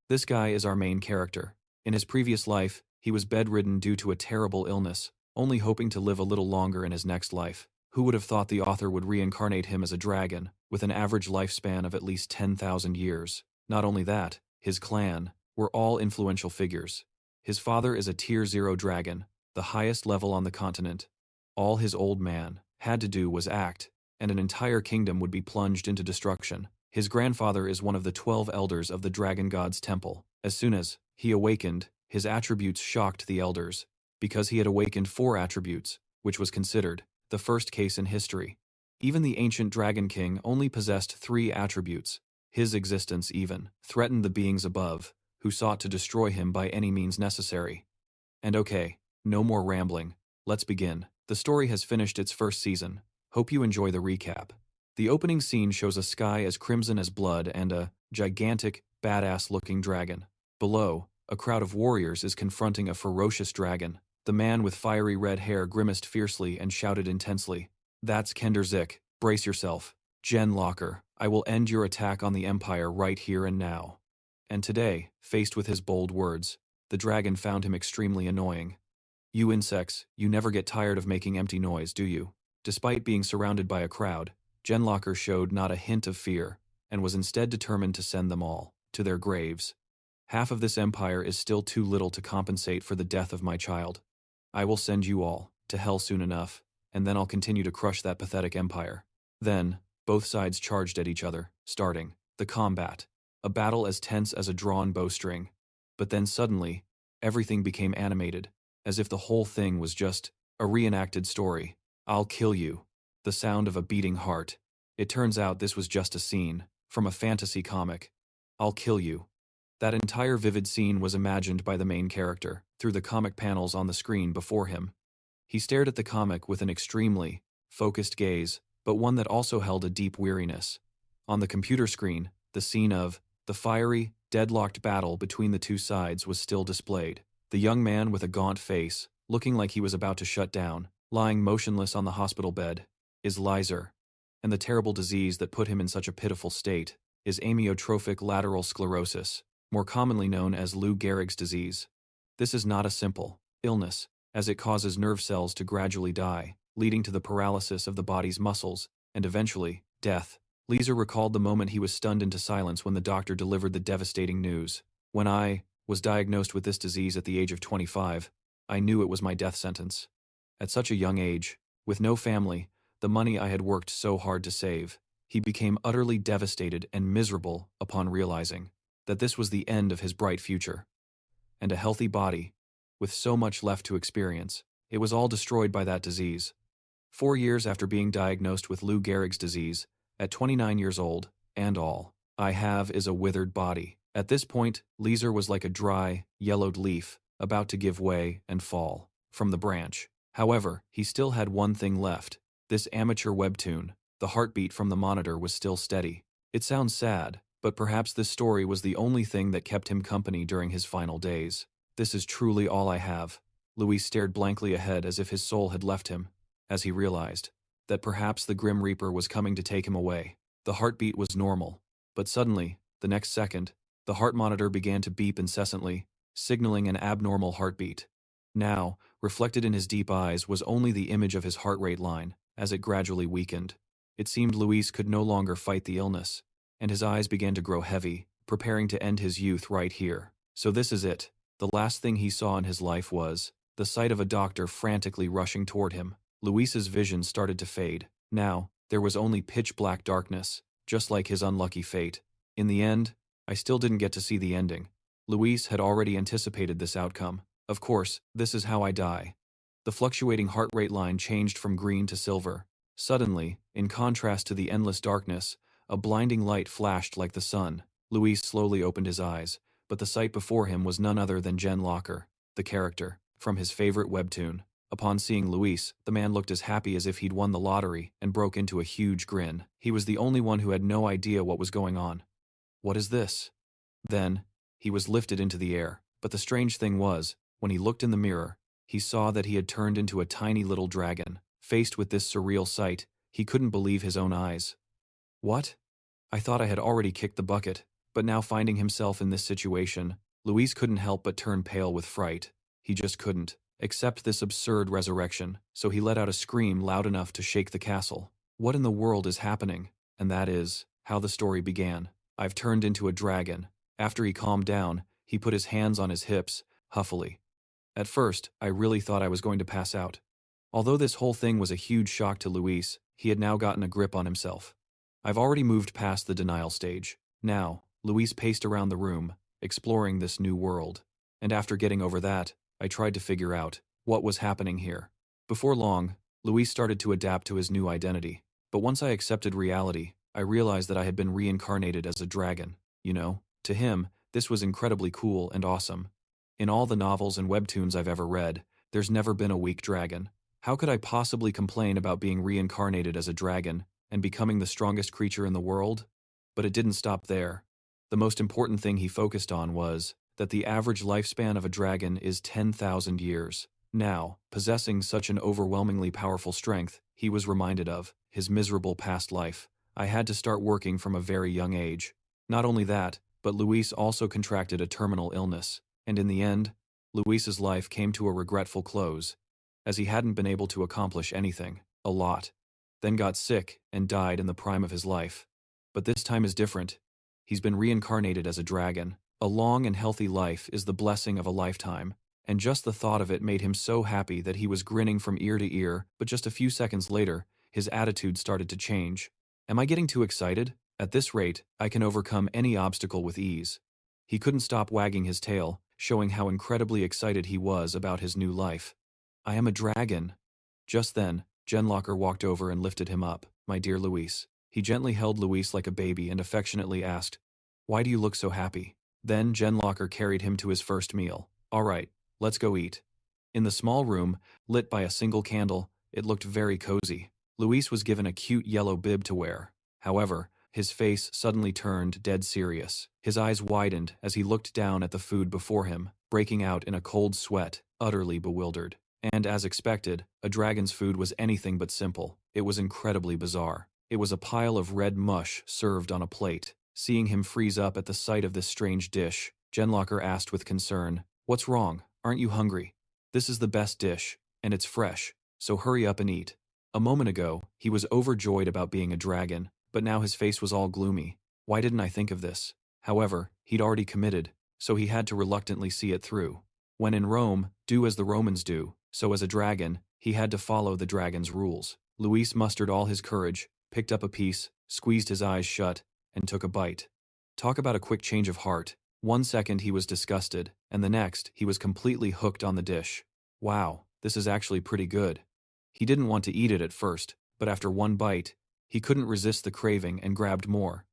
This guy is our main character. In his previous life, he was bedridden due to a terrible illness, only hoping to live a little longer in his next life. Who would have thought the author would reincarnate him as a dragon, with an average lifespan of at least 10,000 years? Not only that, his clan were all influential figures. His father is a Tier 0 dragon, the highest level on the continent. All his old man had to do was act, and an entire kingdom would be plunged into destruction. His grandfather is one of the 12 elders of the dragon god's temple. As soon as he awakened, his attributes shocked the elders, because he had awakened 4 attributes, which was considered the first case in history. Even the ancient Dragon King only possessed 3 attributes. His existence even threatened the beings above, who sought to destroy him by any means necessary. And okay, no more rambling, let's begin. The story has finished its first season. Hope you enjoy the recap. The opening scene shows a sky as crimson as blood and a gigantic, badass-looking dragon. Below, a crowd of warriors is confronting a ferocious dragon. The man with fiery red hair grimaced fiercely and shouted intensely, "That's Kender Zik, brace yourself. Jen Locker, I will end your attack on the Empire right here and now." And today, faced with his bold words, the dragon found him extremely annoying. "You insects, you never get tired of making empty noise, do you?" Despite being surrounded by a crowd, Genlocker showed not a hint of fear, and was instead determined to send them all to their graves. "Half of this empire is still too little to compensate for the death of my child. I will send you all to hell soon enough, and then I'll continue to crush that pathetic empire." Then, both sides charged at each other, starting the combat. A battle as tense as a drawn bowstring. But then suddenly, everything became animated, as if the whole thing was just a reenacted story. "I'll kill you." The sound of a beating heart. It turns out this was just a scene from a fantasy comic. "I'll kill you." That entire vivid scene was imagined by the main character through the comic panels on the screen before him. He stared at the comic with an extremely focused gaze, but one that also held a deep weariness. On the computer screen, the scene of the fiery, deadlocked battle between the two sides was still displayed. The young man with a gaunt face, looking like he was about to shut down, lying motionless on the hospital bed, is Lizer. And the terrible disease that put him in such a pitiful state is amyotrophic lateral sclerosis, more commonly known as Lou Gehrig's disease. This is not a simple illness, as it causes nerve cells to gradually die, leading to the paralysis of the body's muscles, and eventually, death. Lizer recalled the moment he was stunned into silence when the doctor delivered the devastating news. "When I was diagnosed with this disease at the age of 25, I knew it was my death sentence. At such a young age, with no family, the money I had worked so hard to save." He became utterly devastated and miserable upon realizing that this was the end of his bright future. And a healthy body, with so much left to experience, it was all destroyed by that disease. 4 years after being diagnosed with Lou Gehrig's disease, at 29 years old, and all I have is a withered body. At this point, Lizer was like a dry, yellowed leaf, about to give way and fall from the branch. However, he still had one thing left. This amateur webtoon. The heartbeat from the monitor was still steady. It sounds sad, but perhaps this story was the only thing that kept him company during his final days. "This is truly all I have." Luis stared blankly ahead as if his soul had left him, as he realized that perhaps the Grim Reaper was coming to take him away. The heartbeat was normal, but suddenly, the next second, the heart monitor began to beep incessantly, signaling an abnormal heartbeat. Now, reflected in his deep eyes was only the image of his heart rate line, as it gradually weakened. It seemed Luis could no longer fight the illness, and his eyes began to grow heavy, preparing to end his youth right here. So this is it. The last thing he saw in his life was the sight of a doctor frantically rushing toward him. Luis's vision started to fade. Now, there was only pitch-black darkness, just like his unlucky fate. In the end, I still didn't get to see the ending. Luis had already anticipated this outcome. Of course, this is how I die. The fluctuating heart rate line changed from green to silver. Suddenly, in contrast to the endless darkness, a blinding light flashed like the sun. Luis slowly opened his eyes, but the sight before him was none other than Jen Locker, the character from his favorite webtoon. Upon seeing Luis, the man looked as happy as if he'd won the lottery and broke into a huge grin. He was the only one who had no idea what was going on. "What is this?" Then, he was lifted into the air, but the strange thing was, when he looked in the mirror, he saw that he had turned into a tiny little dragon. Faced with this surreal sight, he couldn't believe his own eyes. "What? I thought I had already kicked the bucket. But now finding himself in this situation, Luis couldn't help but turn pale with fright. He just couldn't accept this absurd resurrection, so he let out a scream loud enough to shake the castle. What in the world is happening? And that is how the story began. I've turned into a dragon. After he calmed down, he put his hands on his hips, huffily. At first, I really thought I was going to pass out. Although this whole thing was a huge shock to Luis, he had now gotten a grip on himself. I've already moved past the denial stage. Now, Luis paced around the room, exploring this new world. And after getting over that, I tried to figure out what was happening here. Before long, Luis started to adapt to his new identity. But once I accepted reality, I realized that I had been reincarnated as a dragon. You know, to him, this was incredibly cool and awesome. In all the novels and webtoons I've ever read, there's never been a weak dragon. How could I possibly complain about being reincarnated as a dragon and becoming the strongest creature in the world? But it didn't stop there. The most important thing he focused on was that the average lifespan of a dragon is 10,000 years. Now, possessing such an overwhelmingly powerful strength, he was reminded of his miserable past life. I had to start working from a very young age. Not only that, but Luis also contracted a terminal illness, and in the end, Luis's life came to a regretful close, as he hadn't been able to accomplish anything, a lot, then got sick and died in the prime of his life. But this time is different. He's been reincarnated as a dragon. A long and healthy life is the blessing of a lifetime, and just the thought of it made him so happy that he was grinning from ear to ear, but just a few seconds later, his attitude started to change. Am I getting too excited? At this rate, I can overcome any obstacle with ease. He couldn't stop wagging his tail, showing how incredibly excited he was about his new life. I am a dragon. Just then, Genlocker walked over and lifted him up. My dear Luis. He gently held Luis like a baby and affectionately asked, "Why do you look so happy?" Then Genlocker carried him to his first meal. All right, let's go eat. In the small room, lit by a single candle, it looked very cozy. Luis was given a cute yellow bib to wear. However, his face suddenly turned dead serious. His eyes widened as he looked down at the food before him, breaking out in a cold sweat, utterly bewildered. And as expected, a dragon's food was anything but simple. It was incredibly bizarre. It was a pile of red mush served on a plate. Seeing him freeze up at the sight of this strange dish, Genlocker asked with concern, "What's wrong? Aren't you hungry? This is the best dish, and it's fresh, so hurry up and eat." A moment ago, he was overjoyed about being a dragon, but now his face was all gloomy. Why didn't I think of this? However, he'd already committed, so he had to reluctantly see it through. When in Rome, do as the Romans do, so as a dragon, he had to follow the dragon's rules. Luis mustered all his courage, picked up a piece, squeezed his eyes shut, and took a bite. Talk about a quick change of heart. 1 second he was disgusted, and the next he was completely hooked on the dish. Wow, this is actually pretty good. He didn't want to eat it at first, but after one bite, he couldn't resist the craving and grabbed more.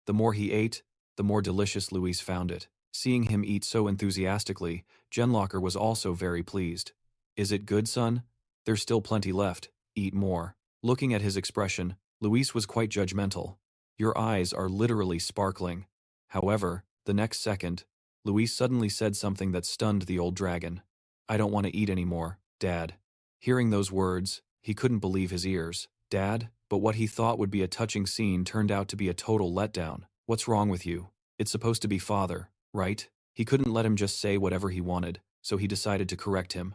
The more he ate, the more delicious Luis found it. Seeing him eat so enthusiastically, Genlocker was also very pleased. Is it good, son? There's still plenty left. Eat more. Looking at his expression, Luis was quite judgmental. Your eyes are literally sparkling. However, the next second, Luis suddenly said something that stunned the old dragon. I don't want to eat anymore, Dad. Hearing those words, he couldn't believe his ears. Dad? But what he thought would be a touching scene turned out to be a total letdown. What's wrong with you? It's supposed to be father, right? He couldn't let him just say whatever he wanted, so he decided to correct him.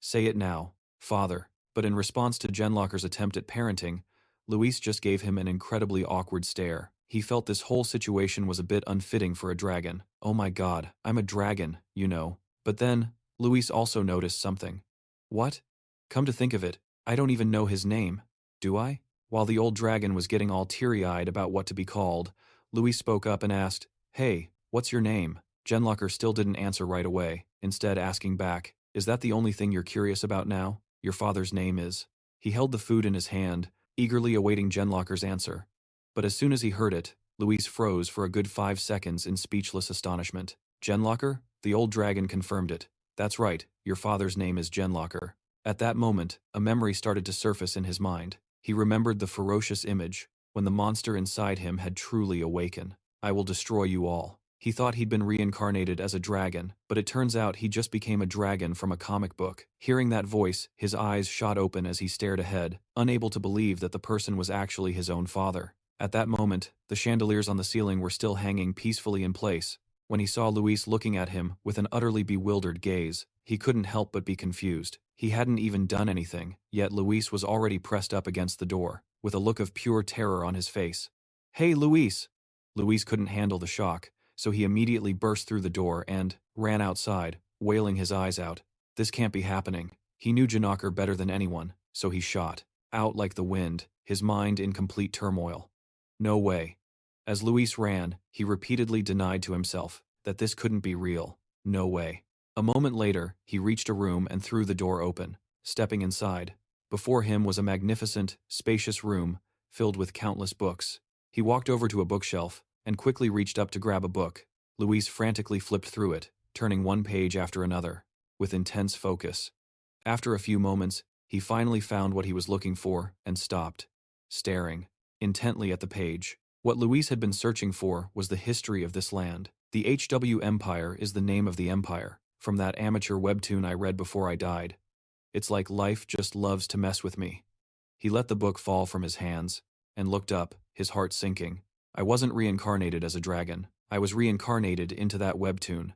Say it now, father. But in response to Genlocker's attempt at parenting, Luis just gave him an incredibly awkward stare. He felt this whole situation was a bit unfitting for a dragon. Oh my god, I'm a dragon, you know. But then, Luis also noticed something. What? Come to think of it, I don't even know his name. Do I? While the old dragon was getting all teary-eyed about what to be called, Luis spoke up and asked, Hey, what's your name? Genlocker still didn't answer right away, instead asking back, Is that the only thing you're curious about now? Your father's name is. He held the food in his hand, eagerly awaiting Genlocker's answer. But as soon as he heard it, Luis froze for a good 5 seconds in speechless astonishment. Genlocker? The old dragon confirmed it. That's right, your father's name is Genlocker. At that moment, a memory started to surface in his mind. He remembered the ferocious image, when the monster inside him had truly awakened. I will destroy you all. He thought he'd been reincarnated as a dragon, but it turns out he just became a dragon from a comic book. Hearing that voice, his eyes shot open as he stared ahead, unable to believe that the person was actually his own father. At that moment, the chandeliers on the ceiling were still hanging peacefully in place. When he saw Luis looking at him with an utterly bewildered gaze, he couldn't help but be confused. He hadn't even done anything, yet Luis was already pressed up against the door, with a look of pure terror on his face. "Hey, Luis!" Luis couldn't handle the shock, so he immediately burst through the door and ran outside, wailing his eyes out. This can't be happening. He knew Janakar better than anyone, so he shot out like the wind, his mind in complete turmoil. No way. As Luis ran, he repeatedly denied to himself that this couldn't be real. No way. A moment later, he reached a room and threw the door open. Stepping inside, before him was a magnificent, spacious room filled with countless books. He walked over to a bookshelf and quickly reached up to grab a book. Luis frantically flipped through it, turning one page after another, with intense focus. After a few moments, he finally found what he was looking for and stopped, staring intently at the page. What Luis had been searching for was the history of this land. The HW Empire is the name of the empire, from that amateur webtoon I read before I died. It's like life just loves to mess with me. He let the book fall from his hands and looked up, his heart sinking. I wasn't reincarnated as a dragon. I was reincarnated into that webtoon.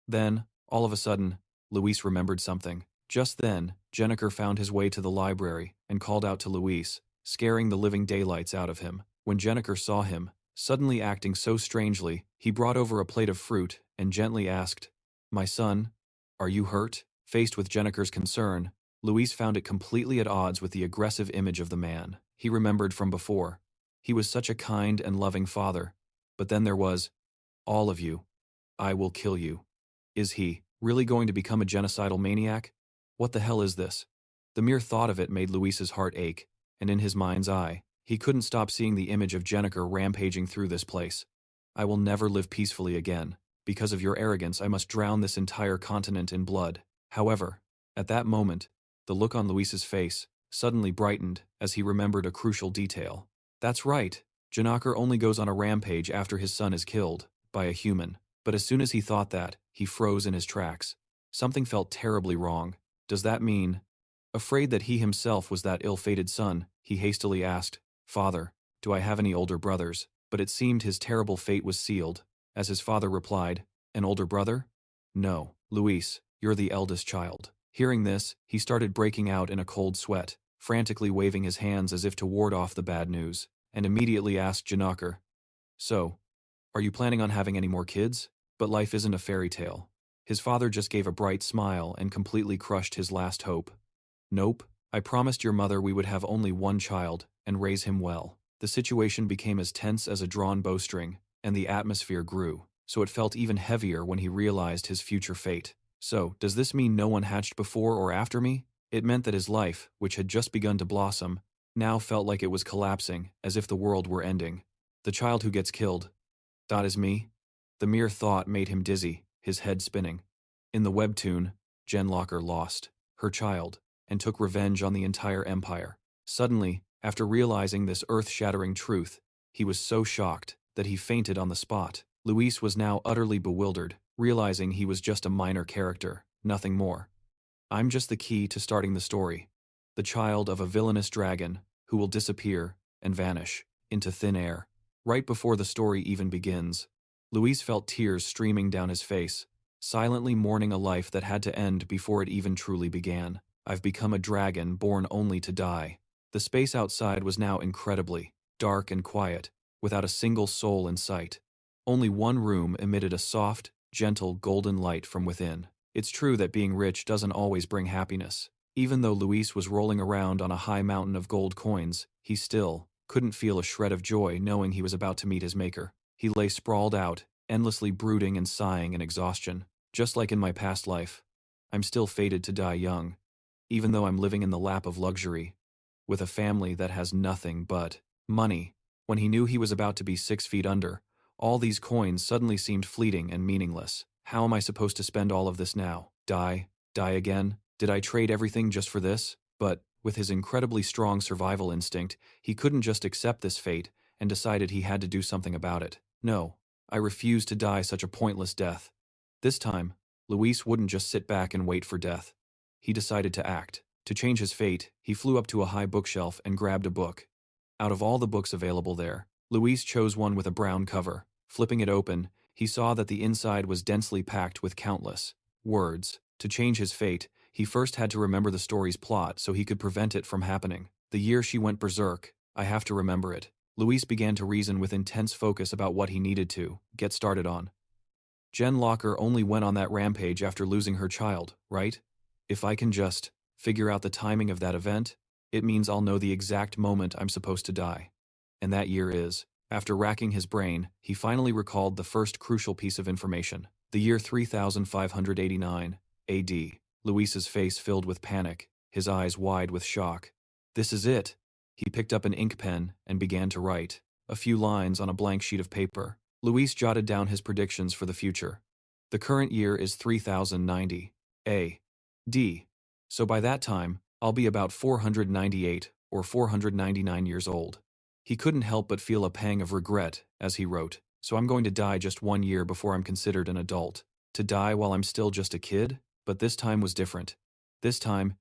Then, all of a sudden, Luis remembered something. Just then, Jenniker found his way to the library and called out to Luis, scaring the living daylights out of him. When Jenniker saw him, suddenly acting so strangely, he brought over a plate of fruit and gently asked, "My son, are you hurt?" Faced with Jenniker's concern, Luis found it completely at odds with the aggressive image of the man he remembered from before. He was such a kind and loving father. But then there was, "All of you. I will kill you." Is he really going to become a genocidal maniac? What the hell is this? The mere thought of it made Luis's heart ache, and in his mind's eye, he couldn't stop seeing the image of Jenniker rampaging through this place. "I will never live peacefully again. Because of your arrogance, I must drown this entire continent in blood." However, at that moment, the look on Luis's face suddenly brightened as he remembered a crucial detail. That's right, Janakar only goes on a rampage after his son is killed by a human. But as soon as he thought that, he froze in his tracks. Something felt terribly wrong. Does that mean? Afraid that he himself was that ill-fated son, he hastily asked, "Father, do I have any older brothers?" But it seemed his terrible fate was sealed, as his father replied, "An older brother? No, Luis, you're the eldest child." Hearing this, he started breaking out in a cold sweat, frantically waving his hands as if to ward off the bad news, and immediately asked Janakar, "So, are you planning on having any more kids?" But life isn't a fairy tale. His father just gave a bright smile and completely crushed his last hope. "Nope, I promised your mother we would have only one child, and raise him well." The situation became as tense as a drawn bowstring, and the atmosphere grew, so it felt even heavier when he realized his future fate. So, does this mean no one hatched before or after me? It meant that his life, which had just begun to blossom, now felt like it was collapsing, as if the world were ending. The child who gets killed. That is me? The mere thought made him dizzy, his head spinning. In the webtoon, Jen Locker lost her child and took revenge on the entire empire. Suddenly, after realizing this earth-shattering truth, he was so shocked that he fainted on the spot. Luis was now utterly bewildered, realizing he was just a minor character, nothing more. I'm just the key to starting the story. The child of a villainous dragon who will disappear and vanish into thin air. Right before the story even begins, Luis felt tears streaming down his face, silently mourning a life that had to end before it even truly began. I've become a dragon born only to die. The space outside was now incredibly dark and quiet, without a single soul in sight. Only one room emitted a soft, gentle golden light from within. It's true that being rich doesn't always bring happiness. Even though Luis was rolling around on a high mountain of gold coins, he still couldn't feel a shred of joy knowing he was about to meet his maker. He lay sprawled out, endlessly brooding and sighing in exhaustion. Just like in my past life, I'm still fated to die young, even though I'm living in the lap of luxury, with a family that has nothing but money. When he knew he was about to be 6 feet under, all these coins suddenly seemed fleeting and meaningless. How am I supposed to spend all of this now? Die? Die again? Did I trade everything just for this? But, with his incredibly strong survival instinct, he couldn't just accept this fate and decided he had to do something about it. No, I refuse to die such a pointless death. This time, Luis wouldn't just sit back and wait for death. He decided to act. To change his fate, he flew up to a high bookshelf and grabbed a book. Out of all the books available there, Luis chose one with a brown cover. Flipping it open, he saw that the inside was densely packed with countless words. To change his fate, he first had to remember the story's plot so he could prevent it from happening. The year she went berserk, I have to remember it. Luis began to reason with intense focus about what he needed to get started on. Jen Locker only went on that rampage after losing her child, right? If I can just figure out the timing of that event, it means I'll know the exact moment I'm supposed to die. And that year is. After racking his brain, he finally recalled the first crucial piece of information. The year 3589 AD. Luis's face filled with panic, his eyes wide with shock. This is it. He picked up an ink pen and began to write a few lines on a blank sheet of paper. Luis jotted down his predictions for the future. The current year is 3090 AD. So by that time, I'll be about 498 or 499 years old. He couldn't help but feel a pang of regret as he wrote, so I'm going to die just 1 year before I'm considered an adult. To die while I'm still just a kid? But this time was different. This time,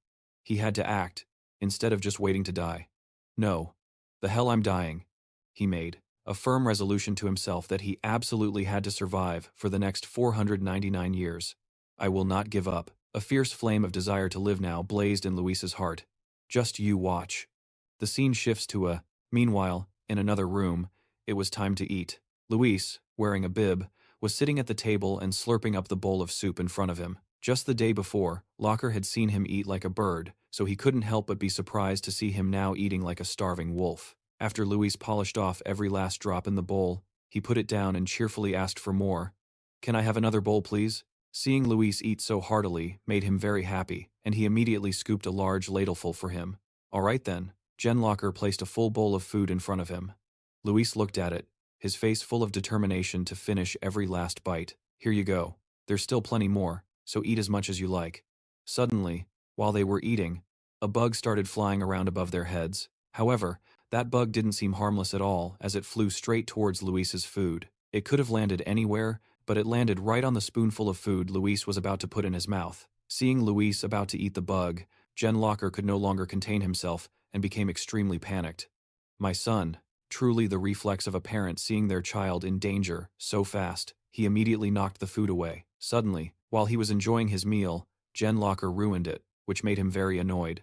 he had to act, instead of just waiting to die. No. The hell I'm dying. He made a firm resolution to himself that he absolutely had to survive for the next 499 years. I will not give up. A fierce flame of desire to live now blazed in Luis's heart. Just you watch. The scene shifts to a meanwhile, in another room, it was time to eat. Luis, wearing a bib, was sitting at the table and slurping up the bowl of soup in front of him. Just the day before, Locker had seen him eat like a bird, so he couldn't help but be surprised to see him now eating like a starving wolf. After Luis polished off every last drop in the bowl, he put it down and cheerfully asked for more. Can I have another bowl, please? Seeing Luis eat so heartily made him very happy, and he immediately scooped a large ladleful for him. All right then. Jen Locker placed a full bowl of food in front of him. Luis looked at it, his face full of determination to finish every last bite. Here you go. There's still plenty more, so eat as much as you like. Suddenly, while they were eating, a bug started flying around above their heads. However, that bug didn't seem harmless at all as it flew straight towards Luis's food. It could have landed anywhere, but it landed right on the spoonful of food Luis was about to put in his mouth. Seeing Luis about to eat the bug, Jen Locker could no longer contain himself and became extremely panicked. My son, truly the reflex of a parent seeing their child in danger so fast, he immediately knocked the food away. Suddenly, while he was enjoying his meal, Jen Locker ruined it, which made him very annoyed.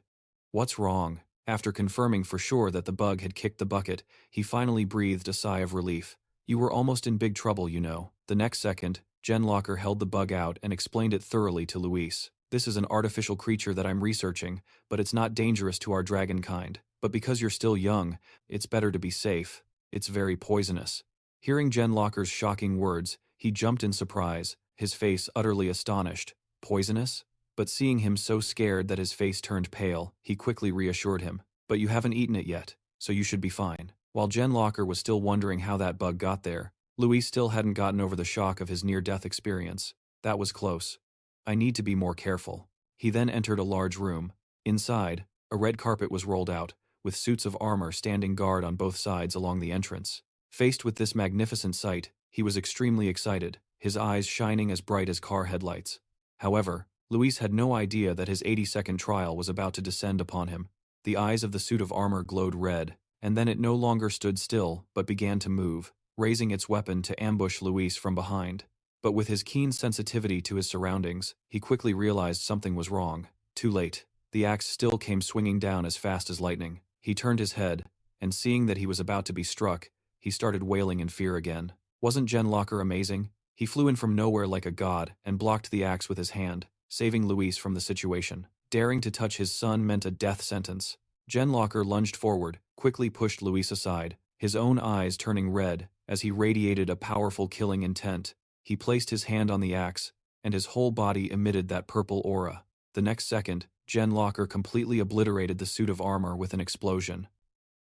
What's wrong? After confirming for sure that the bug had kicked the bucket, he finally breathed a sigh of relief. You were almost in big trouble, you know. The next second, Jen Locker held the bug out and explained it thoroughly to Luis. This is an artificial creature that I'm researching, but it's not dangerous to our dragon kind. But because you're still young, it's better to be safe. It's very poisonous. Hearing Jen Locker's shocking words, he jumped in surprise, his face utterly astonished. Poisonous? But seeing him so scared that his face turned pale, he quickly reassured him. But you haven't eaten it yet, so you should be fine. While Jen Locker was still wondering how that bug got there, Luis still hadn't gotten over the shock of his near-death experience. That was close. I need to be more careful. He then entered a large room. Inside, a red carpet was rolled out, with suits of armor standing guard on both sides along the entrance. Faced with this magnificent sight, he was extremely excited, his eyes shining as bright as car headlights. However, Luis had no idea that his 80-second trial was about to descend upon him. The eyes of the suit of armor glowed red, and then it no longer stood still but began to move, raising its weapon to ambush Luis from behind. But with his keen sensitivity to his surroundings, he quickly realized something was wrong. Too late. The axe still came swinging down as fast as lightning. He turned his head, and seeing that he was about to be struck, he started wailing in fear again. Wasn't Jen Locker amazing? He flew in from nowhere like a god and blocked the axe with his hand, saving Luis from the situation. Daring to touch his son meant a death sentence. Jen Locker lunged forward, quickly pushed Luis aside, his own eyes turning red as he radiated a powerful killing intent. He placed his hand on the axe, and his whole body emitted that purple aura. The next second, Jen Locker completely obliterated the suit of armor with an explosion.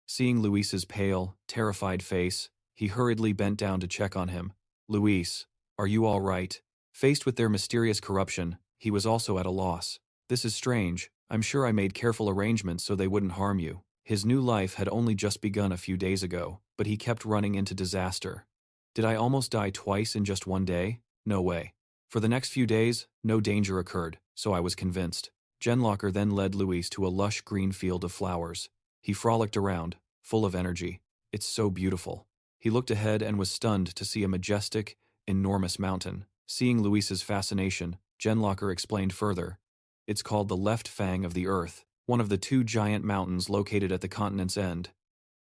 Seeing Luis's pale, terrified face, he hurriedly bent down to check on him. Luis, are you all right? Faced with their mysterious corruption, he was also at a loss. This is strange. I'm sure I made careful arrangements so they wouldn't harm you. His new life had only just begun a few days ago, but he kept running into disaster. Did I almost die twice in just one day? No way. For the next few days, no danger occurred, so I was convinced. Jen Locker then led Luis to a lush green field of flowers. He frolicked around, full of energy. It's so beautiful. He looked ahead and was stunned to see a majestic, enormous mountain. Seeing Luis's fascination, Genlocker explained further. It's called the left fang of the earth, one of the two giant mountains located at the continent's end.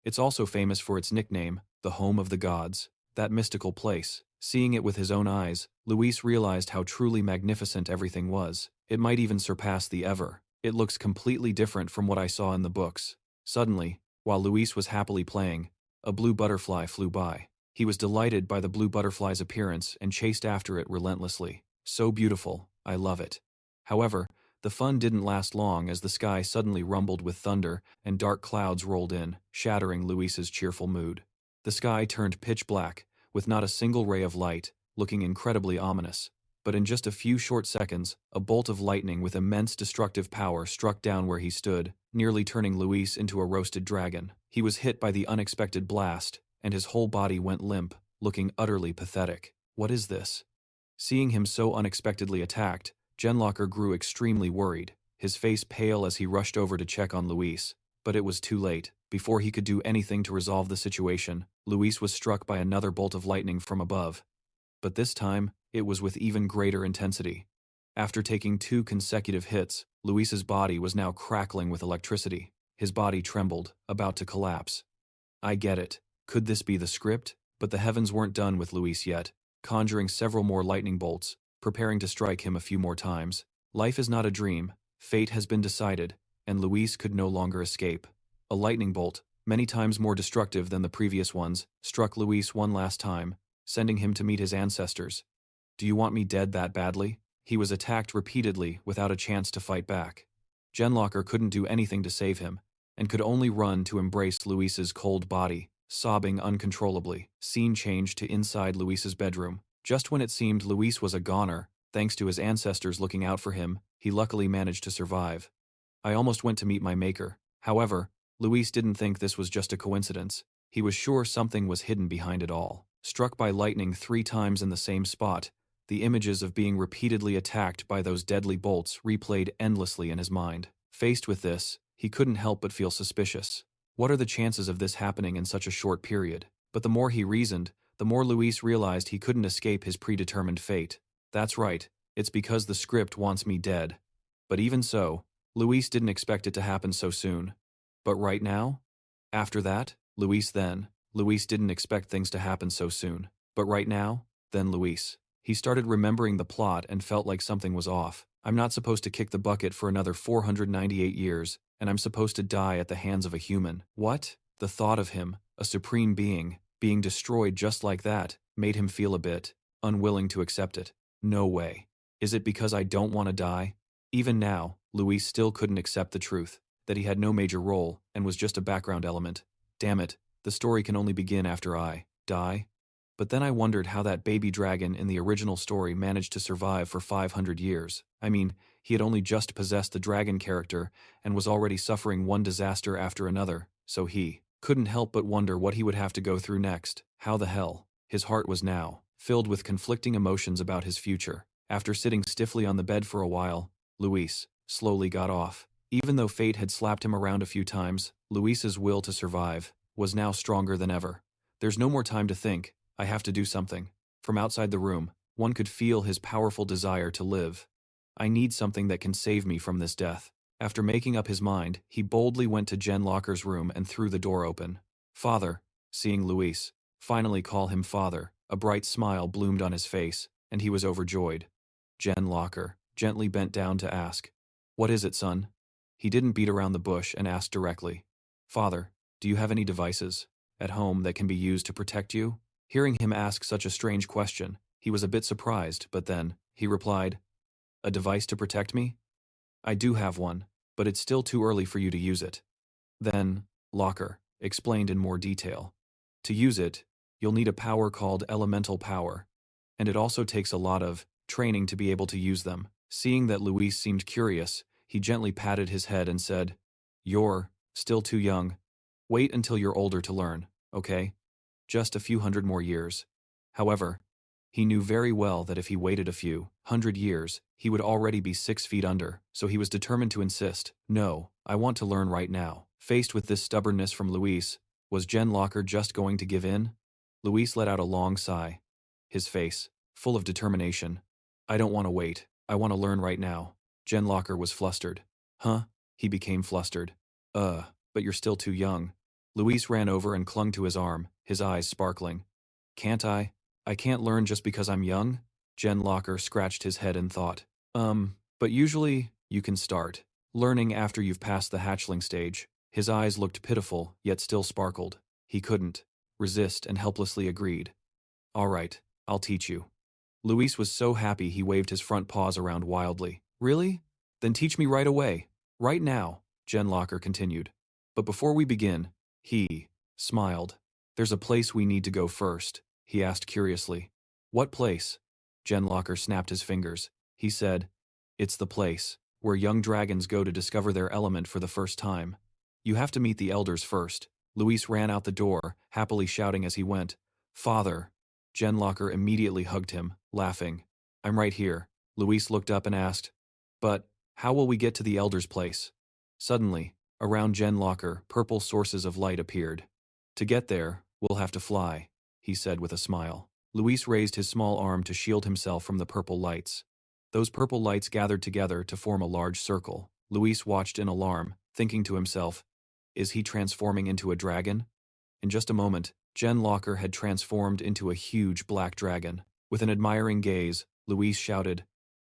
It's also famous for its nickname, the home of the gods, that mystical place. Seeing it with his own eyes, Luis realized how truly magnificent everything was. It might even surpass the Ever. It looks completely different from what I saw in the books. Suddenly, while Luis was happily playing, a blue butterfly flew by. He was delighted by the blue butterfly's appearance and chased after it relentlessly. So beautiful, I love it. However, the fun didn't last long as the sky suddenly rumbled with thunder and dark clouds rolled in, shattering Luis's cheerful mood. The sky turned pitch black, with not a single ray of light, looking incredibly ominous. But in just a few short seconds, a bolt of lightning with immense destructive power struck down where he stood, nearly turning Luis into a roasted dragon. He was hit by the unexpected blast, and his whole body went limp, looking utterly pathetic. What is this? Seeing him so unexpectedly attacked, Genlocker grew extremely worried, his face pale as he rushed over to check on Luis. But it was too late. Before he could do anything to resolve the situation, Luis was struck by another bolt of lightning from above. But this time, it was with even greater intensity. After taking 2 consecutive hits, Luis's body was now crackling with electricity. His body trembled, about to collapse. I get it. Could this be the script? But the heavens weren't done with Luis yet, conjuring several more lightning bolts, preparing to strike him a few more times. Life is not a dream. Fate has been decided, and Luis could no longer escape. A lightning bolt, many times more destructive than the previous ones, struck Luis one last time, sending him to meet his ancestors. Do you want me dead that badly? He was attacked repeatedly without a chance to fight back. Genlocker couldn't do anything to save him, and could only run to embrace Luis's cold body, sobbing uncontrollably. Scene changed to inside Luis's bedroom. Just when it seemed Luis was a goner, thanks to his ancestors looking out for him, he luckily managed to survive. I almost went to meet my maker. However, Luis didn't think this was just a coincidence. He was sure something was hidden behind it all. Struck by lightning 3 times in the same spot, the images of being repeatedly attacked by those deadly bolts replayed endlessly in his mind. Faced with this, he couldn't help but feel suspicious. What are the chances of this happening in such a short period? But the more he reasoned, the more Luis realized he couldn't escape his predetermined fate. That's right, it's because the script wants me dead. But even so, Luis didn't expect it to happen so soon. But right now? After that, Luis didn't expect things to happen so soon. But right now? Then Luis. He started remembering the plot and felt like something was off. I'm not supposed to kick the bucket for another 498 years, and I'm supposed to die at the hands of a human. What? The thought of him, a supreme being, being destroyed just like that, made him feel a bit unwilling to accept it. No way. Is it because I don't want to die? Even now, Luis still couldn't accept the truth, that he had no major role and was just a background element. Damn it, the story can only begin after I die. But then I wondered how that baby dragon in the original story managed to survive for 500 years. I mean, he had only just possessed the dragon character and was already suffering one disaster after another, so he couldn't help but wonder what he would have to go through next. How the hell? His heart was now filled with conflicting emotions about his future. After sitting stiffly on the bed for a while, Luis slowly got off. Even though fate had slapped him around a few times, Luis's will to survive was now stronger than ever. There's no more time to think. I have to do something. From outside the room, one could feel his powerful desire to live. I need something that can save me from this death. After making up his mind, he boldly went to Genlocker's room and threw the door open. Father, seeing Luis finally call him father, a bright smile bloomed on his face, and he was overjoyed. Genlocker gently bent down to ask, "What is it, son?" He didn't beat around the bush and asked directly, "Father, do you have any devices at home that can be used to protect you?" Hearing him ask such a strange question, he was a bit surprised, but then he replied, "A device to protect me? I do have one, but it's still too early for you to use it." Then, Locker explained in more detail. To use it, you'll need a power called elemental power, and it also takes a lot of training to be able to use them. Seeing that Luis seemed curious, he gently patted his head and said, "You're still too young. Wait until you're older to learn, okay? Just a few hundred more years." However, he knew very well that if he waited a few hundred years, he would already be 6 feet under, so he was determined to insist. "No, I want to learn right now." Faced with this stubbornness from Luis, was Genlocker just going to give in? Luis let out a long sigh. His face, full of determination. I don't want to wait. I want to learn right now. Genlocker was flustered. Huh? He became flustered. But you're still too young. Luis ran over and clung to his arm, his eyes sparkling. Can't I? I can't learn just because I'm young? Genlocker scratched his head and thought. But usually, you can start learning after you've passed the hatchling stage. His eyes looked pitiful, yet still sparkled. He couldn't resist and helplessly agreed. All right, I'll teach you. Luis was so happy he waved his front paws around wildly. Really? Then teach me right away. Right now, Genlocker continued. But before we begin, he smiled. There's a place we need to go first, he asked curiously. What place? Genlocker snapped his fingers. He said, It's the place where young dragons go to discover their element for the first time. You have to meet the elders first. Luis ran out the door, happily shouting as he went. Father. Genlocker immediately hugged him, laughing. I'm right here. Luis looked up and asked, But how will we get to the elders' place? Suddenly, around Genlocker, purple sources of light appeared. To get there, we'll have to fly, he said with a smile. Luis raised his small arm to shield himself from the purple lights. Those purple lights gathered together to form a large circle. Luis watched in alarm, thinking to himself, Is he transforming into a dragon? In just a moment, Genlocker had transformed into a huge black dragon. With an admiring gaze, Luis shouted,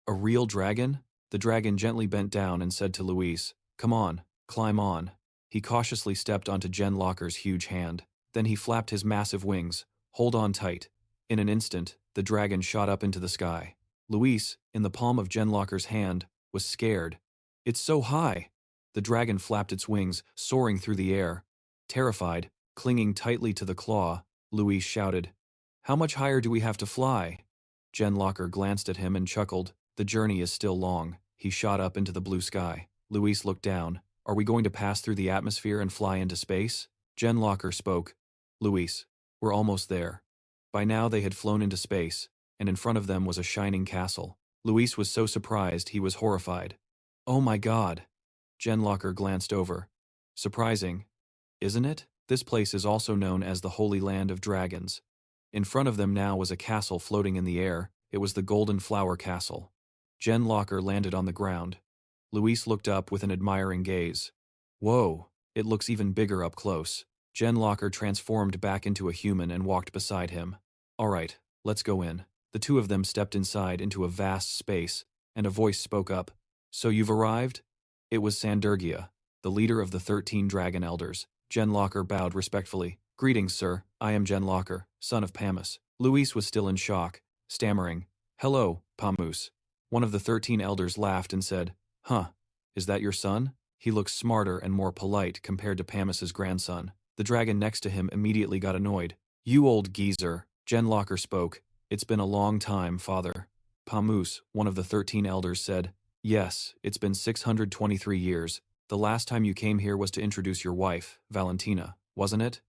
A real dragon? The dragon gently bent down and said to Luis, Come on, climb on. He cautiously stepped onto Genlocker's huge hand. Then he flapped his massive wings. Hold on tight. In an instant, the dragon shot up into the sky. Luis, in the palm of Genlocker's hand, was scared. It's so high! The dragon flapped its wings, soaring through the air. Terrified, clinging tightly to the claw, Luis shouted, How much higher do we have to fly? Genlocker glanced at him and chuckled. The journey is still long. He shot up into the blue sky. Luis looked down. Are we going to pass through the atmosphere and fly into space? Genlocker spoke. Luis, we're almost there. By now they had flown into space, and in front of them was a shining castle. Luis was so surprised he was horrified. Oh my God! Genlocker glanced over. Surprising, isn't it? This place is also known as the Holy Land of Dragons. In front of them now was a castle floating in the air. It was the Golden Flower Castle. Genlocker landed on the ground. Luis looked up with an admiring gaze. Whoa, it looks even bigger up close. Genlocker transformed back into a human and walked beside him. All right, let's go in. The two of them stepped inside into a vast space, and a voice spoke up. So you've arrived? It was Sandurgia, the leader of the 13 Dragon Elders. Genlocker bowed respectfully. Greetings, sir. I am Genlocker, son of Pamus. Luis was still in shock, stammering. Hello, Pamus. One of the 13 elders laughed and said, Huh, is that your son? He looks smarter and more polite compared to Pamus's grandson. The dragon next to him immediately got annoyed. You old geezer, Genlocker spoke. It's been a long time, father. Pamus, one of the 13 elders, said, Yes, it's been 623 years. The last time you came here was to introduce your wife, Valentina, wasn't it?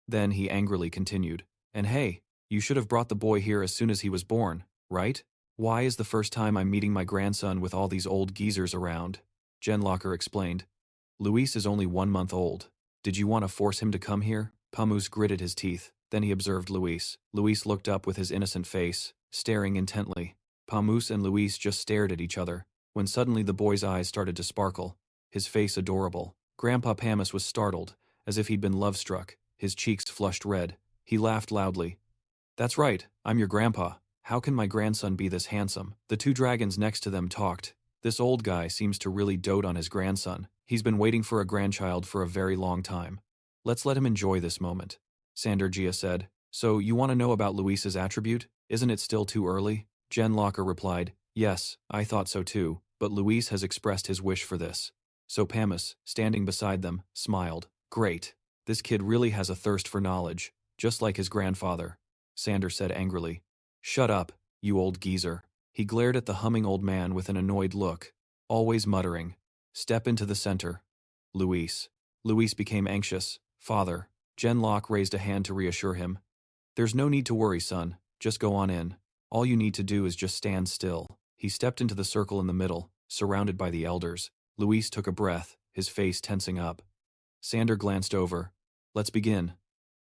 Then he angrily continued, And hey, you should have brought the boy here as soon as he was born, right? Why is the first time I'm meeting my grandson with all these old geezers around? Genlocker explained. Luis is only 1 month old. Did you want to force him to come here? Pamus gritted his teeth. Then he observed Luis. Luis looked up with his innocent face, staring intently. Pamus and Luis just stared at each other, when suddenly the boy's eyes started to sparkle, his face adorable. Grandpa Pamus was startled, as if he'd been love-struck. His cheeks flushed red. He laughed loudly. That's right, I'm your grandpa. How can my grandson be this handsome? The two dragons next to them talked. This old guy seems to really dote on his grandson. He's been waiting for a grandchild for a very long time. Let's let him enjoy this moment. Sandurgia said. So you want to know about Luis's attribute? Isn't it still too early? Genlocker replied. Yes, I thought so too, but Luis has expressed his wish for this. So Pamus, standing beside them, smiled. Great. This kid really has a thirst for knowledge, just like his grandfather. Sander said angrily. Shut up, you old geezer. He glared at the humming old man with an annoyed look, always muttering. Step into the center. Luis. Luis became anxious. Father. Genlock raised a hand to reassure him. There's no need to worry, son. Just go on in. All you need to do is just stand still. He stepped into the circle in the middle, surrounded by the elders. Luis took a breath, his face tensing up. Sander glanced over. Let's begin.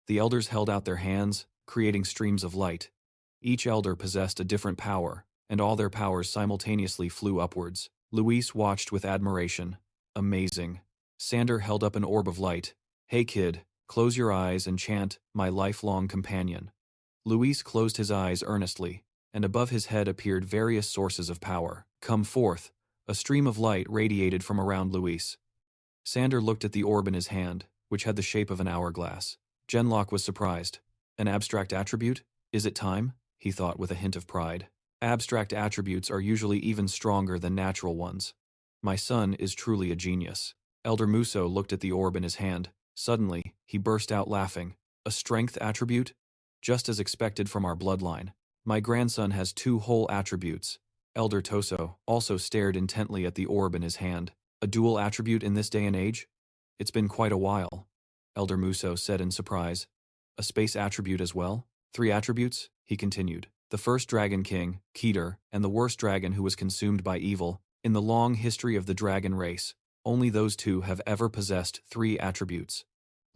The elders held out their hands, creating streams of light. Each elder possessed a different power, and all their powers simultaneously flew upwards. Luis watched with admiration. Amazing. Sander held up an orb of light. Hey kid, close your eyes and chant, my lifelong companion. Luis closed his eyes earnestly, and above his head appeared various sources of power. Come forth. A stream of light radiated from around Luis. Sander looked at the orb in his hand, which had the shape of an hourglass. Genlock was surprised. An abstract attribute? Is it time? He thought with a hint of pride. Abstract attributes are usually even stronger than natural ones. My son is truly a genius. Elder Muso looked at the orb in his hand. Suddenly, he burst out laughing. A strength attribute? Just as expected from our bloodline. My grandson has 2 whole attributes. Elder Toso also stared intently at the orb in his hand. A dual attribute in this day and age? It's been quite a while. Elder Muso said in surprise. A space attribute as well? 3 attributes? He continued. The first Dragon King, Keter, and the worst dragon who was consumed by evil. In the long history of the dragon race, only those 2 have ever possessed 3 attributes.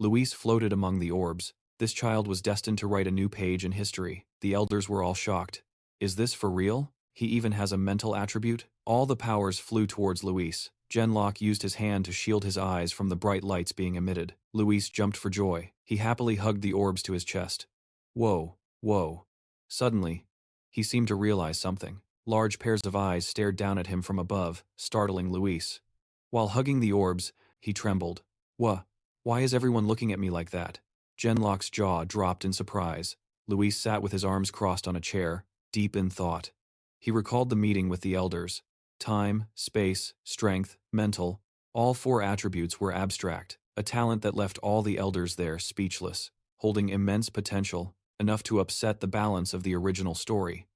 Luis floated among the orbs. This child was destined to write a new page in history. The elders were all shocked. Is this for real? He even has a mental attribute? All the powers flew towards Luis. Genlock used his hand to shield his eyes from the bright lights being emitted. Luis jumped for joy. He happily hugged the orbs to his chest. Whoa, whoa. Suddenly, he seemed to realize something. Large pairs of eyes stared down at him from above, startling Luis. While hugging the orbs, he trembled. Why is everyone looking at me like that? Genlock's jaw dropped in surprise. Luis sat with his arms crossed on a chair, deep in thought. He recalled the meeting with the elders. Time, space, strength, mental, all 4 attributes were abstract, a talent that left all the elders there speechless, holding immense potential, enough to upset the balance of the original story.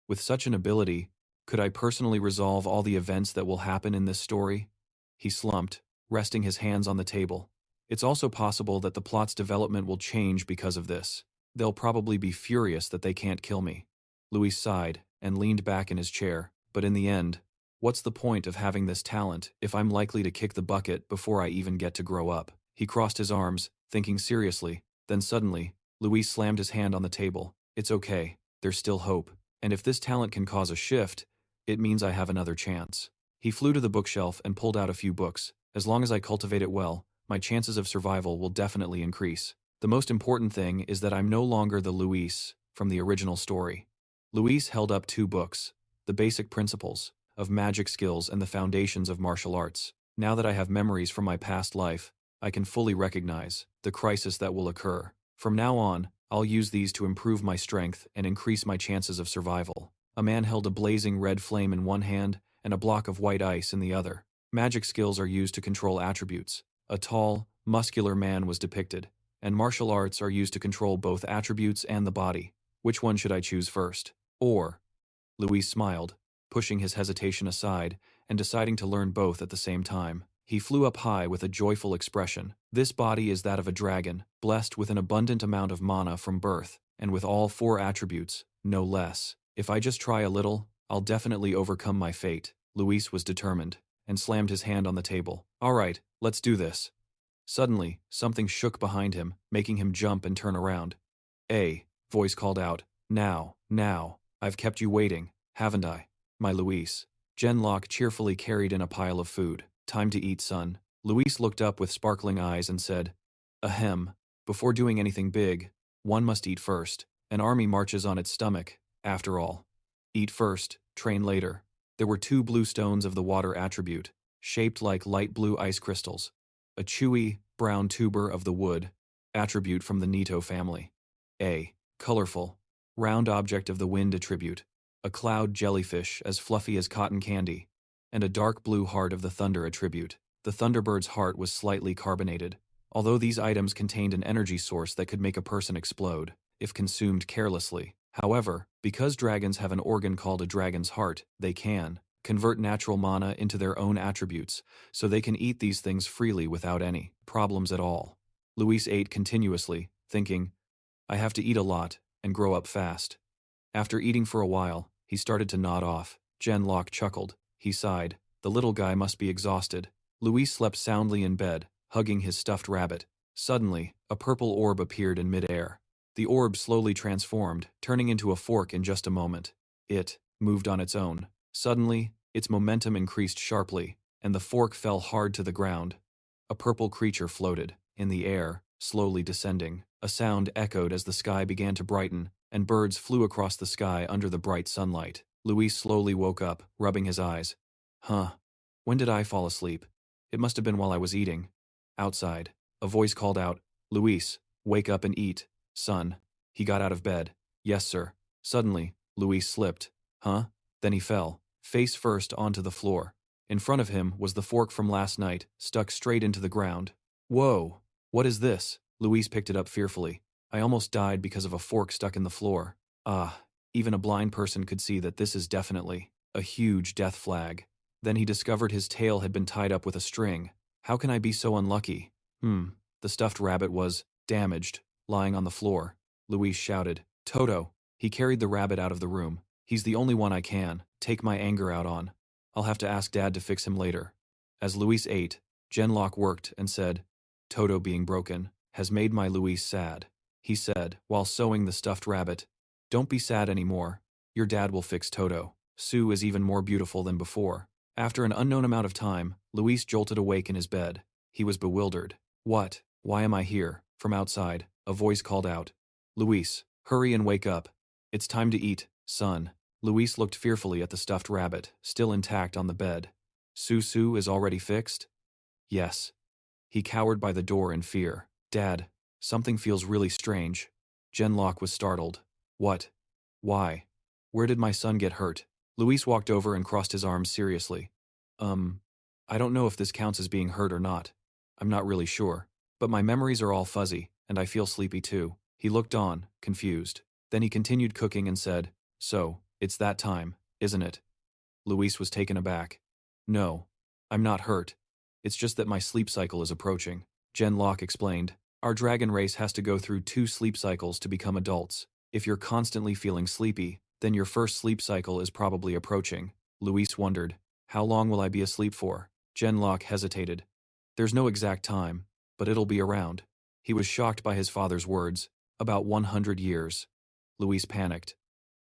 With such an ability, could I personally resolve all the events that will happen in this story? He slumped, resting his hands on the table. It's also possible that the plot's development will change because of this. They'll probably be furious that they can't kill me. Luis sighed and leaned back in his chair. But in the end, what's the point of having this talent if I'm likely to kick the bucket before I even get to grow up? He crossed his arms, thinking seriously. Then suddenly, Luis slammed his hand on the table. It's okay, there's still hope. And if this talent can cause a shift, it means I have another chance. He flew to the bookshelf and pulled out a few books. As long as I cultivate it well, my chances of survival will definitely increase. The most important thing is that I'm no longer the Luis from the original story. Luis held up 2 books, The Basic Principles of Magic Skills and the Foundations of Martial Arts. Now that I have memories from my past life, I can fully recognize the crisis that will occur. From now on, I'll use these to improve my strength and increase my chances of survival. A man held a blazing red flame in one hand and a block of white ice in the other. Magic skills are used to control attributes. A tall, muscular man was depicted, and martial arts are used to control both attributes and the body. Which one should I choose first? Or, Luis smiled, pushing his hesitation aside and deciding to learn both at the same time. He flew up high with a joyful expression. This body is that of a dragon, blessed with an abundant amount of mana from birth, and with all 4 attributes, no less. If I just try a little, I'll definitely overcome my fate. Luis was determined, and slammed his hand on the table. All right, let's do this. Suddenly, something shook behind him, making him jump and turn around. A voice called out, Now, I've kept you waiting, haven't I? My Luis. Genlock cheerfully carried in a pile of food. Time to eat, son. Luis looked up with sparkling eyes and said, Ahem, before doing anything big, one must eat first. An army marches on its stomach, after all. Eat first, train later. There were 2 blue stones of the water attribute, shaped like light blue ice crystals. A chewy, brown tuber of the wood, attribute from the Nito family. A colorful, round object of the wind attribute, a cloud jellyfish as fluffy as cotton candy, and a dark blue heart of the thunder attribute. The Thunderbird's heart was slightly carbonated, although these items contained an energy source that could make a person explode, if consumed carelessly. However, because dragons have an organ called a dragon's heart, they can convert natural mana into their own attributes, so they can eat these things freely without any problems at all. Luis ate continuously, thinking, I have to eat a lot and grow up fast. After eating for a while, he started to nod off. Genlock chuckled. He sighed. The little guy must be exhausted. Luis slept soundly in bed, hugging his stuffed rabbit. Suddenly, a purple orb appeared in midair. The orb slowly transformed, turning into a fork in just a moment. It moved on its own. Suddenly, its momentum increased sharply, and the fork fell hard to the ground. A purple creature floated in the air, slowly descending. A sound echoed as the sky began to brighten, and birds flew across the sky under the bright sunlight. Luis slowly woke up, rubbing his eyes. Huh. When did I fall asleep? It must have been while I was eating. Outside, a voice called out, Luis, wake up and eat, son. He got out of bed. Yes, sir. Suddenly, Luis slipped. Huh? Then he fell, face first onto the floor. In front of him was the fork from last night, stuck straight into the ground. Whoa! What is this? Luis picked it up fearfully. I almost died because of a fork stuck in the floor. Ah, even a blind person could see that this is definitely a huge death flag. Then he discovered his tail had been tied up with a string. How can I be so unlucky? The stuffed rabbit was damaged, lying on the floor. Luis shouted, Toto! He carried the rabbit out of the room. He's the only one I can take my anger out on. I'll have to ask Dad to fix him later. As Luis ate, Genlock worked and said, Toto being broken has made my Luis sad. He said, while sewing the stuffed rabbit, Don't be sad anymore. Your dad will fix Toto. Sue is even more beautiful than before. After an unknown amount of time, Luis jolted awake in his bed. He was bewildered. What? Why am I here? From outside, a voice called out. Luis, hurry and wake up. It's time to eat, son. Luis looked fearfully at the stuffed rabbit, still intact on the bed. Sue is already fixed? Yes. He cowered by the door in fear. Dad, something feels really strange. Genlock was startled. What? Why? Where did my son get hurt? Luis walked over and crossed his arms seriously. I don't know if this counts as being hurt or not. I'm not really sure. But my memories are all fuzzy, and I feel sleepy too. He looked on, confused. Then he continued cooking and said, So, it's that time, isn't it? Luis was taken aback. No, I'm not hurt. It's just that my sleep cycle is approaching. Genlock explained. Our dragon race has to go through 2 sleep cycles to become adults. If you're constantly feeling sleepy, then your first sleep cycle is probably approaching. Luis wondered, how long will I be asleep for? Genlock hesitated. There's no exact time, but it'll be around. He was shocked by his father's words. About 100 years. Luis panicked.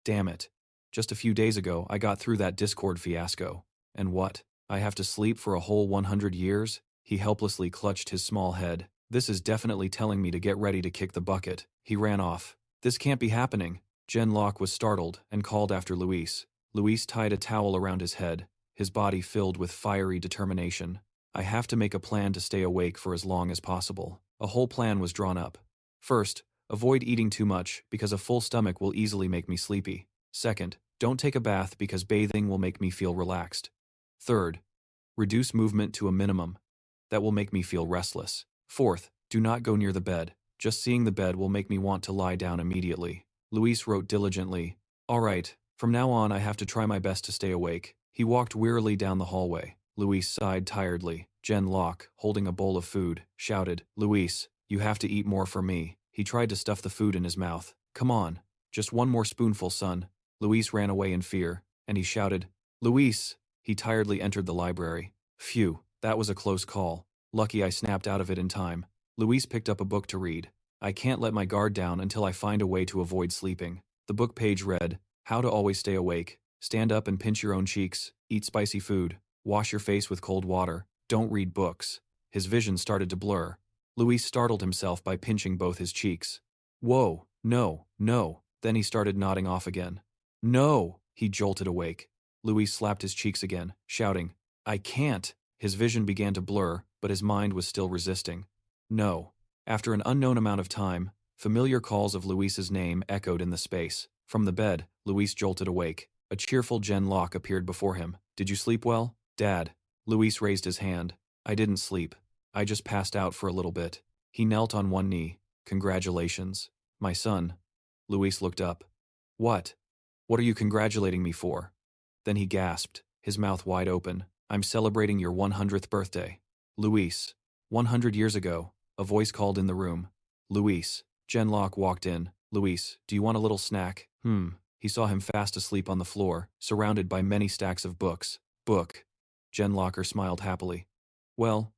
Damn it. Just a few days ago, I got through that Discord fiasco. And what? I have to sleep for a whole 100 years? He helplessly clutched his small head. This is definitely telling me to get ready to kick the bucket. He ran off. This can't be happening. Genlock was startled and called after Luis. Luis tied a towel around his head, his body filled with fiery determination. I have to make a plan to stay awake for as long as possible. A whole plan was drawn up. First, avoid eating too much because a full stomach will easily make me sleepy. Second, don't take a bath because bathing will make me feel relaxed. Third, reduce movement to a minimum. That will make me feel restless. Fourth, do not go near the bed. Just seeing the bed will make me want to lie down immediately. Luis wrote diligently. All right, from now on I have to try my best to stay awake. He walked wearily down the hallway. Luis sighed tiredly. Genlock, holding a bowl of food, shouted, Luis, you have to eat more for me. He tried to stuff the food in his mouth. Come on, just one more spoonful, son. Luis ran away in fear, and he shouted, Luis! He tiredly entered the library. Phew, that was a close call. Lucky I snapped out of it in time. Luis picked up a book to read. I can't let my guard down until I find a way to avoid sleeping. The book page read, How to always stay awake. Stand up and pinch your own cheeks. Eat spicy food. Wash your face with cold water. Don't read books. His vision started to blur. Luis startled himself by pinching both his cheeks. Whoa, no. Then he started nodding off again. No! He jolted awake. Luis slapped his cheeks again, shouting, I can't! His vision began to blur, but his mind was still resisting. No. After an unknown amount of time, familiar calls of Luis's name echoed in the space. From the bed, Luis jolted awake. A cheerful Genlock appeared before him. Did you sleep well? Dad. Luis raised his hand. I didn't sleep. I just passed out for a little bit. He knelt on one knee. Congratulations. My son. Luis looked up. What? What are you congratulating me for? Then he gasped, his mouth wide open. I'm celebrating your 100th birthday. Luis. 100 years ago, a voice called in the room. Luis. Genlock walked in. Luis, do you want a little snack? He saw him fast asleep on the floor, surrounded by many stacks of books. Book. Genlocker smiled happily. Well,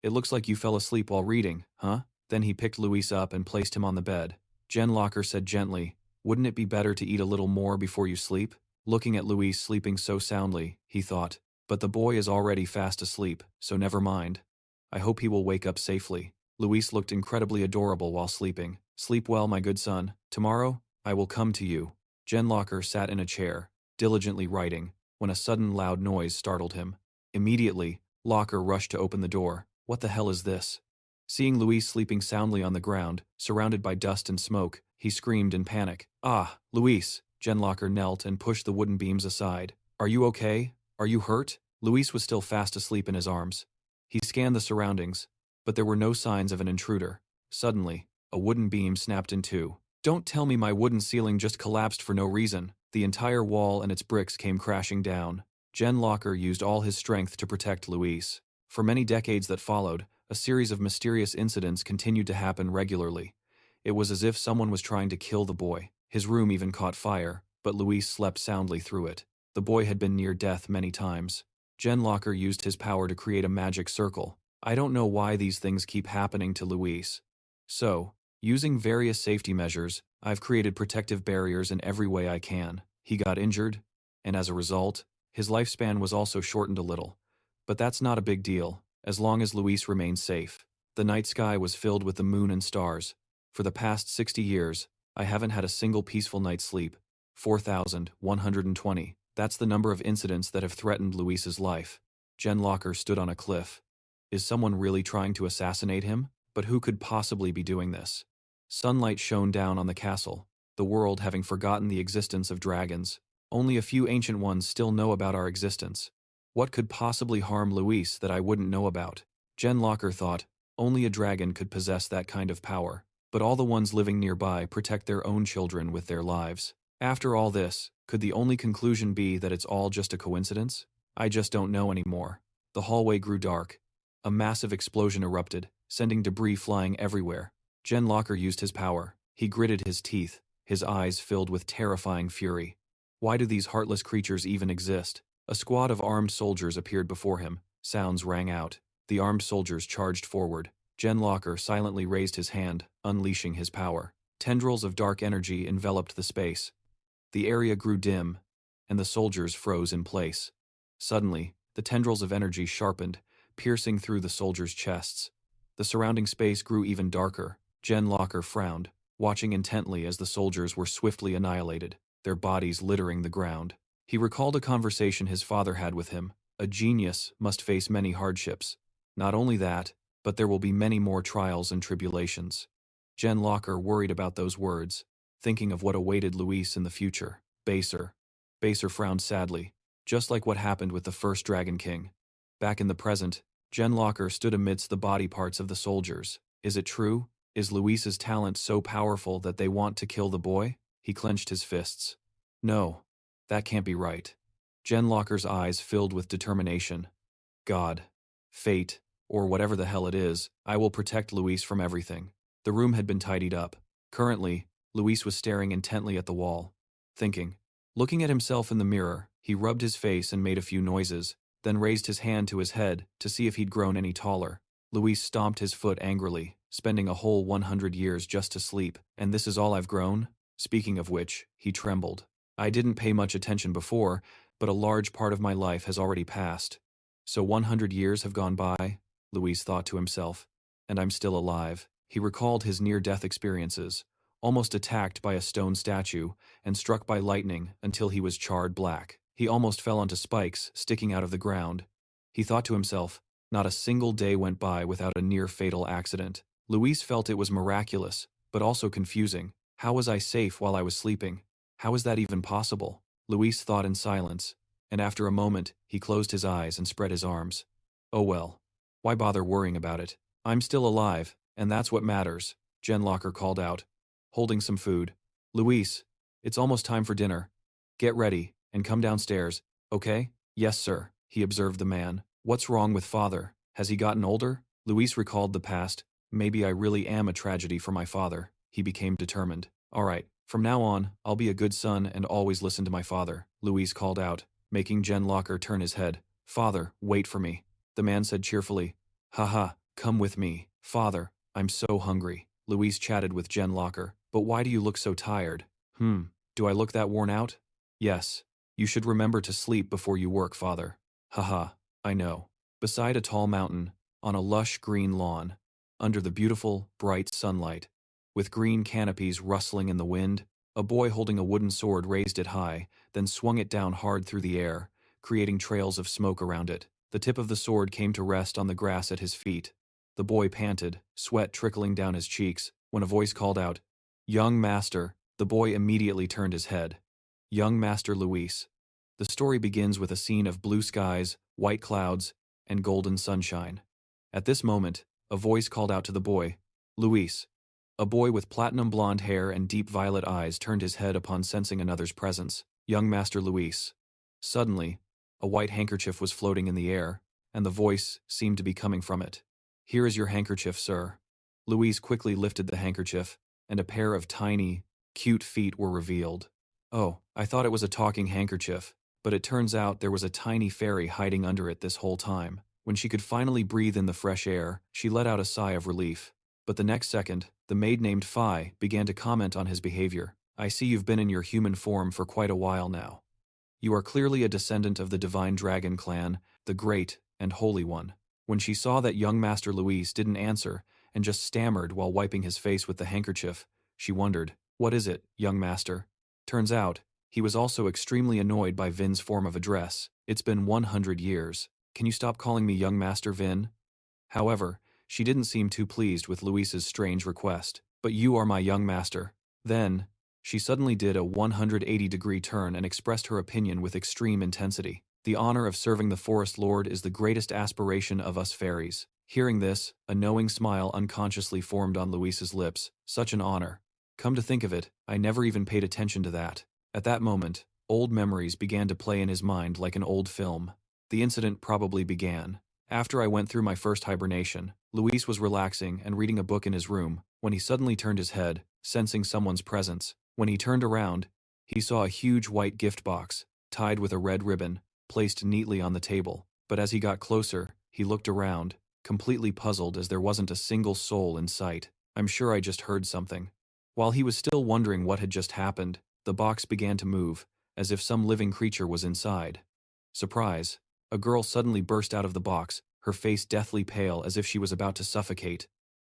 it looks like you fell asleep while reading, huh? Then he picked Luis up and placed him on the bed. Jen Locker said gently, "Wouldn't it be better to eat a little more before you sleep?" Looking at Luis sleeping so soundly, he thought, "But the boy is already fast asleep, so never mind. I hope he will wake up safely." Luis looked incredibly adorable while sleeping. "Sleep well, my good son. Tomorrow, I will come to you." Jen Locker sat in a chair, diligently writing, when a sudden loud noise startled him. Immediately, Locker rushed to open the door. "What the hell is this?" Seeing Luis sleeping soundly on the ground, surrounded by dust and smoke, he screamed in panic. "Ah, Luis!" Jen Locker knelt and pushed the wooden beams aside. "Are you okay? Are you hurt?" Luis was still fast asleep in his arms. He scanned the surroundings, but there were no signs of an intruder. Suddenly, a wooden beam snapped in two. "Don't tell me my wooden ceiling just collapsed for no reason." The entire wall and its bricks came crashing down. Jen Locker used all his strength to protect Luis. For many decades that followed, a series of mysterious incidents continued to happen regularly. It was as if someone was trying to kill the boy. His room even caught fire, but Luis slept soundly through it. The boy had been near death many times. Jen Locker used his power to create a magic circle. "I don't know why these things keep happening to Luis. So, using various safety measures, I've created protective barriers in every way I can." He got injured, and as a result, his lifespan was also shortened a little. But that's not a big deal, as long as Luis remained safe. The night sky was filled with the moon and stars. For the past 60 years, I haven't had a single peaceful night's sleep. 4,120. That's the number of incidents that have threatened Luis's life. Jen Locker stood on a cliff. Is someone really trying to assassinate him? But who could possibly be doing this? Sunlight shone down on the castle, the world having forgotten the existence of dragons. Only a few ancient ones still know about our existence. What could possibly harm Luis that I wouldn't know about? Jen Locker thought, only a dragon could possess that kind of power. But all the ones living nearby protect their own children with their lives. After all this, could the only conclusion be that it's all just a coincidence? I just don't know anymore. The hallway grew dark. A massive explosion erupted, sending debris flying everywhere. Jen Locker used his power. He gritted his teeth, his eyes filled with terrifying fury. Why do these heartless creatures even exist? A squad of armed soldiers appeared before him. Sounds rang out. The armed soldiers charged forward. Jen Locker silently raised his hand, unleashing his power. Tendrils of dark energy enveloped the space. The area grew dim, and the soldiers froze in place. Suddenly, the tendrils of energy sharpened, piercing through the soldiers' chests. The surrounding space grew even darker. Jen Locker frowned, watching intently as the soldiers were swiftly annihilated, their bodies littering the ground. He recalled a conversation his father had with him. A genius must face many hardships. Not only that, but there will be many more trials and tribulations. Jen Locker worried about those words, thinking of what awaited Luis in the future. Baser. Baser frowned sadly, just like what happened with the first Dragon King. Back in the present, Jen Locker stood amidst the body parts of the soldiers. Is it true? Is Luis's talent so powerful that they want to kill the boy? He clenched his fists. No, that can't be right. Jen Locker's eyes filled with determination. God, fate, or whatever the hell it is, I will protect Luis from everything. The room had been tidied up. Currently, Luis was staring intently at the wall, thinking. Looking at himself in the mirror, he rubbed his face and made a few noises, then raised his hand to his head to see if he'd grown any taller. Luis stomped his foot angrily, spending a whole 100 years just to sleep, and this is all I've grown? Speaking of which, he trembled. I didn't pay much attention before, but a large part of my life has already passed. So 100 years have gone by, Luis thought to himself, and I'm still alive. He recalled his near-death experiences, almost attacked by a stone statue and struck by lightning until he was charred black. He almost fell onto spikes sticking out of the ground. He thought to himself, not a single day went by without a near-fatal accident. Luis felt it was miraculous, but also confusing. How was I safe while I was sleeping? How is that even possible? Luis thought in silence, and after a moment, he closed his eyes and spread his arms. Oh well. Why bother worrying about it? I'm still alive, and that's what matters, Jen Locker called out, holding some food. Luis, it's almost time for dinner. Get ready, and come downstairs, okay? Yes, sir, he observed the man. What's wrong with father? Has he gotten older? Luis recalled the past. Maybe I really am a tragedy for my father. He became determined. All right, from now on, I'll be a good son and always listen to my father, Luis called out, making Jen Locker turn his head. Father, wait for me. The man said cheerfully. Haha, come with me. Father, I'm so hungry, Louise chatted with Jen Locker. But why do you look so tired? Do I look that worn out? Yes. You should remember to sleep before you work, father. Haha, I know. Beside a tall mountain, on a lush green lawn, under the beautiful, bright sunlight, with green canopies rustling in the wind, a boy holding a wooden sword raised it high, then swung it down hard through the air, creating trails of smoke around it. The tip of the sword came to rest on the grass at his feet. The boy panted, sweat trickling down his cheeks, when a voice called out, "Young master." The boy immediately turned his head. Young Master Luis. The story begins with a scene of blue skies, white clouds, and golden sunshine. At this moment, a voice called out to the boy, "Luis." A boy with platinum blonde hair and deep violet eyes turned his head upon sensing another's presence. Young Master Luis. Suddenly, a white handkerchief was floating in the air, and the voice seemed to be coming from it. "Here is your handkerchief, sir." Luis quickly lifted the handkerchief, and a pair of tiny, cute feet were revealed. Oh, I thought it was a talking handkerchief, but it turns out there was a tiny fairy hiding under it this whole time. When she could finally breathe in the fresh air, she let out a sigh of relief. But the next second, the maid named Phi began to comment on his behavior. "I see you've been in your human form for quite a while now. You are clearly a descendant of the Divine Dragon clan, the Great and Holy One." When she saw that young Master Luis didn't answer and just stammered while wiping his face with the handkerchief, she wondered, "What is it, young master?" Turns out, he was also extremely annoyed by Vin's form of address. "It's been 100 years. Can you stop calling me young Master Vin?" However, she didn't seem too pleased with Luis's strange request. "But you are my young master." Then, she suddenly did a 180-degree turn and expressed her opinion with extreme intensity. "The honor of serving the Forest Lord is the greatest aspiration of us fairies." Hearing this, a knowing smile unconsciously formed on Luis's lips. Such an honor. Come to think of it, I never even paid attention to that. At that moment, old memories began to play in his mind like an old film. The incident probably began after I went through my first hibernation. Luis was relaxing and reading a book in his room when he suddenly turned his head, sensing someone's presence. When he turned around, he saw a huge white gift box, tied with a red ribbon, placed neatly on the table. But as he got closer, he looked around, completely puzzled as there wasn't a single soul in sight. "I'm sure I just heard something." While he was still wondering what had just happened, the box began to move, as if some living creature was inside. Surprise! A girl suddenly burst out of the box, her face deathly pale as if she was about to suffocate.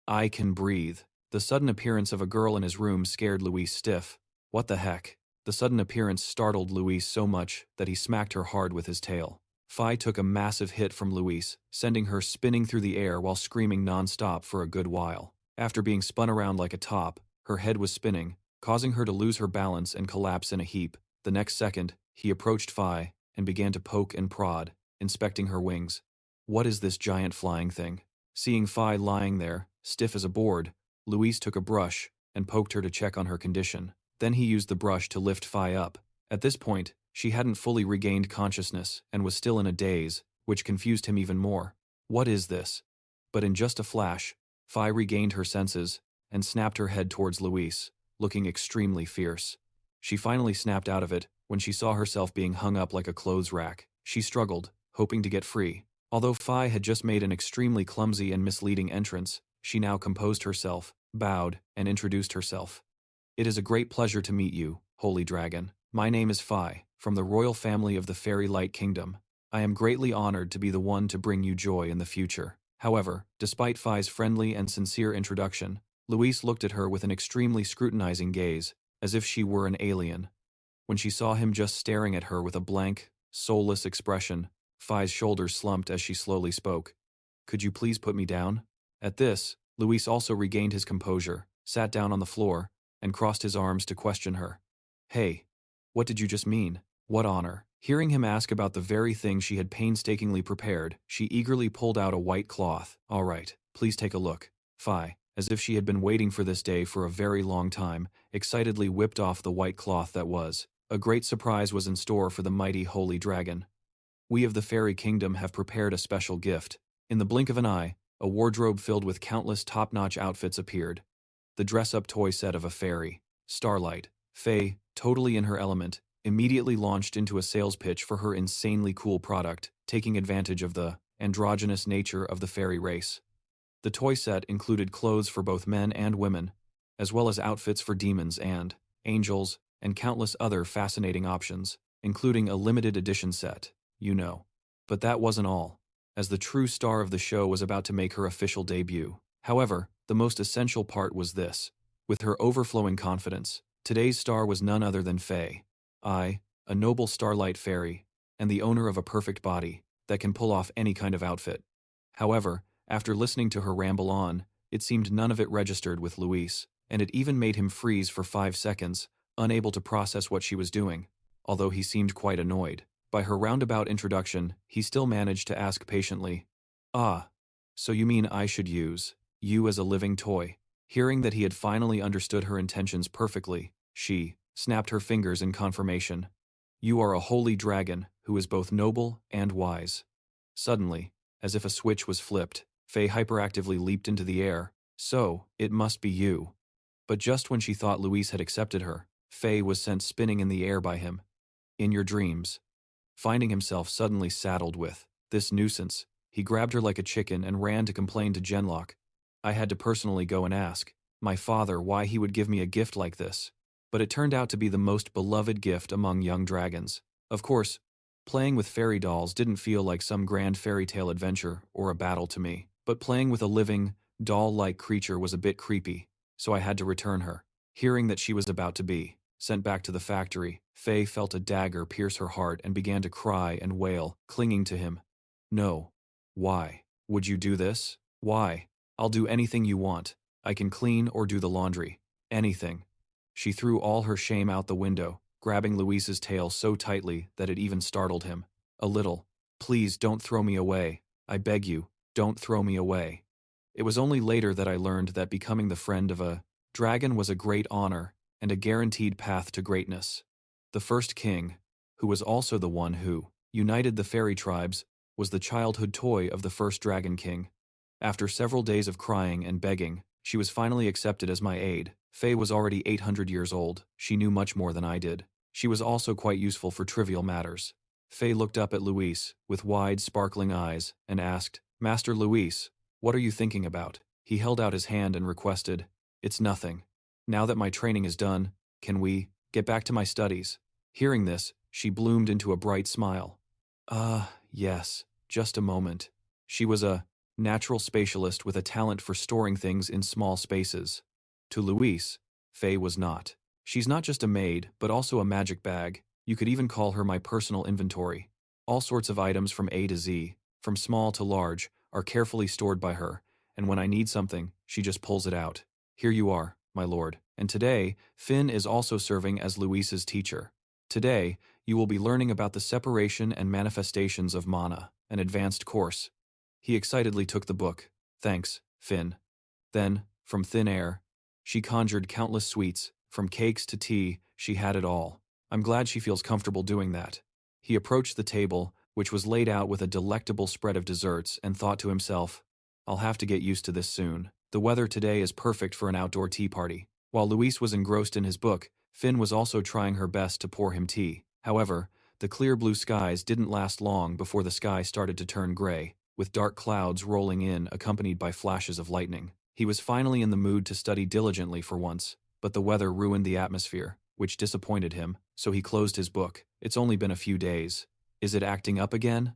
"I can breathe." The sudden appearance of a girl in his room scared Luis stiff. What the heck? The sudden appearance startled Luis so much that he smacked her hard with his tail. Phi took a massive hit from Luis, sending her spinning through the air while screaming non-stop for a good while. After being spun around like a top, her head was spinning, causing her to lose her balance and collapse in a heap. The next second, he approached Phi and began to poke and prod, inspecting her wings. "What is this giant flying thing?" Seeing Phi lying there, stiff as a board, Luis took a brush and poked her to check on her condition. Then he used the brush to lift Phi up. At this point, she hadn't fully regained consciousness and was still in a daze, which confused him even more. "What is this?" But in just a flash, Phi regained her senses and snapped her head towards Luis, looking extremely fierce. She finally snapped out of it when she saw herself being hung up like a clothes rack. She struggled, hoping to get free. Although Phi had just made an extremely clumsy and misleading entrance, she now composed herself, bowed, and introduced herself. "It is a great pleasure to meet you, Holy Dragon. My name is Phi, from the royal family of the Fairy Light Kingdom. I am greatly honored to be the one to bring you joy in the future." However, despite Phi's friendly and sincere introduction, Luis looked at her with an extremely scrutinizing gaze, as if she were an alien. When she saw him just staring at her with a blank, soulless expression, Phi's shoulders slumped as she slowly spoke. "Could you please put me down?" At this, Luis also regained his composure, sat down on the floor, and crossed his arms to question her. "Hey, what did you just mean? What honor?" Hearing him ask about the very thing she had painstakingly prepared, she eagerly pulled out a white cloth. "All right, please take a look." Phi, as if she had been waiting for this day for a very long time, excitedly whipped off the white cloth that was. A great surprise was in store for the mighty Holy Dragon. "We of the Fairy Kingdom have prepared a special gift." In the blink of an eye, a wardrobe filled with countless top-notch outfits appeared. The dress-up toy set of a fairy, Starlight, Faye, totally in her element, immediately launched into a sales pitch for her insanely cool product, taking advantage of the androgynous nature of the fairy race. The toy set included clothes for both men and women, as well as outfits for demons and angels, and countless other fascinating options, including a limited edition set, you know. But that wasn't all, as the true star of the show was about to make her official debut. However, the most essential part was this. With her overflowing confidence, today's star was none other than Faye. I, a noble starlight fairy, and the owner of a perfect body that can pull off any kind of outfit. However, after listening to her ramble on, it seemed none of it registered with Luis, and it even made him freeze for 5 seconds, unable to process what she was doing. Although he seemed quite annoyed by her roundabout introduction, he still managed to ask patiently, "Ah, so you mean I should use you as a living toy?" Hearing that he had finally understood her intentions perfectly, she snapped her fingers in confirmation. "You are a holy dragon who is both noble and wise." Suddenly, as if a switch was flipped, Faye hyperactively leaped into the air. "So, it must be you." But just when she thought Luis had accepted her, Faye was sent spinning in the air by him. In your dreams. Finding himself suddenly saddled with this nuisance, he grabbed her like a chicken and ran to complain to Genlock. I had to personally go and ask my father why he would give me a gift like this. But it turned out to be the most beloved gift among young dragons. Of course, playing with fairy dolls didn't feel like some grand fairy tale adventure or a battle to me, but playing with a living, doll-like creature was a bit creepy, so I had to return her. Hearing that she was about to be sent back to the factory, Faye felt a dagger pierce her heart and began to cry and wail, clinging to him. "No. Why? Would you do this? Why? I'll do anything you want. I can clean or do the laundry. Anything." She threw all her shame out the window, grabbing Luis's tail so tightly that it even startled him. A little. "Please don't throw me away. I beg you, don't throw me away." It was only later that I learned that becoming the friend of a dragon was a great honor and a guaranteed path to greatness. The first king, who was also the one who united the fairy tribes, was the childhood toy of the first Dragon King. After several days of crying and begging, she was finally accepted as my aide. Faye was already 800 years old. She knew much more than I did. She was also quite useful for trivial matters. Faye looked up at Luis with wide, sparkling eyes and asked, "Master Luis, what are you thinking about?" He held out his hand and requested, "It's nothing. Now that my training is done, can we get back to my studies?" Hearing this, she bloomed into a bright smile. Yes, just a moment." She was a natural spatialist with a talent for storing things in small spaces. To Luis, Faye was not. She's not just a maid, but also a magic bag. You could even call her my personal inventory. All sorts of items from A to Z, from small to large, are carefully stored by her, and when I need something, she just pulls it out. Here you are, my lord. And today, Finn is also serving as Luis's teacher. Today, you will be learning about the separation and manifestations of mana, an advanced course. He excitedly took the book. Thanks, Finn. Then, from thin air, she conjured countless sweets, from cakes to tea, she had it all. I'm glad she feels comfortable doing that. He approached the table, which was laid out with a delectable spread of desserts, and thought to himself, I'll have to get used to this soon. The weather today is perfect for an outdoor tea party. While Luis was engrossed in his book, Finn was also trying her best to pour him tea. However, the clear blue skies didn't last long before the sky started to turn gray, with dark clouds rolling in accompanied by flashes of lightning. He was finally in the mood to study diligently for once, but the weather ruined the atmosphere, which disappointed him, so he closed his book. It's only been a few days. Is it acting up again?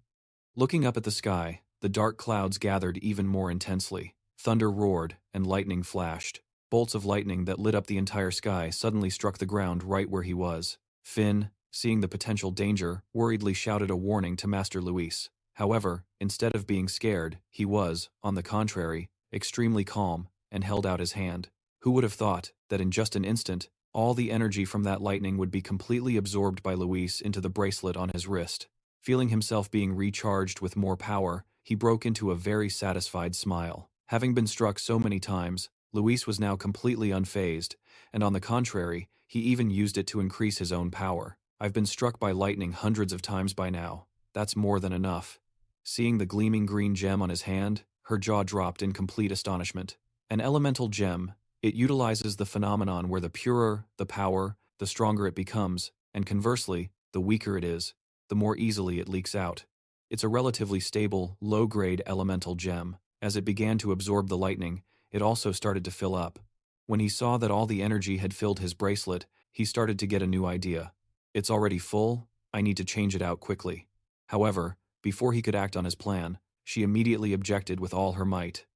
Looking up at the sky, the dark clouds gathered even more intensely. Thunder roared, and lightning flashed. Bolts of lightning that lit up the entire sky suddenly struck the ground right where he was. Finn, seeing the potential danger, worriedly shouted a warning to Master Luis. However, instead of being scared, he was, on the contrary, extremely calm, and held out his hand. Who would have thought that in just an instant, all the energy from that lightning would be completely absorbed by Luis into the bracelet on his wrist? Feeling himself being recharged with more power, he broke into a very satisfied smile. Having been struck so many times, Luis was now completely unfazed, and on the contrary, he even used it to increase his own power. I've been struck by lightning hundreds of times by now. That's more than enough. Seeing the gleaming green gem on his hand, her jaw dropped in complete astonishment. An elemental gem, it utilizes the phenomenon where the purer the power, the stronger it becomes, and conversely, the weaker it is, the more easily it leaks out. It's a relatively stable, low-grade elemental gem. As it began to absorb the lightning, it also started to fill up. When he saw that all the energy had filled his bracelet, he started to get a new idea. It's already full, I need to change it out quickly. However, before he could act on his plan, she immediately objected with all her might.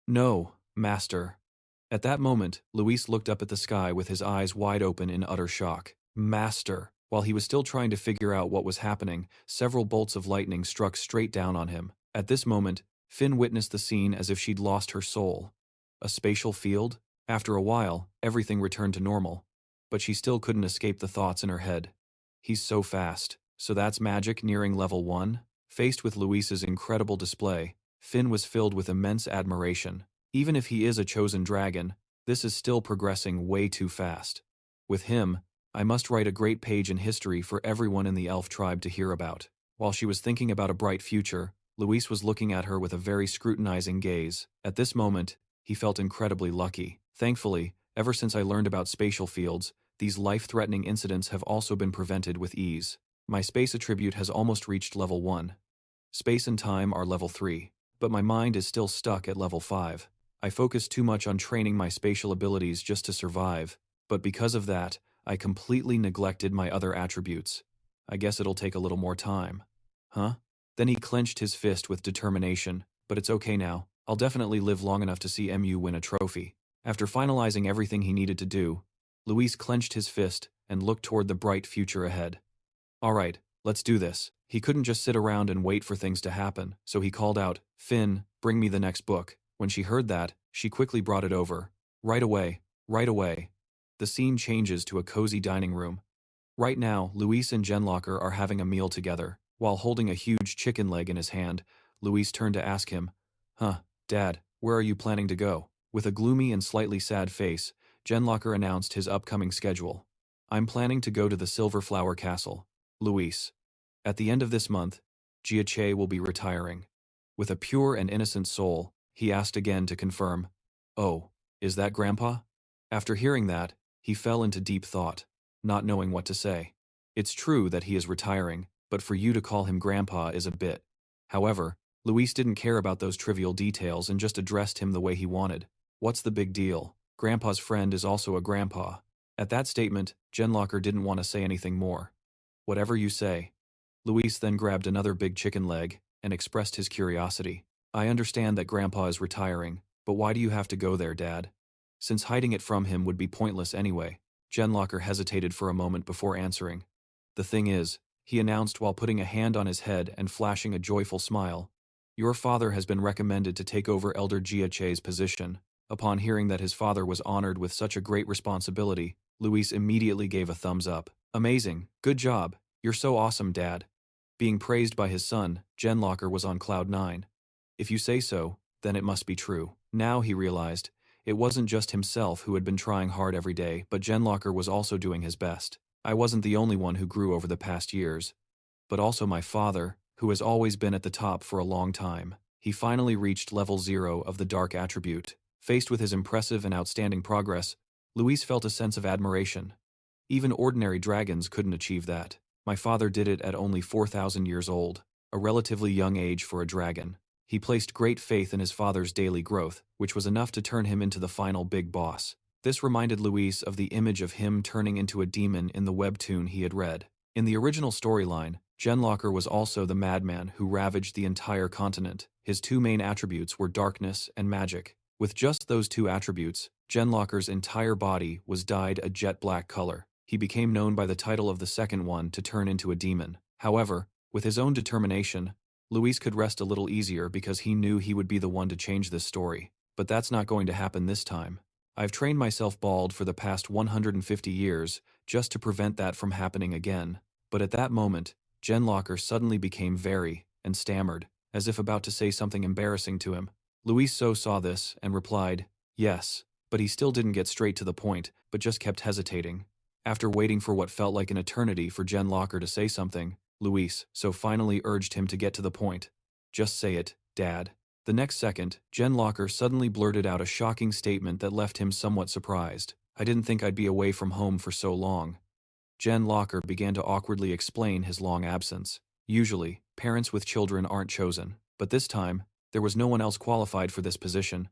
No, master. At that moment, Luis looked up at the sky with his eyes wide open in utter shock. Master! While he was still trying to figure out what was happening, several bolts of lightning struck straight down on him. At this moment, Finn witnessed the scene as if she'd lost her soul. A spatial field? After a while, everything returned to normal. But she still couldn't escape the thoughts in her head. He's so fast. So that's magic nearing level 1? Faced with Luis's incredible display, Finn was filled with immense admiration. Even if he is a chosen dragon, this is still progressing way too fast. With him, I must write a great page in history for everyone in the elf tribe to hear about. While she was thinking about a bright future, Luis was looking at her with a very scrutinizing gaze. At this moment, he felt incredibly lucky. Thankfully, ever since I learned about spatial fields, these life-threatening incidents have also been prevented with ease. My space attribute has almost reached level 1. Space and time are level 3, but my mind is still stuck at level 5. I focused too much on training my spatial abilities just to survive, but because of that, I completely neglected my other attributes. I guess it'll take a little more time. Huh? Then he clenched his fist with determination, but it's okay now. I'll definitely live long enough to see MU win a trophy. After finalizing everything he needed to do, Luis clenched his fist and looked toward the bright future ahead. Alright, let's do this. He couldn't just sit around and wait for things to happen, so he called out, Finn, bring me the next book. When she heard that, she quickly brought it over. Right away, right away. The scene changes to a cozy dining room. Right now, Luis and Genlocker are having a meal together. While holding a huge chicken leg in his hand, Luis turned to ask him, Dad, where are you planning to go? With a gloomy and slightly sad face, Genlocker announced his upcoming schedule. I'm planning to go to the Silver Flower Castle. Luis. At the end of this month, Jia will be retiring. With a pure and innocent soul, he asked again to confirm, Oh, is that Grandpa? After hearing that, he fell into deep thought, not knowing what to say. It's true that he is retiring, but for you to call him Grandpa is a bit. However, Luis didn't care about those trivial details and just addressed him the way he wanted. What's the big deal? Grandpa's friend is also a grandpa. At that statement, Genlocker didn't want to say anything more. Whatever you say. Luis then grabbed another big chicken leg and expressed his curiosity. I understand that Grandpa is retiring, but why do you have to go there, Dad? Since hiding it from him would be pointless anyway. Genlocker hesitated for a moment before answering. The thing is, he announced while putting a hand on his head and flashing a joyful smile, your father has been recommended to take over Elder Jia position. Upon hearing that his father was honored with such a great responsibility, Luis immediately gave a thumbs up. Amazing, good job, you're so awesome, Dad. Being praised by his son, Genlocker was on cloud 9. If you say so, then it must be true. Now he realized, it wasn't just himself who had been trying hard every day, but Genlocker was also doing his best. I wasn't the only one who grew over the past years, but also my father, who has always been at the top for a long time. He finally reached level 0 of the dark attribute. Faced with his impressive and outstanding progress, Luis felt a sense of admiration. Even ordinary dragons couldn't achieve that. My father did it at only 4,000 years old, a relatively young age for a dragon. He placed great faith in his father's daily growth, which was enough to turn him into the final big boss. This reminded Luis of the image of him turning into a demon in the webtoon he had read. In the original storyline, Genlocker was also the madman who ravaged the entire continent. His two main attributes were darkness and magic. With just those two attributes, Genlocker's entire body was dyed a jet black color. He became known by the title of the second one to turn into a demon. However, with his own determination, Luis could rest a little easier because he knew he would be the one to change this story. But that's not going to happen this time. I've trained myself bald for the past 150 years just to prevent that from happening again. But at that moment, Genlocker suddenly became very, and stammered, as if about to say something embarrassing to him. Luis saw this and replied, yes, but he still didn't get straight to the point, but just kept hesitating. After waiting for what felt like an eternity for Genlocker to say something, Luis finally urged him to get to the point. Just say it, Dad. The next second, Genlocker suddenly blurted out a shocking statement that left him somewhat surprised. I didn't think I'd be away from home for so long. Genlocker began to awkwardly explain his long absence. Usually, parents with children aren't chosen, but this time, There was no one else qualified for this position,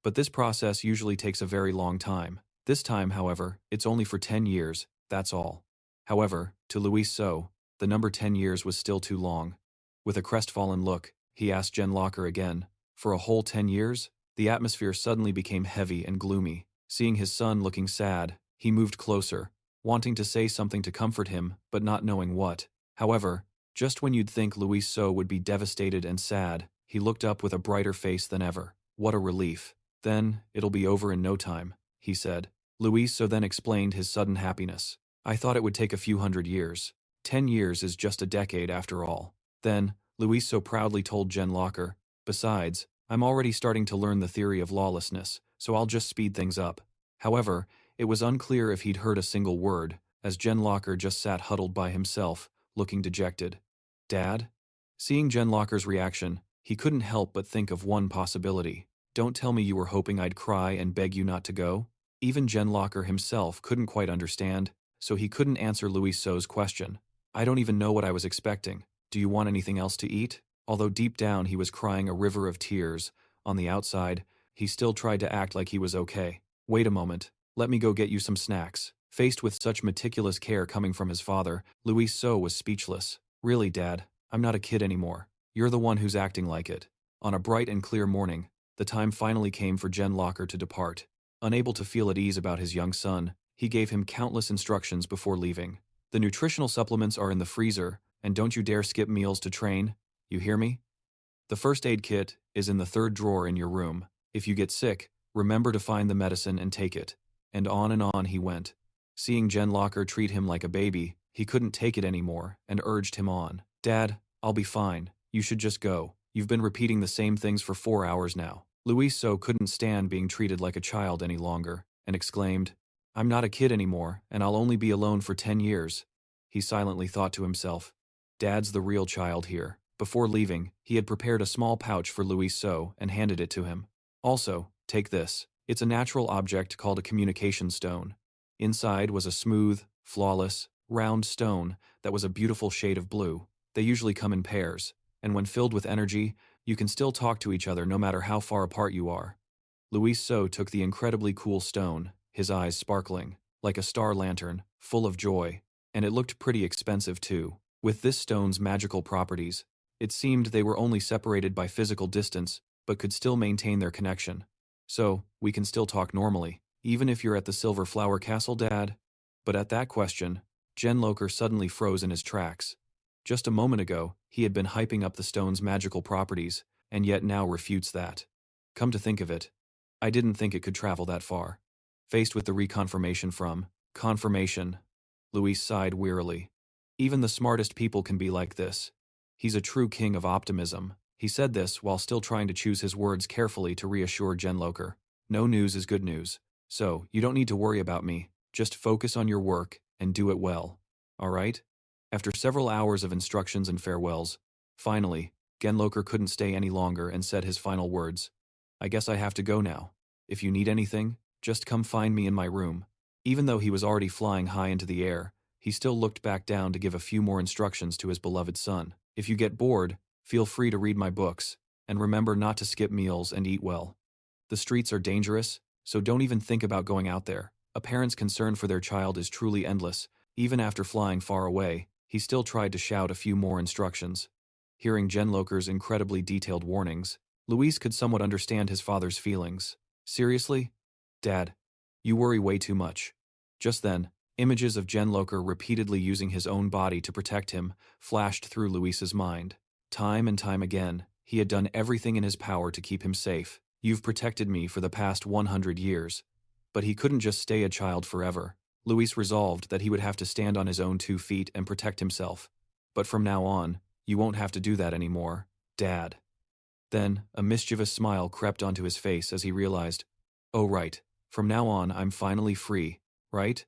but this process usually takes a very long time. This time, however, it's only for 10 years, that's all. However, to Luis So, the number 10 years was still too long. With a crestfallen look, he asked Genlocker again, for a whole 10 years? The atmosphere suddenly became heavy and gloomy. Seeing his son looking sad, he moved closer, wanting to say something to comfort him, but not knowing what. However, just when you'd think Luis So would be devastated and sad, he looked up with a brighter face than ever. What a relief. Then, it'll be over in no time, he said. Luis So then explained his sudden happiness. I thought it would take a few hundred years. 10 years is just a decade after all. Then, Luis So proudly told Genlocker, besides, I'm already starting to learn the theory of lawlessness, so I'll just speed things up. However, it was unclear if he'd heard a single word, as Genlocker just sat huddled by himself, looking dejected. Dad? Seeing Genlocker's reaction, he couldn't help but think of one possibility. Don't tell me you were hoping I'd cry and beg you not to go? Even Genlocker himself couldn't quite understand, so he couldn't answer Luis So's question. I don't even know what I was expecting. Do you want anything else to eat? Although deep down he was crying a river of tears, on the outside, he still tried to act like he was okay. Wait a moment, let me go get you some snacks. Faced with such meticulous care coming from his father, Luis So was speechless. Really, Dad, I'm not a kid anymore. You're the one who's acting like it. On a bright and clear morning, the time finally came for Genlocker to depart. Unable to feel at ease about his young son, he gave him countless instructions before leaving. The nutritional supplements are in the freezer, and don't you dare skip meals to train. You hear me? The first aid kit is in the third drawer in your room. If you get sick, remember to find the medicine and take it. And on he went. Seeing Genlocker treat him like a baby, he couldn't take it anymore and urged him on. Dad, I'll be fine. You should just go. You've been repeating the same things for 4 hours now. Luis So couldn't stand being treated like a child any longer, and exclaimed, I'm not a kid anymore, and I'll only be alone for 10 years. He silently thought to himself, Dad's the real child here. Before leaving, he had prepared a small pouch for Luis So and handed it to him. Also, take this. It's a natural object called a communication stone. Inside was a smooth, flawless, round stone that was a beautiful shade of blue. They usually come in pairs, and when filled with energy, you can still talk to each other no matter how far apart you are. Luis So took the incredibly cool stone, his eyes sparkling, like a star lantern, full of joy, and it looked pretty expensive too. With this stone's magical properties, it seemed they were only separated by physical distance, but could still maintain their connection. So, we can still talk normally, even if you're at the Silver Flower Castle, Dad? But at that question, Genlocker suddenly froze in his tracks. Just a moment ago, he had been hyping up the stone's magical properties, and yet now refutes that. Come to think of it, I didn't think it could travel that far. Faced with the reconfirmation from confirmation, Luis sighed wearily. Even the smartest people can be like this. He's a true king of optimism. He said this while still trying to choose his words carefully to reassure Genlocker. No news is good news. So, you don't need to worry about me. Just focus on your work and do it well. All right? After several hours of instructions and farewells, finally, Genlocker couldn't stay any longer and said his final words. I guess I have to go now. If you need anything, just come find me in my room. Even though he was already flying high into the air, he still looked back down to give a few more instructions to his beloved son. If you get bored, feel free to read my books, and remember not to skip meals and eat well. The streets are dangerous, so don't even think about going out there. A parent's concern for their child is truly endless. Even after flying far away, he still tried to shout a few more instructions. Hearing Genlocker's incredibly detailed warnings, Luis could somewhat understand his father's feelings. Seriously? Dad, you worry way too much. Just then, images of Genlocker repeatedly using his own body to protect him flashed through Luis's mind. Time and time again, he had done everything in his power to keep him safe. You've protected me for the past 100 years. But he couldn't just stay a child forever. Luis resolved that he would have to stand on his own 2 feet and protect himself. But from now on, you won't have to do that anymore, Dad. Then, a mischievous smile crept onto his face as he realized, oh right, from now on I'm finally free, right?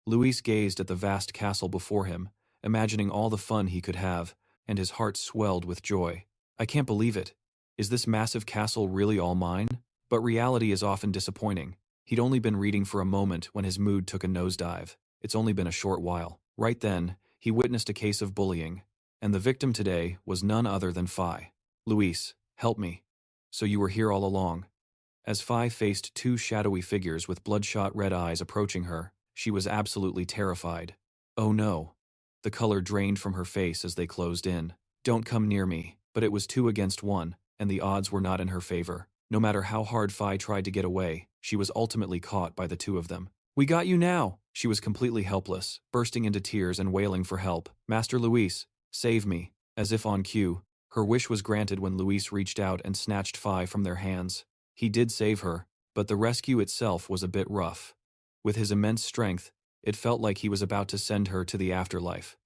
Luis gazed at the vast castle before him, imagining all the fun he could have, and his heart swelled with joy. I can't believe it. Is this massive castle really all mine? But reality is often disappointing. He'd only been reading for a moment when his mood took a nosedive. It's only been a short while. Right then, he witnessed a case of bullying, and the victim today was none other than Phi. Luis, Help me. So you were here all along. As Phi faced two shadowy figures with bloodshot red eyes approaching her, she was absolutely terrified. Oh no. The color drained from her face as they closed in. Don't come near me. But it was 2 against 1, and the odds were not in her favor. No matter how hard Phi tried to get away, she was ultimately caught by the 2 of them. We got you now! She was completely helpless, bursting into tears and wailing for help. Master Luis, save me. As if on cue, her wish was granted when Luis reached out and snatched Phi from their hands. He did save her, but the rescue itself was a bit rough. With his immense strength, it felt like he was about to send her to the afterlife.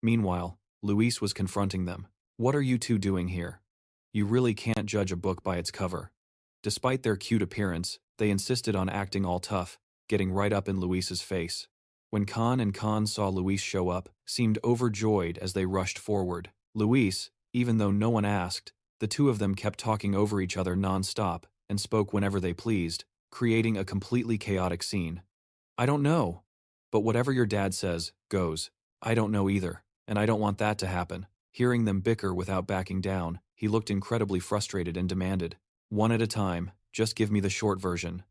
Meanwhile, Luis was confronting them. What are you 2 doing here? You really can't judge a book by its cover. Despite their cute appearance, they insisted on acting all tough, getting right up in Luis's face. When Khan and Khan saw Luis show up, seemed overjoyed as they rushed forward. Luis, even though no one asked, the 2 of them kept talking over each other non-stop and spoke whenever they pleased, creating a completely chaotic scene. I don't know. But whatever your dad says, goes. I don't know either, and I don't want that to happen. Hearing them bicker without backing down, he looked incredibly frustrated and demanded, one at a time, just give me the short version.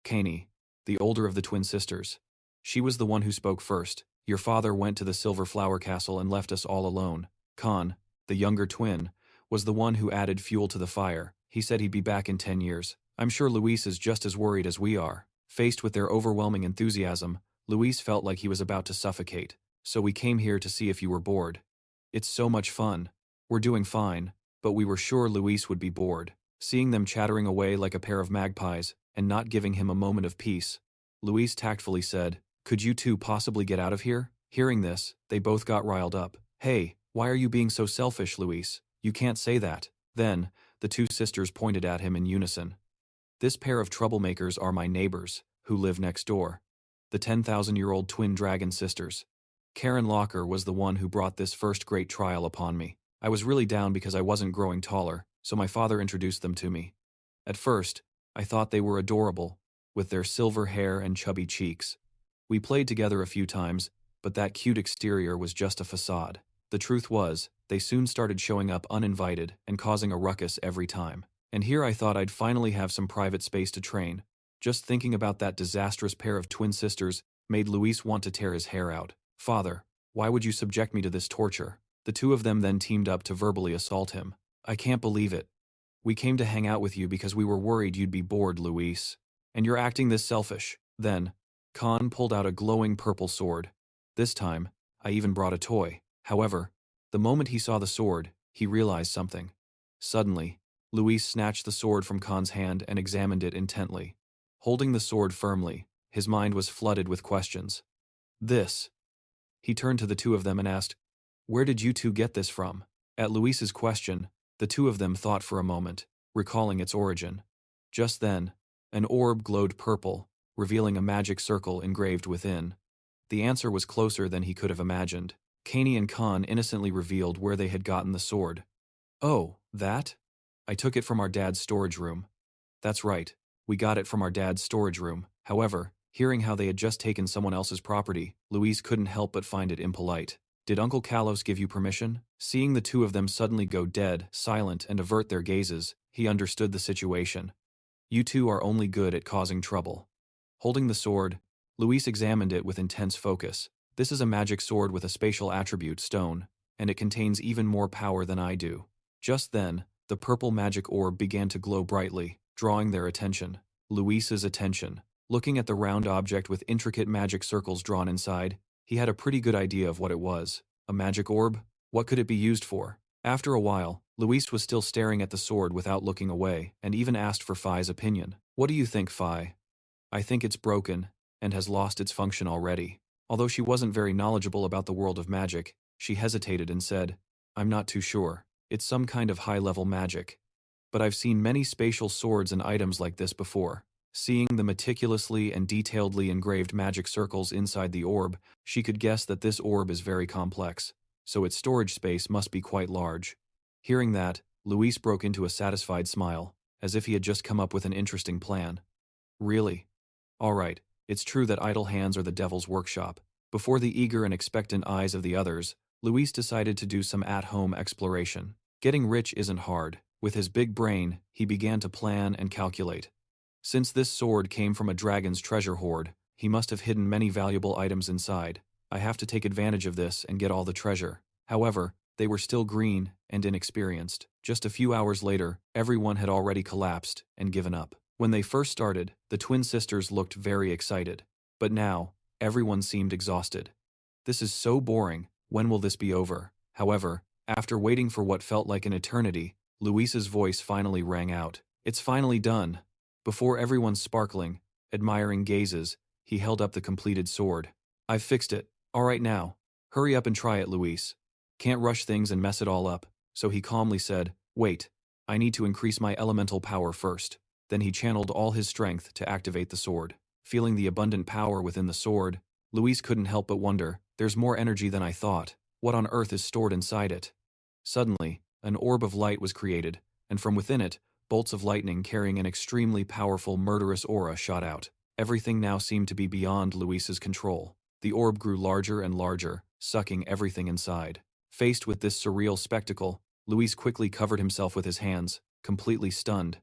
Kani, the older of the twin sisters. She was the one who spoke first. Your father went to the Silver Flower Castle and left us all alone. Khan, the younger twin, was the one who added fuel to the fire. He said he'd be back in 10 years. I'm sure Luis is just as worried as we are. Faced with their overwhelming enthusiasm, Luis felt like he was about to suffocate. So we came here to see if you were bored. It's so much fun. We're doing fine, but we were sure Luis would be bored. Seeing them chattering away like a pair of magpies and not giving him a moment of peace, Luis tactfully said, could you 2 possibly get out of here? Hearing this, they both got riled up. Hey, why are you being so selfish, Luis? You can't say that. Then, the 2 sisters pointed at him in unison. This pair of troublemakers are my neighbors, who live next door. The 10,000-year-old twin dragon sisters. Karen Locker was the one who brought this first great trial upon me. I was really down because I wasn't growing taller, so my father introduced them to me. At first, I thought they were adorable, with their silver hair and chubby cheeks. We played together a few times, but that cute exterior was just a facade. The truth was, they soon started showing up uninvited and causing a ruckus every time. And here I thought I'd finally have some private space to train. Just thinking about that disastrous pair of twin sisters made Luis want to tear his hair out. Father, why would you subject me to this torture? The 2 of them then teamed up to verbally assault him. I can't believe it. We came to hang out with you because we were worried you'd be bored, Luis. And you're acting this selfish. Then, Khan pulled out a glowing purple sword. This time, I even brought a toy. However, the moment he saw the sword, he realized something. Suddenly, Luis snatched the sword from Khan's hand and examined it intently. Holding the sword firmly, his mind was flooded with questions. This. He turned to the 2 of them and asked, where did you 2 get this from? At Luis's question, the 2 of them thought for a moment, recalling its origin. Just then, an orb glowed purple, revealing a magic circle engraved within. The answer was closer than he could have imagined. Kani and Khan innocently revealed where they had gotten the sword. Oh, that? I took it from our dad's storage room. That's right, we got it from our dad's storage room. However, hearing how they had just taken someone else's property, Luis couldn't help but find it impolite. Did Uncle Kalos give you permission? Seeing the 2 of them suddenly go dead, silent, and avert their gazes, he understood the situation. You 2 are only good at causing trouble. Holding the sword, Luis examined it with intense focus. This is a magic sword with a spatial attribute, stone, and it contains even more power than I do. Just then, the purple magic orb began to glow brightly, drawing their attention. Luis's attention. Looking at the round object with intricate magic circles drawn inside, he had a pretty good idea of what it was. A magic orb? What could it be used for? After a while, Luis was still staring at the sword without looking away, and even asked for Phi's opinion. What do you think, Phi? I think it's broken, and has lost its function already. Although she wasn't very knowledgeable about the world of magic, she hesitated and said, I'm not too sure. It's some kind of high-level magic. But I've seen many spatial swords and items like this before. Seeing the meticulously and detailedly engraved magic circles inside the orb, she could guess that this orb is very complex, so its storage space must be quite large. Hearing that, Luis broke into a satisfied smile, as if he had just come up with an interesting plan. Really? All right, it's true that idle hands are the devil's workshop. Before the eager and expectant eyes of the others, Luis decided to do some at-home exploration. Getting rich isn't hard. With his big brain, he began to plan and calculate. Since this sword came from a dragon's treasure hoard, he must have hidden many valuable items inside. I have to take advantage of this and get all the treasure. However, they were still green and inexperienced. Just a few hours later, everyone had already collapsed and given up. When they first started, the twin sisters looked very excited. But now, everyone seemed exhausted. This is so boring, when will this be over? However, after waiting for what felt like an eternity, Luis's voice finally rang out. It's finally done. Before everyone's sparkling, admiring gazes, he held up the completed sword. I've fixed it. All right now. Hurry up and try it, Luis. Can't rush things and mess it all up. So he calmly said, wait, I need to increase my elemental power first. Then he channeled all his strength to activate the sword. Feeling the abundant power within the sword, Luis couldn't help but wonder, there's more energy than I thought. What on earth is stored inside it? Suddenly, an orb of light was created, and from within it, bolts of lightning carrying an extremely powerful murderous aura shot out. Everything now seemed to be beyond Luis's control. The orb grew larger and larger, sucking everything inside. Faced with this surreal spectacle, Luis quickly covered himself with his hands, completely stunned.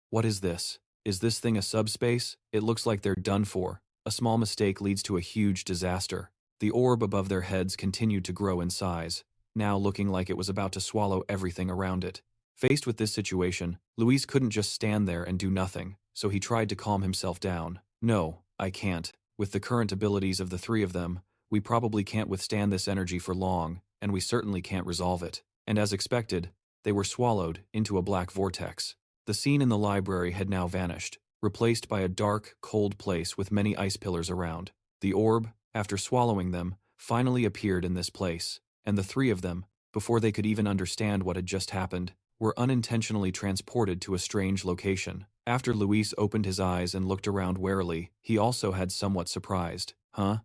What is this? Is this thing a subspace? It looks like they're done for. A small mistake leads to a huge disaster. The orb above their heads continued to grow in size, now looking like it was about to swallow everything around it. Faced with this situation, Luis couldn't just stand there and do nothing, so he tried to calm himself down. No, I can't. With the current abilities of the three of them, we probably can't withstand this energy for long, and we certainly can't resolve it. And as expected, they were swallowed into a black vortex. The scene in the library had now vanished, replaced by a dark, cold place with many ice pillars around. The orb, after swallowing them, finally appeared in this place, and the three of them, before they could even understand what had just happened, were unintentionally transported to a strange location. After Luis opened his eyes and looked around warily, he also had somewhat surprised. Huh?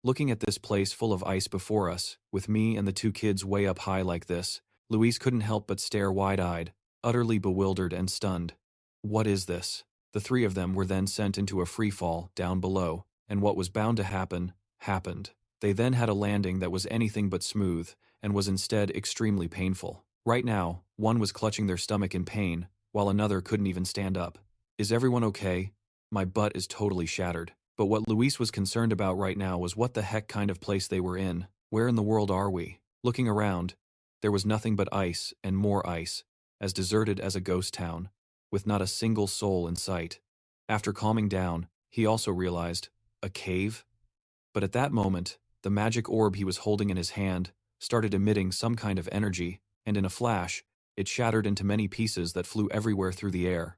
Looking at this place full of ice before us, with me and the two kids way up high like this, Luis couldn't help but stare wide-eyed, utterly bewildered and stunned. What is this? The three of them were then sent into a free-fall down below, and what was bound to happen, happened. They then had a landing that was anything but smooth, and was instead extremely painful. Right now, one was clutching their stomach in pain, while another couldn't even stand up. Is everyone okay? My butt is totally shattered. But what Luis was concerned about right now was what the heck kind of place they were in. Where in the world are we? Looking around, there was nothing but ice and more ice, as deserted as a ghost town, with not a single soul in sight. After calming down, he also realized, a cave? But at that moment, the magic orb he was holding in his hand started emitting some kind of energy, and in a flash, it shattered into many pieces that flew everywhere through the air.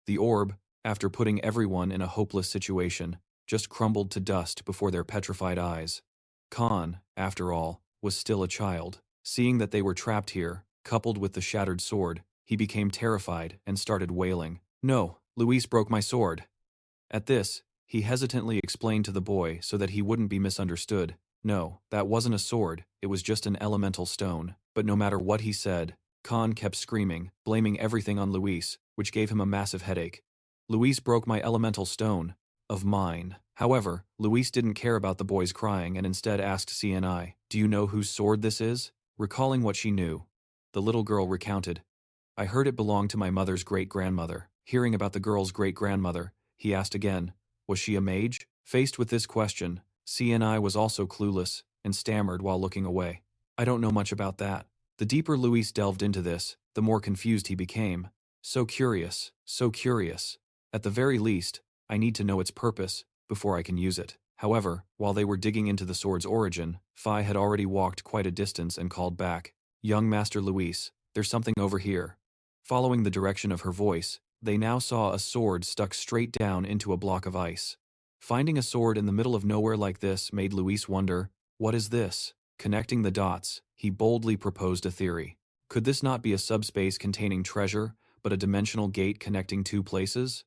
The orb, after putting everyone in a hopeless situation, just crumbled to dust before their petrified eyes. Khan, after all, was still a child. Seeing that they were trapped here, coupled with the shattered sword, he became terrified and started wailing. No, Luis broke my sword. At this, he hesitantly explained to the boy so that he wouldn't be misunderstood. No, that wasn't a sword, it was just an elemental stone. But no matter what he said, Khan kept screaming, blaming everything on Luis, which gave him a massive headache. Luis broke my elemental stone. Of mine. However, Luis didn't care about the boys crying and instead asked CNI, do you know whose sword this is? Recalling what she knew, the little girl recounted, I heard it belonged to my mother's great-grandmother. Hearing about the girl's great-grandmother, he asked again, was she a mage? Faced with this question, CNI was also clueless and stammered while looking away. I don't know much about that. The deeper Luis delved into this, the more confused he became. So curious, so curious. At the very least, I need to know its purpose before I can use it. However, while they were digging into the sword's origin, Phi had already walked quite a distance and called back, young Master Luis, there's something over here. Following the direction of her voice, they now saw a sword stuck straight down into a block of ice. Finding a sword in the middle of nowhere like this made Luis wonder, what is this? Connecting the dots, he boldly proposed a theory. Could this not be a subspace containing treasure, but a dimensional gate connecting two places?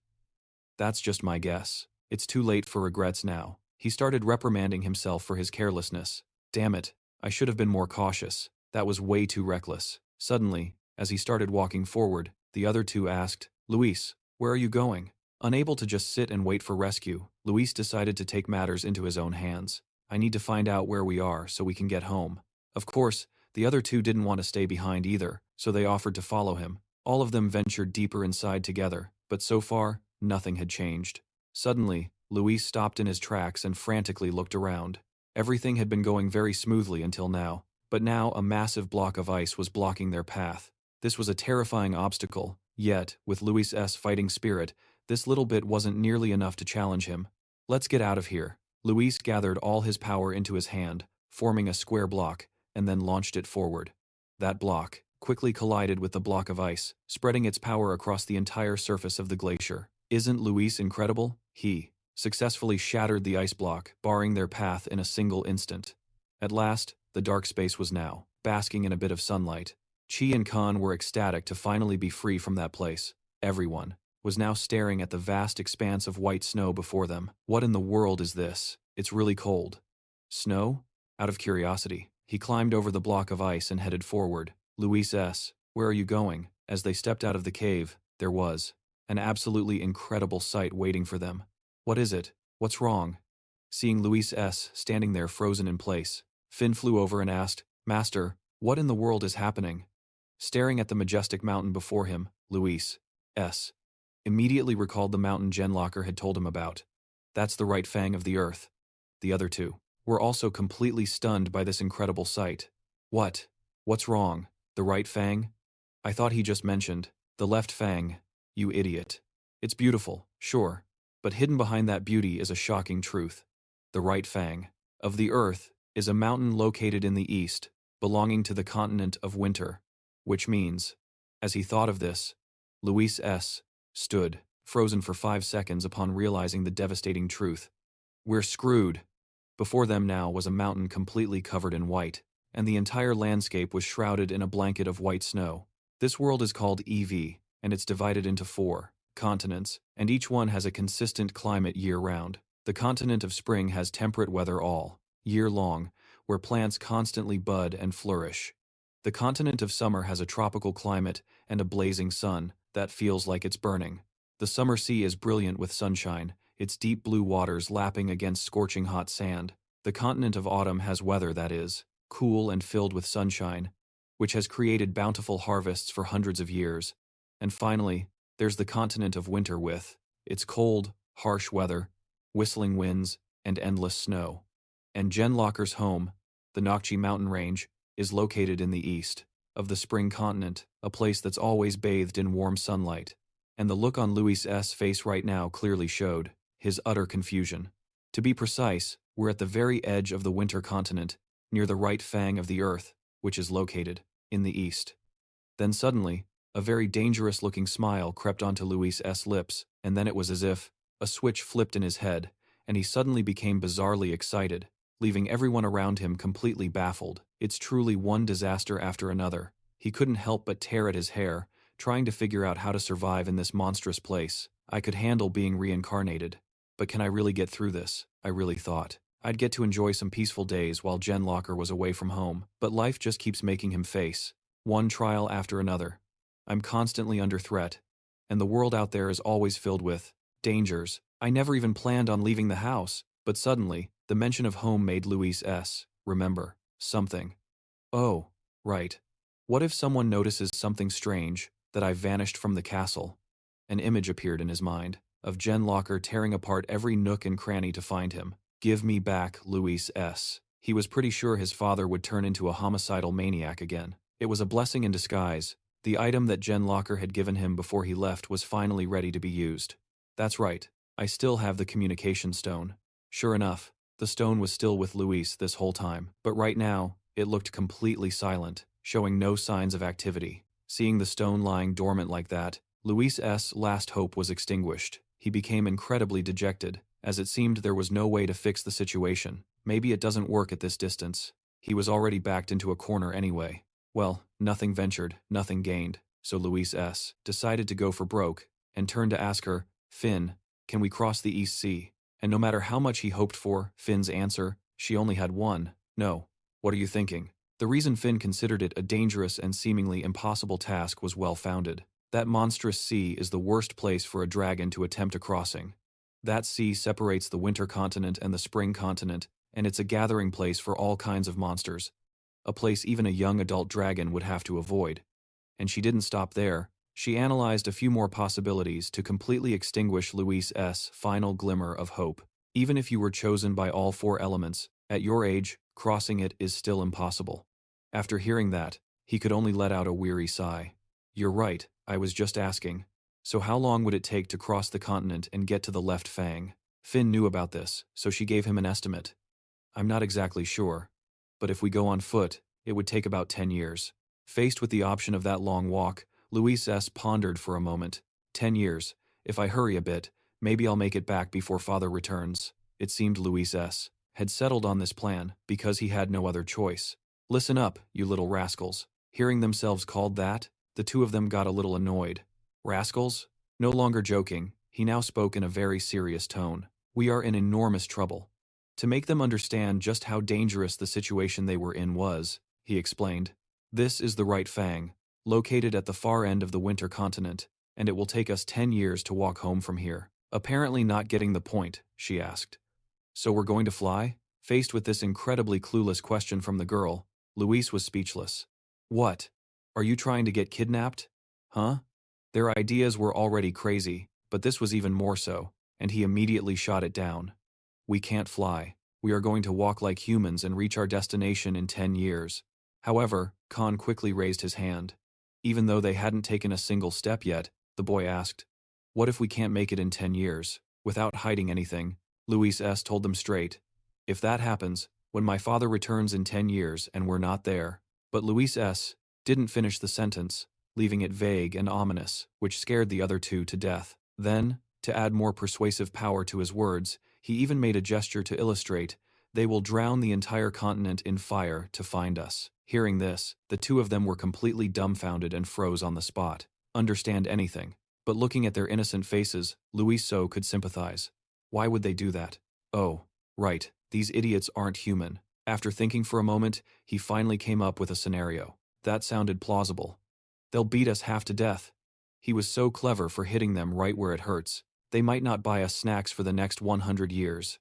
That's just my guess. It's too late for regrets now. He started reprimanding himself for his carelessness. Damn it, I should have been more cautious. That was way too reckless. Suddenly, as he started walking forward, the other two asked, Luis, where are you going? Unable to just sit and wait for rescue, Luis decided to take matters into his own hands. I need to find out where we are so we can get home. Of course, the other two didn't want to stay behind either, so they offered to follow him. All of them ventured deeper inside together, but so far, nothing had changed. Suddenly, Luis stopped in his tracks and frantically looked around. Everything had been going very smoothly until now, but now a massive block of ice was blocking their path. This was a terrifying obstacle, yet, with Luis's fighting spirit, this little bit wasn't nearly enough to challenge him. Let's get out of here. Luis gathered all his power into his hand, forming a square block, and then launched it forward. That block quickly collided with the block of ice, spreading its power across the entire surface of the glacier. Isn't Luis incredible? He successfully shattered the ice block, barring their path in a single instant. At last, the dark space was now basking in a bit of sunlight. Chi and Khan were ecstatic to finally be free from that place. Everyone was now staring at the vast expanse of white snow before them. What in the world is this? It's really cold. Snow? Out of curiosity, he climbed over the block of ice and headed forward. Luis S., where are you going? As they stepped out of the cave, there was an absolutely incredible sight waiting for them. What is it? What's wrong? Seeing Luis S. standing there frozen in place, Finn flew over and asked, Master, what in the world is happening? Staring at the majestic mountain before him, Luis S. immediately recalled the mountain Genlocker had told him about. That's the right fang of the earth. The other two were also completely stunned by this incredible sight. What? What's wrong? The right fang? I thought he just mentioned the left fang, you idiot. It's beautiful, sure, but hidden behind that beauty is a shocking truth. The right fang of the earth is a mountain located in the east, belonging to the continent of winter, which means, as he thought of this, Luis S. stood, frozen for 5 seconds upon realizing the devastating truth. We're screwed. Before them now was a mountain completely covered in white, and the entire landscape was shrouded in a blanket of white snow. This world is called EV, and it's divided into 4 continents, and each one has a consistent climate year-round. The continent of spring has temperate weather all year long, where plants constantly bud and flourish. The continent of summer has a tropical climate and a blazing sun that feels like it's burning. The summer sea is brilliant with sunshine, its deep blue waters lapping against scorching hot sand. The continent of autumn has weather that is cool and filled with sunshine, which has created bountiful harvests for hundreds of years. And finally, there's the continent of winter with its cold, harsh weather, whistling winds, and endless snow. And Genlocker's home, the Nokchi mountain range, is located in the east of the spring continent, a place that's always bathed in warm sunlight. And the look on Luis's face right now clearly showed his utter confusion. To be precise, we're at the very edge of the winter continent, near the right fang of the earth, which is located in the east. Then suddenly, a very dangerous-looking smile crept onto Luis's lips, and then it was as if a switch flipped in his head, and he suddenly became bizarrely excited, leaving everyone around him completely baffled. It's truly one disaster after another. He couldn't help but tear at his hair, trying to figure out how to survive in this monstrous place. I could handle being reincarnated, but can I really get through this? I really thought I'd get to enjoy some peaceful days while Genlocker was away from home, but life just keeps making him face one trial after another. I'm constantly under threat, and the world out there is always filled with dangers. I never even planned on leaving the house, but suddenly, the mention of home made Luis S. remember something. Oh, right. What if someone notices something strange, that I vanished from the castle? An image appeared in his mind, of Genlocker tearing apart every nook and cranny to find him. Give me back Luis S. He was pretty sure his father would turn into a homicidal maniac again. It was a blessing in disguise. The item that Genlocker had given him before he left was finally ready to be used. That's right, I still have the communication stone. Sure enough, the stone was still with Luis this whole time, but right now, it looked completely silent, showing no signs of activity. Seeing the stone lying dormant like that, Luis's last hope was extinguished. He became incredibly dejected, as it seemed there was no way to fix the situation. Maybe it doesn't work at this distance. He was already backed into a corner anyway. Well, nothing ventured, nothing gained, so Luis S. decided to go for broke, and turned to ask her, Finn, can we cross the East Sea? And no matter how much he hoped for Finn's answer, she only had one, no. What are you thinking? The reason Finn considered it a dangerous and seemingly impossible task was well-founded. That monstrous sea is the worst place for a dragon to attempt a crossing. That sea separates the winter continent and the spring continent, and it's a gathering place for all kinds of monsters. A place even a young adult dragon would have to avoid. And she didn't stop there. She analyzed a few more possibilities to completely extinguish Luis's final glimmer of hope. Even if you were chosen by all four elements, at your age, crossing it is still impossible. After hearing that, he could only let out a weary sigh. You're right, I was just asking. So how long would it take to cross the continent and get to the left fang? Finn knew about this, so she gave him an estimate. I'm not exactly sure. But if we go on foot, it would take about 10 years. Faced with the option of that long walk, Luis pondered for a moment. 10 years. If I hurry a bit, maybe I'll make it back before father returns. It seemed Luis had settled on this plan because he had no other choice. Listen up, you little rascals. Hearing themselves called that, the two of them got a little annoyed. Rascals? No longer joking, he now spoke in a very serious tone. We are in enormous trouble. To make them understand just how dangerous the situation they were in was, he explained. This is the right fang, located at the far end of the winter continent, and it will take us 10 years to walk home from here. Apparently not getting the point, she asked. So we're going to fly? Faced with this incredibly clueless question from the girl, Luis was speechless. What? Are you trying to get kidnapped? Huh? Their ideas were already crazy, but this was even more so, and he immediately shot it down. We can't fly. We are going to walk like humans and reach our destination in 10 years. However, Khan quickly raised his hand. Even though they hadn't taken a single step yet, the boy asked, what if we can't make it in 10 years? Without hiding anything, Luis told them straight. If that happens, when my father returns in 10 years and we're not there. But Luis didn't finish the sentence, leaving it vague and ominous, which scared the other two to death. Then, to add more persuasive power to his words, he even made a gesture to illustrate, they will drown the entire continent in fire to find us. Hearing this, the two of them were completely dumbfounded and froze on the spot. Understand anything. But looking at their innocent faces, Luis could sympathize. Why would they do that? Oh, right, these idiots aren't human. After thinking for a moment, he finally came up with a scenario. That sounded plausible. They'll beat us half to death. He was so clever for hitting them right where it hurts. They might not buy us snacks for the next 100 years.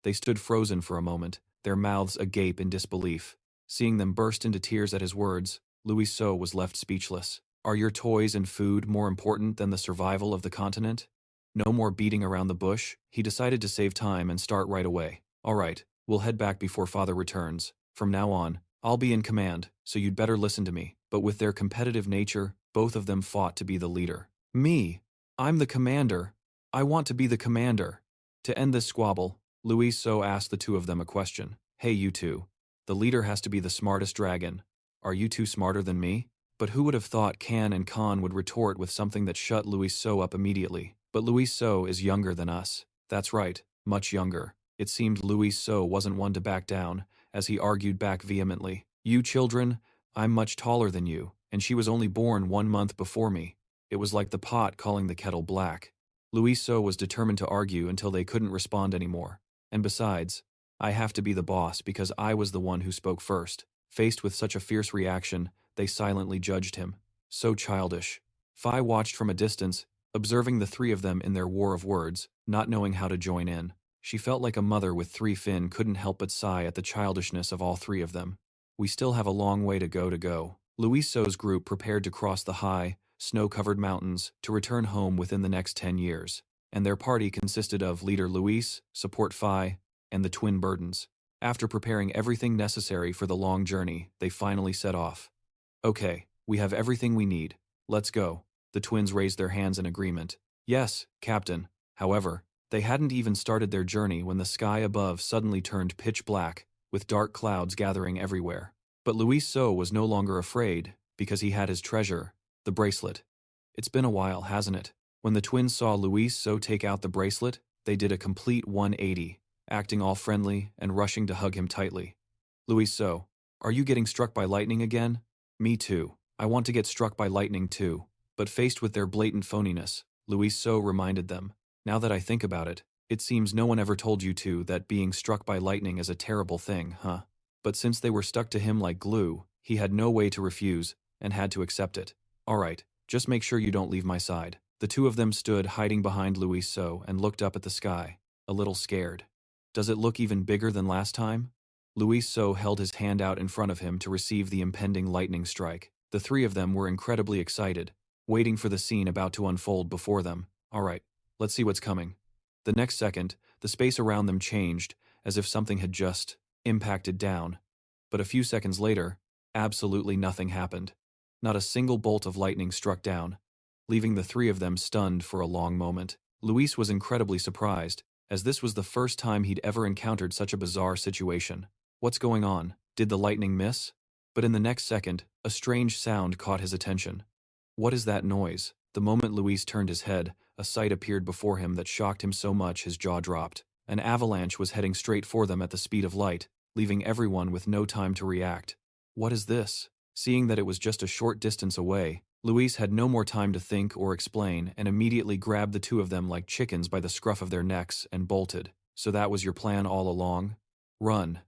They stood frozen for a moment, their mouths agape in disbelief. Seeing them burst into tears at his words, Luis was left speechless. Are your toys and food more important than the survival of the continent? No more beating around the bush, he decided to save time and start right away. All right, we'll head back before father returns. From now on, I'll be in command, so you'd better listen to me. But with their competitive nature, both of them fought to be the leader. Me? I'm the commander. I want to be the commander. To end this squabble, Luis asked the two of them a question. Hey you two. The leader has to be the smartest dragon. Are you two smarter than me? But who would have thought Can and Khan would retort with something that shut Luis up immediately? But Luis is younger than us. That's right, much younger. It seemed Luis wasn't one to back down, as he argued back vehemently. You children, I'm much taller than you, and she was only born 1 month before me. It was like the pot calling the kettle black. Luis was determined to argue until they couldn't respond anymore. And besides, I have to be the boss because I was the one who spoke first. Faced with such a fierce reaction, they silently judged him. So childish. Fi watched from a distance, observing the three of them in their war of words, not knowing how to join in. She felt like a mother with 3 Finn couldn't help but sigh at the childishness of all 3 of them. We still have a long way to go. Luis' group prepared to cross the high, snow-covered mountains to return home within the next 10 years, and their party consisted of leader Luis, support Fi, and the twin Burdens. After preparing everything necessary for the long journey, they finally set off. Okay, we have everything we need. Let's go. The twins raised their hands in agreement. Yes, Captain. However, they hadn't even started their journey when the sky above suddenly turned pitch black, with dark clouds gathering everywhere. But Luis was no longer afraid, because he had his treasure, the bracelet. It's been a while, hasn't it? When the twins saw Luis take out the bracelet, they did a complete 180, acting all friendly and rushing to hug him tightly. Luis, are you getting struck by lightning again? Me too. I want to get struck by lightning too. But faced with their blatant phoniness, Luis reminded them, now that I think about it, it seems no one ever told you two that being struck by lightning is a terrible thing, huh? But since they were stuck to him like glue, he had no way to refuse, and had to accept it. Alright, just make sure you don't leave my side. The two of them stood hiding behind Luis and looked up at the sky, a little scared. Does it look even bigger than last time? Luis held his hand out in front of him to receive the impending lightning strike. The 3 of them were incredibly excited, waiting for the scene about to unfold before them. Alright, let's see what's coming. The next second, the space around them changed, as if something had just impacted down. But a few seconds later, absolutely nothing happened. Not a single bolt of lightning struck down, leaving the three of them stunned for a long moment. Luis was incredibly surprised, as this was the first time he'd ever encountered such a bizarre situation. What's going on? Did the lightning miss? But in the next second, a strange sound caught his attention. What is that noise? The moment Luis turned his head, a sight appeared before him that shocked him so much his jaw dropped. An avalanche was heading straight for them at the speed of light, leaving everyone with no time to react. What is this? Seeing that it was just a short distance away, Luis had no more time to think or explain and immediately grabbed the two of them like chickens by the scruff of their necks and bolted. So that was your plan all along? Run.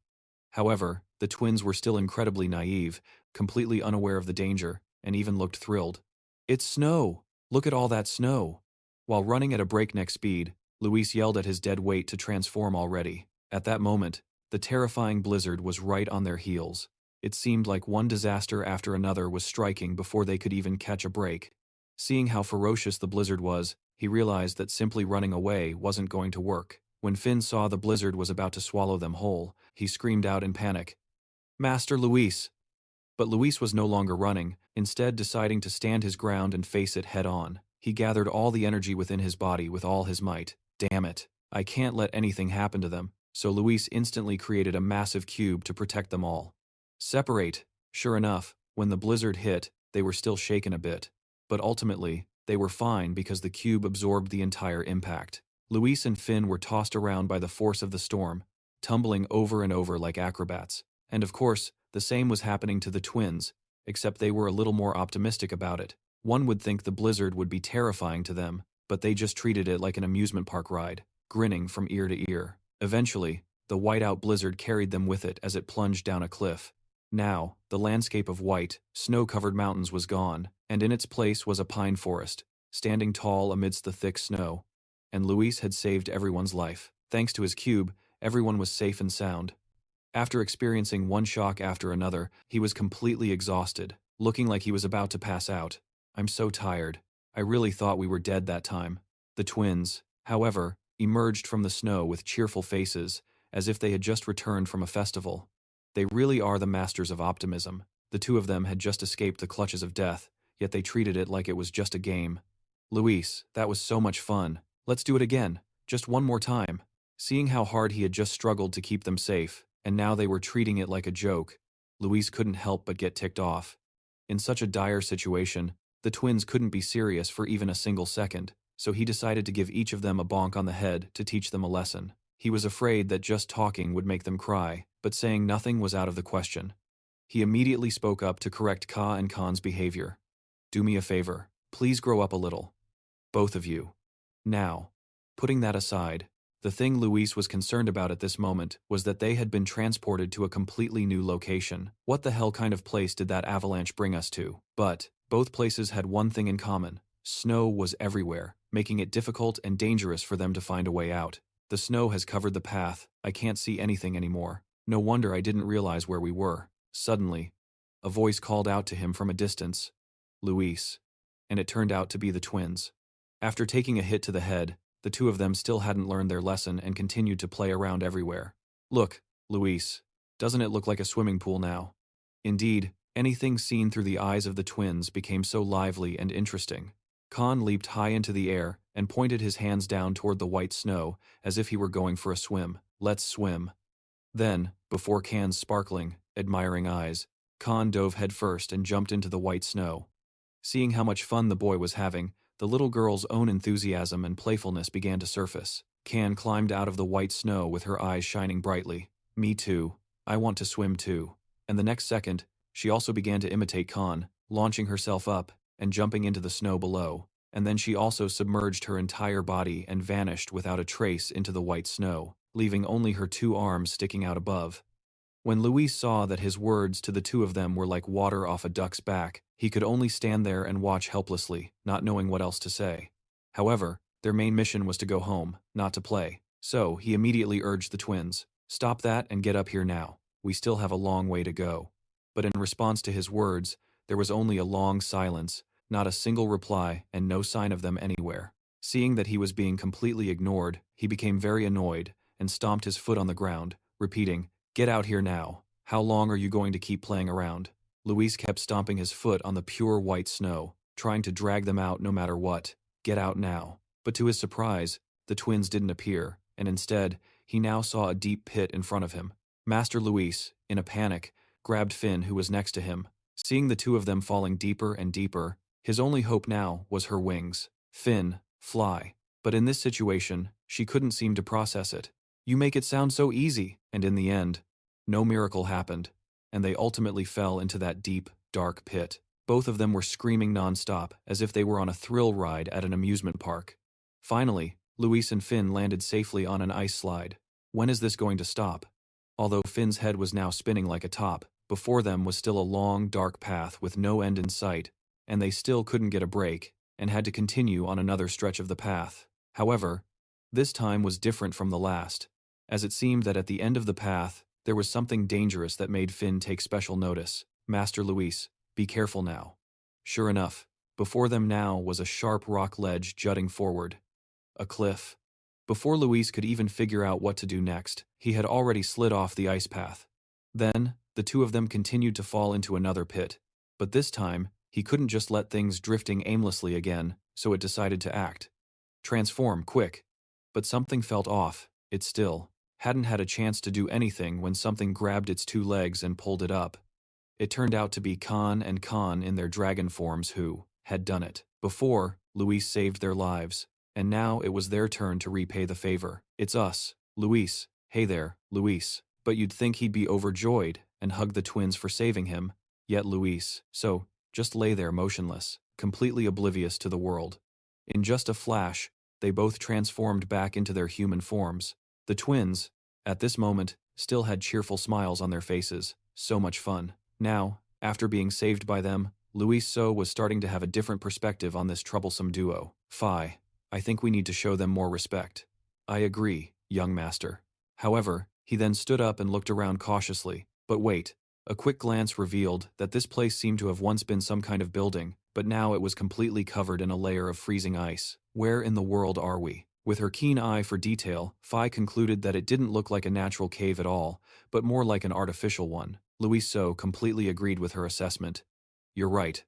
However, the twins were still incredibly naive, completely unaware of the danger, and even looked thrilled. It's snow! Look at all that snow! While running at a breakneck speed, Luis yelled at his dead weight to transform already. At that moment, the terrifying blizzard was right on their heels. It seemed like one disaster after another was striking before they could even catch a break. Seeing how ferocious the blizzard was, he realized that simply running away wasn't going to work. When Finn saw the blizzard was about to swallow them whole, he screamed out in panic, "Master Luis!" But Luis was no longer running, instead deciding to stand his ground and face it head-on. He gathered all the energy within his body with all his might. Damn it, I can't let anything happen to them. So Luis instantly created a massive cube to protect them all. Separate. Sure enough, when the blizzard hit, they were still shaken a bit. But ultimately, they were fine because the cube absorbed the entire impact. Luis and Finn were tossed around by the force of the storm, tumbling over and over like acrobats. And of course, the same was happening to the twins, except they were a little more optimistic about it. One would think the blizzard would be terrifying to them, but they just treated it like an amusement park ride, grinning from ear to ear. Eventually, the whiteout blizzard carried them with it as it plunged down a cliff. Now, the landscape of white, snow-covered mountains was gone, and in its place was a pine forest, standing tall amidst the thick snow. And Luis had saved everyone's life. Thanks to his cube, everyone was safe and sound. After experiencing one shock after another, he was completely exhausted, looking like he was about to pass out. I'm so tired. I really thought we were dead that time. The twins, however, emerged from the snow with cheerful faces, as if they had just returned from a festival. They really are the masters of optimism. The two of them had just escaped the clutches of death, yet they treated it like it was just a game. Luis, that was so much fun. Let's do it again, just one more time. Seeing how hard he had just struggled to keep them safe, and now they were treating it like a joke, Luis couldn't help but get ticked off. In such a dire situation, the twins couldn't be serious for even a single second, so he decided to give each of them a bonk on the head to teach them a lesson. He was afraid that just talking would make them cry, but saying nothing was out of the question. He immediately spoke up to correct Ka and Khan's behavior. Do me a favor, please grow up a little. Both of you. Now, putting that aside, the thing Luis was concerned about at this moment was that they had been transported to a completely new location. What the hell kind of place did that avalanche bring us to? But both places had one thing in common. Snow was everywhere, making it difficult and dangerous for them to find a way out. The snow has covered the path. I can't see anything anymore. No wonder I didn't realize where we were. Suddenly, a voice called out to him from a distance, Luis, and it turned out to be the twins. After taking a hit to the head, the two of them still hadn't learned their lesson and continued to play around everywhere. Look, Luis, doesn't it look like a swimming pool now? Indeed, anything seen through the eyes of the twins became so lively and interesting. Khan leaped high into the air and pointed his hands down toward the white snow as if he were going for a swim. Let's swim. Then, before Khan's sparkling, admiring eyes, Khan dove headfirst and jumped into the white snow. Seeing how much fun the boy was having, the little girl's own enthusiasm and playfulness began to surface. Khan climbed out of the white snow with her eyes shining brightly. Me too. I want to swim too. And the next second, she also began to imitate Khan, launching herself up and jumping into the snow below. And then she also submerged her entire body and vanished without a trace into the white snow, leaving only her two arms sticking out above. When Luis saw that his words to the two of them were like water off a duck's back, he could only stand there and watch helplessly, not knowing what else to say. However, their main mission was to go home, not to play. So, he immediately urged the twins, "Stop that and get up here now. We still have a long way to go." But in response to his words, there was only a long silence, Not a single reply and no sign of them anywhere. Seeing that he was being completely ignored, he became very annoyed and stomped his foot on the ground, repeating, "Get out here now. How long are you going to keep playing around?" Luis kept stomping his foot on the pure white snow, trying to drag them out no matter what. Get out now. But to his surprise, the twins didn't appear, and instead, he now saw a deep pit in front of him. Master Luis, in a panic, grabbed Finn, who was next to him. Seeing the two of them falling deeper and deeper, his only hope now was her wings. Finn, fly. But in this situation, she couldn't seem to process it. You make it sound so easy, and in the end, no miracle happened, and they ultimately fell into that deep, dark pit. Both of them were screaming nonstop, as if they were on a thrill ride at an amusement park. Finally, Luis and Finn landed safely on an ice slide. When is this going to stop? Although Finn's head was now spinning like a top, before them was still a long, dark path with no end in sight, and they still couldn't get a break, and had to continue on another stretch of the path. However, this time was different from the last, as it seemed that at the end of the path, there was something dangerous that made Finn take special notice. "Master Luis, be careful now." Sure enough, before them now was a sharp rock ledge jutting forward. A cliff. Before Luis could even figure out what to do next, he had already slid off the ice path. Then, the two of them continued to fall into another pit, but this time, he couldn't just let things drifting aimlessly again, so it decided to act. Transform, quick. But something felt off. It still hadn't had a chance to do anything when something grabbed its two legs and pulled it up. It turned out to be Khan and Khan in their dragon forms who had done it. Before, Luis saved their lives, and now it was their turn to repay the favor. "It's us, Luis. Hey there, Luis." But you'd think he'd be overjoyed and hug the twins for saving him, yet Luis, just lay there motionless, completely oblivious to the world. In just a flash, they both transformed back into their human forms. The twins, at this moment, still had cheerful smiles on their faces. So much fun. Now, after being saved by them, Luis was starting to have a different perspective on this troublesome duo. "Phi, I think we need to show them more respect." "I agree, young master." However, he then stood up and looked around cautiously. But wait, a quick glance revealed that this place seemed to have once been some kind of building, but now it was completely covered in a layer of freezing ice. Where in the world are we? With her keen eye for detail, Phi concluded that it didn't look like a natural cave at all, but more like an artificial one. Luis completely agreed with her assessment. "You're right.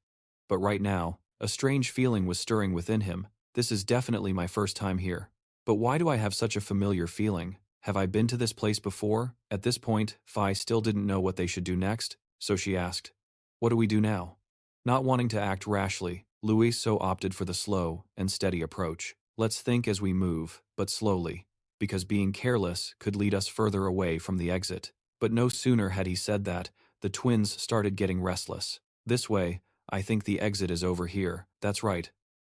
But right now, a strange feeling was stirring within him. This is definitely my first time here. But why do I have such a familiar feeling? Have I been to this place before?" At this point, Phi still didn't know what they should do next, so she asked, "What do we do now?" Not wanting to act rashly, Luis opted for the slow and steady approach. "Let's think as we move, but slowly, because being careless could lead us further away from the exit." But no sooner had he said that, the twins started getting restless. "This way, I think the exit is over here." "That's right.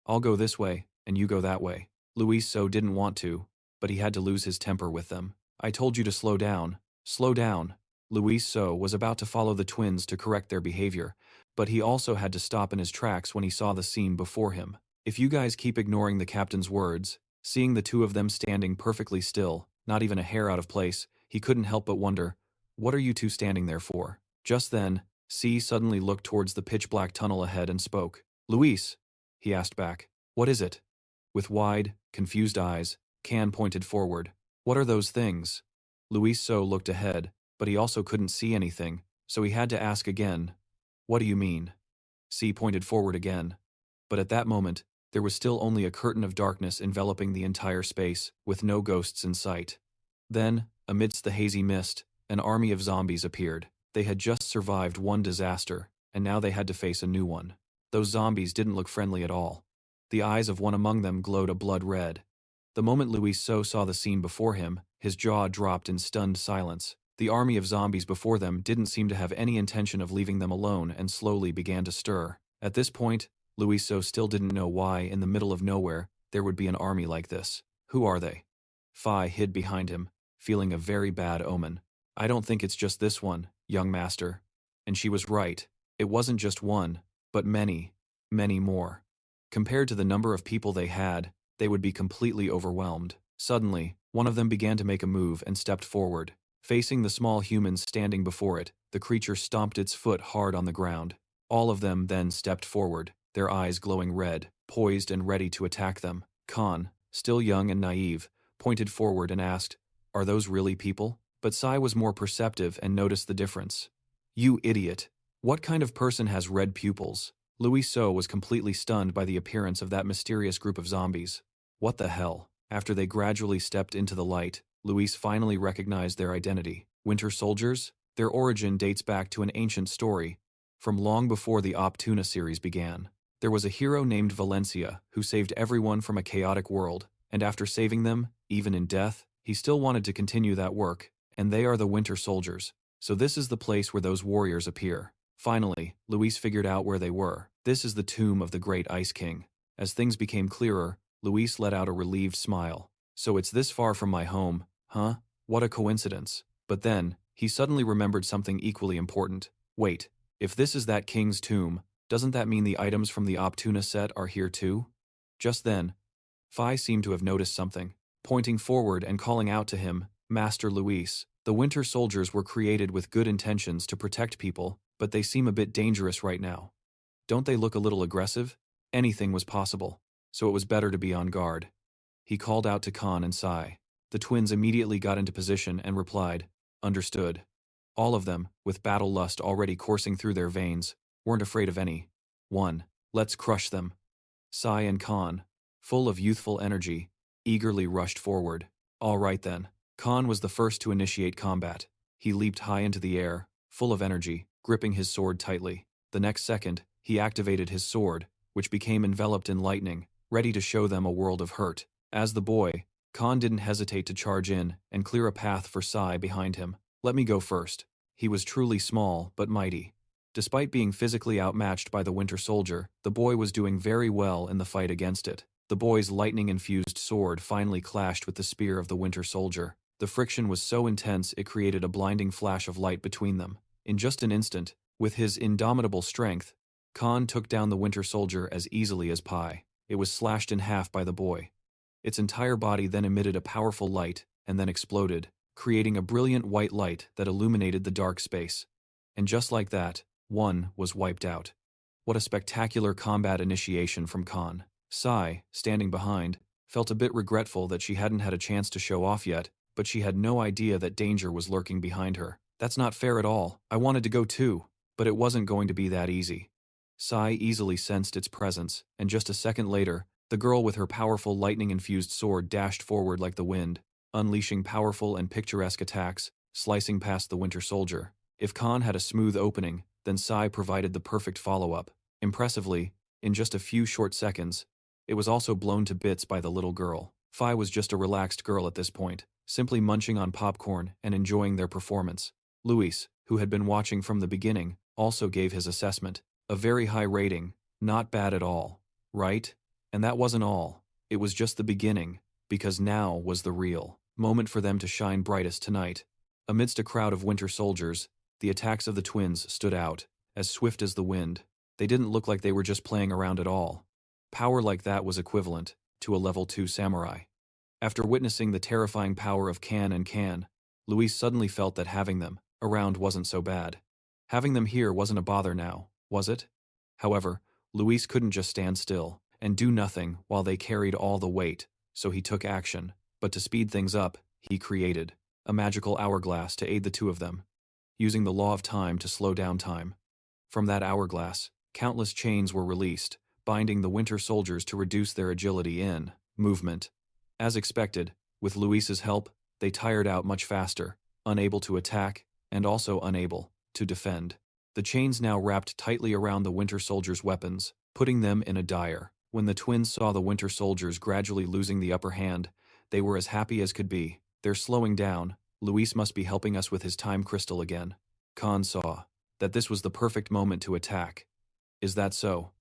I'll go this way, and you go that way." Luis didn't want to, but he had to lose his temper with them. "I told you to slow down. Slow down." Luis was about to follow the twins to correct their behavior, but he also had to stop in his tracks when he saw the scene before him. If you guys keep ignoring the captain's words, seeing the two of them standing perfectly still, not even a hair out of place, he couldn't help but wonder, what are you two standing there for? Just then, C suddenly looked towards the pitch-black tunnel ahead and spoke. "Luis," he asked back, "what is it?" With wide, confused eyes, Can pointed forward. "What are those things?" Luis looked ahead, but he also couldn't see anything, so he had to ask again, "What do you mean?" C pointed forward again. But at that moment, there was still only a curtain of darkness enveloping the entire space, with no ghosts in sight. Then, amidst the hazy mist, an army of zombies appeared. They had just survived one disaster, and now they had to face a new one. Those zombies didn't look friendly at all. The eyes of one among them glowed a blood red. The moment Luis saw the scene before him, his jaw dropped in stunned silence. The army of zombies before them didn't seem to have any intention of leaving them alone and slowly began to stir. At this point, Luis still didn't know why, in the middle of nowhere, there would be an army like this. "Who are they?" Phi hid behind him, feeling a very bad omen. "I don't think it's just this one, young master." And she was right. It wasn't just one, but many, many more. Compared to the number of people they had, they would be completely overwhelmed. Suddenly, one of them began to make a move and stepped forward. Facing the small humans standing before it, the creature stomped its foot hard on the ground. All of them then stepped forward, their eyes glowing red, poised and ready to attack them. Khan, still young and naive, pointed forward and asked, "Are those really people?" But Sai was more perceptive and noticed the difference. "You idiot! What kind of person has red pupils?" Louis So was completely stunned by the appearance of that mysterious group of zombies. What the hell? After they gradually stepped into the light, Louis finally recognized their identity. Winter soldiers? Their origin dates back to an ancient story, from long before the Op Tuna series began. There was a hero named Valencia who saved everyone from a chaotic world, and after saving them, even in death, he still wanted to continue that work, and they are the Winter Soldiers. So this is the place where those warriors appear. Finally, Luis figured out where they were. This is the tomb of the great Ice King. As things became clearer, Luis let out a relieved smile. So it's this far from my home, huh? What a coincidence. But then, he suddenly remembered something equally important. Wait, if this is that king's tomb, doesn't that mean the items from the Optuna set are here too? Just then, Phi seemed to have noticed something. Pointing forward and calling out to him, "Master Luis, the Winter Soldiers were created with good intentions to protect people, but they seem a bit dangerous right now. Don't they look a little aggressive?" Anything was possible, so it was better to be on guard. He called out to Khan and Sai. The twins immediately got into position and replied, "Understood." All of them, with battle lust already coursing through their veins, weren't afraid of any one. Let's crush them. Sai and Khan, full of youthful energy, eagerly rushed forward. All right then. Khan was the first to initiate combat. He leaped high into the air, full of energy, gripping his sword tightly. The next second, he activated his sword, which became enveloped in lightning, ready to show them a world of hurt. As the boy, Khan didn't hesitate to charge in and clear a path for Sai behind him. "Let me go first." He was truly small but mighty. Despite being physically outmatched by the Winter Soldier, the boy was doing very well in the fight against it. The boy's lightning-infused sword finally clashed with the spear of the Winter Soldier. The friction was so intense it created a blinding flash of light between them. In just an instant, with his indomitable strength, Khan took down the Winter Soldier as easily as pie. It was slashed in half by the boy. Its entire body then emitted a powerful light and then exploded, creating a brilliant white light that illuminated the dark space. And just like that, one was wiped out. What a spectacular combat initiation from Khan. Sai, standing behind, felt a bit regretful that she hadn't had a chance to show off yet, but she had no idea that danger was lurking behind her. "That's not fair at all. I wanted to go too." But it wasn't going to be that easy. Sai easily sensed its presence, and just a second later, the girl with her powerful lightning-infused sword dashed forward like the wind, unleashing powerful and picturesque attacks, slicing past the Winter Soldier. If Khan had a smooth opening, then Sai provided the perfect follow-up. Impressively, in just a few short seconds, it was also blown to bits by the little girl. Phi was just a relaxed girl at this point, simply munching on popcorn and enjoying their performance. Luis, who had been watching from the beginning, also gave his assessment. A very high rating, not bad at all, right? And that wasn't all. It was just the beginning, because now was the real moment for them to shine brightest tonight. Amidst a crowd of Winter Soldiers, the attacks of the twins stood out, as swift as the wind. They didn't look like they were just playing around at all. Power like that was equivalent to a level 2 samurai. After witnessing the terrifying power of Kan and Kan, Luis suddenly felt that having them around wasn't so bad. Having them here wasn't a bother now, was it? However, Luis couldn't just stand still and do nothing while they carried all the weight, so he took action. But to speed things up, he created a magical hourglass to aid the two of them, using the law of time to slow down time. From that hourglass, countless chains were released, binding the Winter Soldiers to reduce their agility in movement. As expected, with Luis's help, they tired out much faster, unable to attack, and also unable to defend. The chains now wrapped tightly around the Winter Soldiers' weapons, putting them in a dire. When the twins saw the Winter Soldiers gradually losing the upper hand, they were as happy as could be. "They're slowing down. Luis must be helping us with his time crystal again." Khan saw that this was the perfect moment to attack. "Is that so?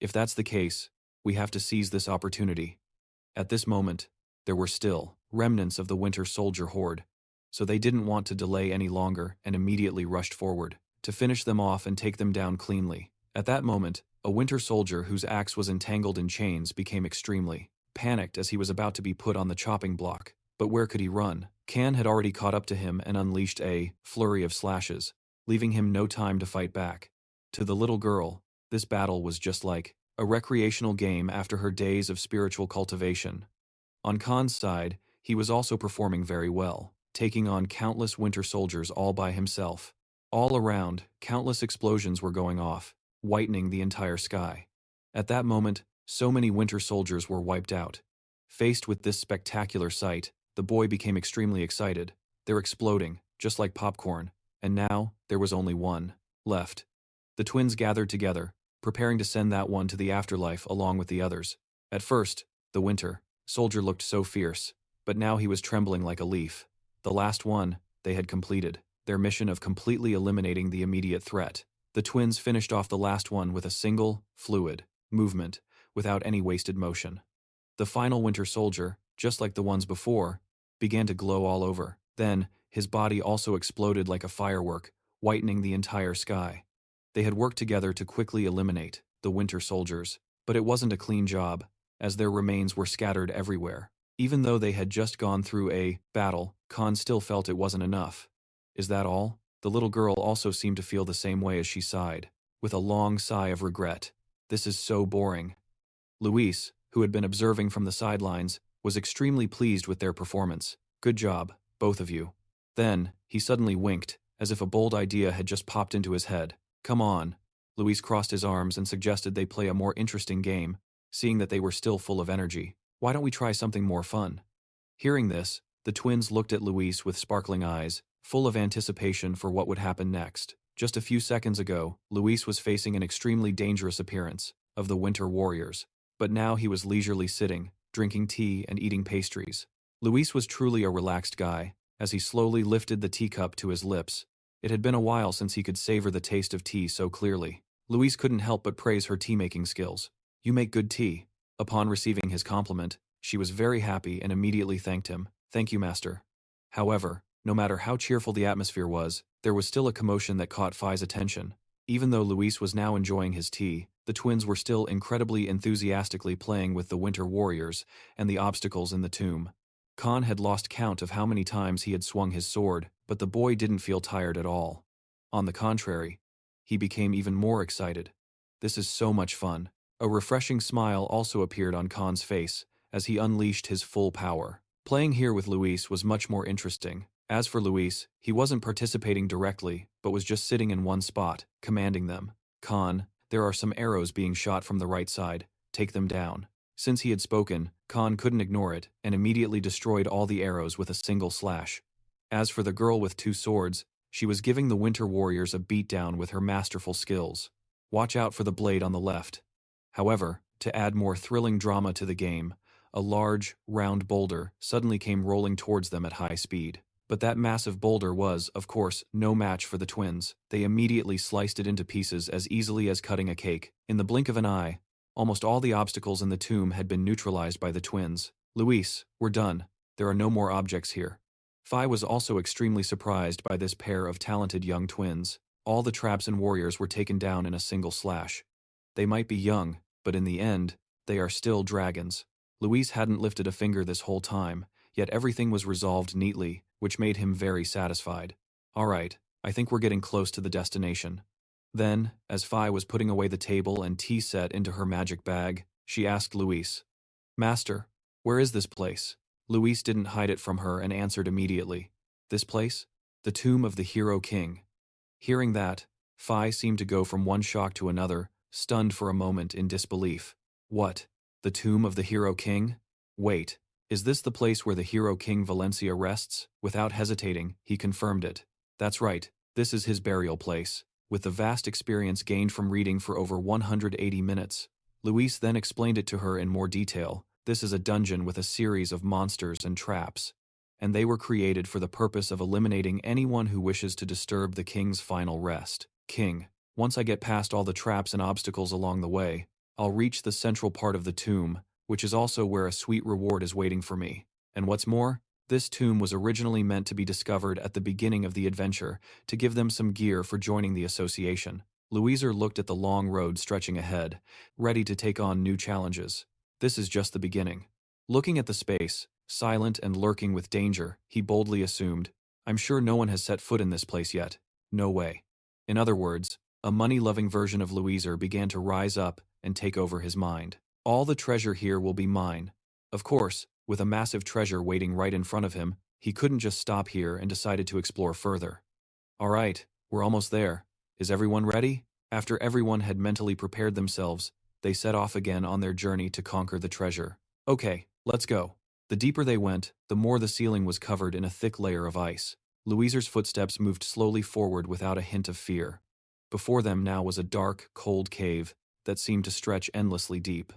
If that's the case, we have to seize this opportunity." At this moment, there were still remnants of the Winter Soldier horde, so they didn't want to delay any longer and immediately rushed forward to finish them off and take them down cleanly. At that moment, a Winter Soldier whose axe was entangled in chains became extremely panicked as he was about to be put on the chopping block. But where could he run? Kan had already caught up to him and unleashed a flurry of slashes, leaving him no time to fight back. To the little girl, this battle was just like a recreational game after her days of spiritual cultivation. On Khan's side, he was also performing very well, taking on countless winter soldiers all by himself. All around, countless explosions were going off, whitening the entire sky. At that moment, so many winter soldiers were wiped out. Faced with this spectacular sight, the boy became extremely excited. They're exploding, just like popcorn, and now there was only one left. The twins gathered together, preparing to send that one to the afterlife along with the others. At first, the winter soldier looked so fierce, but now he was trembling like a leaf. The last one, they had completed their mission of completely eliminating the immediate threat. The twins finished off the last one with a single, fluid movement, without any wasted motion. The final winter soldier, just like the ones before, began to glow all over. Then, his body also exploded like a firework, whitening the entire sky. They had worked together to quickly eliminate the winter soldiers, but it wasn't a clean job, as their remains were scattered everywhere. Even though they had just gone through a battle, Khan still felt it wasn't enough. Is that all? The little girl also seemed to feel the same way as she sighed, with a long sigh of regret. This is so boring. Luis, who had been observing from the sidelines, was extremely pleased with their performance. Good job, both of you. Then, he suddenly winked, as if a bold idea had just popped into his head. Come on. Luis crossed his arms and suggested they play a more interesting game, seeing that they were still full of energy. Why don't we try something more fun? Hearing this, the twins looked at Luis with sparkling eyes, full of anticipation for what would happen next. Just a few seconds ago, Luis was facing an extremely dangerous appearance of the Winter Warriors, but now he was leisurely sitting, drinking tea and eating pastries. Luis was truly a relaxed guy, as he slowly lifted the teacup to his lips. It had been a while since he could savor the taste of tea so clearly. Luis couldn't help but praise her tea-making skills. You make good tea. Upon receiving his compliment, she was very happy and immediately thanked him. Thank you, master. However, no matter how cheerful the atmosphere was, there was still a commotion that caught Phi's attention. Even though Luis was now enjoying his tea, the twins were still incredibly enthusiastically playing with the Winter Warriors and the obstacles in the tomb. Khan had lost count of how many times he had swung his sword, but the boy didn't feel tired at all. On the contrary, he became even more excited. This is so much fun. A refreshing smile also appeared on Khan's face as he unleashed his full power. Playing here with Luis was much more interesting. As for Luis, he wasn't participating directly, but was just sitting in one spot, commanding them. Khan, there are some arrows being shot from the right side. Take them down. Since he had spoken, Khan couldn't ignore it and immediately destroyed all the arrows with a single slash. As for the girl with two swords, she was giving the Winter Warriors a beatdown with her masterful skills. Watch out for the blade on the left. However, to add more thrilling drama to the game, a large, round boulder suddenly came rolling towards them at high speed. But that massive boulder was, of course, no match for the twins. They immediately sliced it into pieces as easily as cutting a cake. In the blink of an eye, almost all the obstacles in the tomb had been neutralized by the twins. Luis, we're done. There are no more objects here. Phi was also extremely surprised by this pair of talented young twins. All the traps and warriors were taken down in a single slash. They might be young, but in the end, they are still dragons. Luis hadn't lifted a finger this whole time, yet everything was resolved neatly, which made him very satisfied. All right, I think we're getting close to the destination. Then, as Phi was putting away the table and tea set into her magic bag, she asked Luis, Master, where is this place? Luis didn't hide it from her and answered immediately. This place? The tomb of the Hero King. Hearing that, Phi seemed to go from one shock to another, stunned for a moment in disbelief. What? The tomb of the Hero King? Wait, is this the place where the Hero King Valencia rests? Without hesitating, he confirmed it. That's right, this is his burial place. With the vast experience gained from reading for over 180 minutes, Luis then explained it to her in more detail. This is a dungeon with a series of monsters and traps, and they were created for the purpose of eliminating anyone who wishes to disturb the king's final rest. King, once I get past all the traps and obstacles along the way, I'll reach the central part of the tomb, which is also where a sweet reward is waiting for me. And what's more, this tomb was originally meant to be discovered at the beginning of the adventure to give them some gear for joining the association. Louiser looked at the long road stretching ahead, ready to take on new challenges. This is just the beginning. Looking at the space, silent and lurking with danger, he boldly assumed, I'm sure no one has set foot in this place yet. No way. In other words, a money-loving version of Louiser began to rise up and take over his mind. All the treasure here will be mine. Of course, with a massive treasure waiting right in front of him, he couldn't just stop here and decided to explore further. All right, we're almost there. Is everyone ready? After everyone had mentally prepared themselves, they set off again on their journey to conquer the treasure. Okay, let's go. The deeper they went, the more the ceiling was covered in a thick layer of ice. Louiser's footsteps moved slowly forward without a hint of fear. Before them now was a dark, cold cave that seemed to stretch endlessly deep.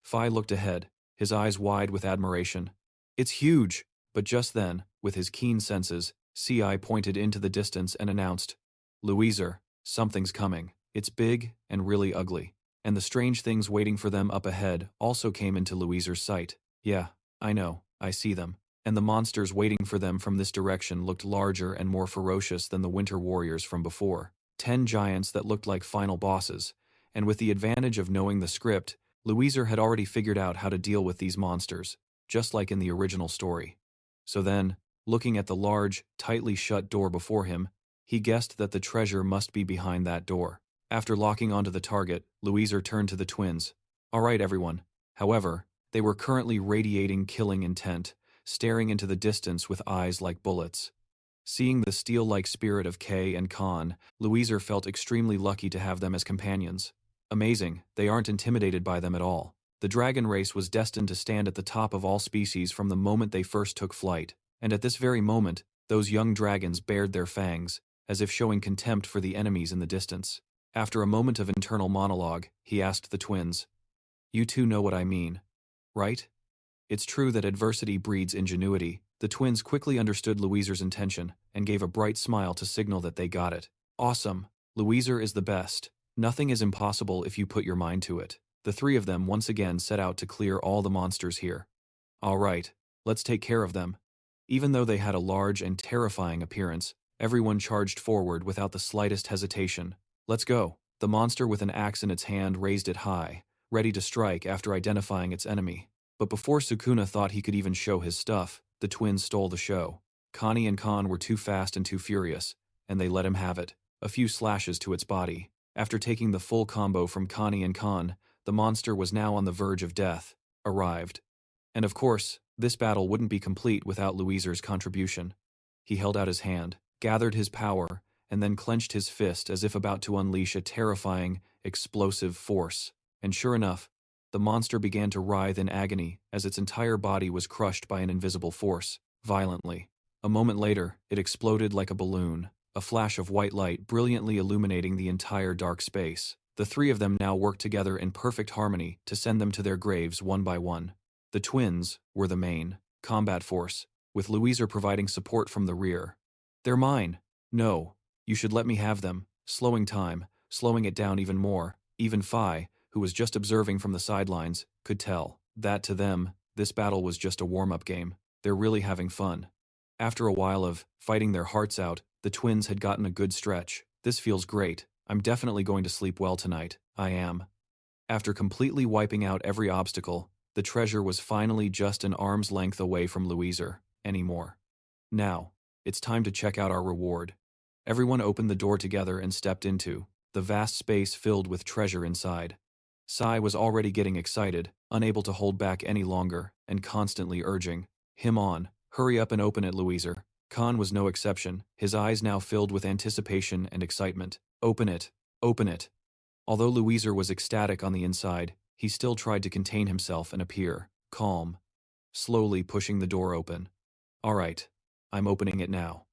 Phi looked ahead, his eyes wide with admiration. It's huge! But just then, with his keen senses, Ci pointed into the distance and announced, Louiser, something's coming. It's big and really ugly. And the strange things waiting for them up ahead also came into Louiser's sight. Yeah, I know, I see them. And the monsters waiting for them from this direction looked larger and more ferocious than the winter warriors from before. 10 giants that looked like final bosses, and with the advantage of knowing the script, Louiser had already figured out how to deal with these monsters, just like in the original story. So then, looking at the large, tightly shut door before him, he guessed that the treasure must be behind that door. After locking onto the target, Louiser turned to the twins. All right, everyone. However, they were currently radiating killing intent, staring into the distance with eyes like bullets. Seeing the steel-like spirit of Kay and Khan, Louiser felt extremely lucky to have them as companions. Amazing, they aren't intimidated by them at all. The dragon race was destined to stand at the top of all species from the moment they first took flight, and at this very moment, those young dragons bared their fangs, as if showing contempt for the enemies in the distance. After a moment of internal monologue, he asked the twins, You two know what I mean, right? It's true that adversity breeds ingenuity. The twins quickly understood Louiser's intention and gave a bright smile to signal that they got it. Awesome. Louiser is the best. Nothing is impossible if you put your mind to it. The three of them once again set out to clear all the monsters here. All right, let's take care of them. Even though they had a large and terrifying appearance, everyone charged forward without the slightest hesitation. Let's go. The monster with an axe in its hand raised it high, ready to strike after identifying its enemy. But before Sukuna thought he could even show his stuff, the twins stole the show. Connie and Khan were too fast and too furious, and they let him have it. A few slashes to its body. After taking the full combo from Connie and Khan, the monster was now on the verge of death. Arrived. And of course, this battle wouldn't be complete without Louiser's contribution. He held out his hand, gathered his power, and then clenched his fist as if about to unleash a terrifying, explosive force. And sure enough, the monster began to writhe in agony as its entire body was crushed by an invisible force, violently. A moment later, it exploded like a balloon, a flash of white light brilliantly illuminating the entire dark space. The three of them now worked together in perfect harmony to send them to their graves one by one. The twins were the main combat force, with Louiser providing support from the rear. They're mine. No, you should let me have them. Slowing time, slowing it down even more. Even Phi, who was just observing from the sidelines, could tell that to them, this battle was just a warm-up game. They're really having fun. After a while of fighting their hearts out, the twins had gotten a good stretch. This feels great. I'm definitely going to sleep well tonight. I am. After completely wiping out every obstacle, the treasure was finally just an arm's length away from Louiser anymore. Now, it's time to check out our reward. Everyone opened the door together and stepped into the vast space filled with treasure inside. Sai was already getting excited, unable to hold back any longer, and constantly urging him on. Hurry up and open it, Louiser. Khan was no exception, his eyes now filled with anticipation and excitement. Open it. Open it. Although Louiser was ecstatic on the inside, he still tried to contain himself and appear calm, slowly pushing the door open. All right, I'm opening it now.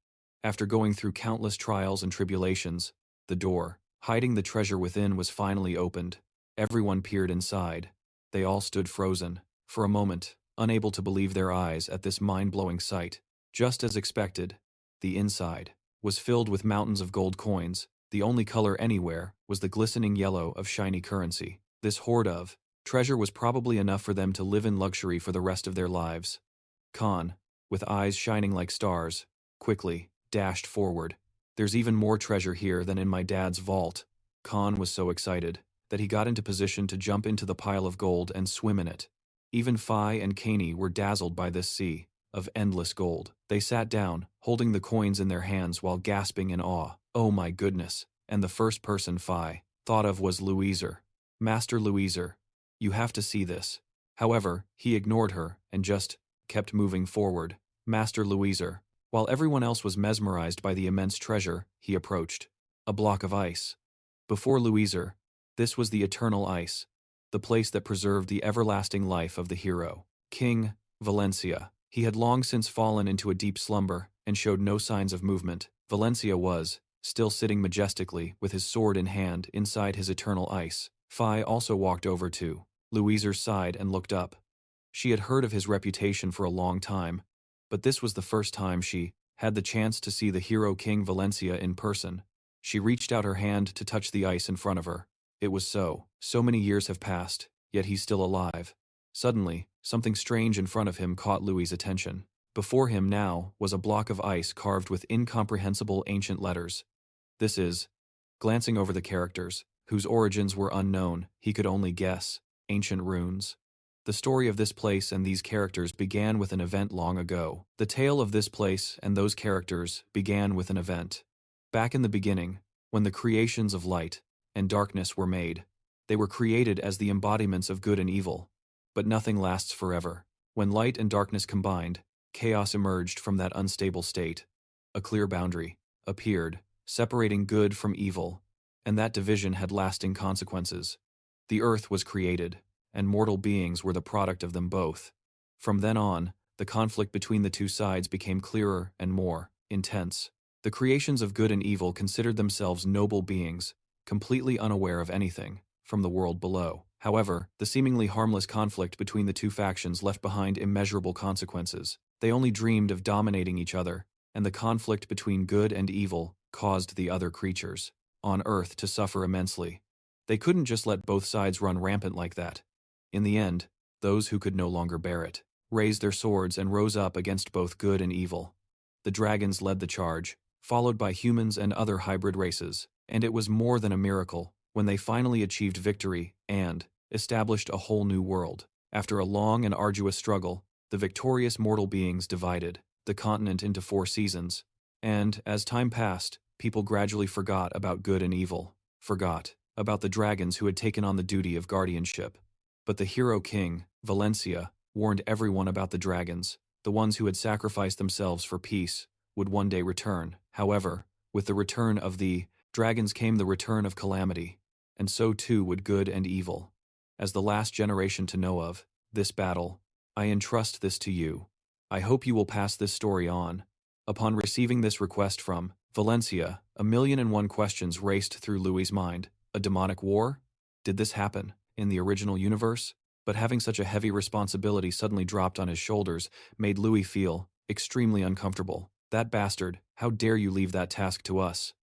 After going through countless trials and tribulations, the door, hiding the treasure within, was finally opened. Everyone peered inside. They all stood frozen, for a moment, unable to believe their eyes at this mind-blowing sight. Just as expected, the inside was filled with mountains of gold coins. The only color anywhere was the glistening yellow of shiny currency. This hoard of treasure was probably enough for them to live in luxury for the rest of their lives. Khan, with eyes shining like stars, quickly dashed forward. There's even more treasure here than in my dad's vault. Khan was so excited that he got into position to jump into the pile of gold and swim in it. Even Phi and Kaney were dazzled by this sea of endless gold. They sat down, holding the coins in their hands while gasping in awe. Oh my goodness. And the first person Phi thought of was Louiser. Master Louiser, you have to see this. However, he ignored her and just kept moving forward. Master Louiser, while everyone else was mesmerized by the immense treasure, he approached. A block of ice. Before Louiser, this was the eternal ice, the place that preserved the everlasting life of the hero. King Valencia. He had long since fallen into a deep slumber and showed no signs of movement. Valencia was still sitting majestically with his sword in hand inside his eternal ice. Phi also walked over to Louiser's side and looked up. She had heard of his reputation for a long time, but this was the first time she had the chance to see the hero King Valencia in person. She reached out her hand to touch the ice in front of her. It was so many years have passed, yet he's still alive. Suddenly, something strange in front of him caught Louis's attention. Before him now was a block of ice carved with incomprehensible ancient letters. This is, glancing over the characters, whose origins were unknown, he could only guess, ancient runes. The story of this place and these characters began with an event long ago. The tale of this place and those characters began with an event. Back in the beginning, when the creations of light and darkness were made, they were created as the embodiments of good and evil. But nothing lasts forever. When light and darkness combined, chaos emerged from that unstable state. A clear boundary appeared, separating good from evil, and that division had lasting consequences. The earth was created, and mortal beings were the product of them both. From then on, the conflict between the two sides became clearer and more intense. The creations of good and evil considered themselves noble beings, completely unaware of anything from the world below. However, the seemingly harmless conflict between the two factions left behind immeasurable consequences. They only dreamed of dominating each other, and the conflict between good and evil caused the other creatures on Earth to suffer immensely. They couldn't just let both sides run rampant like that. In the end, those who could no longer bear it raised their swords and rose up against both good and evil. The dragons led the charge, followed by humans and other hybrid races, and it was more than a miracle when they finally achieved victory and established a whole new world. After a long and arduous struggle, the victorious mortal beings divided the continent into 4 seasons, and as time passed, people gradually forgot about good and evil, forgot about the dragons who had taken on the duty of guardianship. But the hero king, Valencia, warned everyone about the dragons. The ones who had sacrificed themselves for peace would one day return. However, with the return of the dragons came the return of calamity, and so too would good and evil. As the last generation to know of this battle, I entrust this to you. I hope you will pass this story on. Upon receiving this request from Valencia, 1,000,001 questions raced through Louis's mind. A demonic war? Did this happen in the original universe? But having such a heavy responsibility suddenly dropped on his shoulders made Louis feel extremely uncomfortable. That bastard, how dare you leave that task to us?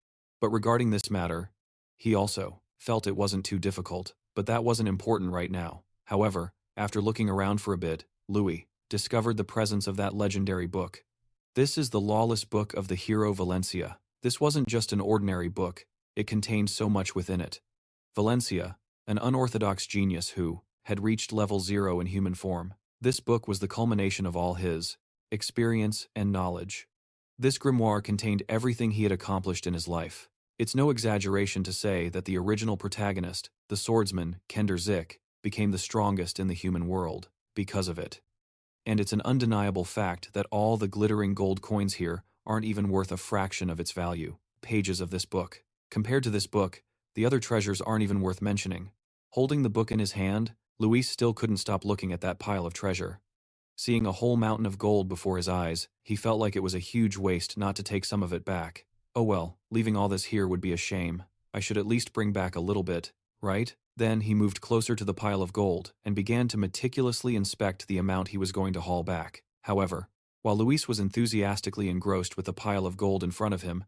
But regarding this matter, he also felt it wasn't too difficult, but that wasn't important right now. However, after looking around for a bit, Louis discovered the presence of that legendary book. This is the lawless book of the hero Valencia. This wasn't just an ordinary book, it contained so much within it. Valencia, an unorthodox genius who had reached level 0 in human form. This book was the culmination of all his experience and knowledge. This grimoire contained everything he had accomplished in his life. It's no exaggeration to say that the original protagonist, the swordsman, Kender Zik, became the strongest in the human world because of it. And it's an undeniable fact that all the glittering gold coins here aren't even worth a fraction of its value. Pages of this book. Compared to this book, the other treasures aren't even worth mentioning. Holding the book in his hand, Luis still couldn't stop looking at that pile of treasure. Seeing a whole mountain of gold before his eyes, he felt like it was a huge waste not to take some of it back. Oh well, leaving all this here would be a shame. I should at least bring back a little bit, right? Then he moved closer to the pile of gold and began to meticulously inspect the amount he was going to haul back. However, while Luis was enthusiastically engrossed with the pile of gold in front of him,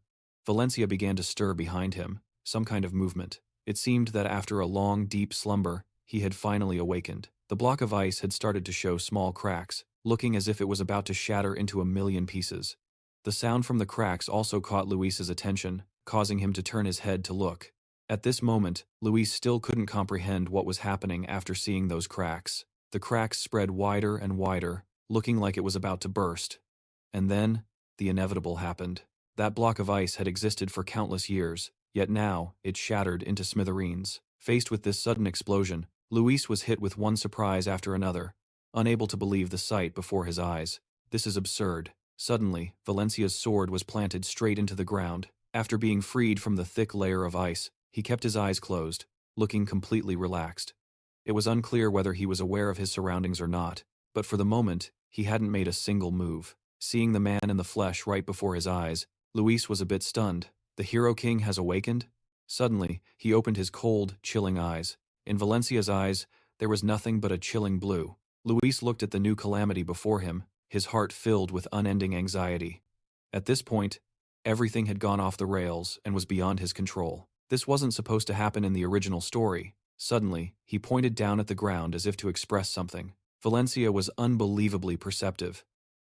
Valencia began to stir behind him, some kind of movement. It seemed that after a long, deep slumber, he had finally awakened. The block of ice had started to show small cracks, looking as if it was about to shatter into 1,000,000 pieces. The sound from the cracks also caught Luis's attention, causing him to turn his head to look. At this moment, Luis still couldn't comprehend what was happening after seeing those cracks. The cracks spread wider and wider, looking like it was about to burst. And then, the inevitable happened. That block of ice had existed for countless years, yet now it shattered into smithereens. Faced with this sudden explosion, Luis was hit with one surprise after another, unable to believe the sight before his eyes. This is absurd. Suddenly, Valencia's sword was planted straight into the ground. After being freed from the thick layer of ice, he kept his eyes closed, looking completely relaxed. It was unclear whether he was aware of his surroundings or not, but for the moment, he hadn't made a single move. Seeing the man in the flesh right before his eyes, Luis was a bit stunned. The Hero King has awakened? Suddenly, he opened his cold, chilling eyes. In Valencia's eyes, there was nothing but a chilling blue. Luis looked at the new calamity before him, his heart filled with unending anxiety. At this point, everything had gone off the rails and was beyond his control. This wasn't supposed to happen in the original story. Suddenly, he pointed down at the ground as if to express something. Valencia was unbelievably perceptive.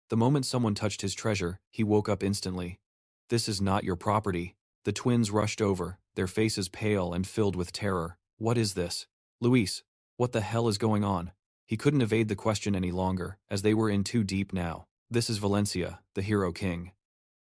The moment someone touched his treasure, he woke up instantly. "This is not your property." The twins rushed over, their faces pale and filled with terror. "What is this? Luis, what the hell is going on?" He couldn't evade the question any longer, as they were in too deep now. "This is Valencia, the Hero King."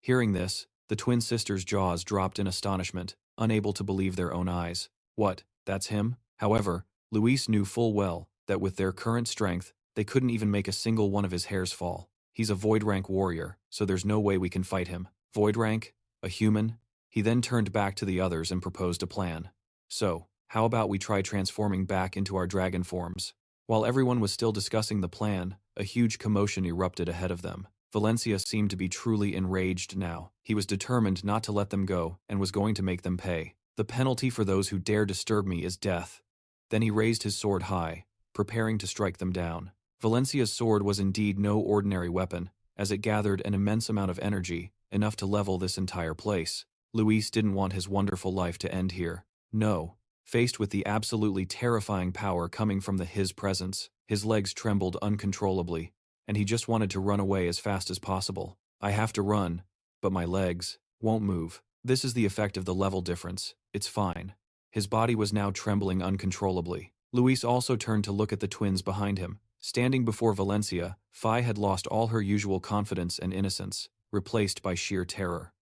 Hearing this, the twin sisters' jaws dropped in astonishment, unable to believe their own eyes. "What, that's him?" However, Luis knew full well that with their current strength, they couldn't even make a single one of his hairs fall. He's a void rank warrior, so there's no way we can fight him. Void rank? A human? He then turned back to the others and proposed a plan. "So, how about we try transforming back into our dragon forms?" While everyone was still discussing the plan, a huge commotion erupted ahead of them. Valencia seemed to be truly enraged now. He was determined not to let them go and was going to make them pay. "The penalty for those who dare disturb me is death." Then he raised his sword high, preparing to strike them down. Valencia's sword was indeed no ordinary weapon, as it gathered an immense amount of energy, enough to level this entire place. Luis didn't want his wonderful life to end here. No. Faced with the absolutely terrifying power coming from his presence, his legs trembled uncontrollably, and he just wanted to run away as fast as possible. "I have to run, but my legs won't move." This is the effect of the level difference. It's fine. His body was now trembling uncontrollably. Luis also turned to look at the twins behind him. Standing before Valencia, Phi had lost all her usual confidence and innocence, replaced by sheer terror.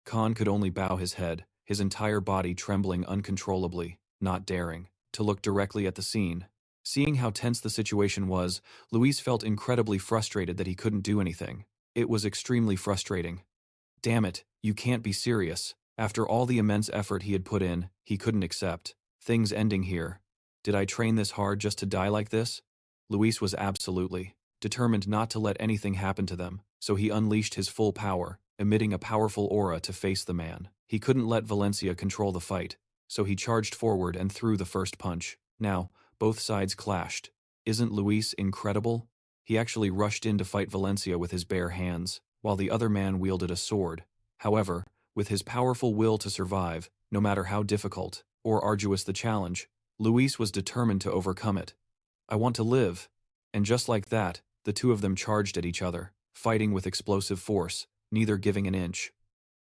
Khan could only bow his head, his entire body trembling uncontrollably, not daring to look directly at the scene. Seeing how tense the situation was, Luis felt incredibly frustrated that he couldn't do anything. It was extremely frustrating. Damn it, you can't be serious. After all the immense effort he had put in, he couldn't accept things ending here. Did I train this hard just to die like this? Luis was absolutely determined not to let anything happen to them, so he unleashed his full power, emitting a powerful aura to face the man. He couldn't let Valencia control the fight, so he charged forward and threw the first punch. Now, both sides clashed. Isn't Luis incredible? He actually rushed in to fight Valencia with his bare hands, while the other man wielded a sword. However, with his powerful will to survive, no matter how difficult or arduous the challenge, Luis was determined to overcome it. "I want to live." And just like that, the two of them charged at each other, fighting with explosive force, neither giving an inch.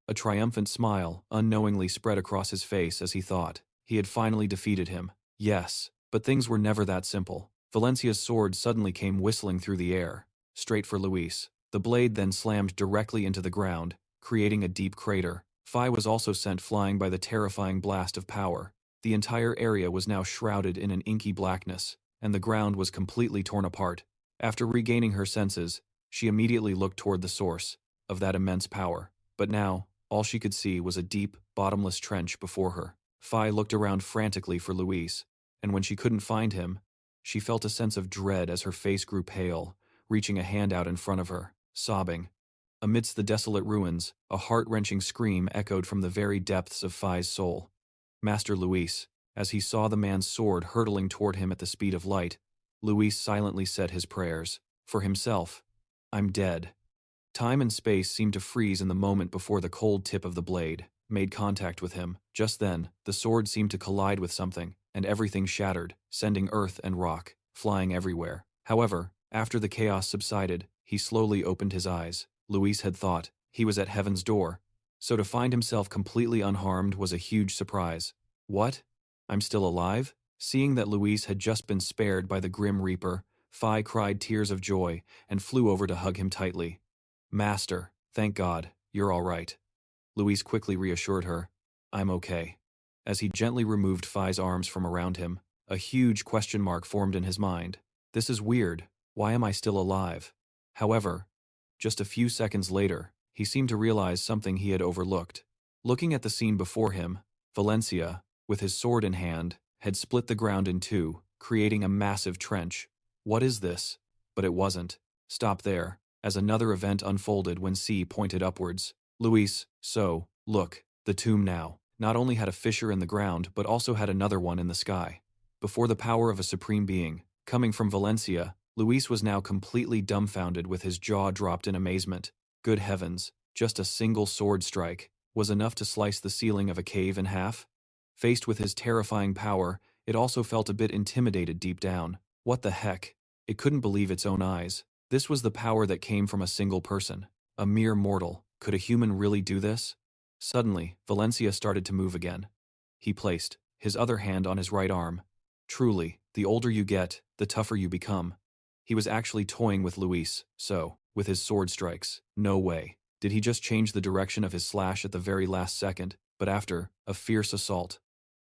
A triumphant smile unknowingly spread across his face as he thought he had finally defeated him. Yes, but things were never that simple. Valencia's sword suddenly came whistling through the air, straight for Luis. The blade then slammed directly into the ground, creating a deep crater. Phi was also sent flying by the terrifying blast of power. The entire area was now shrouded in an inky blackness, and the ground was completely torn apart. After regaining her senses, she immediately looked toward the source of that immense power. But now, all she could see was a deep, bottomless trench before her. Phi looked around frantically for Luis, and when she couldn't find him, she felt a sense of dread as her face grew pale, reaching a hand out in front of her, sobbing. Amidst the desolate ruins, a heart-wrenching scream echoed from the very depths of Phi's soul. Master Luis, as he saw the man's sword hurtling toward him at the speed of light, Luis silently said his prayers. For himself, "I'm dead." Time and space seemed to freeze in the moment before the cold tip of the blade made contact with him. Just then, the sword seemed to collide with something, and everything shattered, sending earth and rock flying everywhere. However, after the chaos subsided, he slowly opened his eyes. Luis had thought he was at heaven's door, so to find himself completely unharmed was a huge surprise. "What? I'm still alive?" Seeing that Luis had just been spared by the Grim Reaper, Phi cried tears of joy and flew over to hug him tightly. "Master, thank God, you're all right." Luis quickly reassured her. "I'm okay." As he gently removed Phi's arms from around him, a huge question mark formed in his mind. This is weird. Why am I still alive? However, just a few seconds later, he seemed to realize something he had overlooked. Looking at the scene before him, Valencia, with his sword in hand, had split the ground in two, creating a massive trench. What is this? But it wasn't. Stop there, as another event unfolded when C pointed upwards. Luis, so, look, the tomb now, not only had a fissure in the ground but also had another one in the sky. Before the power of a supreme being, coming from Valencia, Luis was now completely dumbfounded with his jaw dropped in amazement. Good heavens, just a single sword strike was enough to slice the ceiling of a cave in half? Faced with his terrifying power, it also felt a bit intimidated deep down. What the heck? It couldn't believe its own eyes. This was the power that came from a single person. A mere mortal. Could a human really do this? Suddenly, Valencia started to move again. He placed his other hand on his right arm. Truly, the older you get, the tougher you become. He was actually toying with Luis, so, with his sword strikes. No way. Did he just change the direction of his slash at the very last second? But after a fierce assault,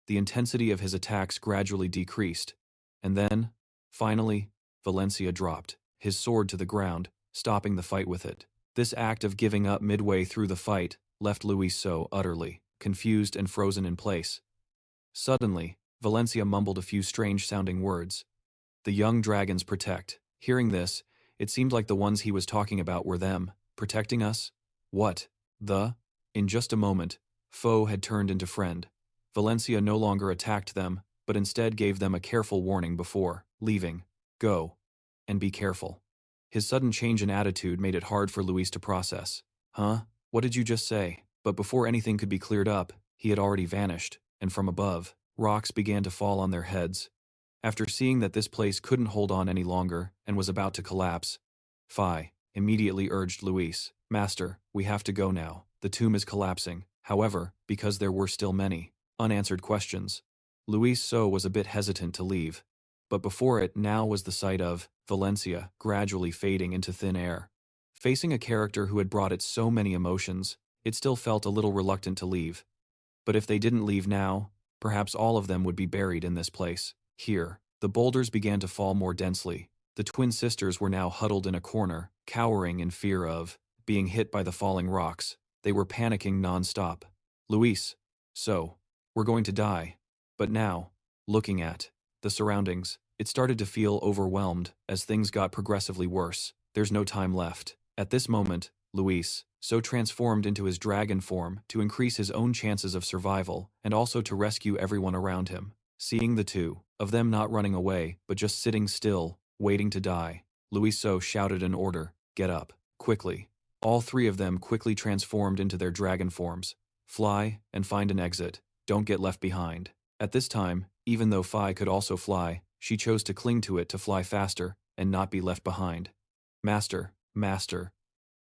the intensity of his attacks gradually decreased. And then, finally, Valencia dropped his sword to the ground, stopping the fight with it. This act of giving up midway through the fight left Luis so utterly confused and frozen in place. Suddenly, Valencia mumbled a few strange-sounding words. The young dragons protect. Hearing this, it seemed like the ones he was talking about were them, protecting us? What? In just a moment, foe had turned into friend. Valencia no longer attacked them, but instead gave them a careful warning before leaving. Go. And be careful. His sudden change in attitude made it hard for Luis to process. Huh? What did you just say? But before anything could be cleared up, he had already vanished, and from above, rocks began to fall on their heads. After seeing that this place couldn't hold on any longer and was about to collapse, Phi immediately urged Luis, Master, we have to go now. The tomb is collapsing. However, because there were still many unanswered questions, Luis So was a bit hesitant to leave. But before it now was the sight of Valencia gradually fading into thin air. Facing a character who had brought it so many emotions, it still felt a little reluctant to leave. But if they didn't leave now, perhaps all of them would be buried in this place. Here, the boulders began to fall more densely. The twin sisters were now huddled in a corner, cowering in fear of being hit by the falling rocks. They were panicking non-stop. Luis, so, we're going to die. But now, looking at the surroundings, it started to feel overwhelmed as things got progressively worse. There's no time left. At this moment, Luis, so transformed into his dragon form to increase his own chances of survival and also to rescue everyone around him. Seeing the two of them not running away, but just sitting still, waiting to die, Luis So shouted an order, get up, quickly. All three of them quickly transformed into their dragon forms. Fly and find an exit. Don't get left behind. At this time, even though Phi could also fly, she chose to cling to it to fly faster and not be left behind. Master.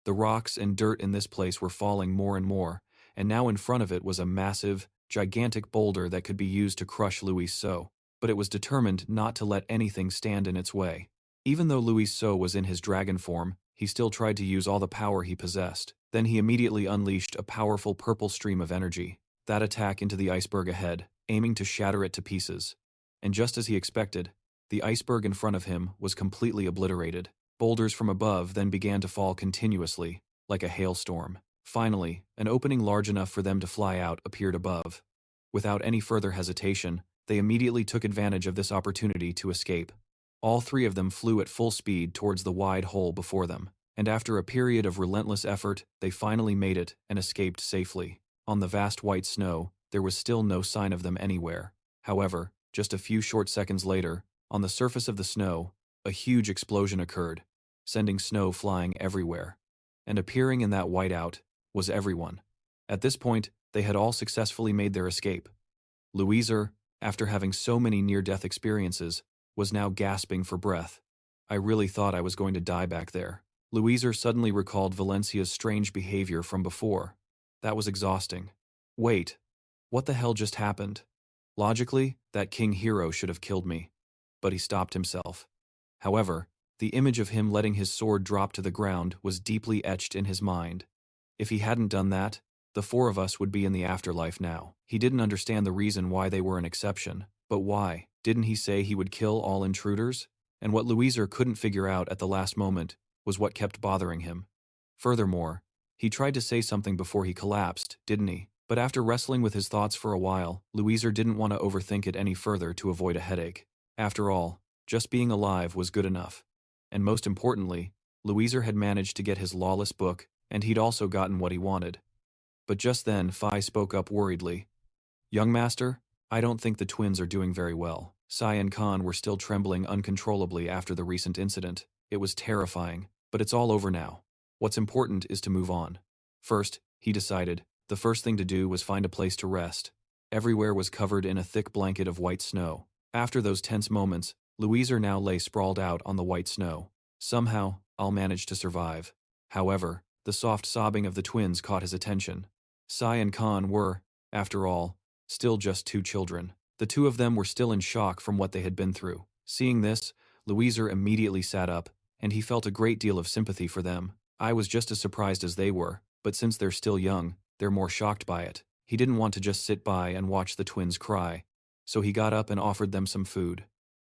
The rocks and dirt in this place were falling more and more, and now in front of it was a massive, gigantic boulder that could be used to crush Luis So, but it was determined not to let anything stand in its way. Even though Luis So was in his dragon form, he still tried to use all the power he possessed. Then he immediately unleashed a powerful purple stream of energy. That attack into the iceberg ahead, aiming to shatter it to pieces. And just as he expected, the iceberg in front of him was completely obliterated. Boulders from above then began to fall continuously, like a hailstorm. Finally, an opening large enough for them to fly out appeared above. Without any further hesitation, they immediately took advantage of this opportunity to escape. All three of them flew at full speed towards the wide hole before them, and after a period of relentless effort, they finally made it and escaped safely. On the vast white snow, there was still no sign of them anywhere. However, just a few short seconds later, on the surface of the snow, a huge explosion occurred, sending snow flying everywhere. And appearing in that whiteout was everyone. At this point, they had all successfully made their escape. Louiser, after having so many near-death experiences, was now gasping for breath. I really thought I was going to die back there. Louiser suddenly recalled Valencia's strange behavior from before. That was exhausting. Wait, what the hell just happened? Logically, that king hero should have killed me. But he stopped himself. However, the image of him letting his sword drop to the ground was deeply etched in his mind. If he hadn't done that, the four of us would be in the afterlife now. He didn't understand the reason why they were an exception. But why? Didn't he say he would kill all intruders? And what Louiser couldn't figure out at the last moment was what kept bothering him. Furthermore, he tried to say something before he collapsed, didn't he? But after wrestling with his thoughts for a while, Louiser didn't want to overthink it any further to avoid a headache. After all, just being alive was good enough. And most importantly, Louiser had managed to get his lawless book, and he'd also gotten what he wanted. But just then, Phi spoke up worriedly. "Young master, I don't think the twins are doing very well." Sai and Khan were still trembling uncontrollably after the recent incident. It was terrifying, but it's all over now. What's important is to move on. First, he decided, the first thing to do was find a place to rest. Everywhere was covered in a thick blanket of white snow. After those tense moments, Louiser now lay sprawled out on the white snow. Somehow, I'll manage to survive. However, the soft sobbing of the twins caught his attention. Sai and Khan were, after all, still just two children. The two of them were still in shock from what they had been through. Seeing this, Louiser immediately sat up, and he felt a great deal of sympathy for them. I was just as surprised as they were, but since they're still young, they're more shocked by it. He didn't want to just sit by and watch the twins cry, so he got up and offered them some food.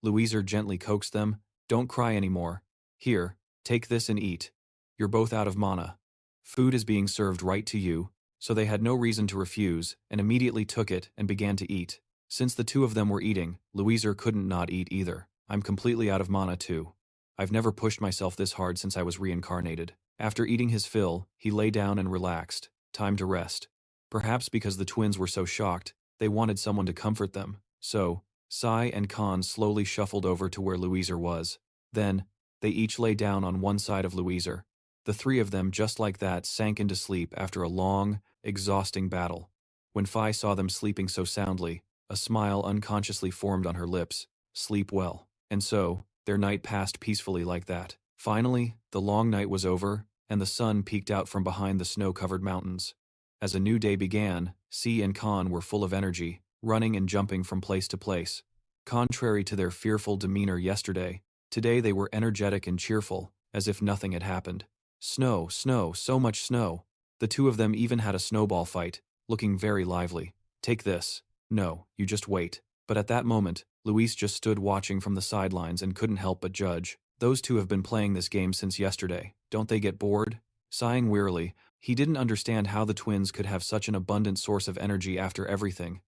Louiser gently coaxed them, "Don't cry anymore. Here, take this and eat. You're both out of mana." Food is being served right to you, so they had no reason to refuse, and immediately took it and began to eat. Since the two of them were eating, Louiser couldn't not eat either. "I'm completely out of mana too. I've never pushed myself this hard since I was reincarnated." After eating his fill, he lay down and relaxed. Time to rest. Perhaps because the twins were so shocked, they wanted someone to comfort them. So, Sai and Khan slowly shuffled over to where Louiser was. Then, they each lay down on one side of Louiser. The three of them, just like that, sank into sleep after a long, exhausting battle. When Phi saw them sleeping so soundly, a smile unconsciously formed on her lips. Sleep well. And so, their night passed peacefully like that. Finally, the long night was over, and the sun peeked out from behind the snow-covered mountains. As a new day began, Si and Khan were full of energy, running and jumping from place to place. Contrary to their fearful demeanor yesterday, today they were energetic and cheerful, as if nothing had happened. Snow, snow, so much snow. The two of them even had a snowball fight, looking very lively. "Take this." "No, you just wait." But at that moment, Luis just stood watching from the sidelines and couldn't help but judge. Those two have been playing this game since yesterday. Don't they get bored? Sighing wearily, he didn't understand how the twins could have such an abundant source of energy after everything.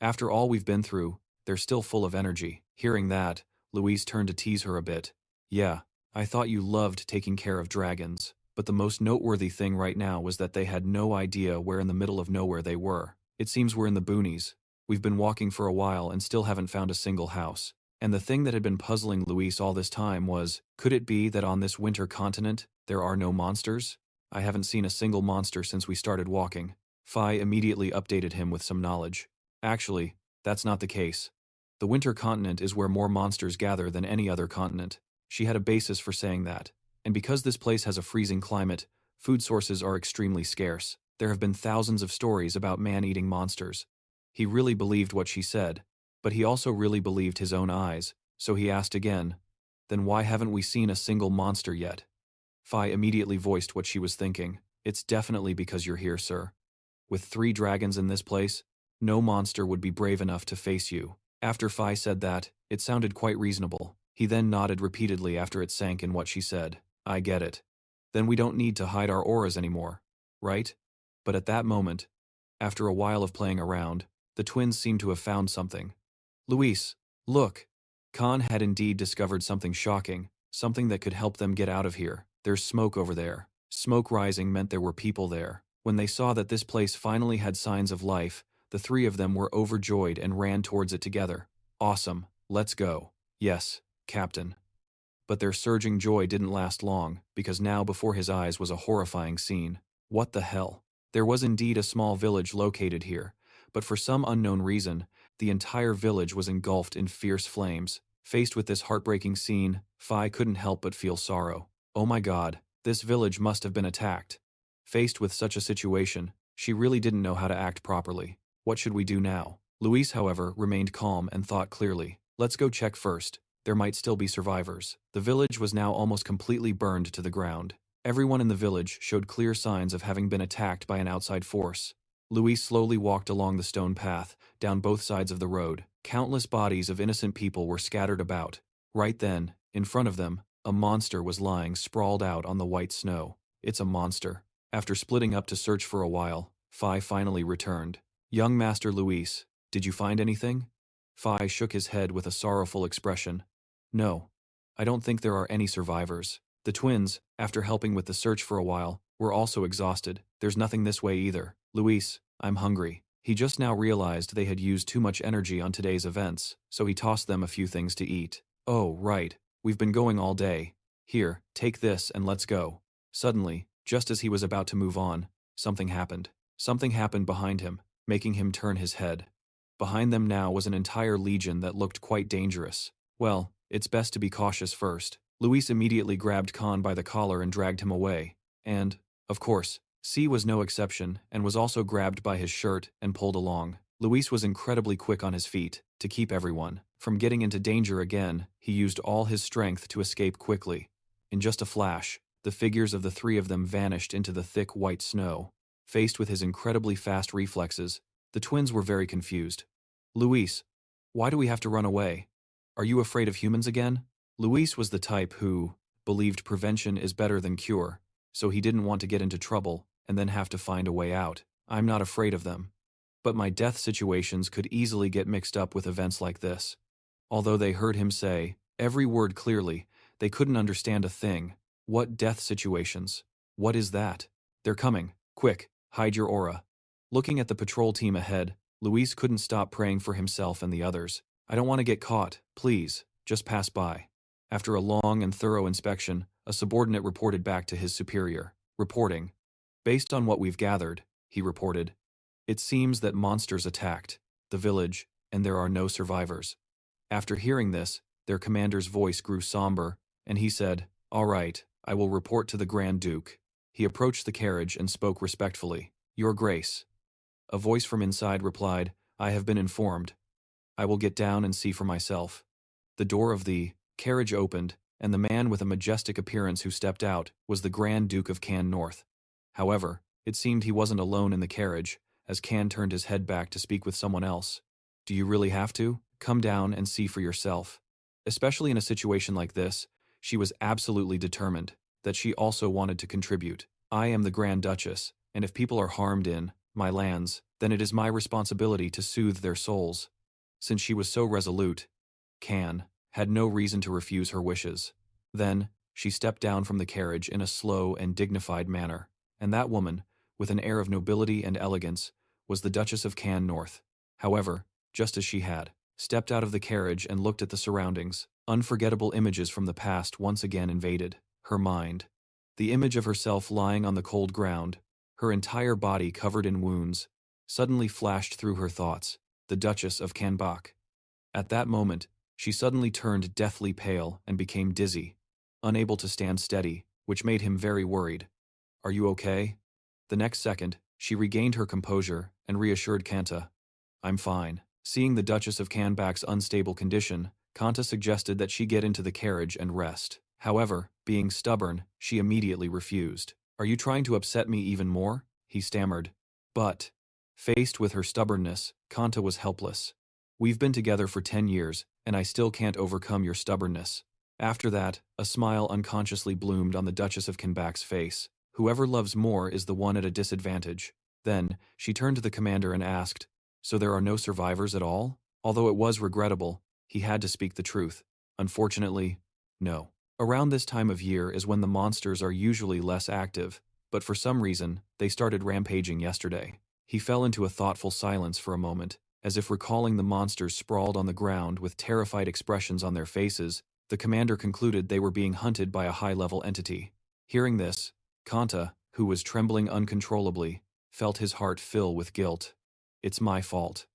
After all we've been through, they're still full of energy. Hearing that, Louise turned to tease her a bit. "Yeah, I thought you loved taking care of dragons." But the most noteworthy thing right now was that they had no idea where in the middle of nowhere they were. "It seems we're in the boonies. We've been walking for a while and still haven't found a single house." And the thing that had been puzzling Luis all this time was, could it be that on this winter continent, there are no monsters? "I haven't seen a single monster since we started walking." Phi immediately updated him with some knowledge. "Actually, that's not the case. The winter continent is where more monsters gather than any other continent." She had a basis for saying that. And because this place has a freezing climate, food sources are extremely scarce. There have been thousands of stories about man-eating monsters. He really believed what she said, but he also really believed his own eyes, so he asked again, "Then why haven't we seen a single monster yet?" Phi immediately voiced what she was thinking. "It's definitely because you're here, sir. With 3 dragons in this place, no monster would be brave enough to face you." After Phi said that, it sounded quite reasonable. He then nodded repeatedly after it sank in what she said. "I get it. Then we don't need to hide our auras anymore, right?" But at that moment, after a while of playing around, the twins seemed to have found something. "Luis, look." Khan had indeed discovered something shocking, something that could help them get out of here. "There's smoke over there." Smoke rising meant there were people there. When they saw that this place finally had signs of life, the 3 of them were overjoyed and ran towards it together. "Awesome, let's go." "Yes, Captain." But their surging joy didn't last long, because now before his eyes was a horrifying scene. What the hell? There was indeed a small village located here, but for some unknown reason, the entire village was engulfed in fierce flames. Faced with this heartbreaking scene, Phi couldn't help but feel sorrow. Oh my god, this village must have been attacked. Faced with such a situation, she really didn't know how to act properly. What should we do now? Luis, however, remained calm and thought clearly. "Let's go check first. There might still be survivors." The village was now almost completely burned to the ground. Everyone in the village showed clear signs of having been attacked by an outside force. Luis slowly walked along the stone path, down both sides of the road. Countless bodies of innocent people were scattered about. Right then, in front of them, a monster was lying sprawled out on the white snow. It's a monster. After splitting up to search for a while, Phi finally returned. Young Master Luis, did you find anything? Phi shook his head with a sorrowful expression. No. I don't think there are any survivors. The twins, after helping with the search for a while, were also exhausted. There's nothing this way either. Luis, I'm hungry. He just now realized they had used too much energy on today's events, so he tossed them a few things to eat. Oh, right. We've been going all day. Here, take this and let's go. Suddenly, just as he was about to move on, something happened. Something happened behind him, making him turn his head. Behind them now was an entire legion that looked quite dangerous. Well, it's best to be cautious first. Luis immediately grabbed Khan by the collar and dragged him away. And, of course, C was no exception and was also grabbed by his shirt and pulled along. Luis was incredibly quick on his feet. To keep everyone from getting into danger again, he used all his strength to escape quickly. In just a flash, the figures of the three of them vanished into the thick white snow. Faced with his incredibly fast reflexes, the twins were very confused. Luis, why do we have to run away? Are you afraid of humans again? Luis was the type who believed prevention is better than cure, so he didn't want to get into trouble and then have to find a way out. I'm not afraid of them. But my death situations could easily get mixed up with events like this. Although they heard him say every word clearly, they couldn't understand a thing. What death situations? What is that? They're coming. Quick, hide your aura. Looking at the patrol team ahead, Luis couldn't stop praying for himself and the others. I don't want to get caught, please, just pass by. After a long and thorough inspection, a subordinate reported back to his superior. Reporting. Based on what we've gathered, he reported, it seems that monsters attacked the village, and there are no survivors. After hearing this, their commander's voice grew somber, and he said, all right, I will report to the Grand Duke. He approached the carriage and spoke respectfully. Your Grace. A voice from inside replied, I have been informed. I will get down and see for myself. The door of the carriage opened, and the man with a majestic appearance who stepped out was the Grand Duke of Can North. However, it seemed he wasn't alone in the carriage, as Can turned his head back to speak with someone else. Do you really have to? Come down and see for yourself. Especially in a situation like this, she was absolutely determined that she also wanted to contribute. I am the Grand Duchess, and if people are harmed in my lands, then it is my responsibility to soothe their souls. Since she was so resolute, Can had no reason to refuse her wishes. Then, she stepped down from the carriage in a slow and dignified manner, and that woman, with an air of nobility and elegance, was the Duchess of Can North. However, just as she had stepped out of the carriage and looked at the surroundings, unforgettable images from the past once again invaded her mind. The image of herself lying on the cold ground, her entire body covered in wounds, suddenly flashed through her thoughts, the Duchess of Canbach. At that moment, she suddenly turned deathly pale and became dizzy, unable to stand steady, which made him very worried. Are you okay? The next second, she regained her composure and reassured Kanta. I'm fine. Seeing the Duchess of Canbach's unstable condition, Kanta suggested that she get into the carriage and rest. However, being stubborn, she immediately refused. Are you trying to upset me even more? He stammered. But, faced with her stubbornness, Kanta was helpless. We've been together for 10 years, and I still can't overcome your stubbornness. After that, a smile unconsciously bloomed on the Duchess of Canbach's face. Whoever loves more is the one at a disadvantage. Then, she turned to the commander and asked, so there are no survivors at all? Although it was regrettable, he had to speak the truth. Unfortunately, no. Around this time of year is when the monsters are usually less active, but for some reason, they started rampaging yesterday. He fell into a thoughtful silence for a moment, as if recalling the monsters sprawled on the ground with terrified expressions on their faces. The commander concluded they were being hunted by a high-level entity. Hearing this, Kanta, who was trembling uncontrollably, felt his heart fill with guilt. It's my fault.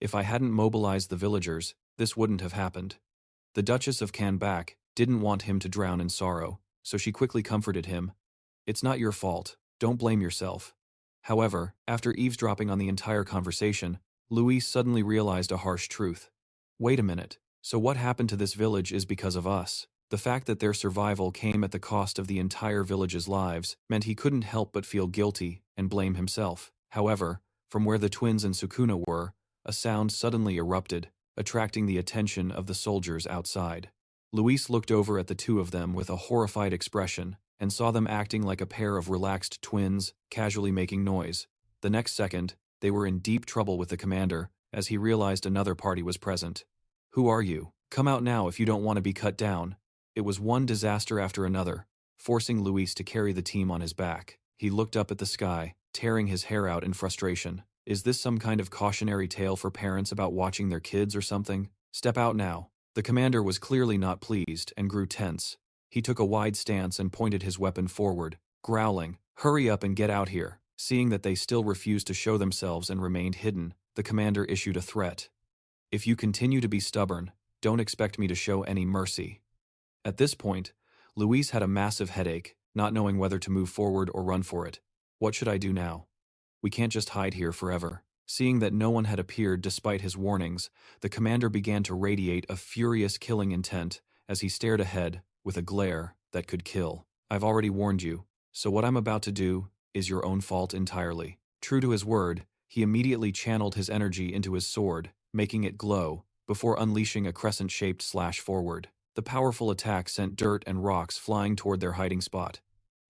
If I hadn't mobilized the villagers, this wouldn't have happened. The Duchess of Canbach didn't want him to drown in sorrow, so she quickly comforted him. It's not your fault. Don't blame yourself. However, after eavesdropping on the entire conversation, Luis suddenly realized a harsh truth. Wait a minute. So what happened to this village is because of us. The fact that their survival came at the cost of the entire village's lives meant he couldn't help but feel guilty and blame himself. However, From where the twins and Sukuna were, a sound suddenly erupted, attracting the attention of the soldiers outside. Luis looked over at the two of them with a horrified expression and saw them acting like a pair of relaxed twins, casually making noise. The next second, they were in deep trouble with the commander as he realized another party was present. "Who are you? Come out now if you don't want to be cut down." It was one disaster after another, forcing Luis to carry the team on his back. He looked up at the sky, tearing his hair out in frustration. Is this some kind of cautionary tale for parents about watching their kids or something? Step out now. The commander was clearly not pleased and grew tense. He took a wide stance and pointed his weapon forward, growling, "Hurry up and get out here." Seeing that they still refused to show themselves and remained hidden, the commander issued a threat. "If you continue to be stubborn, don't expect me to show any mercy." At this point, Luis had a massive headache, not knowing whether to move forward or run for it. What should I do now? We can't just hide here forever. Seeing that no one had appeared despite his warnings, the commander began to radiate a furious killing intent as he stared ahead with a glare that could kill. "I've already warned you, so what I'm about to do is your own fault entirely." True to his word, he immediately channeled his energy into his sword, making it glow, before unleashing a crescent-shaped slash forward. The powerful attack sent dirt and rocks flying toward their hiding spot.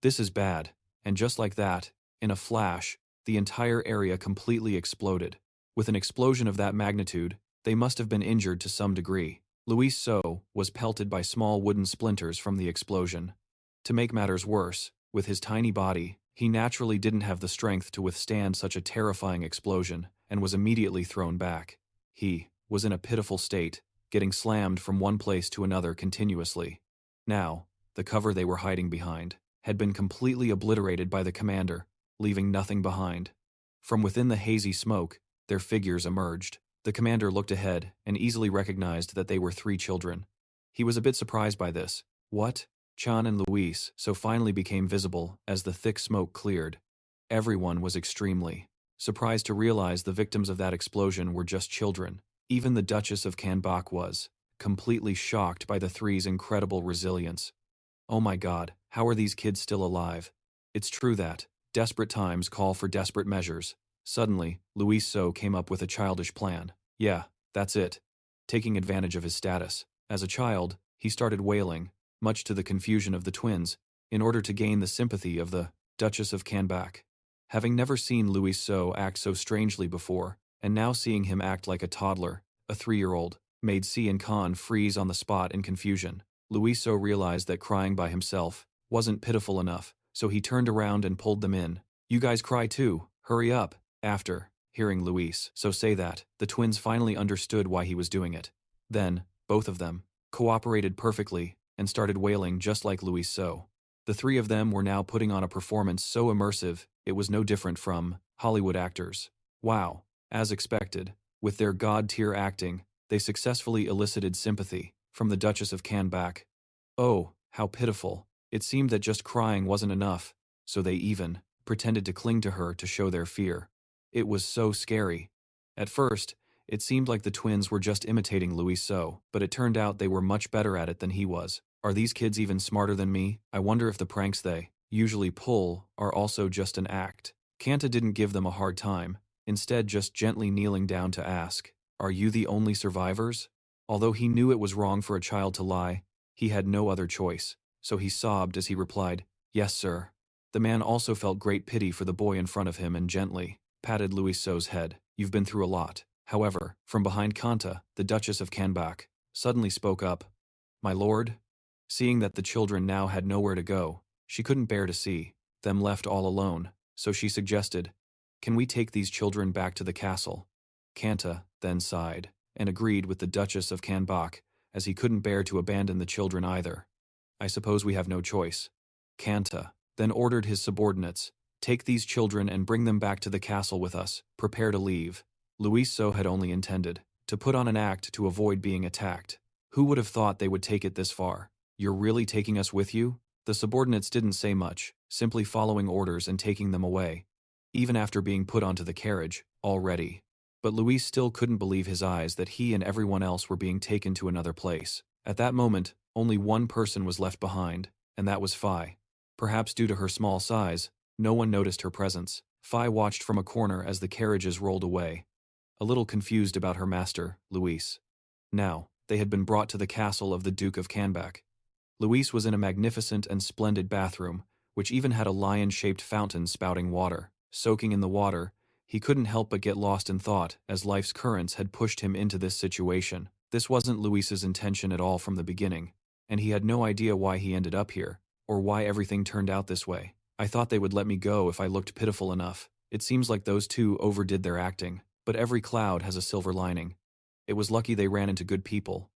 This is bad, and just like that, in a flash, the entire area completely exploded. With an explosion of that magnitude, they must have been injured to some degree. Luis So was pelted by small wooden splinters from the explosion. To make matters worse, with his tiny body, he naturally didn't have the strength to withstand such a terrifying explosion and was immediately thrown back. He was in a pitiful state, getting slammed from one place to another continuously. Now, the cover they were hiding behind had been completely obliterated by the commander, leaving nothing behind. From within the hazy smoke, their figures emerged. The commander looked ahead and easily recognized that they were 3 children. He was a bit surprised by this. What? Chan and Luis so finally became visible as the thick smoke cleared. Everyone was extremely surprised to realize the victims of that explosion were just children. Even the Duchess of Kanbak was completely shocked by the 3's incredible resilience. Oh my God, how are these kids still alive? It's true that desperate times call for desperate measures. Suddenly, Luis So came up with a childish plan. Yeah, that's it. Taking advantage of his status. As a child, he started wailing, much to the confusion of the twins, in order to gain the sympathy of the Duchess of Kanbak. Having never seen Luis So act so strangely before, and now seeing him act like a toddler, a 3-year-old, made Si and Khan freeze on the spot in confusion. Luis So realized that crying by himself wasn't pitiful enough, so he turned around and pulled them in. "You guys cry too, hurry up." After hearing Luis So say that, the twins finally understood why he was doing it. Then, both of them cooperated perfectly and started wailing just like Luis So. The 3 of them were now putting on a performance so immersive, it was no different from Hollywood actors. Wow. As expected, with their god-tier acting, they successfully elicited sympathy from the Duchess of Kanbak. Oh, how pitiful. It seemed that just crying wasn't enough, so they even pretended to cling to her to show their fear. It was so scary. At first, it seemed like the twins were just imitating Luis So, but it turned out they were much better at it than he was. Are these kids even smarter than me? I wonder if the pranks they usually pull are also just an act. Kanta didn't give them a hard time, instead just gently kneeling down to ask, "Are you the only survivors?" Although he knew it was wrong for a child to lie, he had no other choice, so he sobbed as he replied, "Yes, sir." The man also felt great pity for the boy in front of him and gently patted Luis So's head. "You've been through a lot." However, from behind Kanta, the Duchess of Kanbak suddenly spoke up. "My lord?" Seeing that the children now had nowhere to go, she couldn't bear to see them left all alone, so she suggested, "Can we take these children back to the castle?" Kanta then sighed and agreed with the Duchess of Kanbak, as he couldn't bear to abandon the children either. "I suppose we have no choice." Kanta then ordered his subordinates, "Take these children and bring them back to the castle with us. Prepare to leave." Luis So had only intended to put on an act to avoid being attacked. Who would have thought they would take it this far? "You're really taking us with you?" The subordinates didn't say much, simply following orders and taking them away, even after being put onto the carriage, already. But Luis still couldn't believe his eyes that he and everyone else were being taken to another place. At that moment, only one person was left behind, and that was Phi. Perhaps due to her small size, no one noticed her presence. Phi watched from a corner as the carriages rolled away, a little confused about her master, Luis. Now, they had been brought to the castle of the Duke of Canback. Luis was in a magnificent and splendid bathroom, which even had a lion-shaped fountain spouting water. Soaking in the water, he couldn't help but get lost in thought as life's currents had pushed him into this situation. This wasn't Luis's intention at all from the beginning, and he had no idea why he ended up here, or why everything turned out this way. I thought they would let me go if I looked pitiful enough. It seems like those two overdid their acting, but every cloud has a silver lining. It was lucky they ran into good people.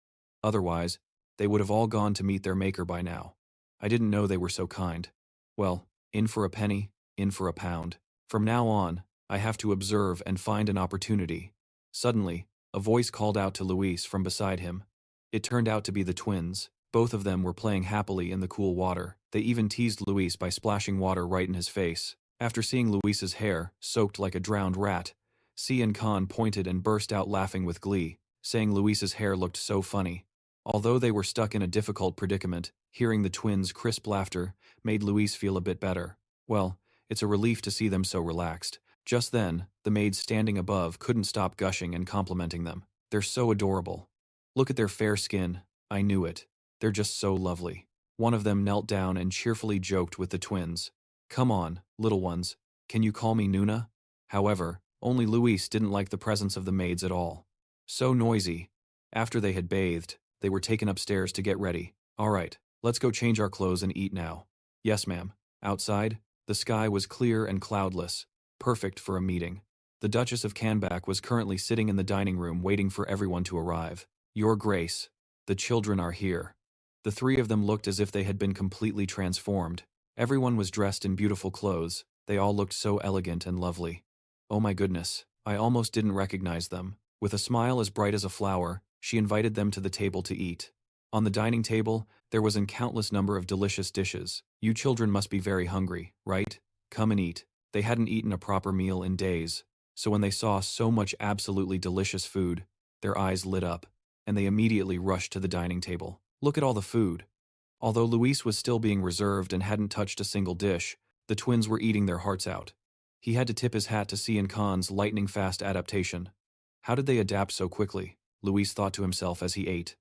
Otherwise, they would have all gone to meet their maker by now. I didn't know they were so kind. Well, in for a penny, in for a pound. From now on, I have to observe and find an opportunity. Suddenly, a voice called out to Luis from beside him. It turned out to be the twins. Both of them were playing happily in the cool water. They even teased Luis by splashing water right in his face. After seeing Luis's hair, soaked like a drowned rat, Si and Khan pointed and burst out laughing with glee, saying Luis's hair looked so funny. Although they were stuck in a difficult predicament, hearing the twins' crisp laughter made Luis feel a bit better. Well, it's a relief to see them so relaxed. Just then, the maids standing above couldn't stop gushing and complimenting them. They're so adorable. Look at their fair skin. I knew it. They're just so lovely. One of them knelt down and cheerfully joked with the twins. Come on, little ones. Can you call me Nuna? However, only Luis didn't like the presence of the maids at all. So noisy. After they had bathed, they were taken upstairs to get ready. All right, let's go change our clothes and eat now. Yes, ma'am. Outside, the sky was clear and cloudless, perfect for a meeting. The Duchess of Canback was currently sitting in the dining room waiting for everyone to arrive. Your Grace, the children are here. The three of them looked as if they had been completely transformed. Everyone was dressed in beautiful clothes. They all looked so elegant and lovely. Oh my goodness, I almost didn't recognize them. With a smile as bright as a flower, she invited them to the table to eat. On the dining table, there was a countless number of delicious dishes. You children must be very hungry, right? Come and eat. They hadn't eaten a proper meal in days, so when they saw so much absolutely delicious food, their eyes lit up, and they immediately rushed to the dining table. Look at all the food. Although Luis was still being reserved and hadn't touched a single dish, the twins were eating their hearts out. He had to tip his hat to Si and Khan's lightning-fast adaptation. How did they adapt so quickly? Luis thought to himself as he ate.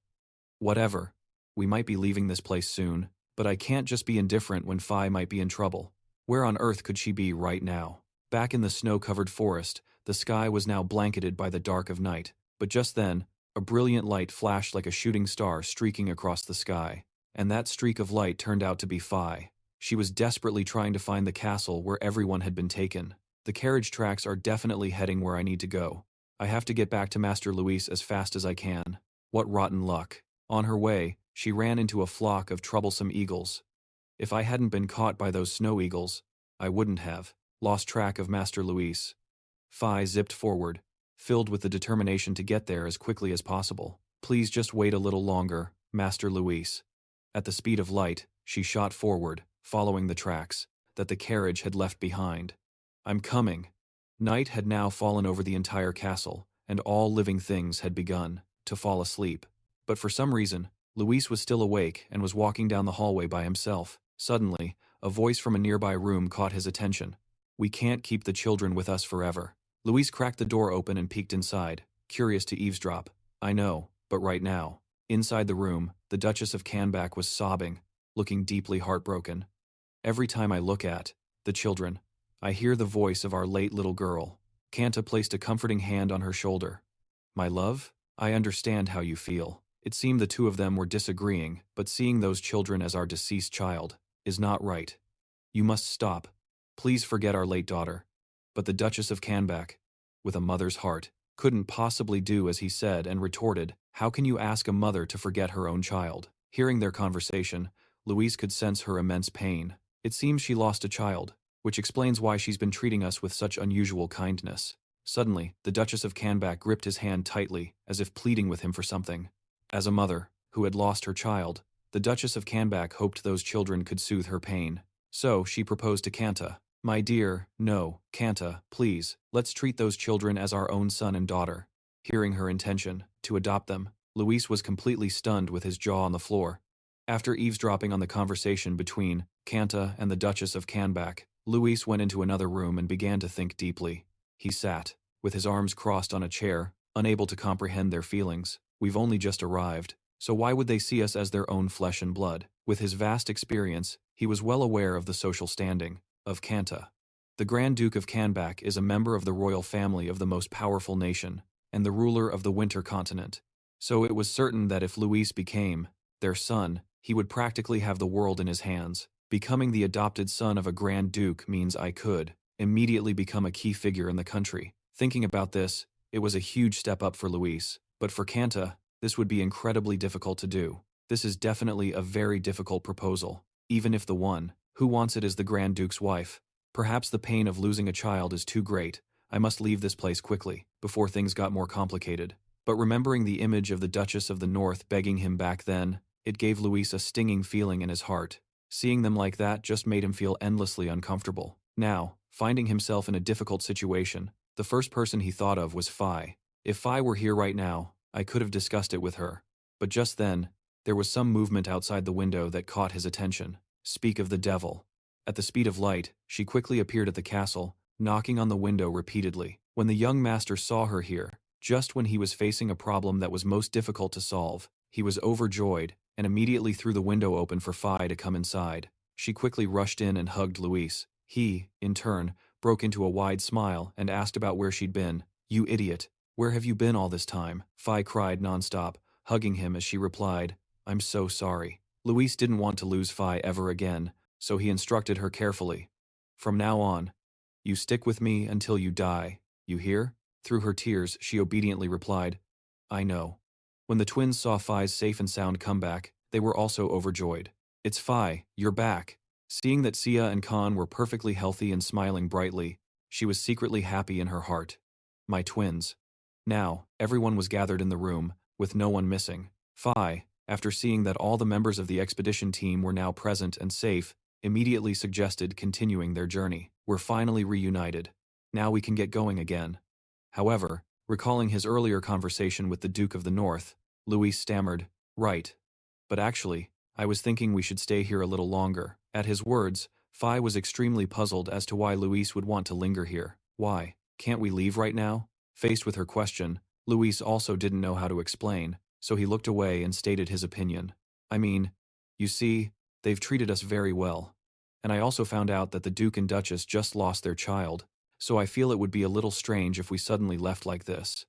Whatever. We might be leaving this place soon, but I can't just be indifferent when Phi might be in trouble. Where on earth could she be right now? Back in the snow-covered forest, the sky was now blanketed by the dark of night, but just then, a brilliant light flashed like a shooting star streaking across the sky, and that streak of light turned out to be Phi. She was desperately trying to find the castle where everyone had been taken. The carriage tracks are definitely heading where I need to go. I have to get back to Master Luis as fast as I can. What rotten luck. On her way, she ran into a flock of troublesome eagles. If I hadn't been caught by those snow eagles, I wouldn't have lost track of Master Luis. Phi zipped forward, filled with the determination to get there as quickly as possible. Please just wait a little longer, Master Luis. At the speed of light, she shot forward, following the tracks that the carriage had left behind. I'm coming. Night had now fallen over the entire castle, and all living things had begun to fall asleep. But for some reason, Luis was still awake and was walking down the hallway by himself. Suddenly, a voice from a nearby room caught his attention. We can't keep the children with us forever. Luis cracked the door open and peeked inside, curious to eavesdrop. I know, but right now, inside the room, the Duchess of Canback was sobbing, looking deeply heartbroken. Every time I look at the children, I hear the voice of our late little girl. Kanta placed a comforting hand on her shoulder. My love, I understand how you feel. It seemed the two of them were disagreeing, but seeing those children as our deceased child is not right. You must stop. Please forget our late daughter. But the Duchess of Canback, with a mother's heart, couldn't possibly do as he said and retorted, how can you ask a mother to forget her own child? Hearing their conversation, Luis could sense her immense pain. It seems she lost a child, which explains why she's been treating us with such unusual kindness. Suddenly, the Duchess of Canback gripped his hand tightly, as if pleading with him for something. As a mother, who had lost her child, the Duchess of Canback hoped those children could soothe her pain. So, she proposed to Kanta. My dear, no, Kanta, please, let's treat those children as our own son and daughter. Hearing her intention to adopt them, Luis was completely stunned with his jaw on the floor. After eavesdropping on the conversation between Kanta and the Duchess of Canback, Luis went into another room and began to think deeply. He sat, with his arms crossed on a chair, unable to comprehend their feelings. We've only just arrived, so why would they see us as their own flesh and blood? With his vast experience, he was well aware of the social standing of Kanta. The Grand Duke of Kanbak is a member of the royal family of the most powerful nation, and the ruler of the Winter Continent. So it was certain that if Luis became their son, he would practically have the world in his hands. Becoming the adopted son of a Grand Duke means I could immediately become a key figure in the country. Thinking about this, it was a huge step up for Luis, but for Kanta, this would be incredibly difficult to do. This is definitely a very difficult proposal, even if the one who wants it is the Grand Duke's wife. Perhaps the pain of losing a child is too great. I must leave this place quickly, before things got more complicated. But remembering the image of the Duchess of the North begging him back then, it gave Luis a stinging feeling in his heart. Seeing them like that just made him feel endlessly uncomfortable. Now, finding himself in a difficult situation, the first person he thought of was Phi. If Phi were here right now, I could have discussed it with her. But just then, there was some movement outside the window that caught his attention. Speak of the devil. At the speed of light, she quickly appeared at the castle, knocking on the window repeatedly. When the young master saw her here, just when he was facing a problem that was most difficult to solve, he was overjoyed and immediately threw the window open for Phi to come inside. She quickly rushed in and hugged Luis. He, in turn, broke into a wide smile and asked about where she'd been. You idiot, where have you been all this time? Phi cried nonstop, hugging him as she replied, I'm so sorry. Luis didn't want to lose Phi ever again, so he instructed her carefully. From now on, you stick with me until you die, you hear? Through her tears, she obediently replied, I know. When the twins saw Phi's safe and sound comeback, they were also overjoyed. It's Phi, you're back. Seeing that Sia and Khan were perfectly healthy and smiling brightly, she was secretly happy in her heart. My twins. Now, everyone was gathered in the room, with no one missing. Phi, after seeing that all the members of the expedition team were now present and safe, immediately suggested continuing their journey. We're finally reunited. Now we can get going again. However, recalling his earlier conversation with the Duke of the North, Luis stammered, right. But actually, I was thinking we should stay here a little longer. At his words, Phi was extremely puzzled as to why Luis would want to linger here. Why? Can't we leave right now? Faced with her question, Luis also didn't know how to explain, so he looked away and stated his opinion. I mean, you see, they've treated us very well. And I also found out that the Duke and Duchess just lost their child, so I feel it would be a little strange if we suddenly left like this.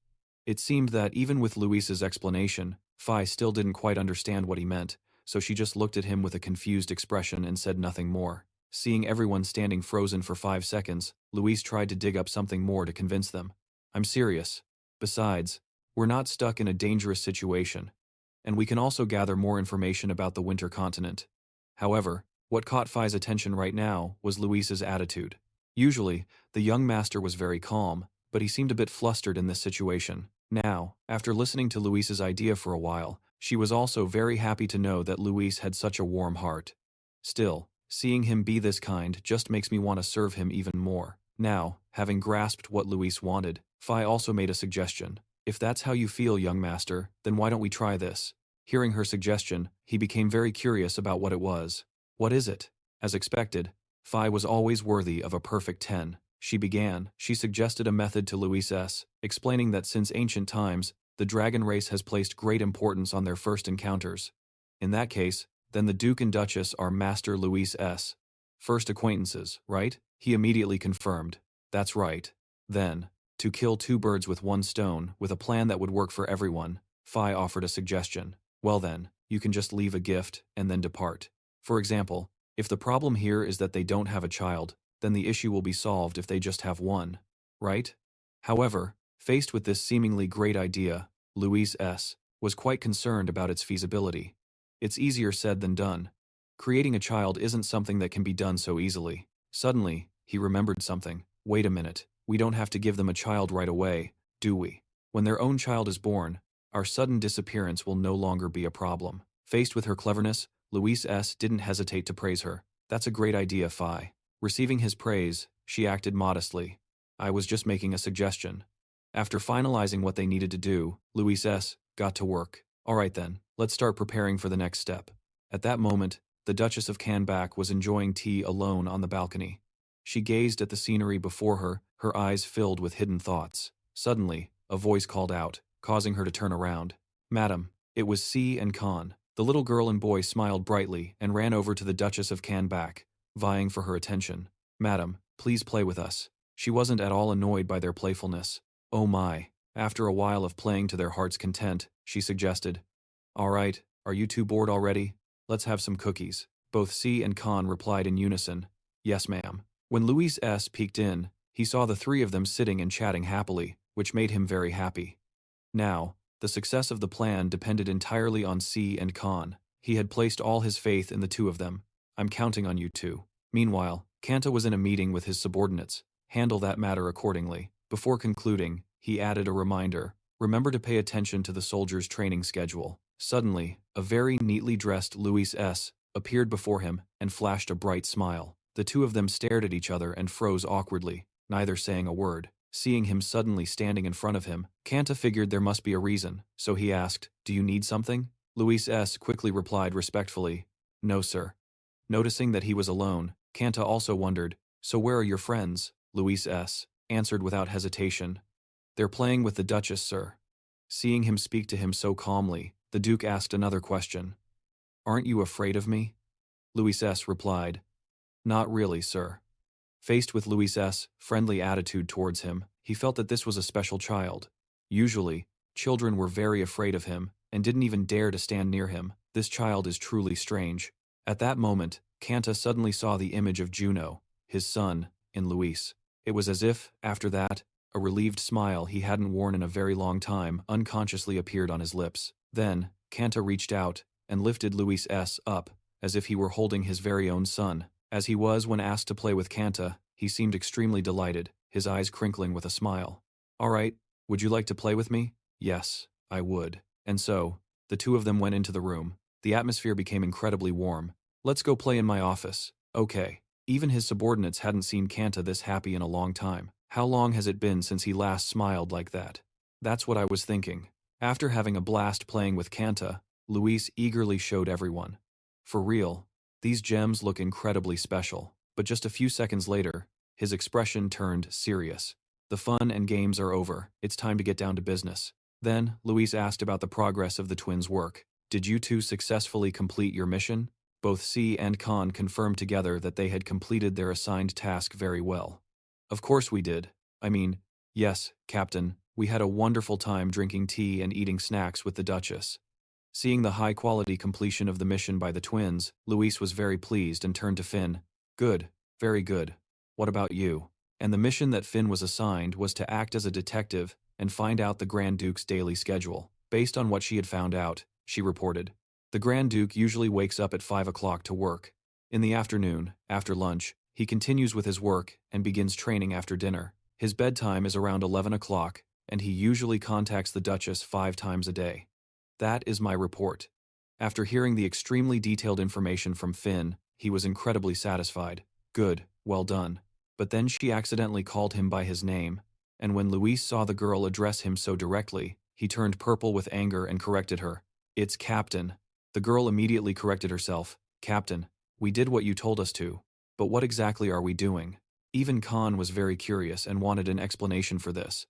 It seemed that even with Luis's explanation, Phi still didn't quite understand what he meant, so she just looked at him with a confused expression and said nothing more. Seeing everyone standing frozen for 5 seconds, Luis tried to dig up something more to convince them. I'm serious. Besides, we're not stuck in a dangerous situation, and we can also gather more information about the Winter Continent. However, what caught Phi's attention right now was Luis's attitude. Usually, the young master was very calm, but he seemed a bit flustered in this situation. Now, after listening to Luis's idea for a while, she was also very happy to know that Luis had such a warm heart. Still, seeing him be this kind just makes me want to serve him even more. Now, having grasped what Luis wanted, Phi also made a suggestion. If that's how you feel, young master, then why don't we try this? Hearing her suggestion, he became very curious about what it was. What is it? As expected, Phi was always worthy of a perfect 10. She suggested a method to Luis S., explaining that since ancient times, the dragon race has placed great importance on their first encounters. In that case, then the Duke and Duchess are Master Luis S. first acquaintances, right? He immediately confirmed. That's right. Then, to kill 2 birds with 1 stone, with a plan that would work for everyone, Phi offered a suggestion. Well then, you can just leave a gift and then depart. For example, if the problem here is that they don't have a child, then the issue will be solved if they just have one, right? However, faced with this seemingly great idea, Luis S. was quite concerned about its feasibility. It's easier said than done. Creating a child isn't something that can be done so easily. Suddenly, he remembered something. Wait a minute, we don't have to give them a child right away, do we? When their own child is born, our sudden disappearance will no longer be a problem. Faced with her cleverness, Luis S. didn't hesitate to praise her. That's a great idea, Phi. Receiving his praise, she acted modestly. I was just making a suggestion. After finalizing what they needed to do, Luis S. got to work. All right then, let's start preparing for the next step. At that moment, the Duchess of Kanbak was enjoying tea alone on the balcony. She gazed at the scenery before her, her eyes filled with hidden thoughts. Suddenly, a voice called out, causing her to turn around. "Madam." It was C and Khan. The little girl and boy smiled brightly and ran over to the Duchess of Canback, vying for her attention. "Madam, please play with us." She wasn't at all annoyed by their playfulness. "Oh my." After a while of playing to their heart's content, she suggested, "All right, are you two bored already? Let's have some cookies." Both C and Khan replied in unison, "Yes, ma'am." When Luis S. peeked in, he saw the three of them sitting and chatting happily, which made him very happy. Now, the success of the plan depended entirely on C and Khan. He had placed all his faith in the two of them. "I'm counting on you two." Meanwhile, Kanta was in a meeting with his subordinates. "Handle that matter accordingly." Before concluding, he added a reminder, "Remember to pay attention to the soldiers' training schedule." Suddenly, a very neatly dressed Luis S. appeared before him and flashed a bright smile. The two of them stared at each other and froze awkwardly, neither saying a word. Seeing him suddenly standing in front of him, Kanta figured there must be a reason, so he asked, "Do you need something?" Luis S. quickly replied respectfully, "No, sir." Noticing that he was alone, Kanta also wondered, "So where are your friends?" Luis S. answered without hesitation, "They're playing with the Duchess, sir." Seeing him speak to him so calmly, the Duke asked another question. "Aren't you afraid of me?" Luis S. replied, "Not really, sir." Faced with Luis S.'s friendly attitude towards him, he felt that this was a special child. Usually, children were very afraid of him and didn't even dare to stand near him. This child is truly strange. At that moment, Kanta suddenly saw the image of Juno, his son, in Luis. It was as if, after that, a relieved smile he hadn't worn in a very long time unconsciously appeared on his lips. Then, Kanta reached out and lifted Luis S. up, as if he were holding his very own son. As he was when asked to play with Kanta, he seemed extremely delighted, his eyes crinkling with a smile. "All right, would you like to play with me?" "Yes, I would." And so, the two of them went into the room. The atmosphere became incredibly warm. "Let's go play in my office." "Okay." Even his subordinates hadn't seen Kanta this happy in a long time. How long has it been since he last smiled like that? That's what I was thinking. After having a blast playing with Kanta, Luis eagerly showed everyone. For real, these gems look incredibly special. But just a few seconds later, his expression turned serious. "The fun and games are over. It's time to get down to business." Then, Luis asked about the progress of the twins' work. "Did you two successfully complete your mission?" Both C and Khan confirmed together that they had completed their assigned task very well. "Of course we did. I mean, yes, Captain, we had a wonderful time drinking tea and eating snacks with the Duchess." Seeing the high-quality completion of the mission by the twins, Luis was very pleased and turned to Finn. "Good, very good. What about you?" And the mission that Finn was assigned was to act as a detective and find out the Grand Duke's daily schedule. Based on what she had found out, she reported, "The Grand Duke usually wakes up at 5 o'clock to work. In the afternoon, after lunch, he continues with his work and begins training after dinner. His bedtime is around 11 o'clock, and he usually contacts the Duchess 5 times a day. That is my report." After hearing the extremely detailed information from Finn, he was incredibly satisfied. "Good, well done." But then she accidentally called him by his name, and when Luis saw the girl address him so directly, he turned purple with anger and corrected her. "It's Captain." The girl immediately corrected herself. "Captain, we did what you told us to. But what exactly are we doing?" Even Khan was very curious and wanted an explanation for this.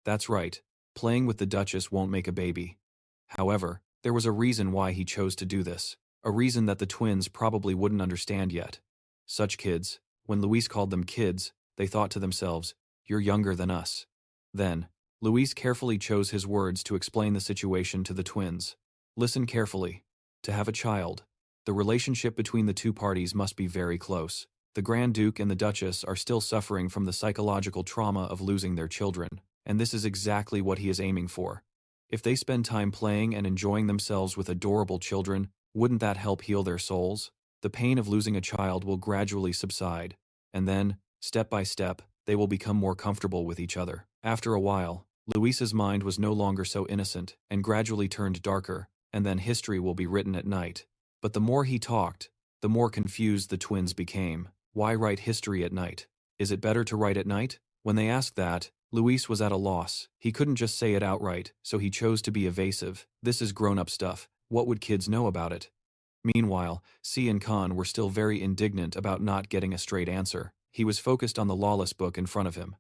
"That's right, playing with the Duchess won't make a baby." However, there was a reason why he chose to do this, a reason that the twins probably wouldn't understand yet. Such kids, when Luis called them kids, they thought to themselves, "You're younger than us." Then, Luis carefully chose his words to explain the situation to the twins. "Listen carefully. To have a child, the relationship between the two parties must be very close. The Grand Duke and the Duchess are still suffering from the psychological trauma of losing their children, and this is exactly what he is aiming for. If they spend time playing and enjoying themselves with adorable children, wouldn't that help heal their souls? The pain of losing a child will gradually subside, and then, step by step, they will become more comfortable with each other." After a while, Luis's mind was no longer so innocent and gradually turned darker, and then history will be written at night. But the more he talked, the more confused the twins became. Why write history at night? Is it better to write at night? When they asked that, Luis was at a loss. He couldn't just say it outright, so he chose to be evasive. "This is grown-up stuff. What would kids know about it?" Meanwhile, C and Khan were still very indignant about not getting a straight answer. He was focused on the lawless book in front of him.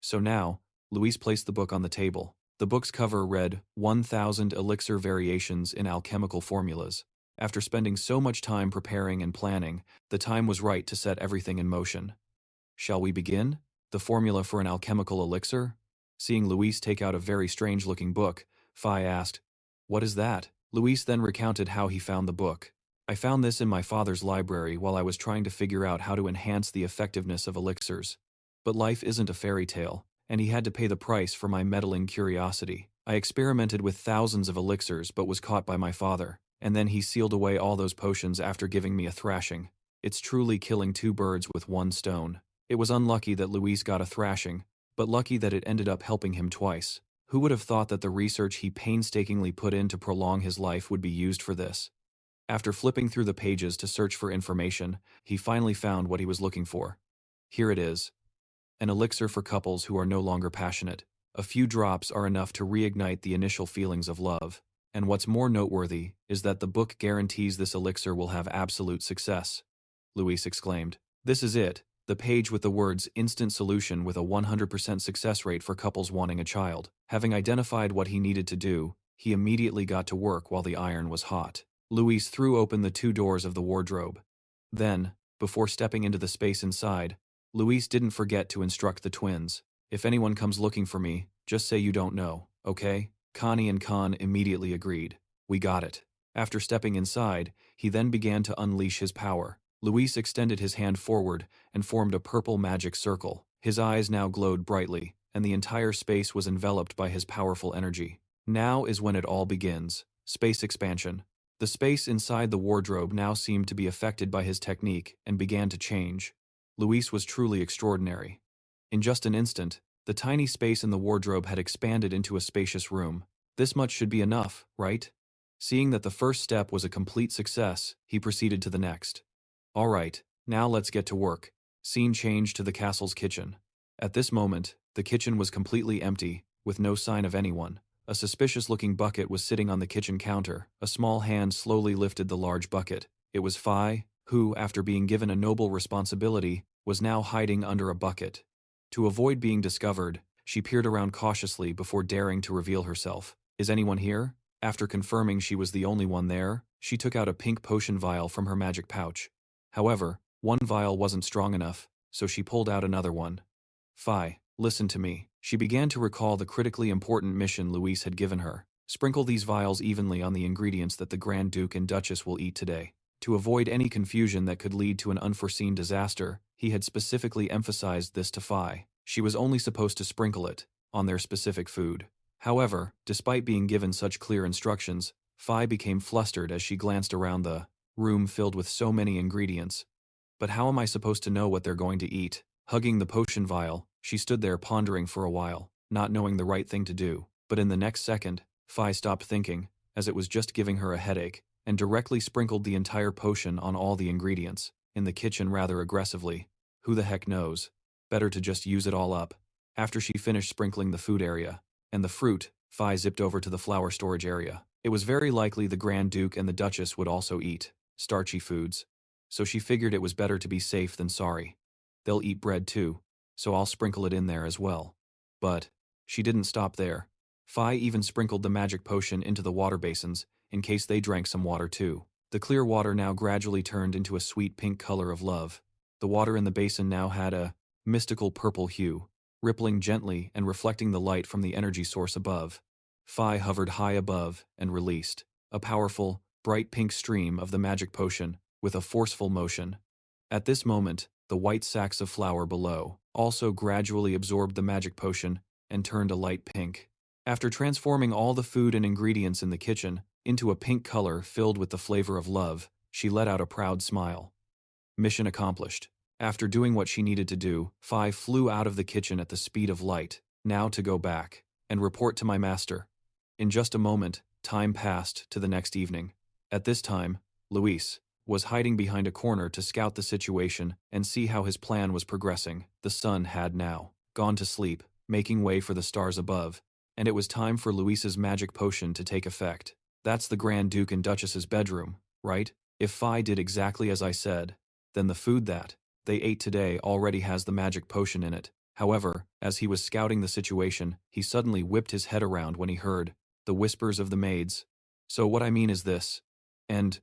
So now, Luis placed the book on the table. The book's cover read 1,000 Elixir Variations in Alchemical Formulas. After spending so much time preparing and planning, the time was right to set everything in motion. Shall we begin? The formula for an alchemical elixir? Seeing Luis take out a very strange-looking book, Phi asked, "What is that?" Luis then recounted how he found the book. "I found this in my father's library while I was trying to figure out how to enhance the effectiveness of elixirs. But life isn't a fairy tale, and he had to pay the price for my meddling curiosity. I experimented with thousands of elixirs but was caught by my father, and then he sealed away all those potions after giving me a thrashing. It's truly killing two birds with one stone." It was unlucky that Luis got a thrashing, but lucky that it ended up helping him twice. Who would have thought that the research he painstakingly put in to prolong his life would be used for this? After flipping through the pages to search for information, he finally found what he was looking for. Here it is. An elixir for couples who are no longer passionate. A few drops are enough to reignite the initial feelings of love. And what's more noteworthy is that the book guarantees this elixir will have absolute success. Luis exclaimed. This is it. The page with the words "instant solution with a 100% success rate for couples wanting a child." Having identified what he needed to do, he immediately got to work while the iron was hot. Luis threw open the two doors of the wardrobe. Then, before stepping into the space inside, Luis didn't forget to instruct the twins. "If anyone comes looking for me, just say you don't know, okay?" Connie and Khan immediately agreed. "We got it." After stepping inside, he then began to unleash his power. Luis extended his hand forward and formed a purple magic circle. His eyes now glowed brightly, and the entire space was enveloped by his powerful energy. Now is when it all begins. Space expansion. The space inside the wardrobe now seemed to be affected by his technique and began to change. Luis was truly extraordinary. In just an instant, the tiny space in the wardrobe had expanded into a spacious room. This much should be enough, right? Seeing that the first step was a complete success, he proceeded to the next. All right, now let's get to work. Scene changed to the castle's kitchen. At this moment, the kitchen was completely empty, with no sign of anyone. A suspicious-looking bucket was sitting on the kitchen counter. A small hand slowly lifted the large bucket. It was Phi, who, after being given a noble responsibility, was now hiding under a bucket. To avoid being discovered, she peered around cautiously before daring to reveal herself. "Is anyone here?" After confirming she was the only one there, she took out a pink potion vial from her magic pouch. However, one vial wasn't strong enough, so she pulled out another one. "Phi, listen to me." She began to recall the critically important mission Luis had given her. "Sprinkle these vials evenly on the ingredients that the Grand Duke and Duchess will eat today." To avoid any confusion that could lead to an unforeseen disaster, he had specifically emphasized this to Phi. She was only supposed to sprinkle it on their specific food. However, despite being given such clear instructions, Phi became flustered as she glanced around the room filled with so many ingredients. But how am I supposed to know what they're going to eat? Hugging the potion vial, she stood there pondering for a while, not knowing the right thing to do. But in the next second, Phi stopped thinking, as it was just giving her a headache, and directly sprinkled the entire potion on all the ingredients, in the kitchen rather aggressively. Who the heck knows? Better to just use it all up. After she finished sprinkling the food area and the fruit, Phi zipped over to the flour storage area. It was very likely the Grand Duke and the Duchess would also eat starchy foods, so she figured it was better to be safe than sorry. They'll eat bread too, so I'll sprinkle it in there as well. But she didn't stop there. Phi even sprinkled the magic potion into the water basins, in case they drank some water too. The clear water now gradually turned into a sweet pink color of love. The water in the basin now had a mystical purple hue, rippling gently and reflecting the light from the energy source above. Phi hovered high above and released a powerful, bright pink stream of the magic potion with a forceful motion. At this moment, the white sacks of flour below also gradually absorbed the magic potion and turned a light pink. After transforming all the food and ingredients in the kitchen into a pink color filled with the flavor of love, she let out a proud smile. Mission accomplished. After doing what she needed to do, Phi flew out of the kitchen at the speed of light, now to go back and report to my master. In just a moment, time passed to the next evening. At this time, Luis was hiding behind a corner to scout the situation and see how his plan was progressing. The sun had now gone to sleep, making way for the stars above, and it was time for Luis's magic potion to take effect. That's the Grand Duke and Duchess's bedroom, right? If Phi did exactly as I said, then the food that they ate today already has the magic potion in it. However, as he was scouting the situation, he suddenly whipped his head around when he heard the whispers of the maids. So what I mean is this. And,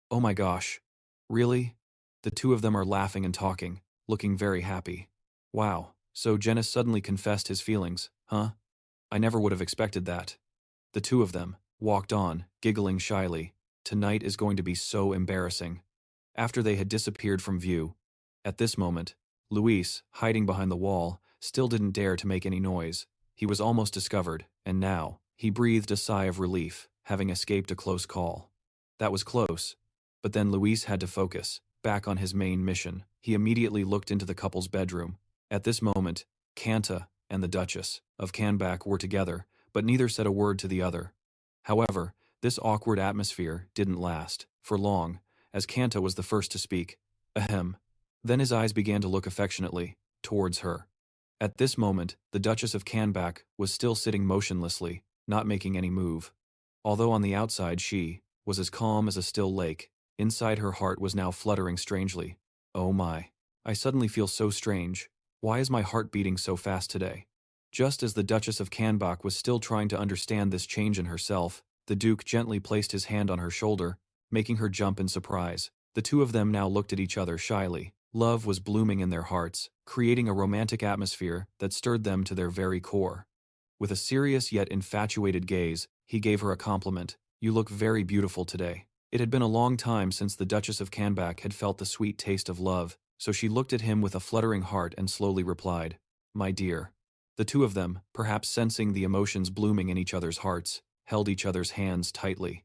oh my gosh. Really? The two of them are laughing and talking, looking very happy. Wow, so Janice suddenly confessed his feelings, huh? I never would have expected that. The two of them walked on, giggling shyly. Tonight is going to be so embarrassing. After they had disappeared from view. At this moment, Luis, hiding behind the wall, still didn't dare to make any noise. He was almost discovered, and now, he breathed a sigh of relief, having escaped a close call. That was close. But then Luis had to focus, back on his main mission. He immediately looked into the couple's bedroom. At this moment, Kanta and the Duchess of Canback were together, but neither said a word to the other. However, this awkward atmosphere didn't last for long, as Kanta was the first to speak. Ahem. Then his eyes began to look affectionately towards her. At this moment, the Duchess of Canback was still sitting motionlessly, not making any move. Although on the outside she was as calm as a still lake, inside her heart was now fluttering strangely. Oh my. I suddenly feel so strange. Why is my heart beating so fast today? Just as the Duchess of Canback was still trying to understand this change in herself, the Duke gently placed his hand on her shoulder, making her jump in surprise. The two of them now looked at each other shyly. Love was blooming in their hearts, creating a romantic atmosphere that stirred them to their very core. With a serious yet infatuated gaze, he gave her a compliment. You look very beautiful today. It had been a long time since the Duchess of Canback had felt the sweet taste of love, so she looked at him with a fluttering heart and slowly replied, My dear. The two of them, perhaps sensing the emotions blooming in each other's hearts, held each other's hands tightly.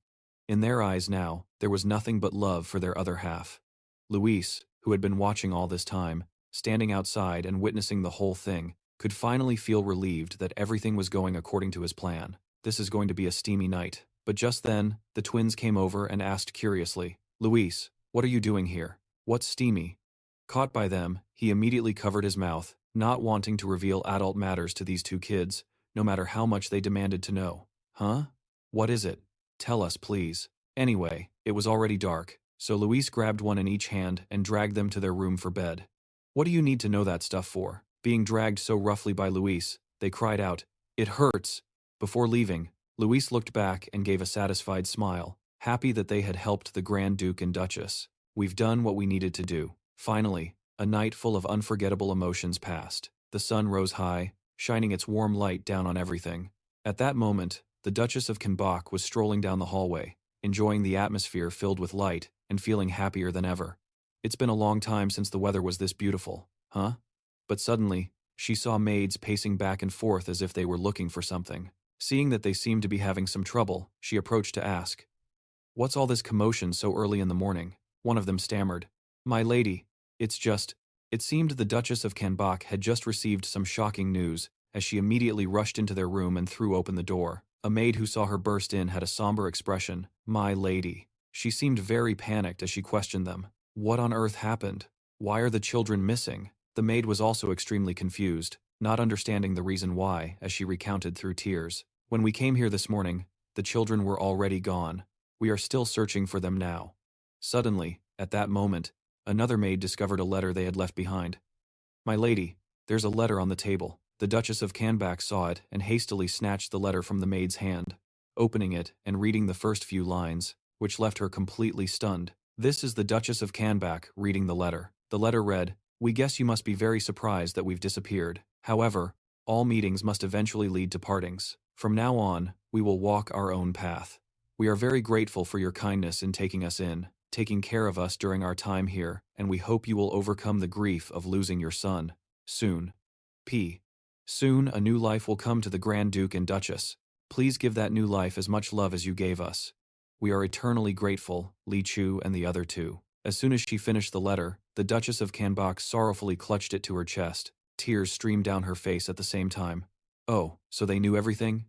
In their eyes now, there was nothing but love for their other half. Luis, who had been watching all this time, standing outside and witnessing the whole thing, could finally feel relieved that everything was going according to his plan. This is going to be a steamy night. But just then, the twins came over and asked curiously, Luis, what are you doing here? What's steamy? Caught by them, he immediately covered his mouth, not wanting to reveal adult matters to these two kids, no matter how much they demanded to know. Huh? What is it? Tell us, please. Anyway, it was already dark, so Luis grabbed one in each hand and dragged them to their room for bed. What do you need to know that stuff for? Being dragged so roughly by Luis, they cried out, It hurts! Before leaving, Luis looked back and gave a satisfied smile, happy that they had helped the Grand Duke and Duchess. We've done what we needed to do. Finally, a night full of unforgettable emotions passed. The sun rose high, shining its warm light down on everything. At that moment, the Duchess of Canback was strolling down the hallway, enjoying the atmosphere filled with light and feeling happier than ever. It's been a long time since the weather was this beautiful, huh? But suddenly, she saw maids pacing back and forth as if they were looking for something. Seeing that they seemed to be having some trouble, she approached to ask, What's all this commotion so early in the morning? One of them stammered, My lady, it's just... It seemed the Duchess of Canback had just received some shocking news, as she immediately rushed into their room and threw open the door. A maid who saw her burst in had a somber expression, My lady. She seemed very panicked as she questioned them. What on earth happened? Why are the children missing? The maid was also extremely confused, not understanding the reason why, as she recounted through tears. When we came here this morning, the children were already gone. We are still searching for them now. Suddenly, at that moment, another maid discovered a letter they had left behind. My lady, there's a letter on the table. The Duchess of Canback saw it and hastily snatched the letter from the maid's hand, opening it and reading the first few lines, which left her completely stunned. This is the Duchess of Canback reading the letter. The letter read, We guess you must be very surprised that we've disappeared. However, all meetings must eventually lead to partings. From now on, we will walk our own path. We are very grateful for your kindness in taking us in, taking care of us during our time here, and we hope you will overcome the grief of losing your son. Soon. Soon a new life will come to the Grand Duke and Duchess. Please give that new life as much love as you gave us. We are eternally grateful, Li Chu and the other two. As soon as she finished the letter, the Duchess of Canback sorrowfully clutched it to her chest. Tears streamed down her face at the same time. Oh, so they knew everything?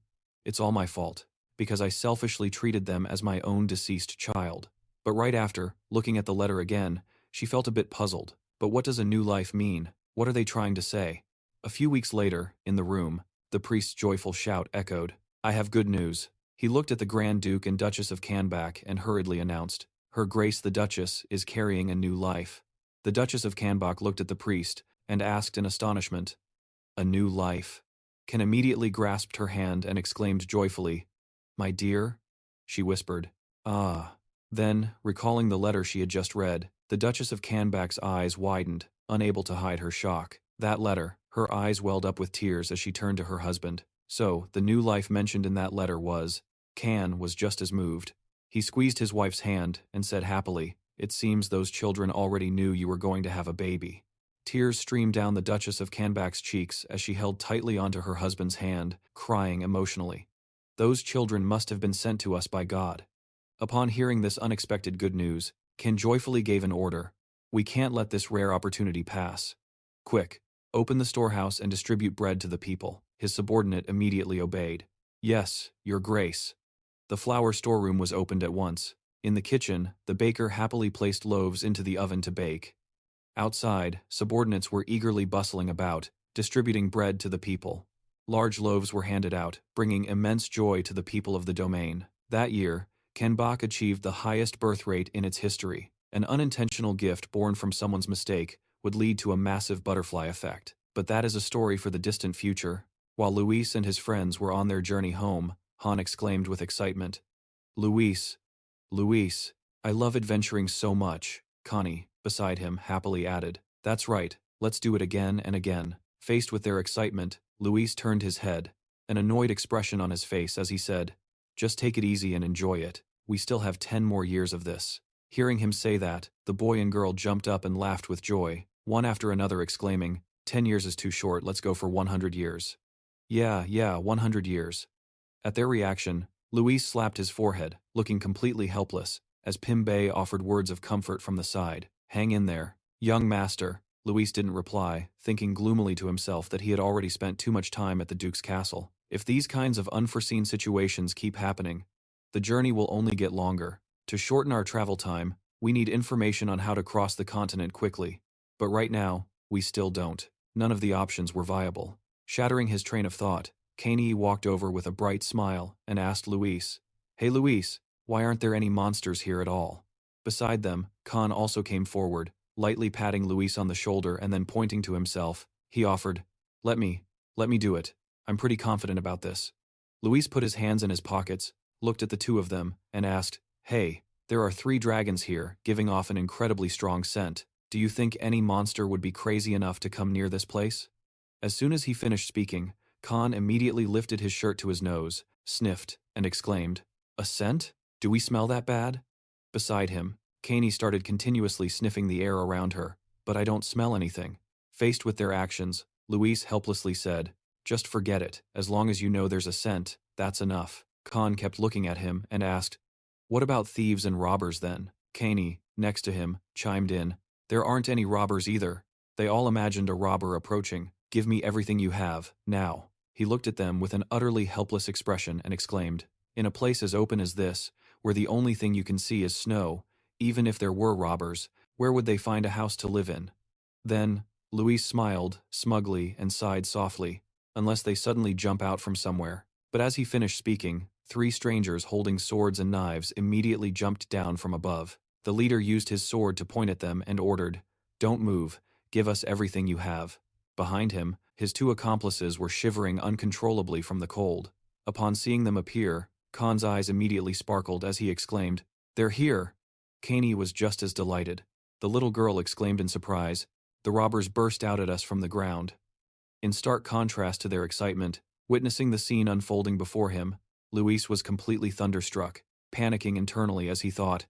It's all my fault, because I selfishly treated them as my own deceased child. But right after, looking at the letter again, she felt a bit puzzled. But what does a new life mean? What are they trying to say? A few weeks later, in the room, the priest's joyful shout echoed, I have good news. He looked at the Grand Duke and Duchess of Canback and hurriedly announced, Her Grace the Duchess is carrying a new life. The Duchess of Kanbok looked at the priest and asked in astonishment, "A new life?" Ken immediately grasped her hand and exclaimed joyfully, "My dear?" She whispered, "Ah." Then, recalling the letter she had just read, the Duchess of Kanbak's eyes widened, unable to hide her shock. That letter, her eyes welled up with tears as she turned to her husband. So, the new life mentioned in that letter was. Kan was just as moved. He squeezed his wife's hand and said happily, "It seems those children already knew you were going to have a baby." Tears streamed down the Duchess of Kanbak's cheeks as she held tightly onto her husband's hand, crying emotionally. Those children must have been sent to us by God. Upon hearing this unexpected good news, Ken joyfully gave an order. "We can't let this rare opportunity pass. Quick, open the storehouse and distribute bread to the people." His subordinate immediately obeyed. "Yes, Your Grace." The flour storeroom was opened at once. In the kitchen, the baker happily placed loaves into the oven to bake. Outside, subordinates were eagerly bustling about, distributing bread to the people. Large loaves were handed out, bringing immense joy to the people of the domain. That year, Kanbok achieved the highest birth rate in its history. An unintentional gift born from someone's mistake would lead to a massive butterfly effect. But that is a story for the distant future. While Luis and his friends were on their journey home, Han exclaimed with excitement, Luis, Luis, I love adventuring so much." Connie, beside him, happily added, "That's right, let's do it again and again." Faced with their excitement, Luis turned his head, an annoyed expression on his face as he said, "Just take it easy and enjoy it. We still have 10 more years of this." Hearing him say that, the boy and girl jumped up and laughed with joy, one after another exclaiming, 10 years is too short, let's go for 100 years. Yeah, 100 years. At their reaction, Luis slapped his forehead, looking completely helpless, as Pim Bey offered words of comfort from the side. "Hang in there, young master." Luis didn't reply, thinking gloomily to himself that he had already spent too much time at the Duke's castle. If these kinds of unforeseen situations keep happening, the journey will only get longer. To shorten our travel time, we need information on how to cross the continent quickly. But right now, we still don't. None of the options were viable. Shattering his train of thought, Kanei walked over with a bright smile and asked Luis, "Hey Luis, why aren't there any monsters here at all?" Beside them, Khan also came forward, lightly patting Luis on the shoulder and then pointing to himself. He offered, Let me do it. I'm pretty confident about this." Luis put his hands in his pockets, looked at the two of them, and asked, "Hey, there are 3 dragons here, giving off an incredibly strong scent. Do you think any monster would be crazy enough to come near this place?" As soon as he finished speaking, Khan immediately lifted his shirt to his nose, sniffed, and exclaimed, "A scent? Do we smell that bad?" Beside him, Kanei started continuously sniffing the air around her, "But I don't smell anything." Faced with their actions, Luis helplessly said, "Just forget it, as long as you know there's a scent, that's enough." Khan kept looking at him and asked, "What about thieves and robbers then?" Kanei, next to him, chimed in, "There aren't any robbers either. They all imagined a robber approaching. Give me everything you have, now." He looked at them with an utterly helpless expression and exclaimed, "In a place as open as this, where the only thing you can see is snow, even if there were robbers, where would they find a house to live in?" Then, Luis smiled, smugly, and sighed softly, "Unless they suddenly jump out from somewhere." But as he finished speaking, 3 strangers holding swords and knives immediately jumped down from above. The leader used his sword to point at them and ordered, "Don't move, give us everything you have." Behind him, his 2 accomplices were shivering uncontrollably from the cold. Upon seeing them appear, Khan's eyes immediately sparkled as he exclaimed, "They're here!" Kanei was just as delighted. The little girl exclaimed in surprise, "The robbers burst out at us from the ground." In stark contrast to their excitement, witnessing the scene unfolding before him, Luis was completely thunderstruck, panicking internally as he thought,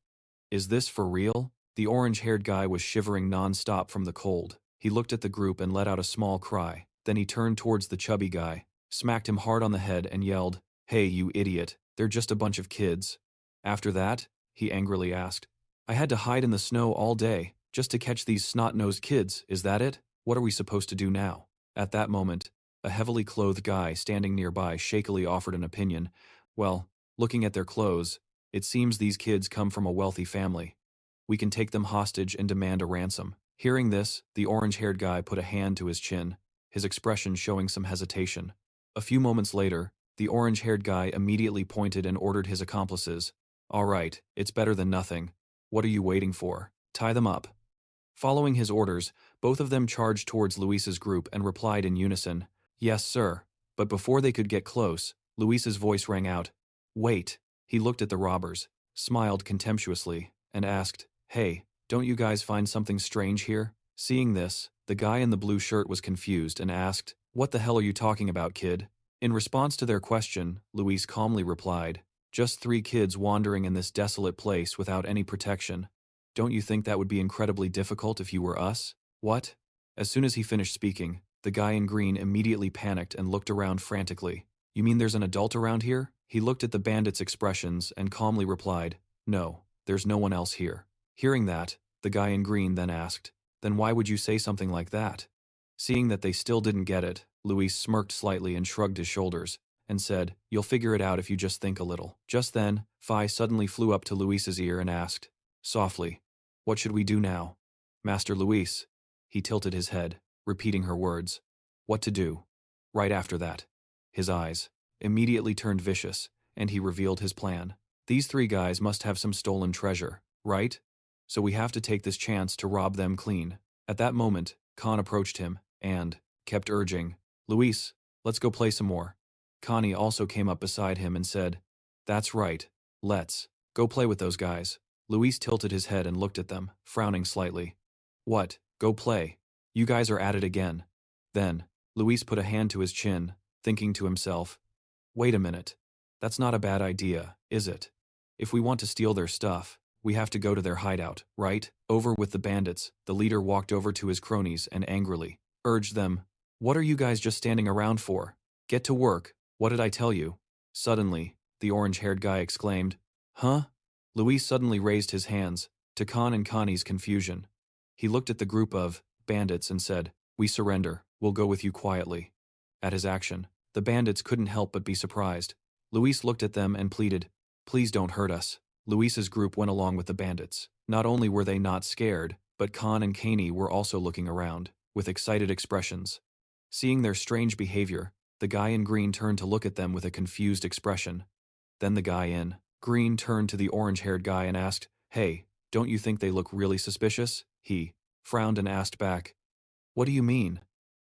"Is this for real?" The orange-haired guy was shivering non-stop from the cold. He looked at the group and let out a small cry. Then he turned towards the chubby guy, smacked him hard on the head and yelled, "Hey, you idiot, they're just a bunch of kids." After that, he angrily asked, "I had to hide in the snow all day, just to catch these snot-nosed kids, is that it? What are we supposed to do now?" At that moment, a heavily clothed guy standing nearby shakily offered an opinion. "Well, looking at their clothes, it seems these kids come from a wealthy family. We can take them hostage and demand a ransom." Hearing this, the orange-haired guy put a hand to his chin, his expression showing some hesitation. A few moments later, the orange-haired guy immediately pointed and ordered his accomplices, "All right, it's better than nothing. What are you waiting for? Tie them up." Following his orders, both of them charged towards Luis's group and replied in unison, "Yes, sir." But before they could get close, Luis's voice rang out, "Wait." He looked at the robbers, smiled contemptuously, and asked, "Hey, don't you guys find something strange here?" Seeing this, the guy in the blue shirt was confused and asked, "What the hell are you talking about, kid?" In response to their question, Luis calmly replied, "Just 3 kids wandering in this desolate place without any protection. Don't you think that would be incredibly difficult if you were us?" "What?" As soon as he finished speaking, the guy in green immediately panicked and looked around frantically. "You mean there's an adult around here?" He looked at the bandits' expressions and calmly replied, "No, there's no one else here." Hearing that, the guy in green then asked, "Then why would you say something like that?" Seeing that they still didn't get it, Luis smirked slightly and shrugged his shoulders, and said, "You'll figure it out if you just think a little." Just then, Phi suddenly flew up to Luis's ear and asked, softly, "What should we do now?" "Master Luis." He tilted his head, repeating her words. "What to do?" Right after that, his eyes immediately turned vicious, and he revealed his plan. "These 3 guys must have some stolen treasure, right? So we have to take this chance to rob them clean." At that moment, Khan approached him and kept urging, "Luis, let's go play some more." Connie also came up beside him and said, "That's right, let's go play with those guys." Luis tilted his head and looked at them, frowning slightly. "What, go play? You guys are at it again." Then, Luis put a hand to his chin, thinking to himself, "Wait a minute. That's not a bad idea, is it? If we want to steal their stuff, we have to go to their hideout, right?" Over with the bandits, the leader walked over to his cronies and angrily urged them, "What are you guys just standing around for? Get to work, what did I tell you?" Suddenly, the orange-haired guy exclaimed, "Huh?" Luis suddenly raised his hands, to Khan and Connie's confusion. He looked at the group of bandits and said, "We surrender, we'll go with you quietly." At his action, the bandits couldn't help but be surprised. Luis looked at them and pleaded, "Please don't hurt us." Luis's group went along with the bandits. Not only were they not scared, but Khan and Kaney were also looking around, with excited expressions. Seeing their strange behavior, the guy in green turned to look at them with a confused expression. Then the guy in green turned to the orange-haired guy and asked, "Hey, don't you think they look really suspicious?" He frowned and asked back, "What do you mean?"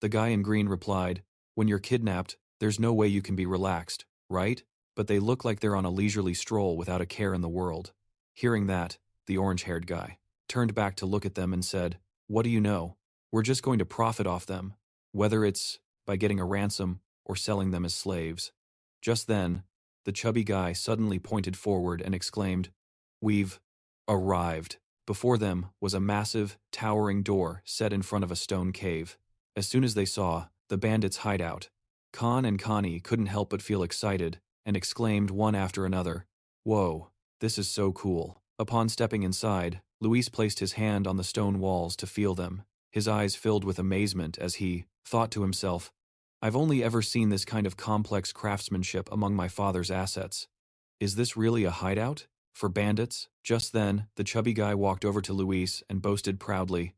The guy in green replied, "When you're kidnapped, there's no way you can be relaxed, right? But they look like they're on a leisurely stroll without a care in the world." Hearing that, the orange-haired guy turned back to look at them and said, "What do you know? We're just going to profit off them, whether it's by getting a ransom or selling them as slaves." Just then, the chubby guy suddenly pointed forward and exclaimed, "We've arrived." Before them was a massive, towering door set in front of a stone cave. As soon as they saw the bandits' hideout, Khan and Connie couldn't help but feel excited and exclaimed one after another, "Whoa, this is so cool." Upon stepping inside, Luis placed his hand on the stone walls to feel them. His eyes filled with amazement as he thought to himself, "I've only ever seen this kind of complex craftsmanship among my father's assets. Is this really a hideout for bandits?" Just then, the chubby guy walked over to Luis and boasted proudly,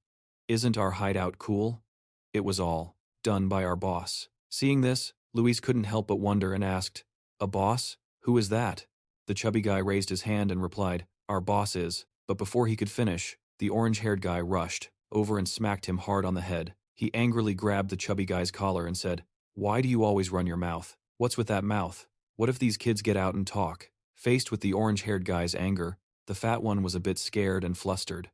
"Isn't our hideout cool? It was all done by our boss." Seeing this, Luis couldn't help but wonder and asked, "A boss? Who is that?" The chubby guy raised his hand and replied, "Our boss is." But before he could finish, the orange-haired guy rushed over and smacked him hard on the head. He angrily grabbed the chubby guy's collar and said, "Why do you always run your mouth? What's with that mouth? What if these kids get out and talk?" Faced with the orange-haired guy's anger, the fat one was a bit scared and flustered.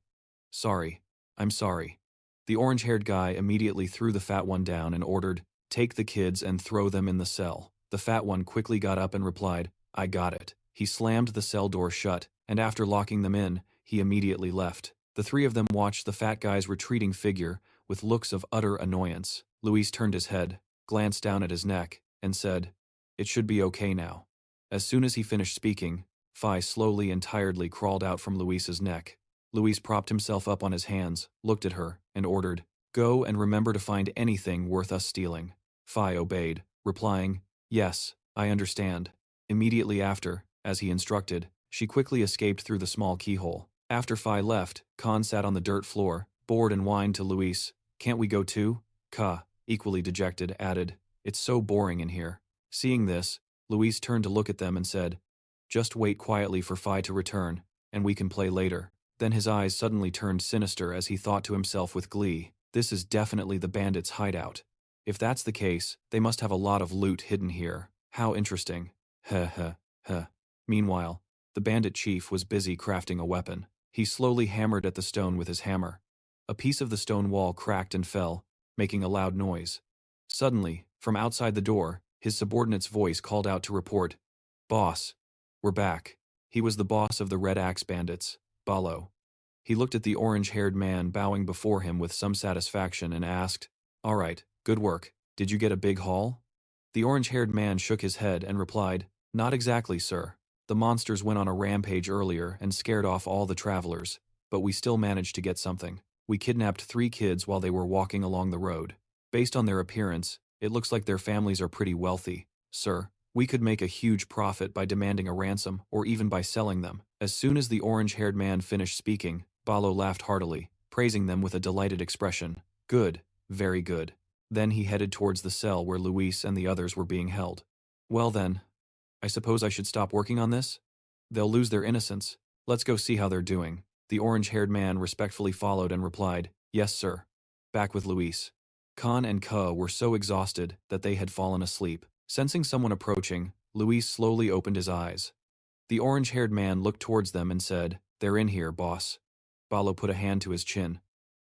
"Sorry. I'm sorry." The orange-haired guy immediately threw the fat one down and ordered, "Take the kids and throw them in the cell." The fat one quickly got up and replied, "I got it." He slammed the cell door shut, and after locking them in, he immediately left. The 3 of them watched the fat guy's retreating figure with looks of utter annoyance. Luis turned his head, glanced down at his neck, and said, "It should be okay now." As soon as he finished speaking, Phi slowly and tiredly crawled out from Luis's neck. Luis propped himself up on his hands, looked at her, and ordered, "Go and remember to find anything worth us stealing." Phi obeyed, replying, "Yes, I understand." Immediately after, as he instructed, she quickly escaped through the small keyhole. After Phi left, Khan sat on the dirt floor, bored and whined to Luis, "Can't we go too?" Ka, equally dejected, added, "It's so boring in here." Seeing this, Luis turned to look at them and said, "Just wait quietly for Phi to return, and we can play later." Then his eyes suddenly turned sinister as he thought to himself with glee, this is definitely the bandits' hideout. If that's the case, they must have a lot of loot hidden here. How interesting. Heh heh heh. Meanwhile, the bandit chief was busy crafting a weapon. He slowly hammered at the stone with his hammer. A piece of the stone wall cracked and fell, making a loud noise. Suddenly, from outside the door, his subordinate's voice called out to report, "Boss, we're back." He was the boss of the Red Axe bandits, Balo. He looked at the orange-haired man bowing before him with some satisfaction and asked, "All right, good work. Did you get a big haul?" The orange-haired man shook his head and replied, "Not exactly, sir. The monsters went on a rampage earlier and scared off all the travelers, but we still managed to get something. We kidnapped 3 kids while they were walking along the road. Based on their appearance, it looks like their families are pretty wealthy. Sir, we could make a huge profit by demanding a ransom or even by selling them." As soon as the orange-haired man finished speaking, Balo laughed heartily, praising them with a delighted expression. "Good, very good." Then he headed towards the cell where Luis and the others were being held. "Well then, I suppose I should stop working on this? They'll lose their innocence. Let's go see how they're doing." The orange-haired man respectfully followed and replied, "Yes, sir." Back with Luis. Khan and Ke were so exhausted that they had fallen asleep. Sensing someone approaching, Luis slowly opened his eyes. The orange-haired man looked towards them and said, "They're in here, boss." Balo put a hand to his chin.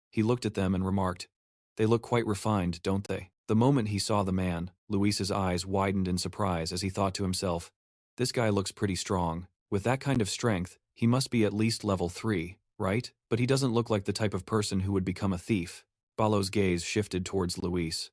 He looked at them and remarked, "They look quite refined, don't they?" The moment he saw the man, Luis's eyes widened in surprise as he thought to himself, "This guy looks pretty strong. With that kind of strength, he must be at least level 3, right? But he doesn't look like the type of person who would become a thief." Balo's gaze shifted towards Luis.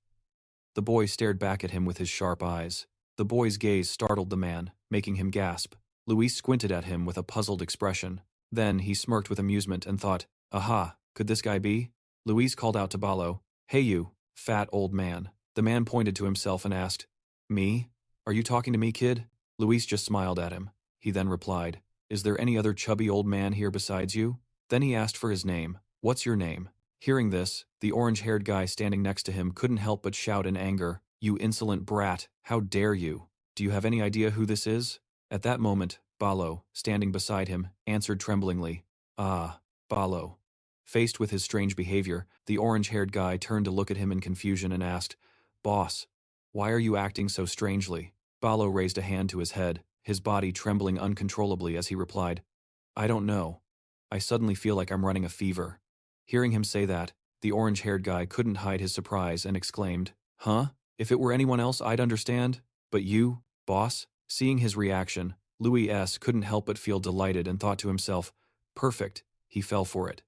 The boy stared back at him with his sharp eyes. The boy's gaze startled the man, making him gasp. Luis squinted at him with a puzzled expression. Then he smirked with amusement and thought, "Aha, could this guy be?" Luis called out to Balo, "Hey you, fat old man." The man pointed to himself and asked, "Me? Are you talking to me, kid?" Luis just smiled at him. He then replied, "Is there any other chubby old man here besides you?" Then he asked for his name. "What's your name?" Hearing this, the orange-haired guy standing next to him couldn't help but shout in anger, "You insolent brat, how dare you? Do you have any idea who this is?" At that moment, Balo, standing beside him, answered tremblingly, "Ah, Balo." Faced with his strange behavior, the orange-haired guy turned to look at him in confusion and asked, "Boss, why are you acting so strangely?" Balo raised a hand to his head, his body trembling uncontrollably as he replied, "I don't know. I suddenly feel like I'm running a fever." Hearing him say that, the orange-haired guy couldn't hide his surprise and exclaimed, "Huh? If it were anyone else I'd understand, but you, boss?" Seeing his reaction, Luis couldn't help but feel delighted and thought to himself, "Perfect." He fell for it.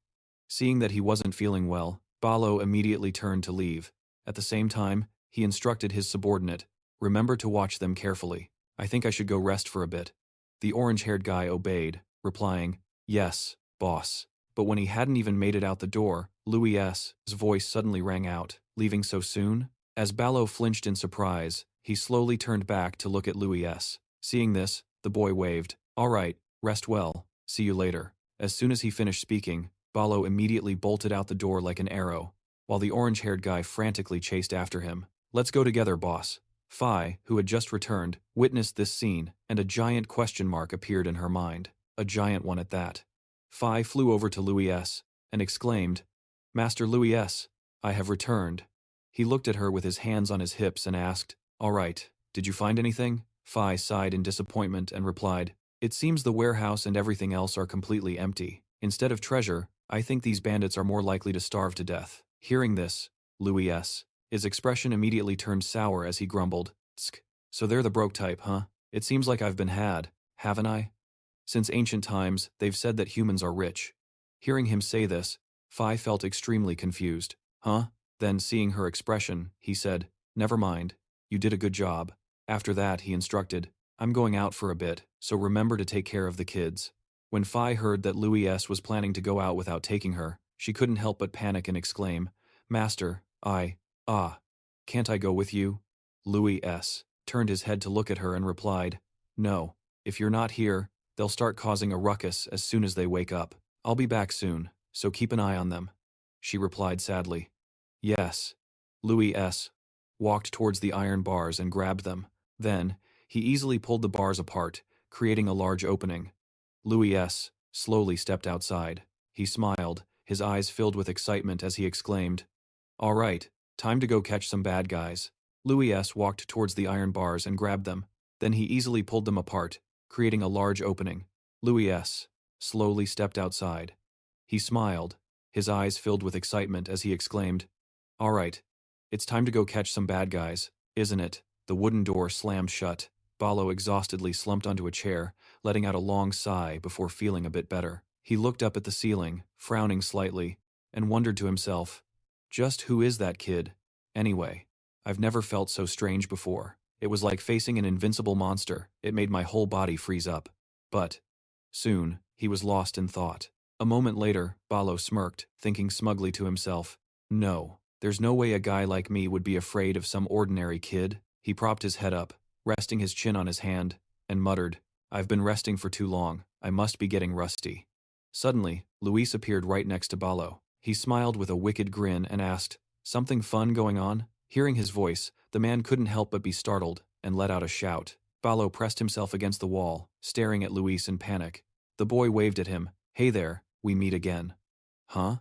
Seeing that he wasn't feeling well, Balo immediately turned to leave. At the same time, he instructed his subordinate, "Remember to watch them carefully. I think I should go rest for a bit." The orange-haired guy obeyed, replying, "Yes, boss." But when he hadn't even made it out the door, Luis's voice suddenly rang out, "Leaving so soon?" As Balo flinched in surprise, he slowly turned back to look at Luis. Seeing this, the boy waved, "All right, rest well, see you later." As soon as he finished speaking, Balo immediately bolted out the door like an arrow, while the orange-haired guy frantically chased after him. "Let's go together, boss." Phi, who had just returned, witnessed this scene, and a giant question mark appeared in her mind. A giant one at that. Phi flew over to Luis and exclaimed, "Master Luis, I have returned." He looked at her with his hands on his hips and asked, "All right, did you find anything?" Phi sighed in disappointment and replied, "It seems the warehouse and everything else are completely empty. Instead of treasure, I think these bandits are more likely to starve to death." Hearing this, Luis, his expression immediately turned sour as he grumbled, "Tsk, so they're the broke type, huh? It seems like I've been had, haven't I? Since ancient times, they've said that humans are rich." Hearing him say this, Phi felt extremely confused. "Huh?" Then, seeing her expression, he said, "Never mind, you did a good job." After that, he instructed, "I'm going out for a bit, so remember to take care of the kids." When Phi heard that Luis was planning to go out without taking her, she couldn't help but panic and exclaim, "Master, can't I go with you?" Luis turned his head to look at her and replied, "No, if you're not here, they'll start causing a ruckus as soon as they wake up. I'll be back soon, so keep an eye on them." She replied sadly, "Yes." Luis walked towards the iron bars and grabbed them. Then, he easily pulled the bars apart, creating a large opening. Luis slowly stepped outside. He smiled, his eyes filled with excitement as he exclaimed, "All right, time to go catch some bad guys." Louis S. walked towards the iron bars and grabbed them. Then he easily pulled them apart, creating a large opening. Louis S. slowly stepped outside. He smiled, his eyes filled with excitement as he exclaimed, "All right, it's time to go catch some bad guys, isn't it?" The wooden door slammed shut. Balo exhaustedly slumped onto a chair, letting out a long sigh before feeling a bit better. He looked up at the ceiling, frowning slightly, and wondered to himself, just who is that kid? Anyway, I've never felt so strange before. It was like facing an invincible monster. It made my whole body freeze up. But soon, he was lost in thought. A moment later, Balo smirked, thinking smugly to himself, "No, there's no way a guy like me would be afraid of some ordinary kid." He propped his head up, resting his chin on his hand, and muttered, "I've been resting for too long. I must be getting rusty." Suddenly, Luis appeared right next to Balo. He smiled with a wicked grin and asked, "Something fun going on?" Hearing his voice, the man couldn't help but be startled and let out a shout. Balo pressed himself against the wall, staring at Luis in panic. The boy waved at him. "Hey there, we meet again." "Huh?"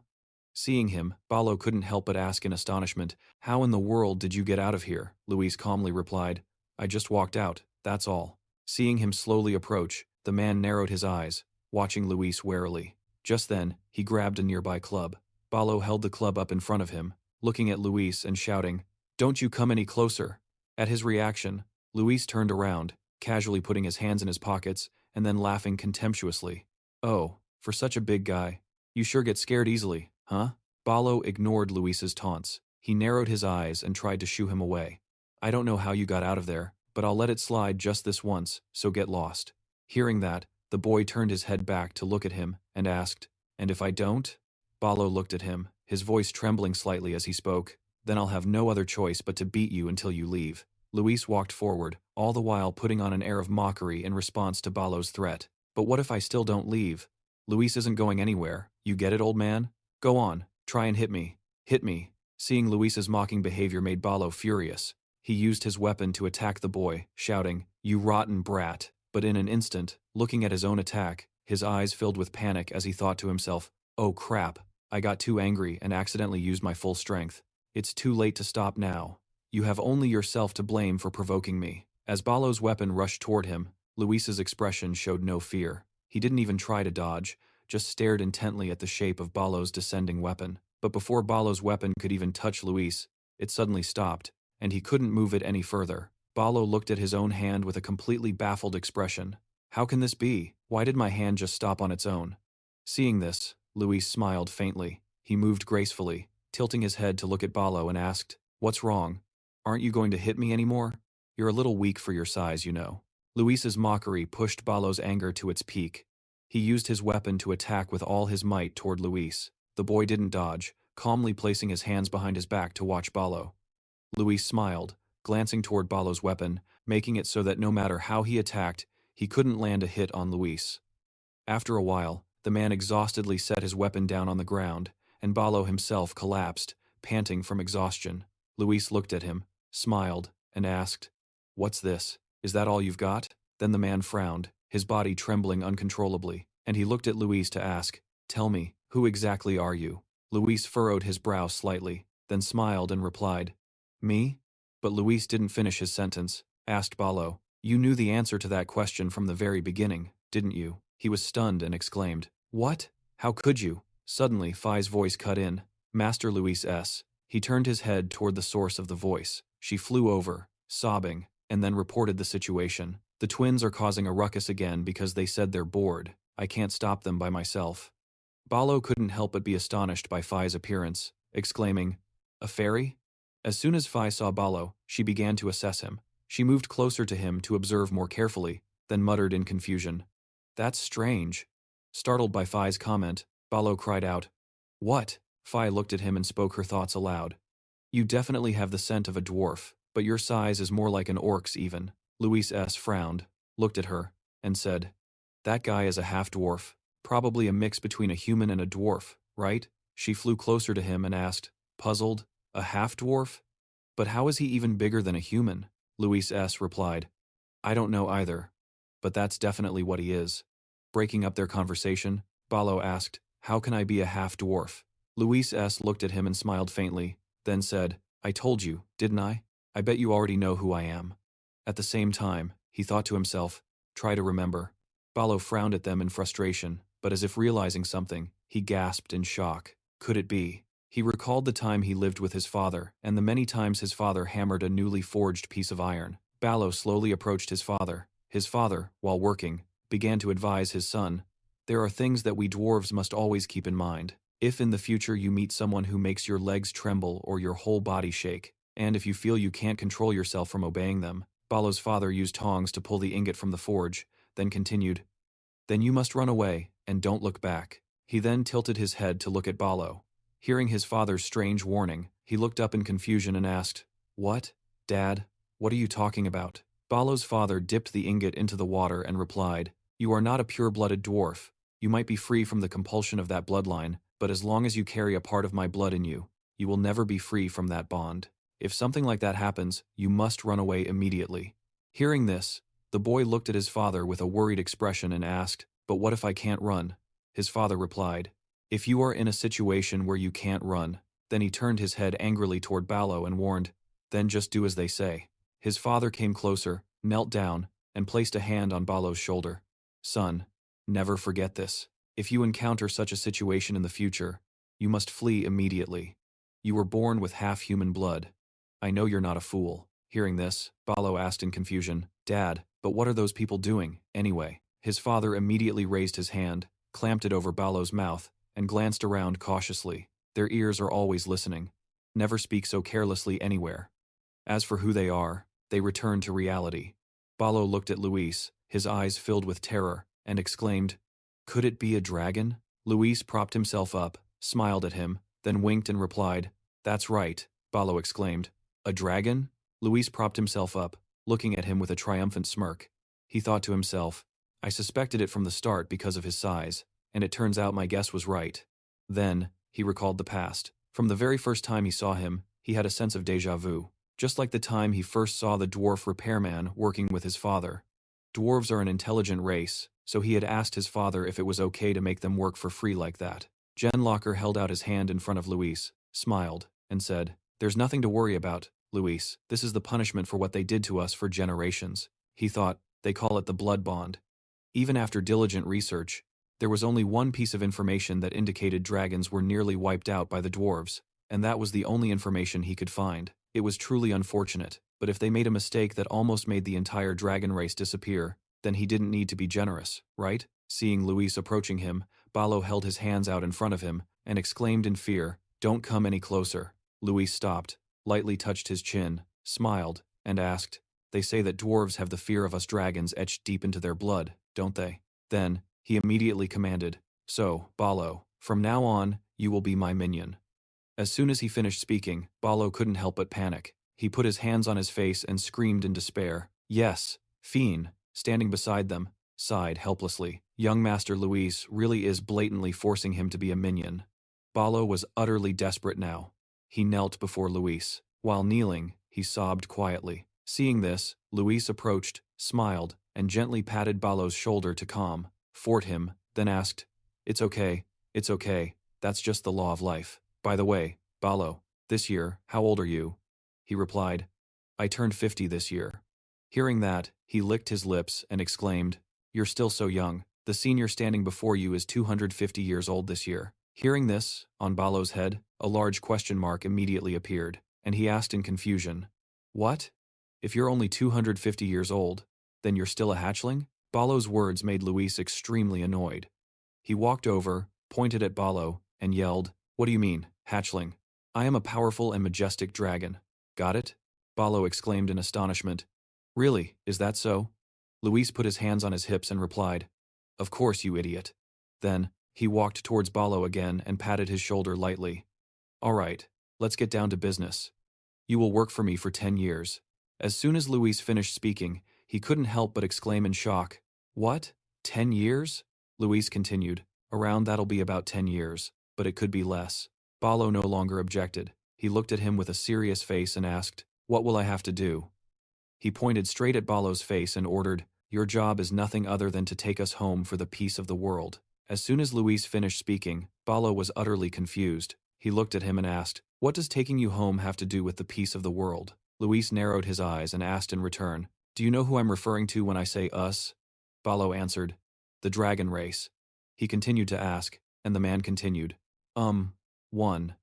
Seeing him, Balo couldn't help but ask in astonishment, "How in the world did you get out of here?" Luis calmly replied, "I just walked out, that's all." Seeing him slowly approach, the man narrowed his eyes, watching Luis warily. Just then, he grabbed a nearby club. Balo held the club up in front of him, looking at Luis and shouting, "Don't you come any closer." At his reaction, Luis turned around, casually putting his hands in his pockets, and then laughing contemptuously. "Oh, for such a big guy, you sure get scared easily, huh?" Balo ignored Luis's taunts. He narrowed his eyes and tried to shoo him away. "I don't know how you got out of there, but I'll let it slide just this once, so get lost." Hearing that, the boy turned his head back to look at him and asked, "And if I don't?" Balo looked at him, his voice trembling slightly as he spoke. "Then I'll have no other choice but to beat you until you leave." Luis walked forward, all the while putting on an air of mockery in response to Balo's threat. "But what if I still don't leave? Luis isn't going anywhere. You get it, old man? Go on, try and hit me. Hit me." Seeing Luis's mocking behavior made Balo furious. He used his weapon to attack the boy, shouting, "You rotten brat." But in an instant, looking at his own attack, his eyes filled with panic as he thought to himself, "Oh crap, I got too angry and accidentally used my full strength. It's too late to stop now. You have only yourself to blame for provoking me." As Balo's weapon rushed toward him, Luis's expression showed no fear. He didn't even try to dodge, just stared intently at the shape of Balo's descending weapon. But before Balo's weapon could even touch Luis, it suddenly stopped, and he couldn't move it any further. Balo looked at his own hand with a completely baffled expression. "How can this be? Why did my hand just stop on its own?" Seeing this, Luis smiled faintly. He moved gracefully, tilting his head to look at Balo and asked, "What's wrong? Aren't you going to hit me anymore? You're a little weak for your size, you know." Luis's mockery pushed Balo's anger to its peak. He used his weapon to attack with all his might toward Luis. The boy didn't dodge, calmly placing his hands behind his back to watch Balo. Luis smiled, glancing toward Balo's weapon, making it so that no matter how he attacked, he couldn't land a hit on Luis. After a while, the man exhaustedly set his weapon down on the ground, and Balo himself collapsed, panting from exhaustion. Luis looked at him, smiled, and asked, "What's this? Is that all you've got?" Then the man frowned, his body trembling uncontrollably, and he looked at Luis to ask, "Tell me, who exactly are you?" Luis furrowed his brow slightly, then smiled and replied, "Me?" But Luis didn't finish his sentence. Asked Balo, "You knew the answer to that question from the very beginning, didn't you?" He was stunned and exclaimed, "What? How could you?" Suddenly, Phi's voice cut in, "Master Luis S." He turned his head toward the source of the voice. She flew over, sobbing, and then reported the situation. "The twins are causing a ruckus again because they said they're bored. I can't stop them by myself." Balo couldn't help but be astonished by Phi's appearance, exclaiming, "A fairy?" As soon as Phi saw Balo, she began to assess him. She moved closer to him to observe more carefully, then muttered in confusion, "That's strange." Startled by Phi's comment, Balo cried out, "What?" Phi looked at him and spoke her thoughts aloud. "You definitely have the scent of a dwarf, but your size is more like an orc's even." Luis S. frowned, looked at her, and said, "That guy is a half-dwarf, probably a mix between a human and a dwarf, right?" She flew closer to him and asked, puzzled, "A half-dwarf? But how is he even bigger than a human?" Luis S. replied, "I don't know either, but that's definitely what he is." Breaking up their conversation, Balo asked, How can I be a half-dwarf? Luis S. looked at him and smiled faintly, then said, I told you, didn't I? I bet you already know who I am. At the same time, he thought to himself, try to remember. Ballo frowned at them in frustration, but as if realizing something, he gasped in shock. Could it be? He recalled the time he lived with his father, and the many times his father hammered a newly forged piece of iron. Ballo slowly approached his father. His father, while working, began to advise his son, there are things that we dwarves must always keep in mind. If in the future you meet someone who makes your legs tremble or your whole body shake, and if you feel you can't control yourself from obeying them, Ballo's father used tongs to pull the ingot from the forge, then continued, then you must run away, and don't look back. He then tilted his head to look at Ballo. Hearing his father's strange warning, he looked up in confusion and asked, What? Dad? What are you talking about? Ballo's father dipped the ingot into the water and replied, You are not a pure-blooded dwarf. You might be free from the compulsion of that bloodline, but as long as you carry a part of my blood in you, you will never be free from that bond. If something like that happens, you must run away immediately. Hearing this, the boy looked at his father with a worried expression and asked, But what if I can't run? His father replied, If you are in a situation where you can't run, then he turned his head angrily toward Ballo and warned, Then just do as they say. His father came closer, knelt down, and placed a hand on Ballo's shoulder. Son, never forget this. If you encounter such a situation in the future, you must flee immediately. You were born with half-human blood. I know you're not a fool. Hearing this, Ballo asked in confusion, Dad, but what are those people doing, anyway? His father immediately raised his hand, clamped it over Ballo's mouth, and glanced around cautiously. Their ears are always listening. Never speak so carelessly anywhere. As for who they are, they return to reality. Ballo looked at Luis, his eyes filled with terror, and exclaimed, Could it be a dragon? Luis propped himself up, smiled at him, then winked and replied, That's right, Ballo exclaimed. A dragon? Luis propped himself up, looking at him with a triumphant smirk. He thought to himself, I suspected it from the start because of his size, and it turns out my guess was right. Then, he recalled the past. From the very first time he saw him, he had a sense of déjà vu. Just like the time he first saw the dwarf repairman working with his father. Dwarves are an intelligent race, so he had asked his father if it was okay to make them work for free like that. Genlocker held out his hand in front of Luis, smiled, and said, There's nothing to worry about, Luis. This is the punishment for what they did to us for generations. He thought, they call it the blood bond. Even after diligent research, there was only one piece of information that indicated dragons were nearly wiped out by the dwarves, and that was the only information he could find. It was truly unfortunate, but if they made a mistake that almost made the entire dragon race disappear, then he didn't need to be generous, right? Seeing Luis approaching him, Ballo held his hands out in front of him and exclaimed in fear, Don't come any closer. Luis stopped, lightly touched his chin, smiled, and asked, They say that dwarves have the fear of us dragons etched deep into their blood, don't they? Then, he immediately commanded, So, Ballo, from now on, you will be my minion. As soon as he finished speaking, Ballo couldn't help but panic. He put his hands on his face and screamed in despair. Yes, Fiend, standing beside them, sighed helplessly. Young Master Luis really is blatantly forcing him to be a minion. Ballo was utterly desperate now. He knelt before Luis. While kneeling, he sobbed quietly. Seeing this, Luis approached, smiled, and gently patted Ballo's shoulder to calm, fort him, then asked, It's okay, that's just the law of life. By the way, Ballo, this year, how old are you? He replied, I turned 50 this year. Hearing that, he licked his lips and exclaimed, You're still so young. The senior standing before you is 250 years old this year. Hearing this, on Ballo's head, a large question mark immediately appeared, and he asked in confusion, What? If you're only 250 years old, then you're still a hatchling? Ballo's words made Luis extremely annoyed. He walked over, pointed at Ballo, and yelled, What do you mean, hatchling? I am a powerful and majestic dragon. Got it? Ballo exclaimed in astonishment. Really, is that so? Luis put his hands on his hips and replied, Of course, you idiot. Then, he walked towards Ballo again and patted his shoulder lightly. All right, let's get down to business. You will work for me for 10 years. As soon as Luis finished speaking, he couldn't help but exclaim in shock. What? 10 years? Luis continued. Around that'll be about 10 years, but it could be less. Ballo no longer objected. He looked at him with a serious face and asked, What will I have to do? He pointed straight at Ballo's face and ordered, Your job is nothing other than to take us home for the peace of the world. As soon as Luis finished speaking, Balo was utterly confused. He looked at him and asked, "What does taking you home have to do with the peace of the world?" Luis narrowed his eyes and asked in return, "Do you know who I'm referring to when I say us?" Balo answered, "The dragon race." He continued to ask, and the man continued, One.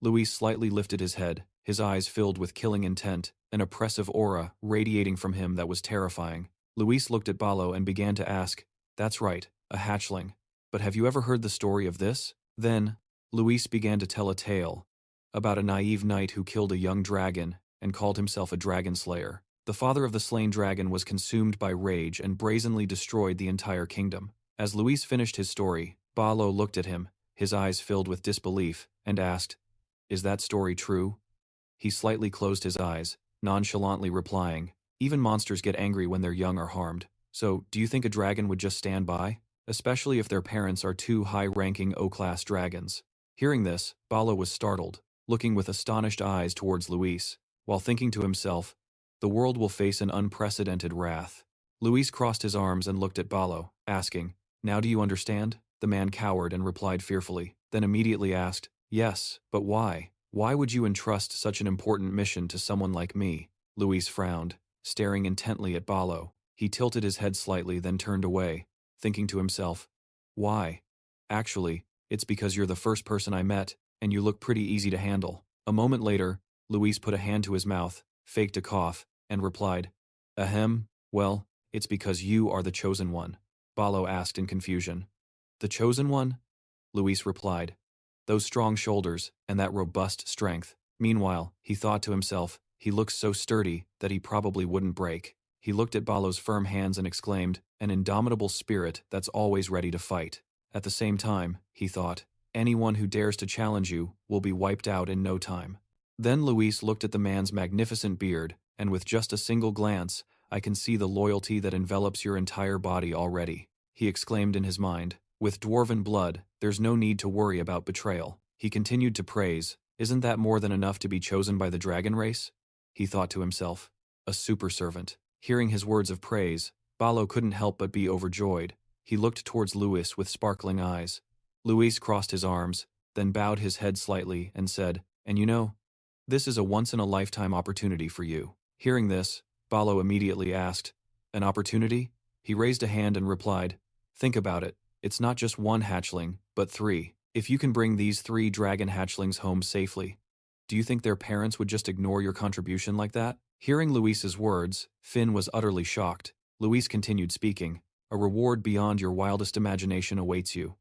Luis slightly lifted his head, his eyes filled with killing intent, an oppressive aura radiating from him that was terrifying. Luis looked at Balo and began to ask, "That's right, a hatchling. But have you ever heard the story of this?" Then, Luis began to tell a tale about a naive knight who killed a young dragon and called himself a dragon slayer. The father of the slain dragon was consumed by rage and brazenly destroyed the entire kingdom. As Luis finished his story, Balo looked at him, his eyes filled with disbelief, and asked, "Is that story true?" He slightly closed his eyes, nonchalantly replying, "Even monsters get angry when their young are harmed. So, do you think a dragon would just stand by? Especially if their parents are two high-ranking O-class dragons." Hearing this, Balo was startled, looking with astonished eyes towards Luis, while thinking to himself, "The world will face an unprecedented wrath." Luis crossed his arms and looked at Balo, asking, "Now do you understand?" The man cowered and replied fearfully, then immediately asked, "Yes, but why? Why would you entrust such an important mission to someone like me?" Luis frowned, staring intently at Balo. He tilted his head slightly, then turned away, thinking to himself, "Why? Actually, it's because you're the first person I met, and you look pretty easy to handle." A moment later, Luis put a hand to his mouth, faked a cough, and replied, "Ahem, well, it's because you are the chosen one." Balo asked in confusion. "The chosen one?" Luis replied, "Those strong shoulders, and that robust strength." Meanwhile, he thought to himself, he looks so sturdy that he probably wouldn't break. He looked at Balo's firm hands and exclaimed, "An indomitable spirit that's always ready to fight." At the same time, he thought, anyone who dares to challenge you will be wiped out in no time. Then Luis looked at the man's magnificent beard, and with just a single glance, "I can see the loyalty that envelops your entire body already." He exclaimed in his mind, "With dwarven blood, there's no need to worry about betrayal." He continued to praise, "Isn't that more than enough to be chosen by the dragon race?" He thought to himself, "A super servant." Hearing his words of praise, Balo couldn't help but be overjoyed. He looked towards Luis with sparkling eyes. Luis crossed his arms, then bowed his head slightly and said, "And you know, this is a once-in-a-lifetime opportunity for you." Hearing this, Balo immediately asked, "An opportunity?" He raised a hand and replied, "Think about it. It's not just one hatchling, but 3. If you can bring these 3 dragon hatchlings home safely, do you think their parents would just ignore your contribution like that?" Hearing Luis's words, Finn was utterly shocked. Luis continued speaking, "A reward beyond your wildest imagination awaits you."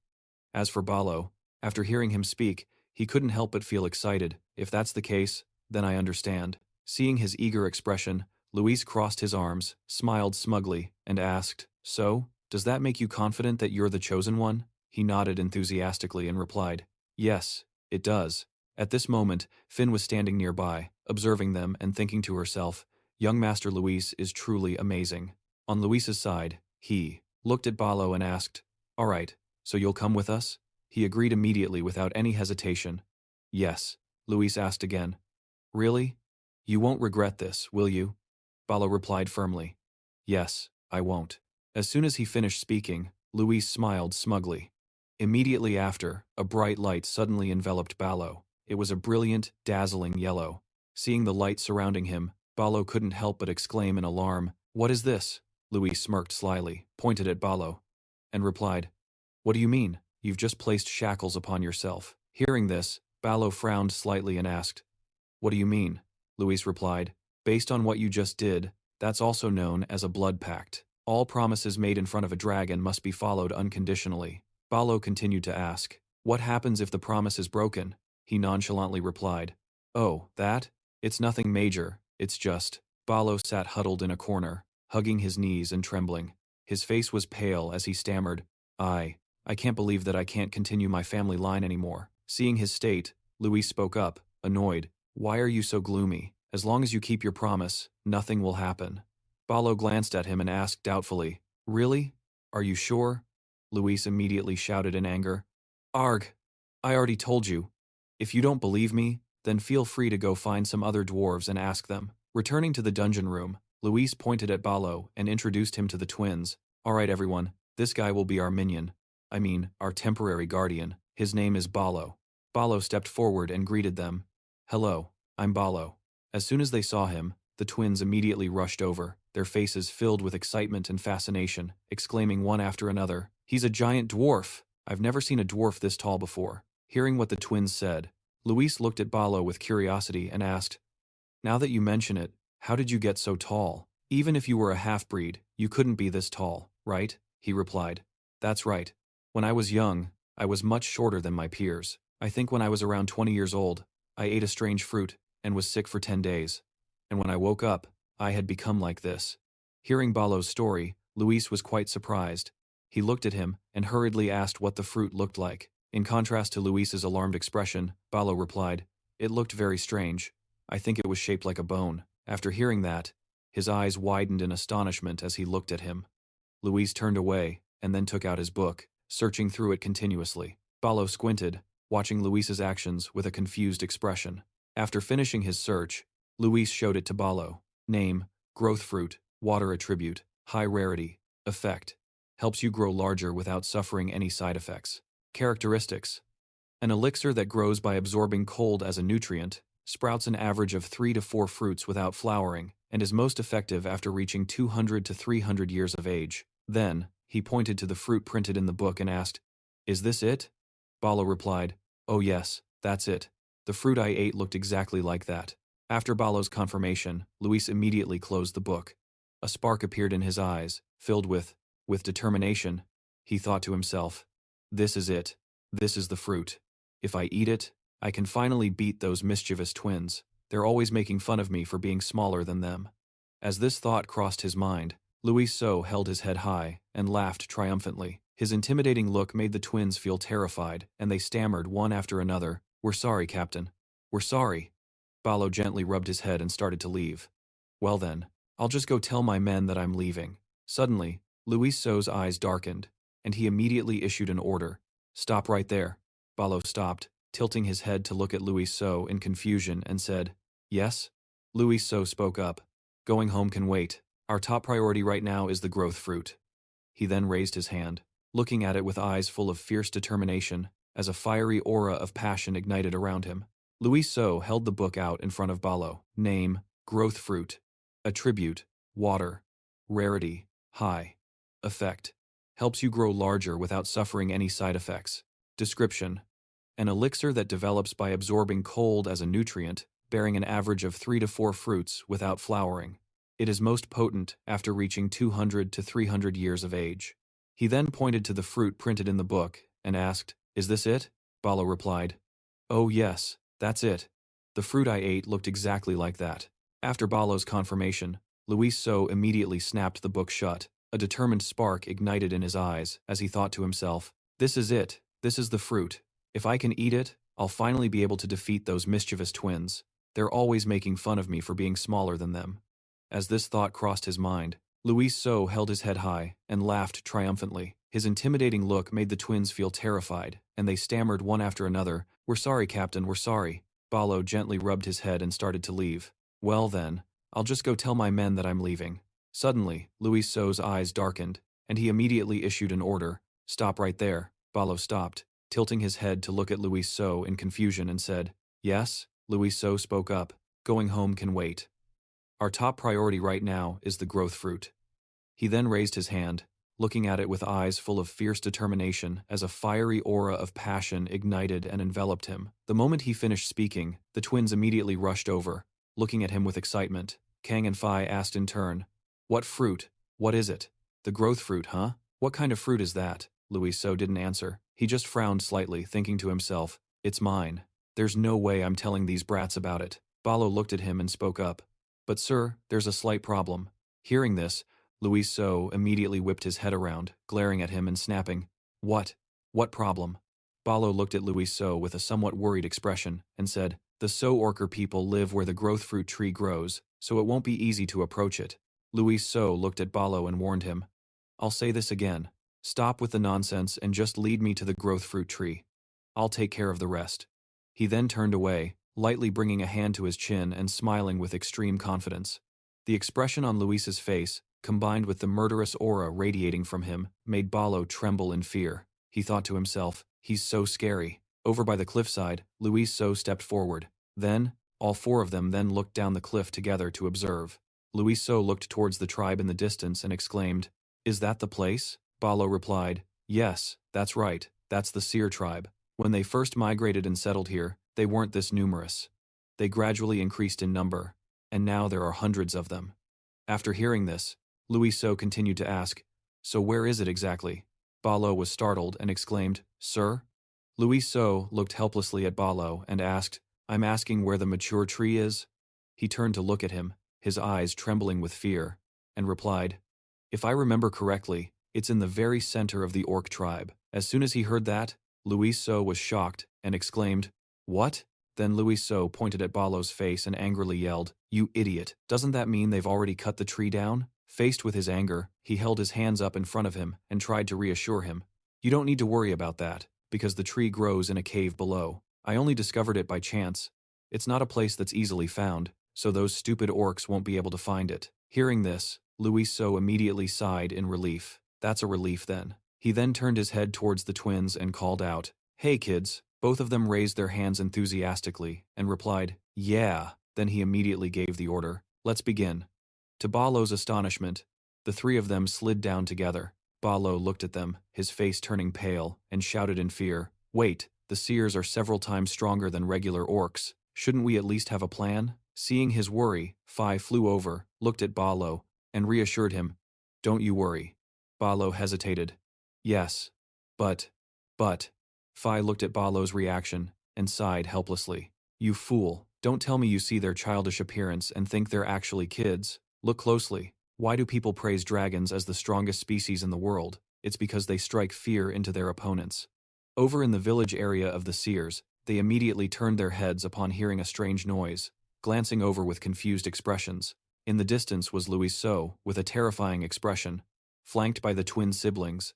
As for Balo, after hearing him speak, he couldn't help but feel excited. "If that's the case, then I understand." Seeing his eager expression, Luis crossed his arms, smiled smugly, and asked, "So, does that make you confident that you're the chosen one?" He nodded enthusiastically and replied, "Yes, it does." At this moment, Finn was standing nearby, observing them and thinking to herself, "Young Master Luis is truly amazing." On Luis's side, he looked at Balo and asked, "All right, so you'll come with us?" He agreed immediately without any hesitation. "Yes," Luis asked again. "Really? You won't regret this, will you?" Balo replied firmly, "Yes, I won't." As soon as he finished speaking, Luis smiled smugly. Immediately after, a bright light suddenly enveloped Balo. It was a brilliant, dazzling yellow. Seeing the light surrounding him, Balo couldn't help but exclaim in alarm, "What is this?" Luis smirked slyly, pointed at Balo, and replied, "What do you mean? You've just placed shackles upon yourself." Hearing this, Balo frowned slightly and asked, "What do you mean?" Luis replied, "Based on what you just did, that's also known as a blood pact. All promises made in front of a dragon must be followed unconditionally." Balo continued to ask, "What happens if the promise is broken?" He nonchalantly replied, "Oh, that? It's nothing major, it's just..." Balo sat huddled in a corner, hugging his knees and trembling. His face was pale as he stammered, I can't believe that I can't continue my family line anymore." Seeing his state, Luis spoke up, annoyed, "Why are you so gloomy? As long as you keep your promise, nothing will happen." Balo glanced at him and asked doubtfully, "Really? Are you sure?" Luis immediately shouted in anger, "Arg! I already told you. If you don't believe me, then feel free to go find some other dwarves and ask them." Returning to the dungeon room, Luis pointed at Balo and introduced him to the twins. "All right, everyone, this guy will be our minion. I mean, our temporary guardian. His name is Balo. Balo stepped forward and greeted them. Hello, I'm Balo. As soon as they saw him, the twins immediately rushed over, their faces filled with excitement and fascination, exclaiming one after another, "He's a giant dwarf! I've never seen a dwarf this tall before." Hearing what the twins said, Luis looked at Balo with curiosity and asked, "Now that you mention it, how did you get so tall? Even if you were a half-breed, you couldn't be this tall, right?" He replied, "That's right. When I was young, I was much shorter than my peers. I think when I was around 20 years old, I ate a strange fruit and was sick for 10 days. And when I woke up, I had become like this." Hearing Balo's story, Luis was quite surprised. He looked at him and hurriedly asked what the fruit looked like. In contrast to Luis's alarmed expression, Balo replied, "It looked very strange. I think it was shaped like a bone." After hearing that, his eyes widened in astonishment as he looked at him. Luis turned away and then took out his book, searching through it continuously. Balo squinted, watching Luis's actions with a confused expression. After finishing his search, Luis showed it to Balo. Name, growth fruit, water attribute, high rarity, effect. Helps you grow larger without suffering any side effects. Characteristics. An elixir that grows by absorbing cold as a nutrient, sprouts an average of 3 to 4 fruits without flowering, and is most effective after reaching 200 to 300 years of age. Then, he pointed to the fruit printed in the book and asked, "Is this it?" Balo replied, "Oh yes, that's it. The fruit I ate looked exactly like that." After Balo's confirmation, Luis immediately closed the book. A spark appeared in his eyes, filled with determination. He thought to himself, "This is it. This is the fruit. If I eat it, I can finally beat those mischievous twins. They're always making fun of me for being smaller than them." As this thought crossed his mind, Luis So held his head high and laughed triumphantly. His intimidating look made the twins feel terrified, and they stammered one after another, "We're sorry, Captain. We're sorry." Balo gently rubbed his head and started to leave. "Well then, I'll just go tell my men that I'm leaving." Suddenly, Luis So's eyes darkened, and he immediately issued an order. "Stop right there." Balo stopped, tilting his head to look at Luis So in confusion, and said, "Yes?" Luis So spoke up. "Going home can wait. Our top priority right now is the growth fruit." He then raised his hand, looking at it with eyes full of fierce determination, as a fiery aura of passion ignited around him. Luis So held the book out in front of Balo. Name, growth fruit. Attribute, water. Rarity, high. Effect, helps you grow larger without suffering any side effects. Description, an elixir that develops by absorbing cold as a nutrient, bearing an average of 3 to 4 fruits without flowering. It is most potent after reaching 200 to 300 years of age. He then pointed to the fruit printed in the book and asked, "Is this it?" Balo replied, "Oh yes, that's it. The fruit I ate looked exactly like that." After Balo's confirmation, Luis So immediately snapped the book shut. A determined spark ignited in his eyes as he thought to himself, "This is it. This is the fruit. If I can eat it, I'll finally be able to defeat those mischievous twins. They're always making fun of me for being smaller than them." As this thought crossed his mind, Luis So held his head high and laughed triumphantly. His intimidating look made the twins feel terrified, and they stammered one after another, "We're sorry, Captain, we're sorry." Balo gently rubbed his head and started to leave. "Well then, I'll just go tell my men that I'm leaving." Suddenly, Luis So's eyes darkened, and he immediately issued an order. "Stop right there." Balo stopped, tilting his head to look at Luis So in confusion, and said, "Yes?" Luis So spoke up, "Going home can wait. Our top priority right now is the growth fruit." He then raised his hand, looking at it with eyes full of fierce determination as a fiery aura of passion ignited and enveloped him. The moment he finished speaking, the twins immediately rushed over, looking at him with excitement. Kang and Phi asked in turn, "What fruit? What is it?" "The growth fruit, huh? What kind of fruit is that?" Luis So didn't answer. He just frowned slightly, thinking to himself, "It's mine. There's no way I'm telling these brats about it." Balo looked at him and spoke up. "But sir, there's a slight problem." Hearing this, Luis So immediately whipped his head around, glaring at him and snapping, "What? What problem?" Balo looked at Luis So with a somewhat worried expression and said, "The So Orker people live where the growth fruit tree grows, so it won't be easy to approach it." Luis So looked at Balo and warned him, "I'll say this again. Stop with the nonsense and just lead me to the growth fruit tree. I'll take care of the rest." He then turned away, lightly bringing a hand to his chin and smiling with extreme confidence. The expression on Luis's face, combined with the murderous aura radiating from him, made Balo tremble in fear. He thought to himself, he's so scary. Over by the cliffside, Louise So stepped forward. Then, all four of them then looked down the cliff together to observe. Louise So looked towards the tribe in the distance and exclaimed, "Is that the place?" Balo replied, "Yes, that's right, that's the Seer tribe. When they first migrated and settled here, they weren't this numerous. They gradually increased in number, and now there are hundreds of them." After hearing this, Louise So continued to ask, "So where is it exactly?" Balo was startled and exclaimed, "Sir?" Louise So looked helplessly at Balo and asked, "I'm asking where the mature tree is?" He turned to look at him, his eyes trembling with fear, and replied, "If I remember correctly, it's in the very center of the orc tribe." As soon as he heard that, Louise So was shocked and exclaimed, "What?" Then Louise So pointed at Balo's face and angrily yelled, "You idiot, doesn't that mean they've already cut the tree down?" Faced with his anger, he held his hands up in front of him and tried to reassure him. "You don't need to worry about that, because the tree grows in a cave below. I only discovered it by chance. It's not a place that's easily found, so those stupid orcs won't be able to find it." Hearing this, Louise So immediately sighed in relief. That's a relief then. He then turned his head towards the twins and called out, "Hey kids." Both of them raised their hands enthusiastically and replied, "Yeah." Then he immediately gave the order, "Let's begin." To Balo's astonishment, the three of them slid down together. Balo looked at them, his face turning pale, and shouted in fear, "Wait, the seers are several times stronger than regular orcs. Shouldn't we at least have a plan?" Seeing his worry, Phi flew over, looked at Balo, and reassured him, "Don't you worry." Balo hesitated. "Yes, but. Phi looked at Balo's reaction and sighed helplessly. "You fool, don't tell me you see their childish appearance and think they're actually kids. Look closely. Why do people praise dragons as the strongest species in the world? It's because they strike fear into their opponents." Over in the village area of the seers, they immediately turned their heads upon hearing a strange noise, glancing over with confused expressions. In the distance was Louise So, with a terrifying expression, flanked by the twin siblings.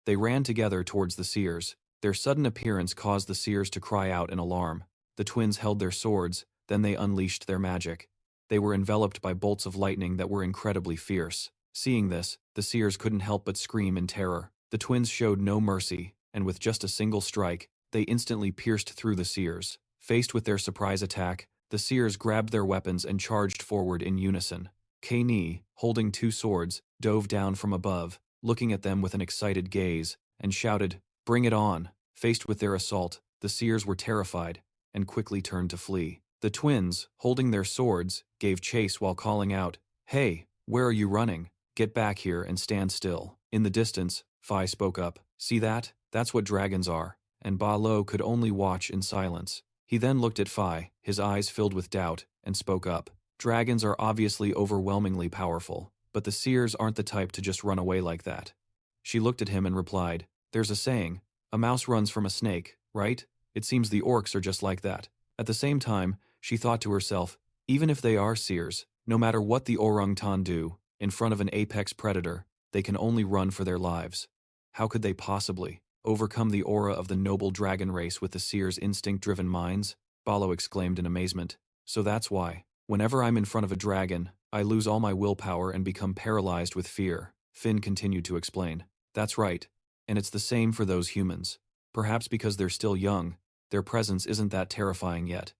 They ran together towards the seers. Their sudden appearance caused the seers to cry out in alarm. The twins held their swords, then they unleashed their magic. They were enveloped by bolts of lightning that were incredibly fierce. Seeing this, the seers couldn't help but scream in terror. The twins showed no mercy, and with just a single strike, they instantly pierced through the seers. Faced with their surprise attack, the seers grabbed their weapons and charged forward in unison. K-Ni, holding two swords, dove down from above, looking at them with an excited gaze, and shouted, "Bring it on." Faced with their assault, the seers were terrified, and quickly turned to flee. The twins, holding their swords, gave chase while calling out, "Hey, where are you running? Get back here and stand still." In the distance, Phi spoke up, "See that? That's what dragons are." And Ba Lo could only watch in silence. He then looked at Phi, his eyes filled with doubt, and spoke up. "Dragons are obviously overwhelmingly powerful, but the seers aren't the type to just run away like that." She looked at him and replied, "There's a saying, a mouse runs from a snake, right? It seems the orcs are just like that." At the same time, she thought to herself, even if they are seers, no matter what the orangutan do, in front of an apex predator, they can only run for their lives. How could they possibly overcome the aura of the noble dragon race with the seers' instinct-driven minds? Balo exclaimed in amazement. "So that's why, whenever I'm in front of a dragon, I lose all my willpower and become paralyzed with fear," Finn continued to explain. "That's right. And it's the same for those humans. Perhaps because they're still young, their presence isn't that terrifying yet.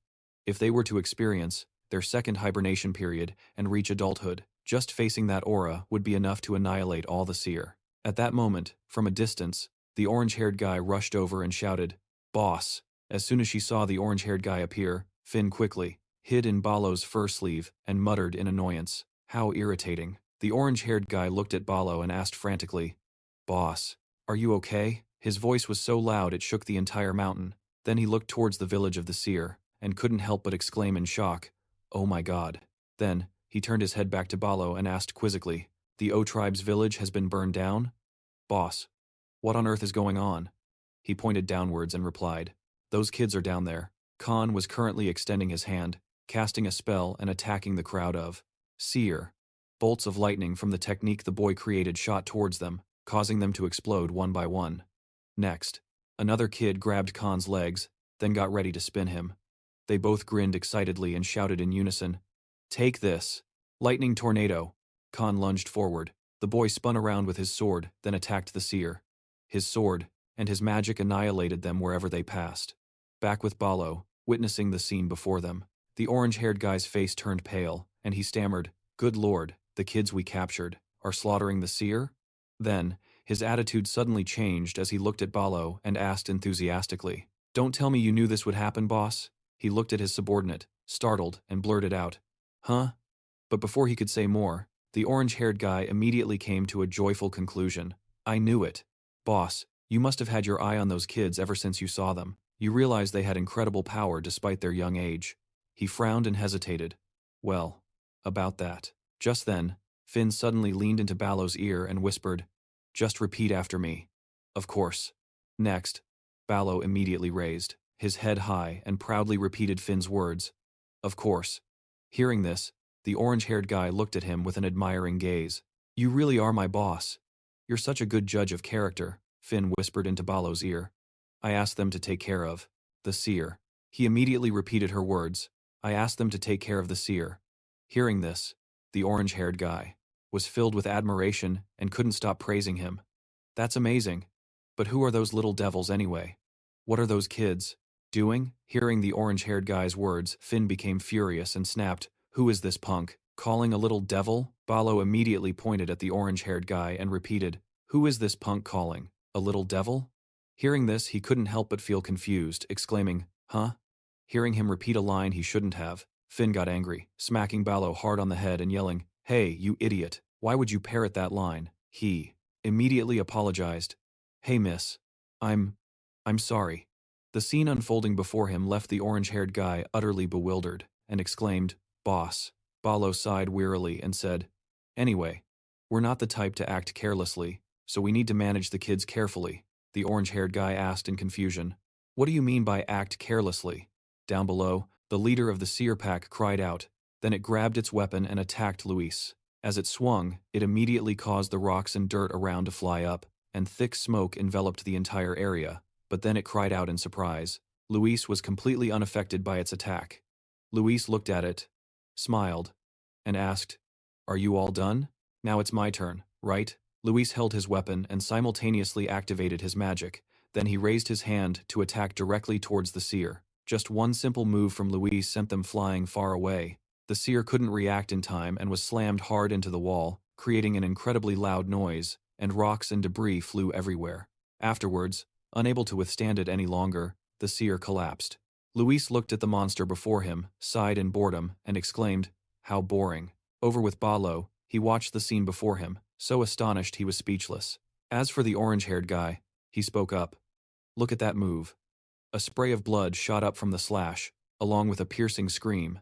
If they were to experience their second hibernation period and reach adulthood, just facing that aura would be enough to annihilate all the seer." At that moment, from a distance, the orange-haired guy rushed over and shouted, "Boss." As soon as she saw the orange-haired guy appear, Finn quickly hid in Balo's fur sleeve and muttered in annoyance, "How irritating." The orange-haired guy looked at Balo and asked frantically, "Boss, are you okay?" His voice was so loud it shook the entire mountain. Then he looked towards the village of the seer, and couldn't help but exclaim in shock, "Oh my god." Then, he turned his head back to Balo and asked quizzically, "The O tribe's village has been burned down?" "Boss, what on earth is going on?" He pointed downwards and replied, "Those kids are down there." Khan was currently extending his hand, casting a spell and attacking the crowd of seer. Bolts of lightning from the technique the boy created shot towards them, causing them to explode one by one. Next, another kid grabbed Khan's legs, then got ready to spin him. They both grinned excitedly and shouted in unison, "Take this!" Lightning tornado. Khan lunged forward. The boy spun around with his sword, then attacked the seer. His sword, and his magic annihilated them wherever they passed. Back with Balo, witnessing the scene before them, the orange-haired guy's face turned pale, and he stammered, "Good Lord, the kids we captured are slaughtering the seer?" Then, his attitude suddenly changed as he looked at Balo and asked enthusiastically, "Don't tell me you knew this would happen, boss?" He looked at his subordinate, startled, and blurted out, "Huh?" But before he could say more, the orange-haired guy immediately came to a joyful conclusion. "I knew it. Boss, you must have had your eye on those kids ever since you saw them. You realized they had incredible power despite their young age." He frowned and hesitated. "Well, about that." Just then, Finn suddenly leaned into Balo's ear and whispered, "Just repeat after me." "Of course." Next, Balo immediately raised his head high and proudly repeated Finn's words, "Of course." Hearing this, the orange-haired guy looked at him with an admiring gaze. "You really are my boss. You're such a good judge of character," Finn whispered into Balo's ear. "I asked them to take care of the seer." He immediately repeated her words. "I asked them to take care of the seer." Hearing this, the orange-haired guy was filled with admiration and couldn't stop praising him. "That's amazing. But who are those little devils anyway? What are those kids doing?" Hearing the orange-haired guy's words, Finn became furious and snapped, "Who is this punk calling a little devil?" Balo immediately pointed at the orange-haired guy and repeated, "Who is this punk calling a little devil?" Hearing this, he couldn't help but feel confused, exclaiming, "Huh?" Hearing him repeat a line he shouldn't have, Finn got angry, smacking Balo hard on the head and yelling, "Hey, you idiot, why would you parrot that line?" He immediately apologized. "Hey miss, I'm sorry." The scene unfolding before him left the orange-haired guy utterly bewildered, and exclaimed, "Boss." Balo sighed wearily and said, "Anyway, we're not the type to act carelessly, so we need to manage the kids carefully." The orange-haired guy asked in confusion, "What do you mean by act carelessly?" Down below, the leader of the seer pack cried out. Then it grabbed its weapon and attacked Luis. As it swung, it immediately caused the rocks and dirt around to fly up, and thick smoke enveloped the entire area. But then it cried out in surprise. Luis was completely unaffected by its attack. Luis looked at it, smiled, and asked, "Are you all done? Now it's my turn, right?" Luis held his weapon and simultaneously activated his magic. Then he raised his hand to attack directly towards the seer. Just one simple move from Luis sent them flying far away. The seer couldn't react in time and was slammed hard into the wall, creating an incredibly loud noise, and rocks and debris flew everywhere. Afterwards, unable to withstand it any longer, the seer collapsed. Luis looked at the monster before him, sighed in boredom, and exclaimed, "How boring." Over with Balo, he watched the scene before him, so astonished he was speechless. As for the orange-haired guy, he spoke up. "Look at that move." A spray of blood shot up from the slash, along with a piercing scream.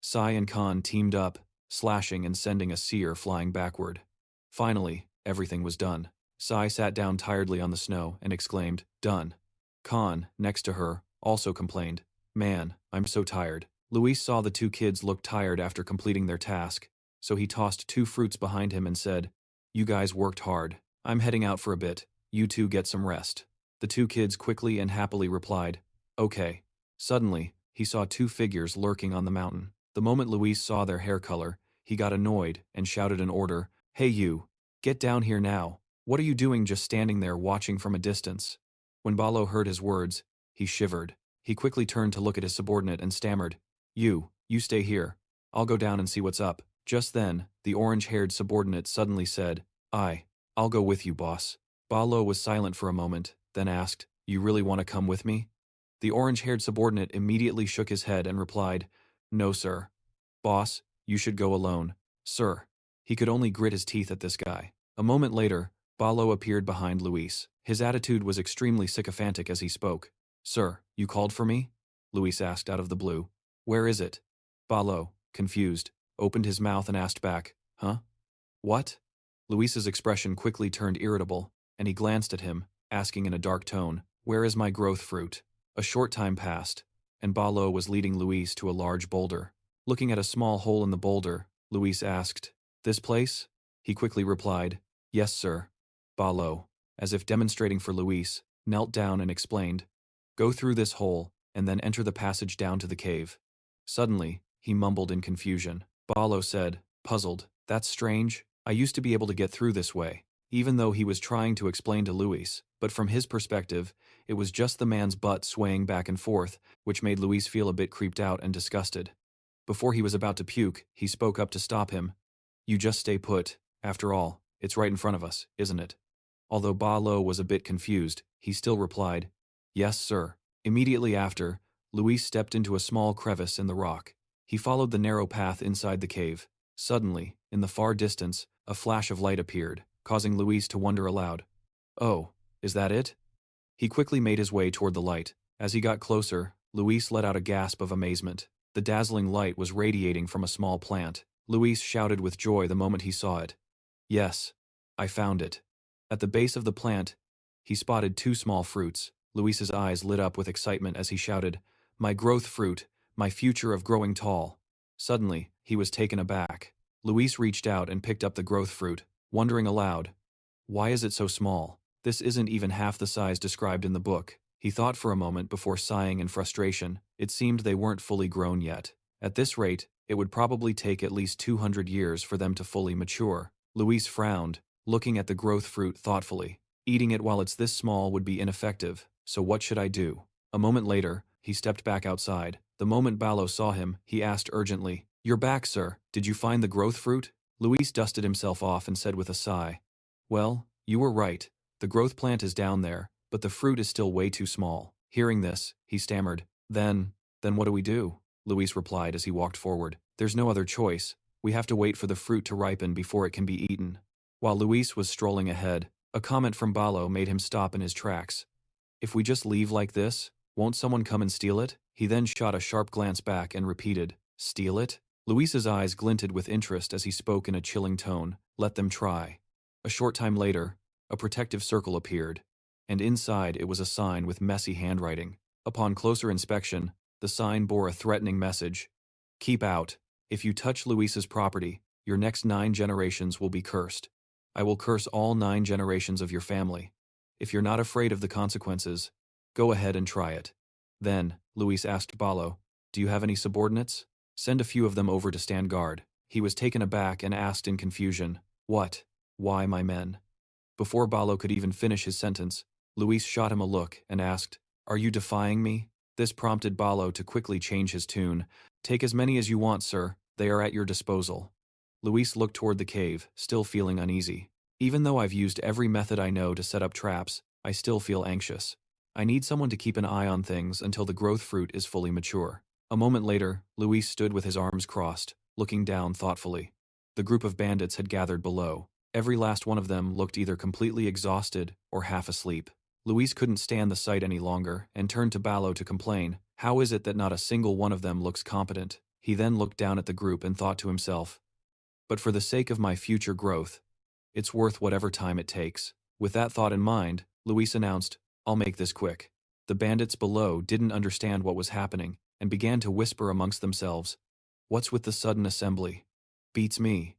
Sai and Khan teamed up, slashing and sending a seer flying backward. Finally, everything was done. Sai sat down tiredly on the snow and exclaimed, "Done." Khan, next to her, also complained, "Man, I'm so tired." Luis saw the two kids look tired after completing their task, so he tossed 2 fruits behind him and said, "You guys worked hard. I'm heading out for a bit. You two get some rest." The 2 kids quickly and happily replied, "Okay." Suddenly, he saw 2 figures lurking on the mountain. The moment Luis saw their hair color, he got annoyed and shouted an order, "Hey you, get down here now. What are you doing just standing there watching from a distance?" When Balo heard his words, he shivered. He quickly turned to look at his subordinate and stammered, You stay here. I'll go down and see what's up." Just then, the orange-haired subordinate suddenly said, I'll go with you, boss." Balo was silent for a moment, then asked, "You really want to come with me?" The orange-haired subordinate immediately shook his head and replied, "No, sir. Boss, you should go alone." "Sir." He could only grit his teeth at this guy. A moment later, Balo appeared behind Luis. His attitude was extremely sycophantic as he spoke. "Sir, you called for me?" Luis asked out of the blue. "Where is it?" Balo, confused, opened his mouth and asked back, "Huh? What?" Luis's expression quickly turned irritable, and he glanced at him, asking in a dark tone, "Where is my growth fruit?" A short time passed, and Balo was leading Luis to a large boulder. Looking at a small hole in the boulder, Luis asked, "This place?" He quickly replied, "Yes, sir." Balo, as if demonstrating for Luis, knelt down and explained, "Go through this hole, and then enter the passage down to the cave." Suddenly, he mumbled in confusion. Balo said, puzzled, "That's strange. I used to be able to get through this way. even though he was trying to explain to Luis, but from his perspective, it was just the man's butt swaying back and forth, which made Luis feel a bit creeped out and disgusted. Before he was about to puke, he spoke up to stop him. You just stay put. After all, it's right in front of us, isn't it? Although Ba Lo was a bit confused, he still replied, Yes, sir. Immediately after, Luis stepped into a small crevice in the rock. He followed the narrow path inside the cave. Suddenly, in the far distance, a flash of light appeared, causing Luis to wonder aloud. Oh, is that it? He quickly made his way toward the light. As he got closer, Luis let out a gasp of amazement. The dazzling light was radiating from a small plant. Luis shouted with joy the moment he saw it. Yes, I found it. At the base of the plant, he spotted 2 small fruits. Luis's eyes lit up with excitement as he shouted, My growth fruit, my future of growing tall. Suddenly, he was taken aback. Luis reached out and picked up the growth fruit, wondering aloud, Why is it so small? This isn't even half the size described in the book. He thought for a moment before sighing in frustration. It seemed they weren't fully grown yet. At this rate, it would probably take at least 200 years for them to fully mature. Luis frowned, looking at the growth fruit thoughtfully. Eating it while it's this small would be ineffective, so what should I do? A moment later, he stepped back outside. The moment Ba Lo saw him, he asked urgently, You're back, sir. Did you find the growth fruit? Luis dusted himself off and said with a sigh, Well, you were right. The growth plant is down there, but the fruit is still way too small. Hearing this, he stammered, Then what do we do? Luis replied as he walked forward. There's no other choice. We have to wait for the fruit to ripen before it can be eaten. While Luis was strolling ahead, a comment from Ba Lo made him stop in his tracks. If we just leave like this, won't someone come and steal it? He then shot a sharp glance back and repeated, Steal it? Luis's eyes glinted with interest as he spoke in a chilling tone, Let them try. A short time later, a protective circle appeared, and inside it was a sign with messy handwriting. Upon closer inspection, the sign bore a threatening message. Keep out. If you touch Luis's property, your next 9 generations will be cursed. I will curse all 9 generations of your family. If you're not afraid of the consequences, go ahead and try it. Then, Luis asked Ba Lo, Do you have any subordinates? Send a few of them over to stand guard. He was taken aback and asked in confusion, What? Why my men? Before Ba Lo could even finish his sentence, Luis shot him a look and asked, Are you defying me? This prompted Ba Lo to quickly change his tune. Take as many as you want, sir. They are at your disposal. Luis looked toward the cave, still feeling uneasy. Even though I've used every method I know to set up traps, I still feel anxious. I need someone to keep an eye on things until the growth fruit is fully mature. A moment later, Luis stood with his arms crossed, looking down thoughtfully. The group of bandits had gathered below. Every last one of them looked either completely exhausted or half asleep. Luis couldn't stand the sight any longer and turned to Ba Lo to complain, How is it that not a single one of them looks competent? He then looked down at the group and thought to himself, But for the sake of my future growth, it's worth whatever time it takes. With that thought in mind, Luis announced, I'll make this quick. The bandits below didn't understand what was happening and began to whisper amongst themselves, What's with the sudden assembly? Beats me.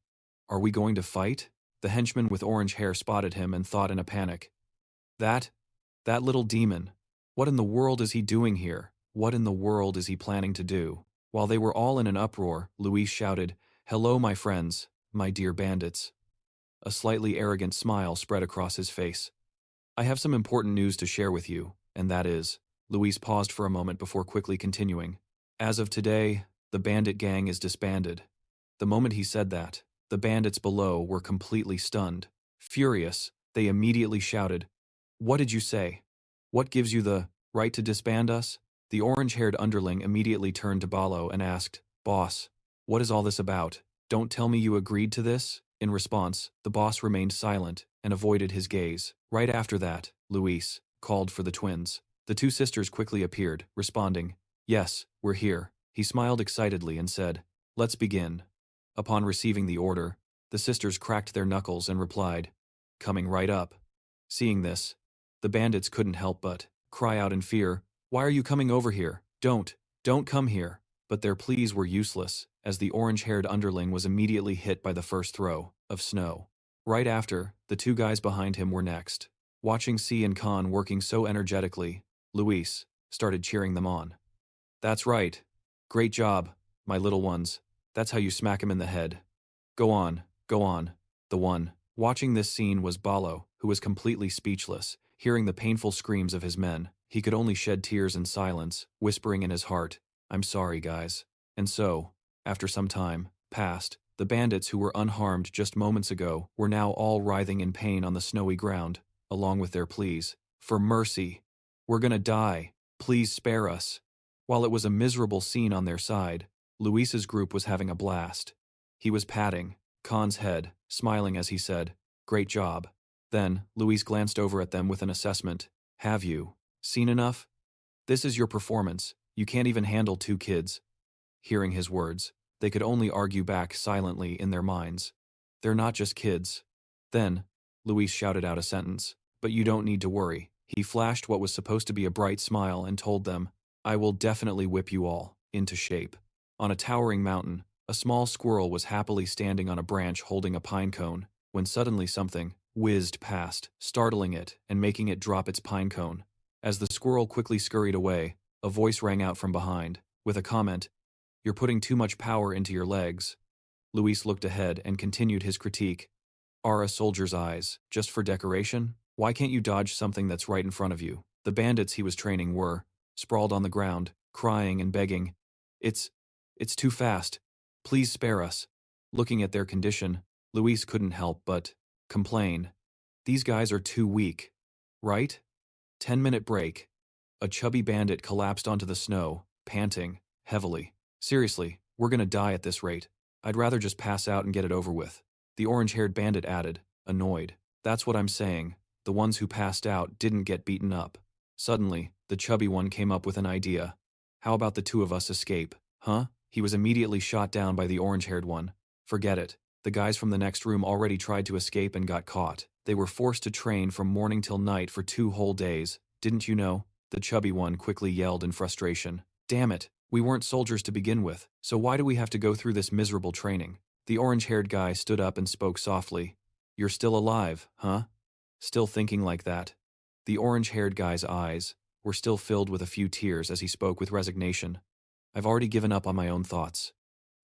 Are we going to fight? The henchman with orange hair spotted him and thought in a panic, That little demon. What in the world is he doing here? What in the world is he planning to do? While they were all in an uproar, Luis shouted, Hello, my friends, my dear bandits. A slightly arrogant smile spread across his face. I have some important news to share with you, and that is, Luis paused for a moment before quickly continuing. As of today, the bandit gang is disbanded. The moment he said that, the bandits below were completely stunned. Furious, they immediately shouted, What did you say? What gives you the right to disband us? The orange-haired underling immediately turned to Ba Lo and asked, Boss, what is all this about? Don't tell me you agreed to this? In response, the boss remained silent and avoided his gaze. Right after that, Luis called for the twins. The 2 sisters quickly appeared, responding, Yes, we're here. He smiled excitedly and said, Let's begin. Upon receiving the order, the sisters cracked their knuckles and replied, Coming right up. Seeing this, the bandits couldn't help but cry out in fear, Why are you coming over here? Don't come here. But their pleas were useless, as the orange-haired underling was immediately hit by the first throw of snow. Right after, the 2 guys behind him were next. Watching C and Khan working so energetically, Luis started cheering them on. That's right. Great job, my little ones. That's how you smack him in the head. Go on. The one Watching this scene was Balo, who was completely speechless. Hearing the painful screams of his men, he could only shed tears in silence, whispering in his heart, "I'm sorry, guys." And so, after some time passed, the bandits who were unharmed just moments ago were now all writhing in pain on the snowy ground, along with their pleas, "For mercy! We're gonna die! Please spare us!" While it was a miserable scene on their side, Luis's group was having a blast. He was patting Khan's head, smiling as he said, "Great job." Then, Luis glanced over at them with an assessment. "Have you seen enough? This is your performance. You can't even handle 2 kids." Hearing his words, they could only argue back silently in their minds. "They're not just kids." Then, Luis shouted out a sentence, "But you don't need to worry." He flashed what was supposed to be a bright smile and told them, "I will definitely whip you all into shape." On a towering mountain, a small squirrel was happily standing on a branch holding a pine cone, when suddenly something whizzed past, startling it and making it drop its pine cone. As the squirrel quickly scurried away, a voice rang out from behind, with a comment, "You're putting too much power into your legs." Luis looked ahead and continued his critique. "Are a soldier's eyes just for decoration? Why can't you dodge something that's right in front of you?" The bandits he was training were sprawled on the ground, crying and begging, It's too fast. Please spare us." Looking at their condition, Luis couldn't help but complain. "These guys are too weak. Right?" 10-minute break. A chubby bandit collapsed onto the snow, panting heavily. "Seriously, we're gonna die at this rate. I'd rather just pass out and get it over with." The orange-haired bandit added, annoyed. "That's what I'm saying. The ones who passed out didn't get beaten up." Suddenly, the chubby one came up with an idea. "How about the 2 of us escape, huh?" He was immediately shot down by the orange-haired one. "Forget it. The guys from the next room already tried to escape and got caught. They were forced to train from morning till night for 2 whole days. Didn't you know?" The chubby one quickly yelled in frustration. "Damn it, we weren't soldiers to begin with, so why do we have to go through this miserable training?" The orange-haired guy stood up and spoke softly. "You're still alive, huh? Still thinking like that?" The orange-haired guy's eyes were still filled with a few tears as he spoke with resignation. "I've already given up on my own thoughts.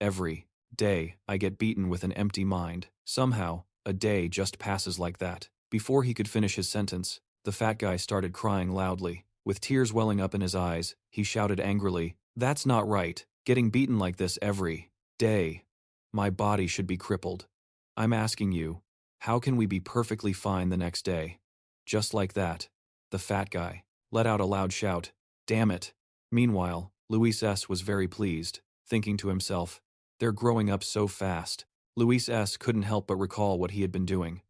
Every day, I get beaten with an empty mind. Somehow, a day just passes like that." Before he could finish his sentence, the fat guy started crying loudly. With tears welling up in his eyes, he shouted angrily, "That's not right. Getting beaten like this every day. My body should be crippled. I'm asking you, how can we be perfectly fine the next day?" Just like that, the fat guy let out a loud shout, "Damn it." Meanwhile, Luis S. was very pleased, thinking to himself, "They're growing up so fast." Luis S. couldn't help but recall what he had been doing.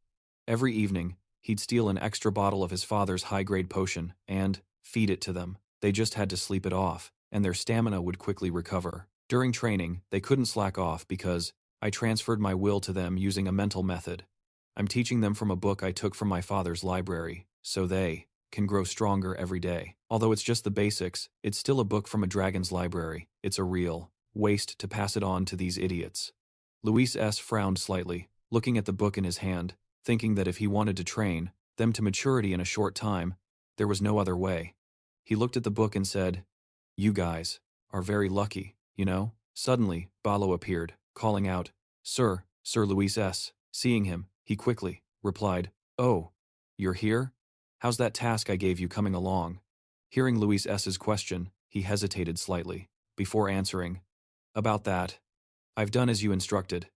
Every evening, he'd steal an extra bottle of his father's high-grade potion and feed it to them. They just had to sleep it off, and their stamina would quickly recover. During training, they couldn't slack off because I transferred my will to them using a mental method. I'm teaching them from a book I took from my father's library, so they can grow stronger every day. Although it's just the basics, it's still a book from a dragon's library. It's a real waste to pass it on to these idiots. Luis S. frowned slightly, looking at the book in his hand, thinking that if he wanted to train them to maturity in a short time, there was no other way. He looked at the book and said, "You guys are very lucky, you know?" Suddenly, Balo appeared, calling out, Sir Luis S." Seeing him, he quickly replied, "Oh, you're here? How's that task I gave you coming along?" Hearing Luis S.'s question, he hesitated slightly, before answering, "About that, I've done as you instructed."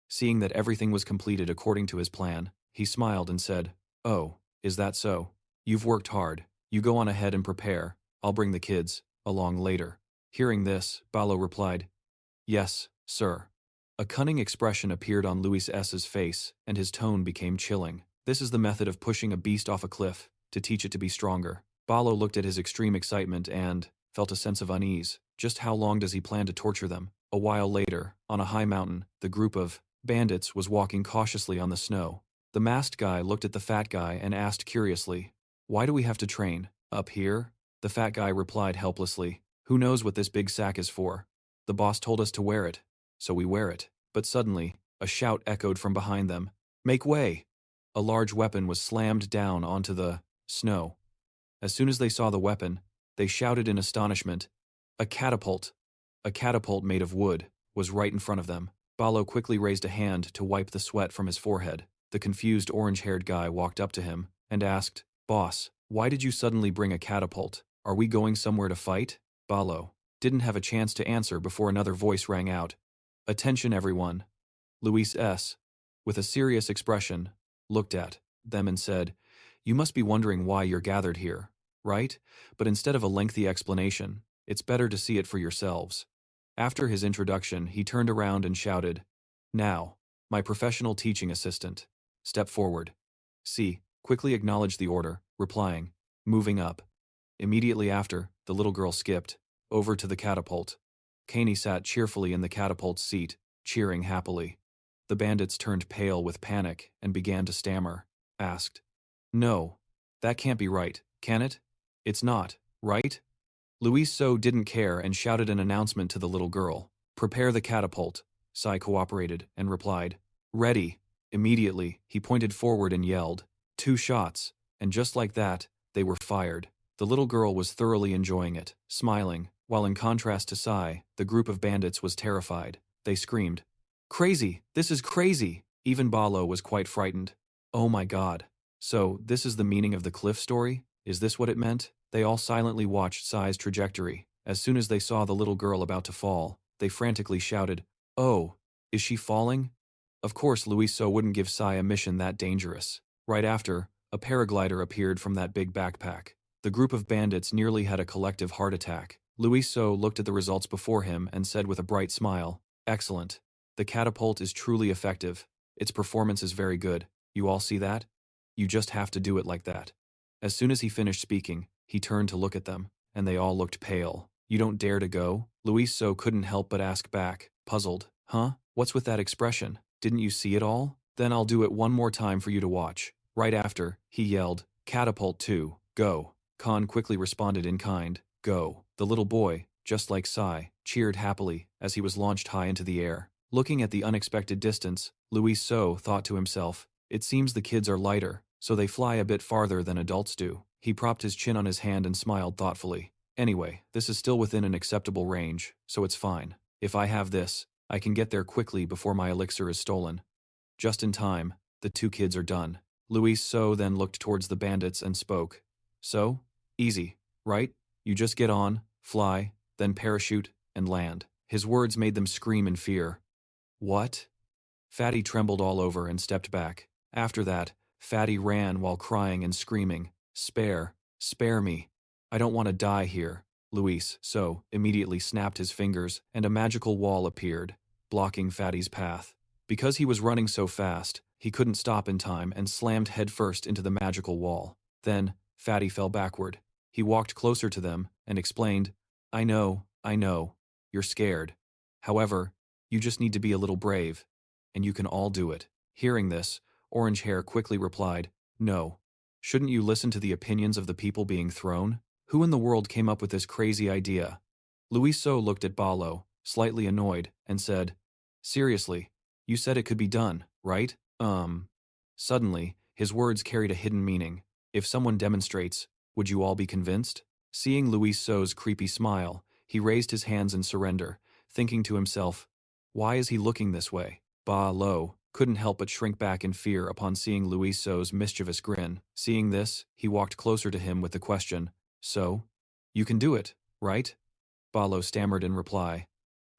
Seeing that everything was completed according to his plan, he smiled and said, "Oh, is that so? You've worked hard. You go on ahead and prepare. I'll bring the kids along later." Hearing this, Balo replied, "Yes, sir." A cunning expression appeared on Luis S.'s face, and his tone became chilling. This is the method of pushing a beast off a cliff, to teach it to be stronger. Balo looked at his extreme excitement and felt a sense of unease. Just how long does he plan to torture them? A while later, on a high mountain, the group of bandits was walking cautiously on the snow. The masked guy looked at the fat guy and asked curiously, "Why do we have to train up here?" The fat guy replied helplessly, "Who knows what this big sack is for? The boss told us to wear it, so we wear it." But suddenly, a shout echoed from behind them, "Make way!" A large weapon was slammed down onto the snow. As soon as they saw the weapon, they shouted in astonishment, "A catapult!" A catapult made of wood was right in front of them. Balo quickly raised a hand to wipe the sweat from his forehead. The confused orange-haired guy walked up to him and asked, "Boss, why did you suddenly bring a catapult? Are we going somewhere to fight?" Balo didn't have a chance to answer before another voice rang out. "Attention everyone." Luis S., with a serious expression, looked at them and said, "You must be wondering why you're gathered here, right? But instead of a lengthy explanation, it's better to see it for yourselves." After his introduction, he turned around and shouted, "Now, my professional teaching assistant, step forward." C quickly acknowledged the order, replying, "Moving up." Immediately after, the little girl skipped over to the catapult. Caney sat cheerfully in the catapult's seat, cheering happily. The bandits turned pale with panic and began to stammer, asked, "No, that can't be right, can it? It's not, right?" Luis So didn't care and shouted an announcement to the little girl. "Prepare the catapult." Sai cooperated and replied, "Ready." Immediately, he pointed forward and yelled, "2 shots," and just like that, they were fired. The little girl was thoroughly enjoying it, smiling, while in contrast to Sai, the group of bandits was terrified. They screamed, "Crazy! This is crazy!" Even Balo was quite frightened. "Oh my god. So, this is the meaning of the cliff story? Is this what it meant?" They all silently watched Sai's trajectory. As soon as they saw the little girl about to fall, they frantically shouted, "Oh, is she falling?" Of course, Luiso wouldn't give Sai a mission that dangerous. Right after, a paraglider appeared from that big backpack. The group of bandits nearly had a collective heart attack. Luiso looked at the results before him and said with a bright smile, "Excellent. The catapult is truly effective. Its performance is very good. You all see that? You just have to do it like that." As soon as he finished speaking, he turned to look at them, and they all looked pale. "You don't dare to go?" Luiso couldn't help but ask back, puzzled. "Huh? What's with that expression? Didn't you see it all? Then I'll do it one more time for you to watch." Right after, he yelled, "Catapult 2, go." Khan quickly responded in kind, "Go." The little boy, just like Sai, cheered happily as he was launched high into the air. Looking at the unexpected distance, Luis So thought to himself, "It seems the kids are lighter, so they fly a bit farther than adults do." He propped his chin on his hand and smiled thoughtfully. "Anyway, this is still within an acceptable range, so it's fine. If I have this, I can get there quickly before my elixir is stolen." Just in time, the 2 kids are done. Luis So then looked towards the bandits and spoke. "So? Easy, right? You just get on, fly, then parachute, and land." His words made them scream in fear. "What?" Fatty trembled all over and stepped back. After that, Fatty ran while crying and screaming, spare me. I don't want to die here." Luis So immediately snapped his fingers and a magical wall appeared, blocking Fatty's path. Because he was running so fast, he couldn't stop in time and slammed headfirst into the magical wall. Then, Fatty fell backward. He walked closer to them and explained, I know, you're scared. However, you just need to be a little brave, and you can all do it." Hearing this, Orange Hair quickly replied, "No. Shouldn't you listen to the opinions of the people being thrown? Who in the world came up with this crazy idea?" Luiso looked at Balo, slightly annoyed, and said, "Seriously, you said it could be done, right? Suddenly, his words carried a hidden meaning. If someone demonstrates, would you all be convinced? Seeing Luiso's creepy smile, he raised his hands in surrender, thinking to himself, why is he looking this way? Balo couldn't help but shrink back in fear upon seeing Luiso's mischievous grin. Seeing this, he walked closer to him with the question, so? You can do it, right? Balo stammered in reply,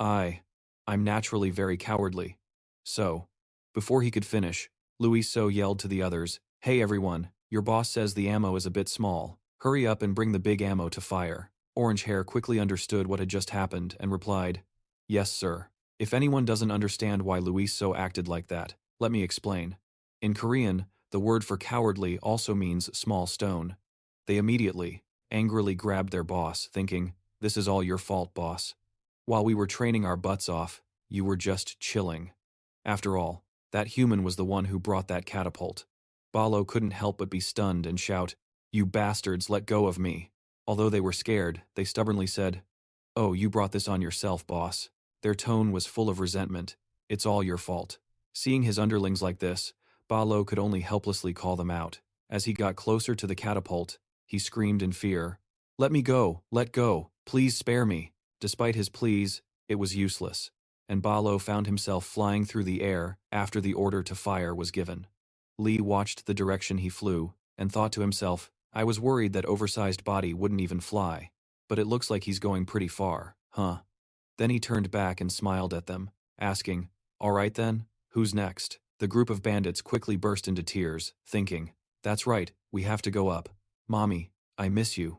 I'm naturally very cowardly. So, before he could finish, Luiso yelled to the others, hey everyone, your boss says the ammo is a bit small. Hurry up and bring the big ammo to fire. Orange Hair quickly understood what had just happened and replied, yes sir. If anyone doesn't understand why Luiso acted like that, let me explain. In Korean, the word for cowardly also means small stone. They immediately, angrily grabbed their boss, thinking, this is all your fault, boss. While we were training our butts off, you were just chilling. After all, that human was the one who brought that catapult. Balo couldn't help but be stunned and shout, you bastards, let go of me. Although they were scared, they stubbornly said, oh, you brought this on yourself, boss. Their tone was full of resentment. It's all your fault. Seeing his underlings like this, Balo could only helplessly call them out. As he got closer to the catapult, he screamed in fear, let me go, let go, please spare me. Despite his pleas, it was useless, and Balo found himself flying through the air after the order to fire was given. Lee watched the direction he flew, and thought to himself, I was worried that oversized body wouldn't even fly. But it looks like he's going pretty far, huh? Then he turned back and smiled at them, asking, all right then, who's next? The group of bandits quickly burst into tears, thinking, that's right, we have to go up. Mommy, I miss you.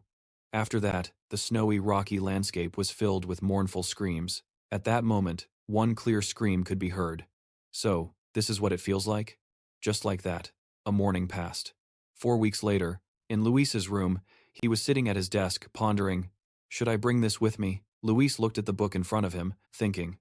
After that, the snowy, rocky landscape was filled with mournful screams. At that moment, one clear scream could be heard. So, this is what it feels like? Just like that, a morning passed. 4 weeks later, in Luis's room, he was sitting at his desk, pondering, should I bring this with me? Luis looked at the book in front of him, thinking,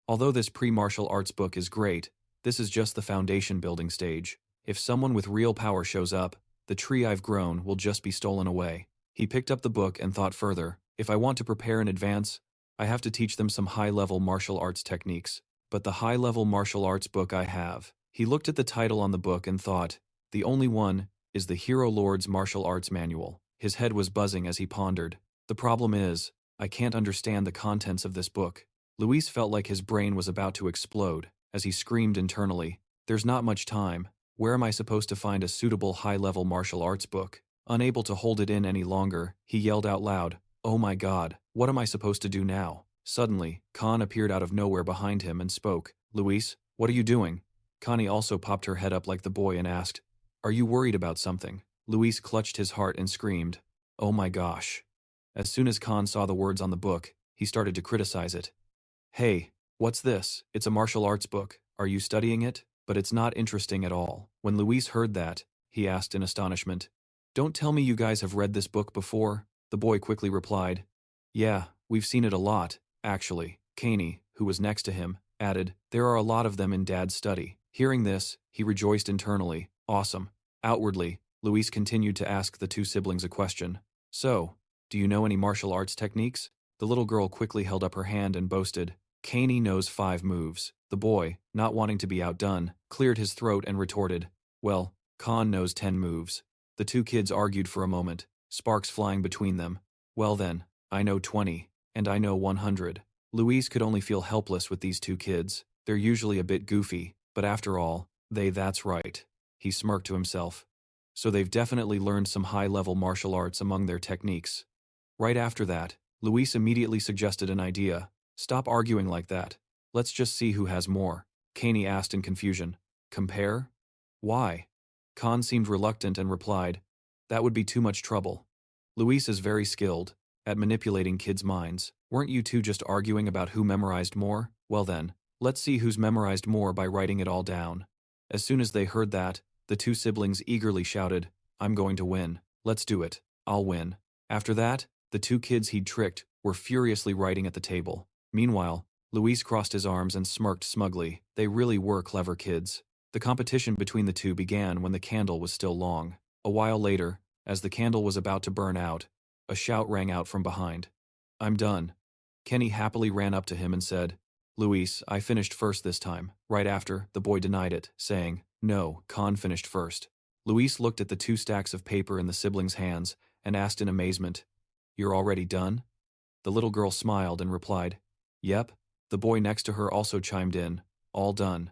although this pre-martial arts book is great, this is just the foundation building stage. If someone with real power shows up, the tree I've grown will just be stolen away. He picked up the book and thought further, if I want to prepare in advance, I have to teach them some high-level martial arts techniques. But the high-level martial arts book I have. He looked at the title on the book and thought, the only one is the Hero Lord's Martial Arts Manual. His head was buzzing as he pondered. The problem is, I can't understand the contents of this book. Luis felt like his brain was about to explode, as he screamed internally, there's not much time. Where am I supposed to find a suitable high-level martial arts book? Unable to hold it in any longer, he yelled out loud, oh my god, what am I supposed to do now? Suddenly, Khan appeared out of nowhere behind him and spoke, Luis, what are you doing? Connie also popped her head up like the boy and asked, are you worried about something? Luis clutched his heart and screamed, oh my gosh. As soon as Khan saw the words on the book, he started to criticize it. Hey, what's this? It's a martial arts book. Are you studying it? But it's not interesting at all. When Luis heard that, he asked in astonishment, don't tell me you guys have read this book before? The boy quickly replied, yeah, we've seen it a lot, actually. Kaney, who was next to him, added, there are a lot of them in Dad's study. Hearing this, he rejoiced internally, awesome. Outwardly, Luis continued to ask the two siblings a question. So, do you know any martial arts techniques? The little girl quickly held up her hand and boasted, Kaney knows 5 moves. The boy, not wanting to be outdone, cleared his throat and retorted, well, Khan knows 10 moves. The two kids argued for a moment, sparks flying between them. Well then, I know 20, and I know 100. Luis could only feel helpless with these two kids. They're usually a bit goofy, but after all, that's right. He smirked to himself. So they've definitely learned some high-level martial arts among their techniques. Right after that, Luis immediately suggested an idea. Stop arguing like that. Let's just see who has more. Kaney asked in confusion. Compare? Why? Khan seemed reluctant and replied, that would be too much trouble. Luis is very skilled at manipulating kids' minds. Weren't you two just arguing about who memorized more? Well then, let's see who's memorized more by writing it all down. As soon as they heard that, the two siblings eagerly shouted, I'm going to win. Let's do it. I'll win. After that, the two kids he'd tricked were furiously writing at the table. Meanwhile, Luis crossed his arms and smirked smugly. They really were clever kids. The competition between the two began when the candle was still long. A while later, as the candle was about to burn out, a shout rang out from behind. I'm done. Kenny happily ran up to him and said, Luis, I finished first this time. Right after, the boy denied it, saying, no, Khan finished first. Luis looked at the 2 stacks of paper in the siblings' hands and asked in amazement, you're already done? The little girl smiled and replied, yep. The boy next to her also chimed in, all done.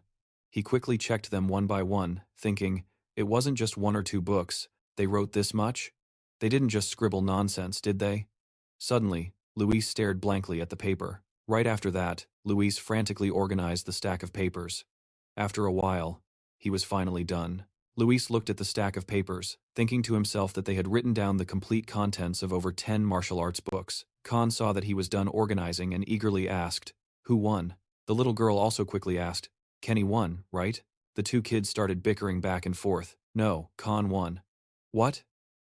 He quickly checked them one by one, thinking, it wasn't just 1 or 2 books, they wrote this much? They didn't just scribble nonsense, did they? Suddenly, Luis stared blankly at the paper. Right after that, Luis frantically organized the stack of papers. After a while, he was finally done. Luis looked at the stack of papers, thinking to himself that they had written down the complete contents of over 10 martial arts books. Khan saw that he was done organizing and eagerly asked, who won? The little girl also quickly asked, Kenny won, right? The two kids started bickering back and forth. No, Khan won. What?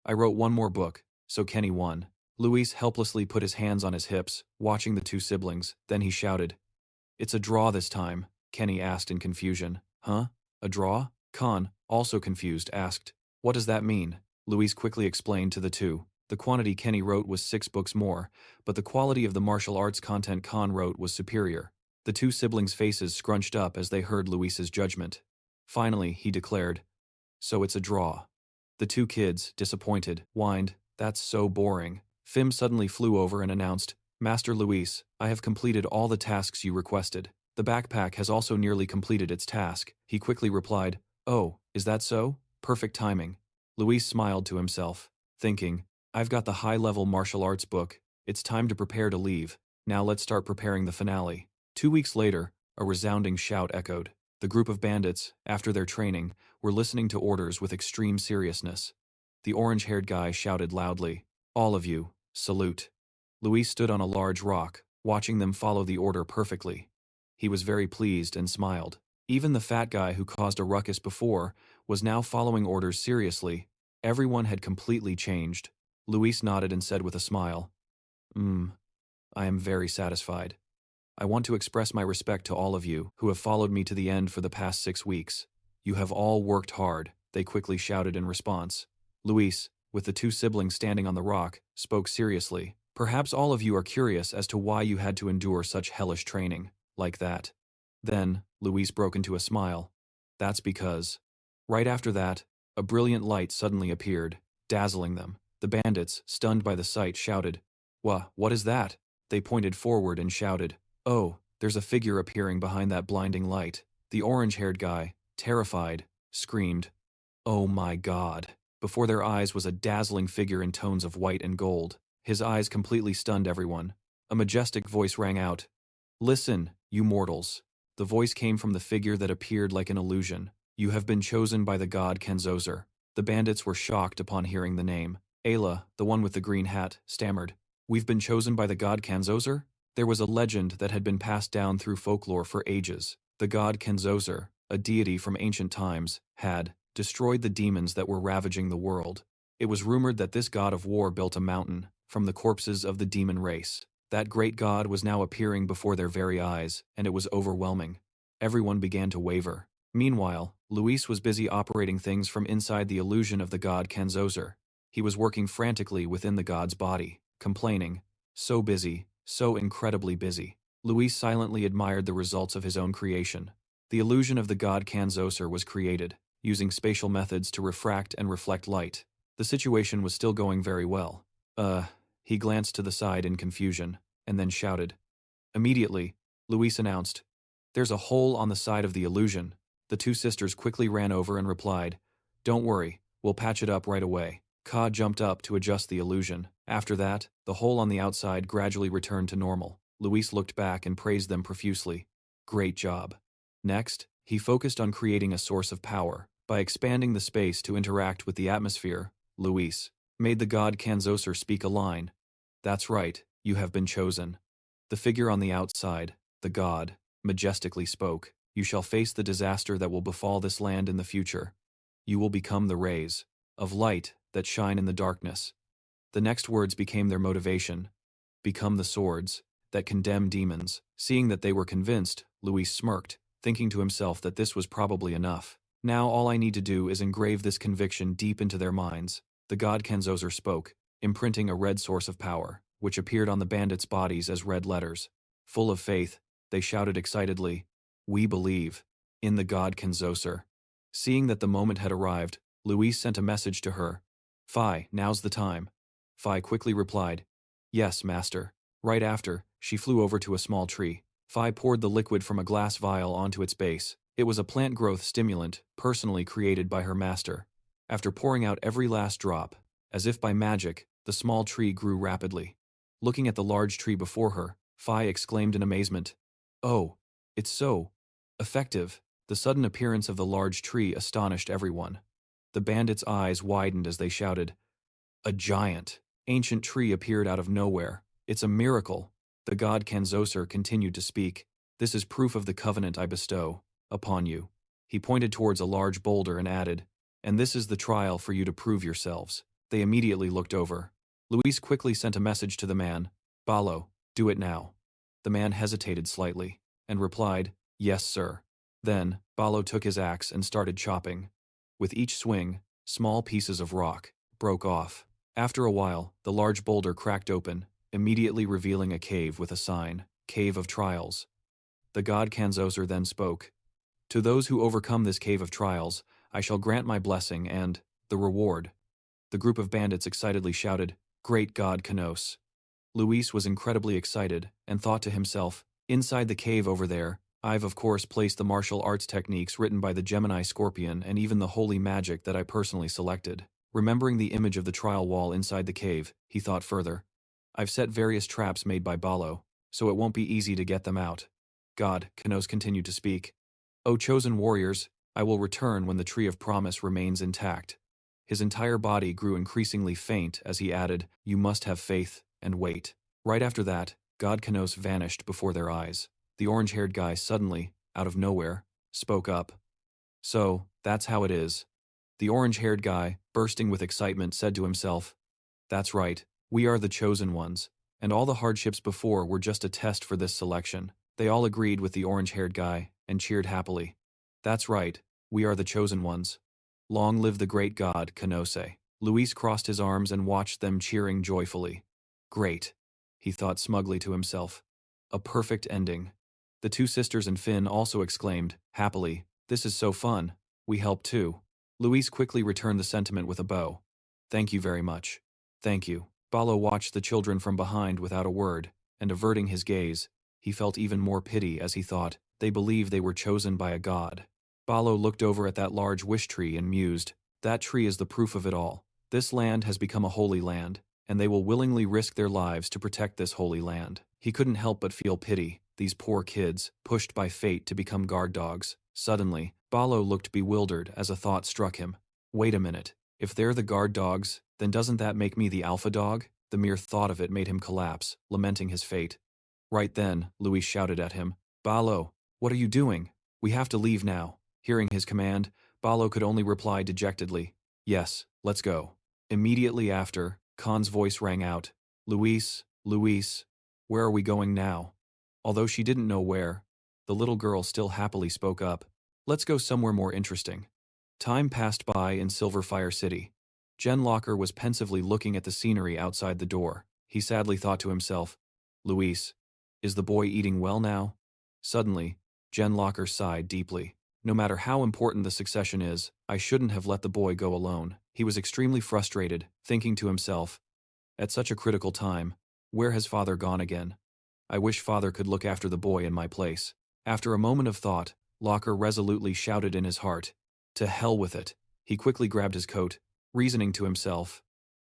I wrote 1 more book, so Kenny won. Luis helplessly put his hands on his hips, watching the two siblings. Then he shouted, it's a draw this time, Kenny asked in confusion. Huh? A draw? Khan, also confused, asked, what does that mean? Luis quickly explained to the two. The quantity Kenny wrote was 6 books more, but the quality of the martial arts content Khan wrote was superior. The two siblings' faces scrunched up as they heard Luis's judgment. Finally, he declared, so it's a draw. The two kids, disappointed, whined, that's so boring. Fim suddenly flew over and announced, Master Luis, I have completed all the tasks you requested. The backpack has also nearly completed its task. He quickly replied, oh, Is that so? Perfect timing. Luis smiled to himself, thinking, I've got the high-level martial arts book, it's time to prepare to leave, now let's start preparing the finale. 2 weeks later, a resounding shout echoed. The group of bandits, after their training, were listening to orders with extreme seriousness. The orange-haired guy shouted loudly, All of you, salute. Luis stood on a large rock, watching them follow the order perfectly. He was very pleased and smiled. Even the fat guy who caused a ruckus before was now following orders seriously. Everyone had completely changed. Luis nodded and said with a smile, I am very satisfied. I want to express my respect to all of you who have followed me to the end for the past 6 weeks. You have all worked hard, they quickly shouted in response. Luis, with the two siblings standing on the rock, spoke seriously. Perhaps all of you are curious as to why you had to endure such hellish training, like that. Then, Luis broke into a smile. That's because. Right after that, a brilliant light suddenly appeared, dazzling them. The bandits, stunned by the sight, shouted, What is that? They pointed forward and shouted, Oh, there's a figure appearing behind that blinding light. The orange-haired guy, terrified, screamed, Oh my God. Before their eyes was a dazzling figure in tones of white and gold. His eyes completely stunned everyone. A majestic voice rang out, Listen, you mortals. The voice came from the figure that appeared like an illusion. You have been chosen by the god Kenzozer. The bandits were shocked upon hearing the name. Ayla, the one with the green hat, stammered, We've been chosen by the god Kenzozer? There was a legend that had been passed down through folklore for ages. The god Kenzozer, a deity from ancient times, had destroyed the demons that were ravaging the world. It was rumored that this god of war built a mountain from the corpses of the demon race. That great god was now appearing before their very eyes, and it was overwhelming. Everyone began to waver. Meanwhile, Luis was busy operating things from inside the illusion of the god Kenzozer. He was working frantically within the god's body, complaining, So busy, so incredibly busy. Luis silently admired the results of his own creation. The illusion of the god Kenzozer was created, using spatial methods to refract and reflect light. The situation was still going very well. He glanced to the side in confusion, and then shouted. Immediately, Luis announced, There's a hole on the side of the illusion. The two sisters quickly ran over and replied, Don't worry, we'll patch it up right away. Ka jumped up to adjust the illusion. After that, the hole on the outside gradually returned to normal. Luis looked back and praised them profusely. Great job. Next, he focused on creating a source of power. By expanding the space to interact with the atmosphere, Luis made the god Kenzozer speak a line. That's right, you have been chosen. The figure on the outside, the god, majestically spoke. You shall face the disaster that will befall this land in the future. You will become the rays of light that shine in the darkness. The next words became their motivation. Become the swords that condemn demons. Seeing that they were convinced, Luis smirked, thinking to himself that this was probably enough. Now all I need to do is engrave this conviction deep into their minds. The god Kenzozer spoke, imprinting a red source of power, which appeared on the bandits' bodies as red letters. Full of faith, they shouted excitedly, We believe in the god Kenzozer. Seeing that the moment had arrived, Luis sent a message to her. Phi, now's the time. Phi quickly replied, Yes, master. Right after, she flew over to a small tree. Phi poured the liquid from a glass vial onto its base. It was a plant growth stimulant, personally created by her master. After pouring out every last drop, as if by magic, the small tree grew rapidly. Looking at the large tree before her, Phi exclaimed in amazement, Oh, it's so effective. The sudden appearance of the large tree astonished everyone. The bandits' eyes widened as they shouted, A giant, ancient tree appeared out of nowhere. It's a miracle. The god Kenzozer continued to speak. This is proof of the covenant I bestow upon you. He pointed towards a large boulder and added, And this is the trial for you to prove yourselves. They immediately looked over. Luis quickly sent a message to the man, Balo, do it now. The man hesitated slightly, and replied, Yes, sir. Then, Balo took his axe and started chopping. With each swing, small pieces of rock broke off. After a while, the large boulder cracked open, immediately revealing a cave with a sign, Cave of Trials. The god Kenzozer then spoke, To those who overcome this cave of trials, I shall grant my blessing and the reward. The group of bandits excitedly shouted, Great god Kenos. Luis was incredibly excited and thought to himself, Inside the cave over there, I've of course placed the martial arts techniques written by the Gemini Scorpion and even the holy magic that I personally selected. Remembering the image of the trial wall inside the cave, he thought further. I've set various traps made by Balo, so it won't be easy to get them out. God, Kanos continued to speak. O chosen warriors, I will return when the tree of promise remains intact. His entire body grew increasingly faint as he added, you must have faith and wait. Right after that, God Kanos vanished before their eyes. The orange-haired guy suddenly, out of nowhere, spoke up. So, that's how it is. The orange-haired guy, bursting with excitement, said to himself, that's right, we are the chosen ones, and all the hardships before were just a test for this selection. They all agreed with the orange-haired guy and cheered happily. That's right, we are the chosen ones. Long live the great god, Kanose. Luis crossed his arms and watched them cheering joyfully. Great, he thought smugly to himself. A perfect ending. The two sisters and Finn also exclaimed, happily, this is so fun, we help too. Luis quickly returned the sentiment with a bow. Thank you very much. Thank you. Balo watched the children from behind without a word, and averting his gaze, he felt even more pity as he thought, they believe they were chosen by a god. Balo looked over at that large wish tree and mused, that tree is the proof of it all. This land has become a holy land, and they will willingly risk their lives to protect this holy land. He couldn't help but feel pity, these poor kids, pushed by fate to become guard dogs. Suddenly, Balo looked bewildered as a thought struck him. Wait a minute, if they're the guard dogs, then doesn't that make me the alpha dog? The mere thought of it made him collapse, lamenting his fate. Right then, Luis shouted at him, Balo, what are you doing? We have to leave now. Hearing his command, Balo could only reply dejectedly, yes, let's go. Immediately after, Khan's voice rang out, Luis, where are we going now? Although she didn't know where, the little girl still happily spoke up, let's go somewhere more interesting. Time passed by in Silverfire City. Jen Locker was pensively looking at the scenery outside the door. He sadly thought to himself, Luis, is the boy eating well now? Suddenly, Jen Locker sighed deeply. No matter how important the succession is, I shouldn't have let the boy go alone. He was extremely frustrated, thinking to himself, at such a critical time, where has father gone again? I wish father could look after the boy in my place. After a moment of thought, Locker resolutely shouted in his heart, to hell with it. He quickly grabbed his coat, reasoning to himself,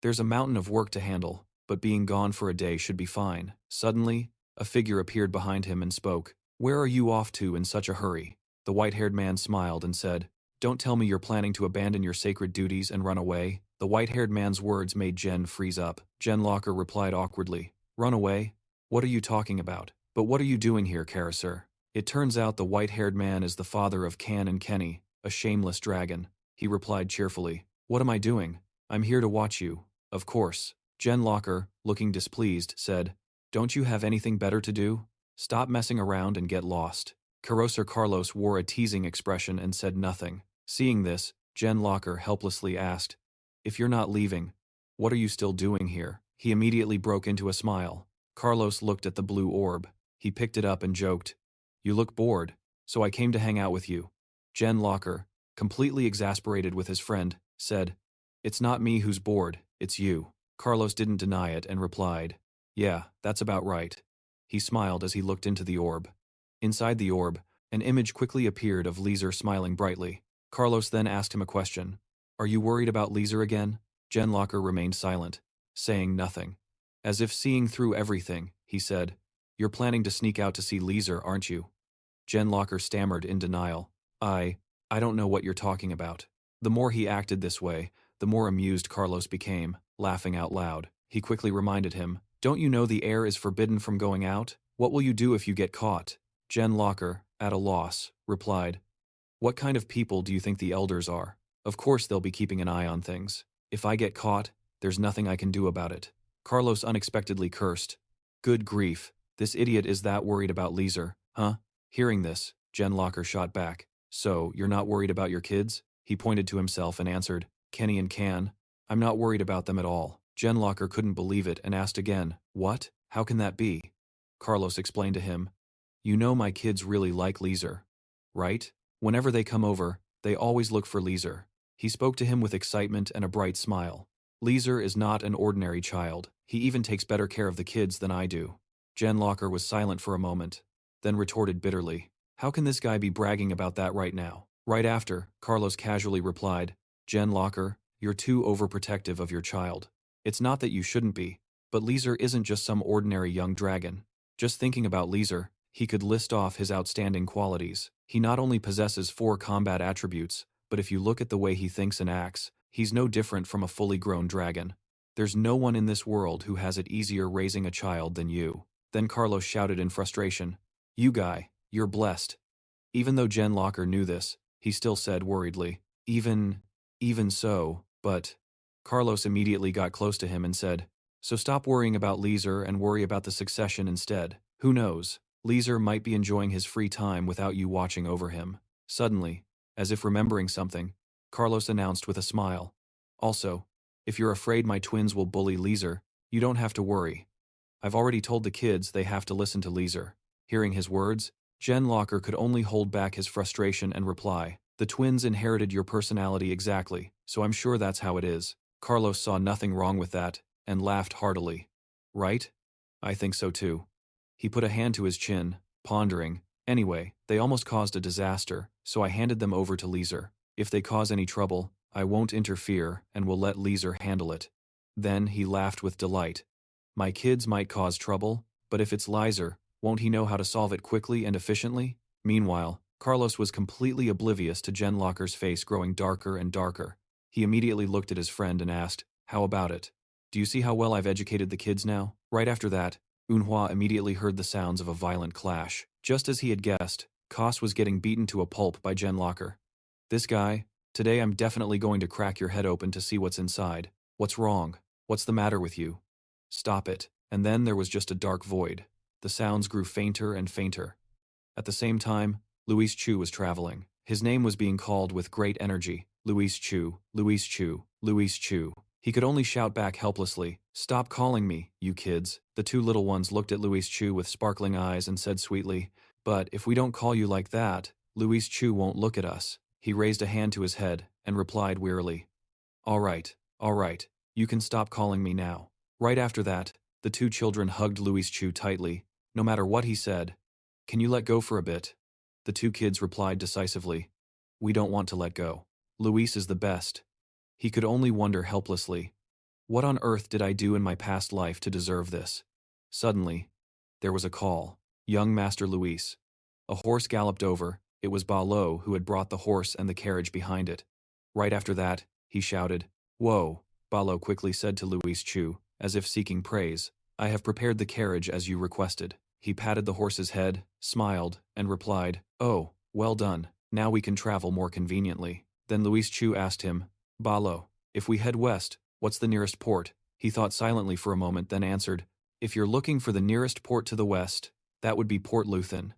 there's a mountain of work to handle, but being gone for a day should be fine. Suddenly, a figure appeared behind him and spoke, where are you off to in such a hurry? The white-haired man smiled and said, don't tell me you're planning to abandon your sacred duties and run away. The white-haired man's words made Jen freeze up. Jen Locker replied awkwardly, run away? What are you talking about? But what are you doing here, Carisur? It turns out the white-haired man is the father of Can and Kenny, a shameless dragon. He replied cheerfully, what am I doing? I'm here to watch you, of course. Jen Locker, looking displeased, said, don't you have anything better to do? Stop messing around and get lost. Carisur Carlos wore a teasing expression and said nothing. Seeing this, Jen Locker helplessly asked, if you're not leaving, what are you still doing here? He immediately broke into a smile. Carlos looked at the blue orb. He picked it up and joked, you look bored, so I came to hang out with you. Jen Locker, completely exasperated with his friend, said, it's not me who's bored, it's you. Carlos didn't deny it and replied, yeah, that's about right. He smiled as he looked into the orb. Inside the orb, an image quickly appeared of Leeser smiling brightly. Carlos then asked him a question. Are you worried about Leeser again? Jen Locker remained silent, saying nothing. As if seeing through everything, he said, you're planning to sneak out to see Leeser, aren't you? Jen Locker stammered in denial. I don't know what you're talking about. The more he acted this way, the more amused Carlos became, laughing out loud. He quickly reminded him, don't you know the air is forbidden from going out? What will you do if you get caught? Jen Locker, at a loss, replied, what kind of people do you think the elders are? Of course they'll be keeping an eye on things. If I get caught, there's nothing I can do about it. Carlos unexpectedly cursed. Good grief, this idiot is that worried about Leeser, huh? Hearing this, Jen Locker shot back. So, you're not worried about your kids? He pointed to himself and answered, Kenny and Can. I'm not worried about them at all. Jen Locker couldn't believe it and asked again, what? How can that be? Carlos explained to him, you know my kids really like Leeser, right? Whenever they come over, they always look for Leeser. He spoke to him with excitement and a bright smile. Leeser is not an ordinary child. He even takes better care of the kids than I do. Jen Locker was silent for a moment, then retorted bitterly, How can this guy be bragging about that right now? Right after, Carlos casually replied, Jen Locker, you're too overprotective of your child. It's not that you shouldn't be, but Leeser isn't just some ordinary young dragon. Just thinking about Leeser, he could list off his outstanding qualities. He not only possesses 4 combat attributes, but if you look at the way he thinks and acts, he's no different from a fully grown dragon. There's no one in this world who has it easier raising a child than you. Then Carlos shouted in frustration, You guy, you're blessed. Even though Jen Locker knew this, he still said worriedly, Even so, but... Carlos immediately got close to him and said, So stop worrying about Leeser and worry about the succession instead. Who knows? Leeser might be enjoying his free time without you watching over him. Suddenly, as if remembering something, Carlos announced with a smile, Also, if you're afraid my twins will bully Leeser, you don't have to worry. I've already told the kids they have to listen to Leeser. Hearing his words, Jen Locker could only hold back his frustration and reply, The twins inherited your personality exactly, so I'm sure that's how it is. Carlos saw nothing wrong with that, and laughed heartily. Right? I think so too. He put a hand to his chin, pondering, Anyway, they almost caused a disaster, so I handed them over to Leeser. If they cause any trouble, I won't interfere and will let Leeser handle it. Then he laughed with delight. My kids might cause trouble, but if it's Leeser, won't he know how to solve it quickly and efficiently? Meanwhile, Carlos was completely oblivious to Jen Locker's face growing darker and darker. He immediately looked at his friend and asked, How about it? Do you see how well I've educated the kids now? Right after that, Manhwa immediately heard the sounds of a violent clash. Just as he had guessed, Kos was getting beaten to a pulp by Jen Locker. This guy, today I'm definitely going to crack your head open to see what's inside. What's wrong? What's the matter with you? Stop it. And then there was just a dark void. The sounds grew fainter and fainter. At the same time, Luis Chu was traveling. His name was being called with great energy. Luis Chu, Luis Chu, Luis Chu. He could only shout back helplessly, Stop calling me, you kids. The 2 little ones looked at Luis Chu with sparkling eyes and said sweetly, But if we don't call you like that, Luis Chu won't look at us. He raised a hand to his head and replied wearily, all right, you can stop calling me now. Right after that, the 2 children hugged Luis Chu tightly, no matter what he said. Can you let go for a bit? The 2 kids replied decisively, We don't want to let go. Luis is the best. He could only wonder helplessly, What on earth did I do in my past life to deserve this? Suddenly, there was a call. Young Master Luis. A horse galloped over. It was Ba Lo who had brought the horse and the carriage behind it. Right after that, he shouted, Whoa, Ba Lo quickly said to Luis Chu, as if seeking praise, I have prepared the carriage as you requested. He patted the horse's head, smiled, and replied, Oh, well done, now we can travel more conveniently. Then Luis Chu asked him, Ba Lo, if we head west, what's the nearest port? He thought silently for a moment, then answered, If you're looking for the nearest port to the west, that would be Port Luthen.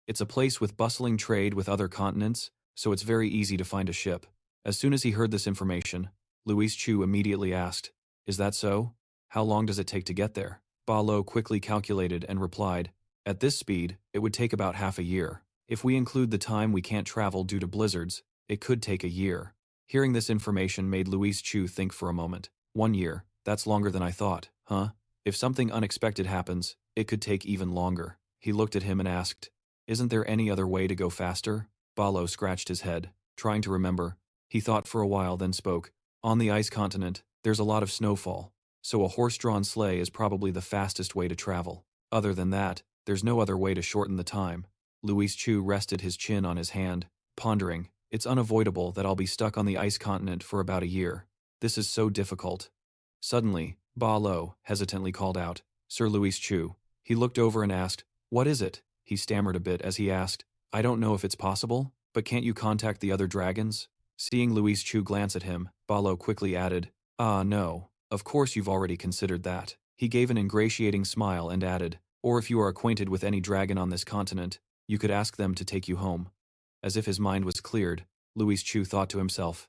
It's a place with bustling trade with other continents, so it's very easy to find a ship. As soon as he heard this information, Luis Chu immediately asked, Is that so? How long does it take to get there? Ba Lo quickly calculated and replied, At this speed, it would take about half a year. If we include the time we can't travel due to blizzards, it could take a year. Hearing this information made Luis Chu think for a moment. 1 year, that's longer than I thought, huh? If something unexpected happens, it could take even longer. He looked at him and asked, Isn't there any other way to go faster? Ba Lo scratched his head, trying to remember. He thought for a while, then spoke. On the ice continent, there's a lot of snowfall, so a horse-drawn sleigh is probably the fastest way to travel. Other than that, there's no other way to shorten the time. Luis Chu rested his chin on his hand, pondering. It's unavoidable that I'll be stuck on the ice continent for about a year. This is so difficult. Suddenly, Ba Lo hesitantly called out, Sir Luis Chu. He looked over and asked, What is it? He stammered a bit as he asked, I don't know if it's possible, but can't you contact the other dragons? Seeing Luis Chu glance at him, Ba Lo quickly added, Ah, no. Of course you've already considered that. He gave an ingratiating smile and added, Or if you are acquainted with any dragon on this continent, you could ask them to take you home. As if his mind was cleared, Luis Chu thought to himself,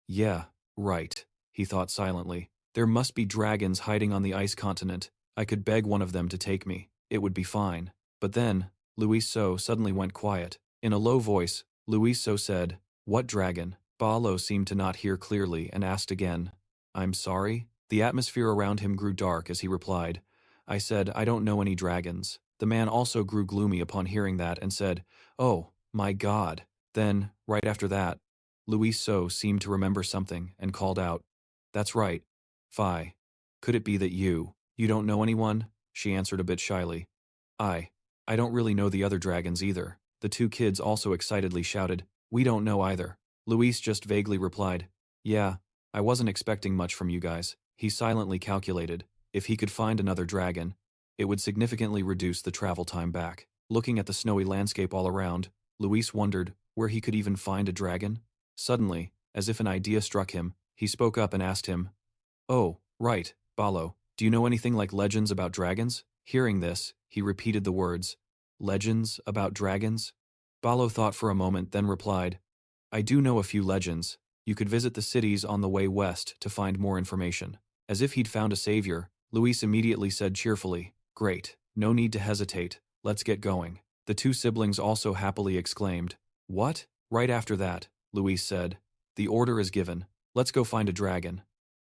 Yeah, right, he thought silently. There must be dragons hiding on the ice continent. I could beg one of them to take me. It would be fine. But then, Luis So suddenly went quiet. In a low voice, Luis So said, What dragon? Ba Lo seemed to not hear clearly and asked again, I'm sorry? The atmosphere around him grew dark as he replied, I said, I don't know any dragons. The man also grew gloomy upon hearing that and said, "Oh, my God." Then, right after that, Louise So seemed to remember something and called out, "That's right. Phi. Could it be that you don't know anyone?" She answered a bit shyly. I don't really know the other dragons either." The two kids also excitedly shouted, "We don't know either." Luis just vaguely replied, "Yeah, I wasn't expecting much from you guys." He silently calculated, if he could find another dragon, it would significantly reduce the travel time back. Looking at the snowy landscape all around, Luis wondered where he could even find a dragon. Suddenly, as if an idea struck him, he spoke up and asked him, "Oh, right, Balo, do you know anything like legends about dragons?" Hearing this, he repeated the words, "Legends about dragons?" Balo thought for a moment, then replied, "I do know a few legends. You could visit the cities on the way west to find more information." As if he'd found a savior, Luis immediately said cheerfully, "Great, no need to hesitate, let's get going." The two siblings also happily exclaimed, "What?" Right after that, Luis said, "The order is given, let's go find a dragon."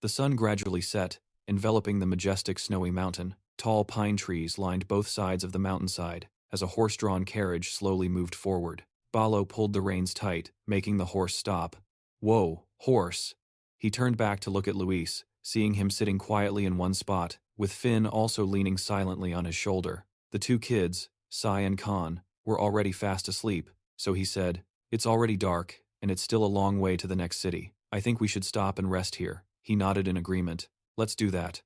The sun gradually set, enveloping the majestic snowy mountain. Tall pine trees lined both sides of the mountainside as a horse-drawn carriage slowly moved forward. Balo pulled the reins tight, making the horse stop. "Whoa, horse!" He turned back to look at Luis, seeing him sitting quietly in one spot, with Finn also leaning silently on his shoulder. The two kids, Sai and Khan, were already fast asleep, so he said, "It's already dark, and it's still a long way to the next city. I think we should stop and rest here." He nodded in agreement. "Let's do that."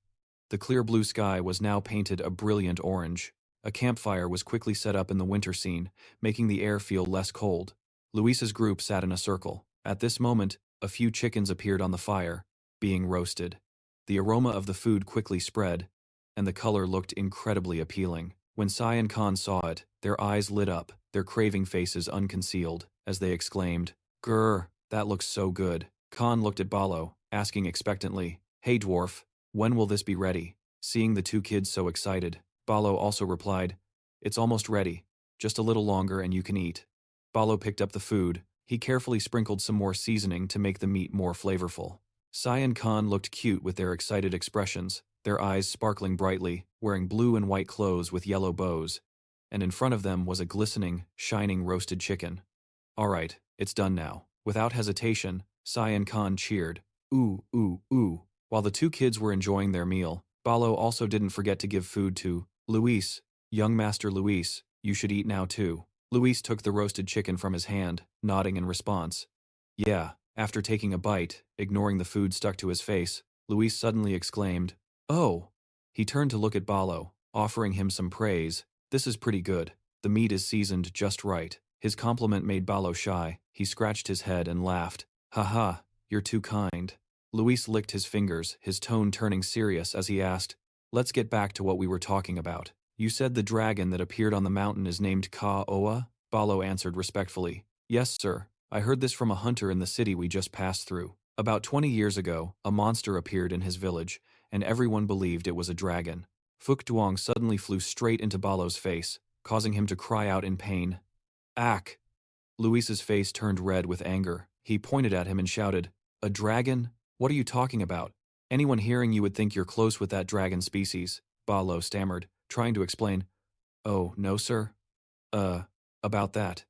The clear blue sky was now painted a brilliant orange. A campfire was quickly set up in the winter scene, making the air feel less cold. Luis's group sat in a circle. At this moment, a few chickens appeared on the fire, being roasted. The aroma of the food quickly spread, and the color looked incredibly appealing. When Sai and Khan saw it, their eyes lit up, their craving faces unconcealed, as they exclaimed, "Grr, that looks so good." Khan looked at Balo, asking expectantly, "Hey dwarf, when will this be ready?" Seeing the two kids so excited, Balo also replied, "It's almost ready. Just a little longer and you can eat." Balo picked up the food. He carefully sprinkled some more seasoning to make the meat more flavorful. Sai and Khan looked cute with their excited expressions, their eyes sparkling brightly, wearing blue and white clothes with yellow bows, and in front of them was a glistening, shining roasted chicken. "All right, it's done now." Without hesitation, Sai and Khan cheered, "Ooh, ooh, ooh." While the two kids were enjoying their meal, Balo also didn't forget to give food to Luis. "Young Master Luis, you should eat now too." Luis took the roasted chicken from his hand, nodding in response. "Yeah." After taking a bite, ignoring the food stuck to his face, Luis suddenly exclaimed, "Oh!" He turned to look at Balo, offering him some praise. "This is pretty good. The meat is seasoned just right." His compliment made Balo shy. He scratched his head and laughed. "Haha, you're too kind." Luis licked his fingers, his tone turning serious as he asked, "Let's get back to what we were talking about. You said the dragon that appeared on the mountain is named Ka-Oa?" Balo answered respectfully, "Yes, sir. I heard this from a hunter in the city we just passed through. About 20 years ago, a monster appeared in his village, and everyone believed it was a dragon." Phúc Duong suddenly flew straight into Balo's face, causing him to cry out in pain. "Ack!" Luis's face turned red with anger. He pointed at him and shouted, "A dragon? What are you talking about? Anyone hearing you would think you're close with that dragon species." Balo stammered, trying to explain. "Oh, no, sir? About that."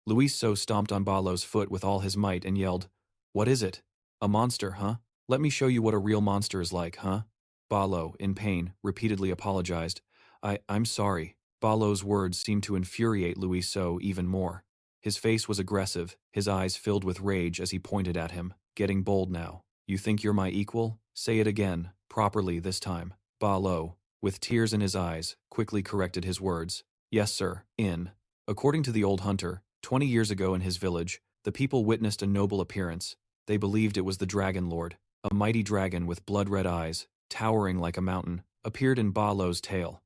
Luis So stomped on Balo's foot with all his might and yelled, "What is it? A monster, huh? Let me show you what a real monster is like, huh?" Balo, in pain, repeatedly apologized. I'm sorry." Balo's words seemed to infuriate Luis So even more. His face was aggressive, his eyes filled with rage as he pointed at him, getting bold now. "You think you're my equal? Say it again, properly this time." Balo, with tears in his eyes, quickly corrected his words. "Yes, sir, According to the old hunter, 20 years ago in his village, the people witnessed a noble appearance. They believed it was the Dragon Lord. A mighty dragon with blood-red eyes, towering like a mountain, appeared in Balo's tail.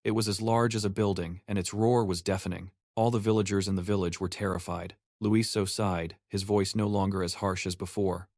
It was as large as a building, and its roar was deafening. All the villagers in the village were terrified. Luis So sighed, his voice no longer as harsh as before.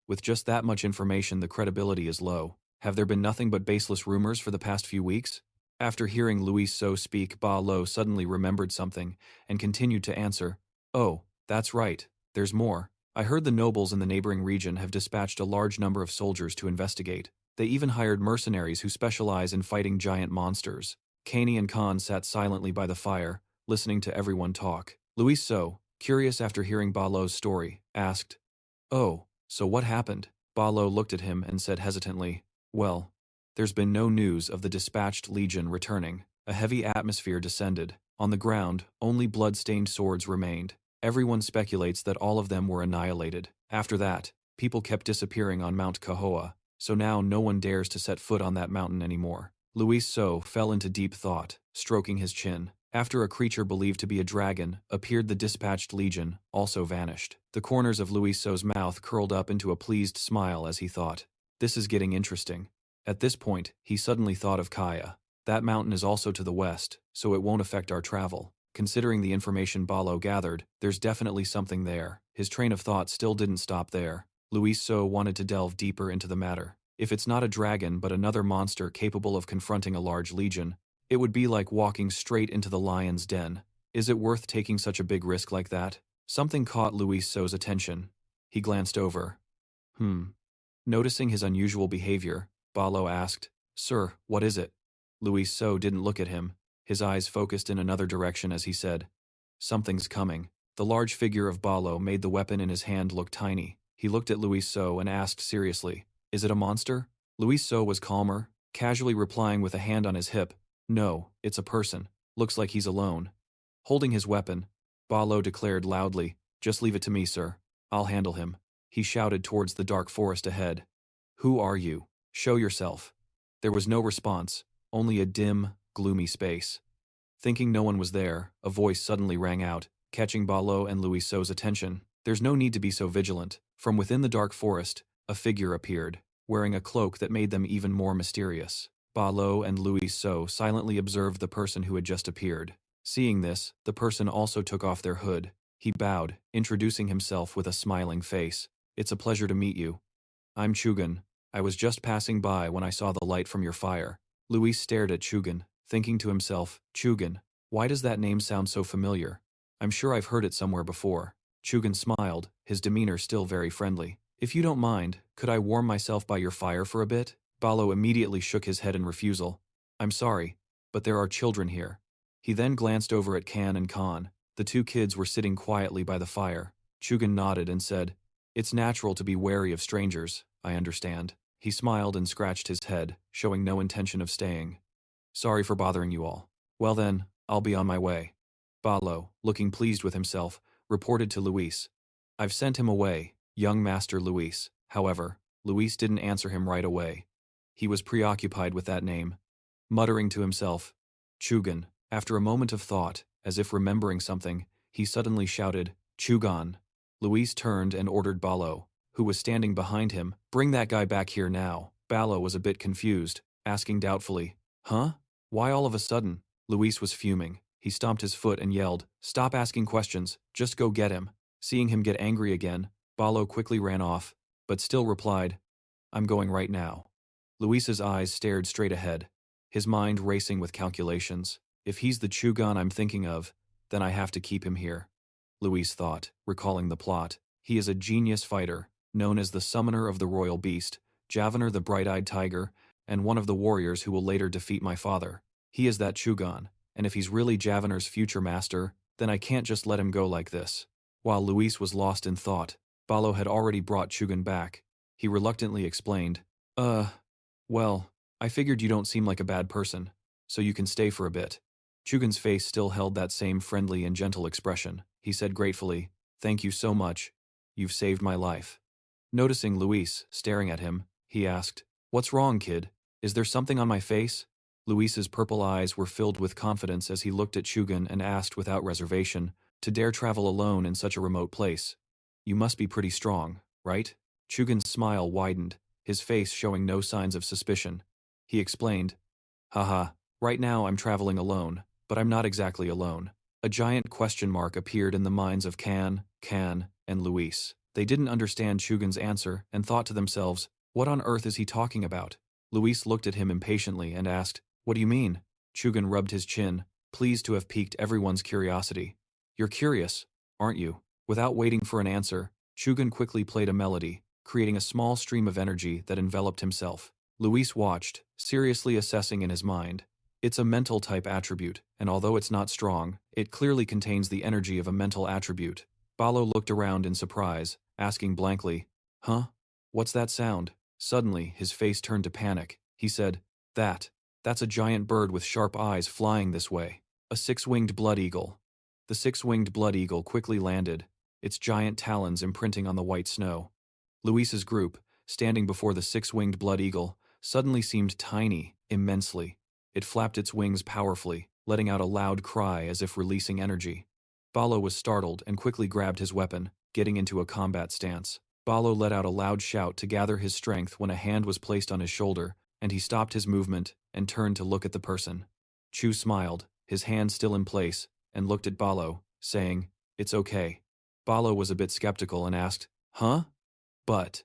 With just that much information, the credibility is low. Have there been nothing but baseless rumors for the past few weeks?" After hearing Luis So speak, Ba Lo suddenly remembered something and continued to answer, "Oh, that's right, there's more. I heard the nobles in the neighboring region have dispatched a large number of soldiers to investigate. They even hired mercenaries who specialize in fighting giant monsters. Kaney and Khan sat silently by the fire, listening to everyone talk. Luis So, curious after hearing Ba Lo's story, asked, "Oh, so what happened?" Ba Lo looked at him and said hesitantly, "Well, there's been no news of the dispatched legion returning." A heavy atmosphere descended. On the ground, only blood-stained swords remained. Everyone speculates that all of them were annihilated. After that, people kept disappearing on Mount Kahoa, so now no one dares to set foot on that mountain anymore. Luis So fell into deep thought, stroking his chin. After a creature believed to be a dragon appeared, the dispatched legion also vanished. The corners of Luis So's mouth curled up into a pleased smile as he thought, "This is getting interesting." At this point, he suddenly thought of Kaya. That mountain is also to the west, so it won't affect our travel. Considering the information Ba Lo gathered, there's definitely something there. His train of thought still didn't stop there. Luis So wanted to delve deeper into the matter. If it's not a dragon but another monster capable of confronting a large legion, it would be like walking straight into the lion's den. Is it worth taking such a big risk like that? Something caught Luis So's attention. He glanced over. Noticing his unusual behavior, Ba Lo asked, "Sir, what is it?" Luis So didn't look at him. His eyes focused in another direction as he said, "Something's coming." The large figure of Ba Lo made the weapon in his hand look tiny. He looked at Luis So and asked seriously, "Is it a monster?" Luis So was calmer, casually replying with a hand on his hip, "No, it's a person. Looks like he's alone." Holding his weapon, Ba Lo declared loudly, "Just leave it to me, sir. I'll handle him." He shouted towards the dark forest ahead. "Who are you? Show yourself." There was no response, only a dim, gloomy space. Thinking no one was there, a voice suddenly rang out, catching Ba Lo and Luis So's attention. "There's no need to be so vigilant." From within the dark forest, a figure appeared, wearing a cloak that made them even more mysterious. Ba Lo and Luis So silently observed the person who had just appeared. Seeing this, the person also took off their hood. He bowed, introducing himself with a smiling face. "It's a pleasure to meet you. I'm Chugan. I was just passing by when I saw the light from your fire." Luis stared at Chugan, thinking to himself, "Chugan, why does that name sound so familiar? I'm sure I've heard it somewhere before." Chugan smiled, his demeanor still very friendly. "If you don't mind, could I warm myself by your fire for a bit?" Ba Lo immediately shook his head in refusal. "I'm sorry, but there are children here." He then glanced over at Kan and Khan. The two kids were sitting quietly by the fire. Chugan nodded and said, "It's natural to be wary of strangers, I understand." He smiled and scratched his head, showing no intention of staying. "Sorry for bothering you all. Well then, I'll be on my way." Ba Lo, looking pleased with himself, reported to Luis, "I've sent him away, young Master Luis." However, Luis didn't answer him right away. He was preoccupied with that name. Muttering to himself, "Chugan." After a moment of thought, as if remembering something, he suddenly shouted, "Chugan." Luis turned and ordered Ba Lo, who was standing behind him, "Bring that guy back here now." Ba Lo was a bit confused, asking doubtfully, "Huh? Why all of a sudden?" Luis was fuming. He stomped his foot and yelled, "Stop asking questions, just go get him." Seeing him get angry again, Ba Lo quickly ran off, but still replied, "I'm going right now." Luis's eyes stared straight ahead, his mind racing with calculations. If he's the Chugan I'm thinking of, then I have to keep him here. Luis thought, recalling the plot. He is a genius fighter, known as the Summoner of the Royal Beast, Javanner the Bright-Eyed Tiger, and one of the warriors who will later defeat my father. He is that Chugan, and if he's really Javanner's future master, then I can't just let him go like this. While Luis was lost in thought, Ba Lo had already brought Chugan back. He reluctantly explained, well, I figured you don't seem like a bad person, so you can stay for a bit." Chugan's face still held that same friendly and gentle expression. He said gratefully, "Thank you so much. You've saved my life." Noticing Luis staring at him, he asked, "What's wrong, kid? Is there something on my face?" Luis's purple eyes were filled with confidence as he looked at Chugan and asked without reservation, "To dare travel alone in such a remote place? You must be pretty strong, right?" Chugan's smile widened, his face showing no signs of suspicion. He explained, "Haha, right now I'm traveling alone, but I'm not exactly alone." A giant question mark appeared in the minds of Kan, and Luis. They didn't understand Chugan's answer and thought to themselves, what on earth is he talking about? Luis looked at him impatiently and asked, "What do you mean?" Chugan rubbed his chin, pleased to have piqued everyone's curiosity. "You're curious, aren't you?" Without waiting for an answer, Chugan quickly played a melody, creating a small stream of energy that enveloped himself. Luis watched, seriously assessing in his mind. It's a mental type attribute, and although it's not strong, it clearly contains the energy of a mental attribute. Balo looked around in surprise, asking blankly, "Huh? What's that sound?" Suddenly, his face turned to panic. He said, That's a giant bird with sharp eyes flying this way. A six-winged blood eagle." The six-winged blood eagle quickly landed, its giant talons imprinting on the white snow. Luis's group, standing before the six-winged blood eagle, suddenly seemed tiny, immensely. It flapped its wings powerfully, letting out a loud cry as if releasing energy. Balo was startled and quickly grabbed his weapon, getting into a combat stance. Balo let out a loud shout to gather his strength when a hand was placed on his shoulder, and he stopped his movement and turned to look at the person. Chu smiled, his hand still in place, and looked at Balo, saying, "It's okay." Balo was a bit skeptical and asked, "Huh?" But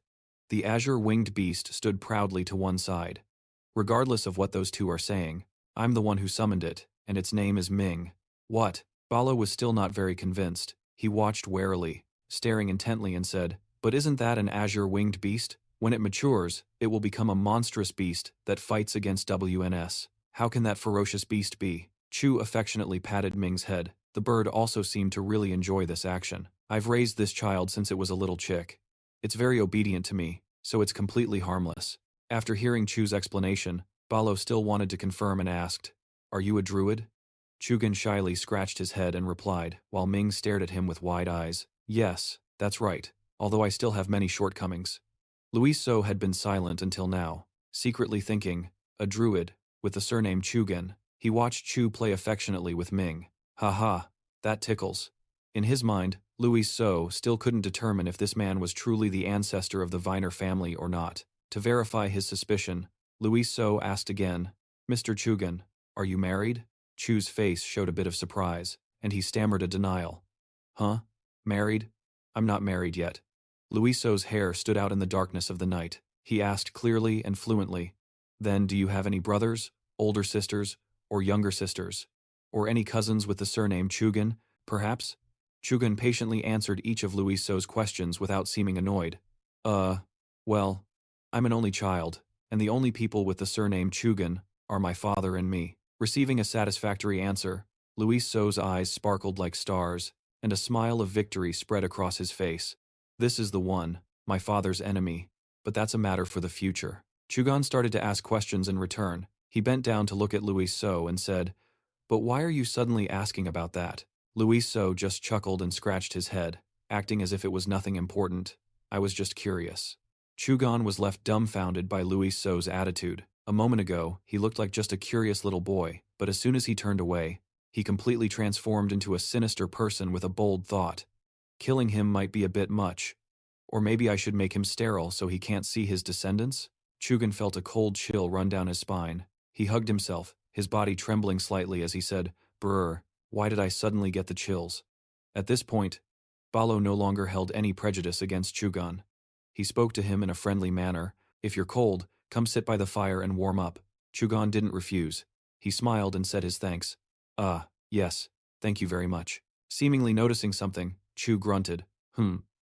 the azure-winged beast stood proudly to one side. "Regardless of what those two are saying, I'm the one who summoned it, and its name is Ming." "What?" Balo was still not very convinced. He watched warily, staring intently and said, "But isn't that an azure-winged beast? When it matures, it will become a monstrous beast that fights against WNS. How can that ferocious beast be?" Chu affectionately patted Ming's head. The bird also seemed to really enjoy this action. "I've raised this child since it was a little chick. It's very obedient to me, so it's completely harmless." After hearing Chu's explanation, Balo still wanted to confirm and asked, "Are you a druid?" Chugan shyly scratched his head and replied, while Ming stared at him with wide eyes, "Yes, that's right, although I still have many shortcomings." Luis So had been silent until now, secretly thinking, a druid, with the surname Chugan. He watched Chu play affectionately with Ming. "Ha, that tickles." In his mind, Luis So still couldn't determine if this man was truly the ancestor of the Viner family or not. To verify his suspicion, Luis So asked again, "Mr. Chugan, are you married?" Chu's face showed a bit of surprise, and he stammered a denial. "Huh? Married? I'm not married yet." Luis So's hair stood out in the darkness of the night. He asked clearly and fluently, "Then do you have any brothers, older sisters, or younger sisters? Or any cousins with the surname Chugan, perhaps?" Chugan patiently answered each of Luis So's questions without seeming annoyed. Well, I'm an only child, and the only people with the surname Chugan are my father and me." Receiving a satisfactory answer, Luis So's eyes sparkled like stars, and a smile of victory spread across his face. "This is the one, my father's enemy, but that's a matter for the future." Chugan started to ask questions in return. He bent down to look at Luis So and said, "But why are you suddenly asking about that?" Luis So just chuckled and scratched his head, acting as if it was nothing important. "I was just curious." Chugan was left dumbfounded by Luis So's attitude. A moment ago, he looked like just a curious little boy, but as soon as he turned away, he completely transformed into a sinister person with a bold thought. Killing him might be a bit much. Or maybe I should make him sterile so he can't see his descendants? Chugan felt a cold chill run down his spine. He hugged himself, his body trembling slightly as he said, "Brr, why did I suddenly get the chills?" At this point, Balo no longer held any prejudice against Chugan. He spoke to him in a friendly manner. "If you're cold, come sit by the fire and warm up." Chugan didn't refuse. He smiled and said his thanks. Yes, thank you very much." Seemingly noticing something, Chu grunted.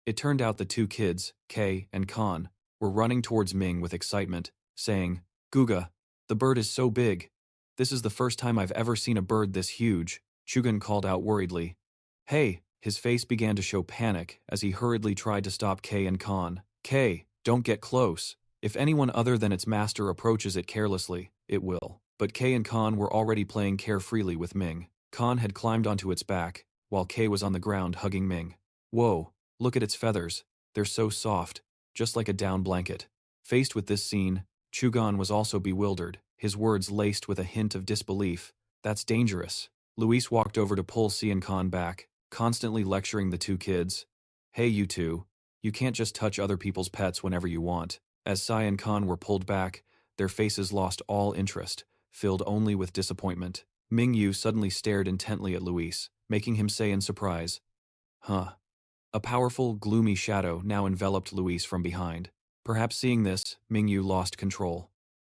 It turned out the two kids, Kay and Khan, were running towards Ming with excitement, saying, "Guga, the bird is so big. This is the first time I've ever seen a bird this huge." Chugan called out worriedly, "Hey!" His face began to show panic as he hurriedly tried to stop Kay and Khan. "Kay, don't get close. If anyone other than its master approaches it carelessly, it will." But Kay and Khan were already playing carefreely with Ming. Khan had climbed onto its back, while Kay was on the ground hugging Ming. "Whoa, look at its feathers. They're so soft, just like a down blanket." Faced with this scene, Chugan was also bewildered, his words laced with a hint of disbelief. "That's dangerous." Luis walked over to pull Si and Khan back, constantly lecturing the two kids. "Hey you two, you can't just touch other people's pets whenever you want." As Si and Khan were pulled back, their faces lost all interest, filled only with disappointment. Ming Yu suddenly stared intently at Luis, making him say in surprise, "Huh." A powerful, gloomy shadow now enveloped Luis from behind. Perhaps seeing this, Ming Yu lost control.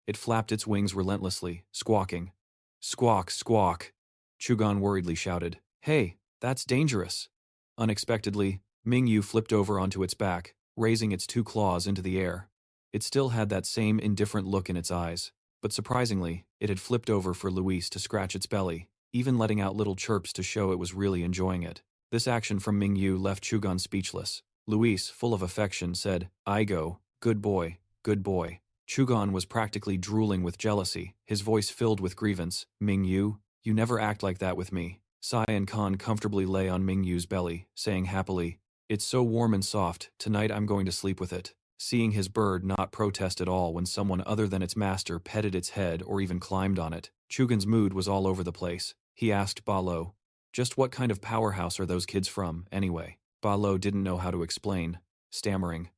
It flapped its wings relentlessly, squawking. "Squawk, squawk!" Chugan worriedly shouted, "Hey, that's dangerous." Unexpectedly, Ming Yu flipped over onto its back, raising its two claws into the air. It still had that same indifferent look in its eyes. But surprisingly, it had flipped over for Luis to scratch its belly, even letting out little chirps to show it was really enjoying it. This action from Mingyu left Chugan speechless. Luis, full of affection, said, "Igo, good boy, good boy." Chugan was practically drooling with jealousy, his voice filled with grievance. "Mingyu, you never act like that with me." Sai and Khan comfortably lay on Mingyu's belly, saying happily, "It's so warm and soft, tonight I'm going to sleep with it." Seeing his bird not protest at all when someone other than its master petted its head or even climbed on it, Chugan's mood was all over the place. He asked Ba Lo, "Just what kind of powerhouse are those kids from, anyway?" Ba Lo didn't know how to explain, stammering,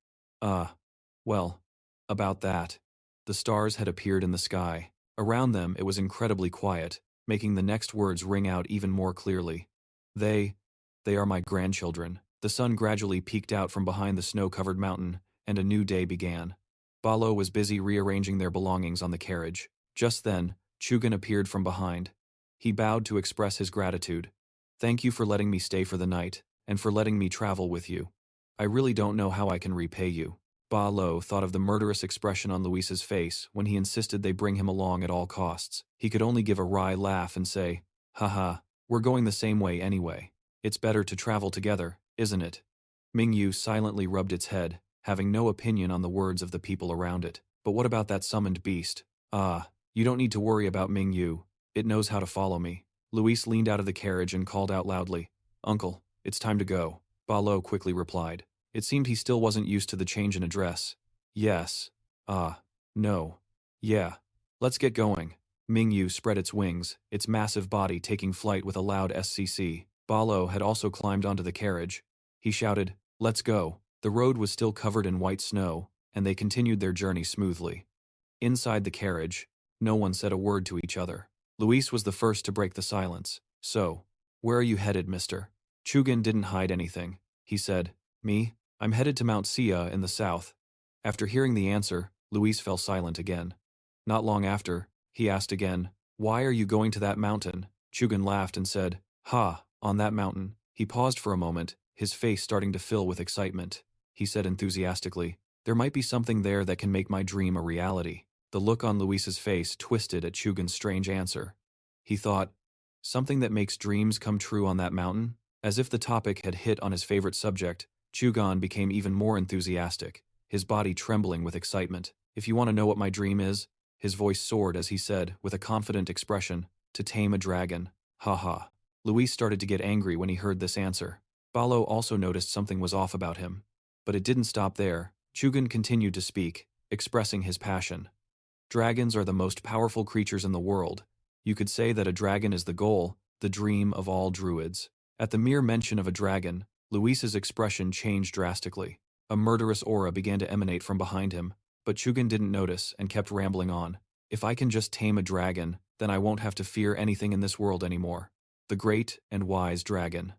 Well, about that." The stars had appeared in the sky. Around them it was incredibly quiet, making the next words ring out even more clearly. They are my grandchildren." The sun gradually peeked out from behind the snow-covered mountain, and a new day began. Ba Lo was busy rearranging their belongings on the carriage. Just then, Chugan appeared from behind. He bowed to express his gratitude. "Thank you for letting me stay for the night, and for letting me travel with you. I really don't know how I can repay you." Ba Lo thought of the murderous expression on Luis's face when he insisted they bring him along at all costs. He could only give a wry laugh and say, "Haha, we're going the same way anyway. It's better to travel together, isn't it?" Mingyu silently rubbed its head, having no opinion on the words of the people around it. "But what about that summoned beast?" You don't need to worry about Mingyu. It knows how to follow me." Luis leaned out of the carriage and called out loudly, "Uncle, it's time to go." Ba Lo quickly replied. It seemed he still wasn't used to the change in address. "Yes. No. Yeah. Let's get going." Mingyu spread its wings, its massive body taking flight with a loud SCC. Ba Lo had also climbed onto the carriage. He shouted, "Let's go." The road was still covered in white snow, and they continued their journey smoothly. Inside the carriage, no one said a word to each other. Luis was the first to break the silence. "So, where are you headed, mister?" Chugan didn't hide anything. He said, "Me? I'm headed to Mount Sia in the south." After hearing the answer, Luis fell silent again. Not long after, he asked again, "Why are you going to that mountain?" Chugan laughed and said, "Ha, on that mountain." He paused for a moment, his face starting to fill with excitement. He said enthusiastically, "There might be something there that can make my dream a reality." The look on Luis's face twisted at Chugan's strange answer. He thought, something that makes dreams come true on that mountain? As if the topic had hit on his favorite subject, Chugan became even more enthusiastic, his body trembling with excitement. "If you want to know what my dream is," his voice soared as he said, with a confident expression, "to tame a dragon." Ha ha. Luis started to get angry when he heard this answer. Ba Lo also noticed something was off about him. But it didn't stop there. Chugan continued to speak, expressing his passion. "Dragons are the most powerful creatures in the world. You could say that a dragon is the goal, the dream of all druids." At the mere mention of a dragon, Luis's expression changed drastically. A murderous aura began to emanate from behind him, but Chugan didn't notice and kept rambling on. "If I can just tame a dragon, then I won't have to fear anything in this world anymore. The great and wise dragon."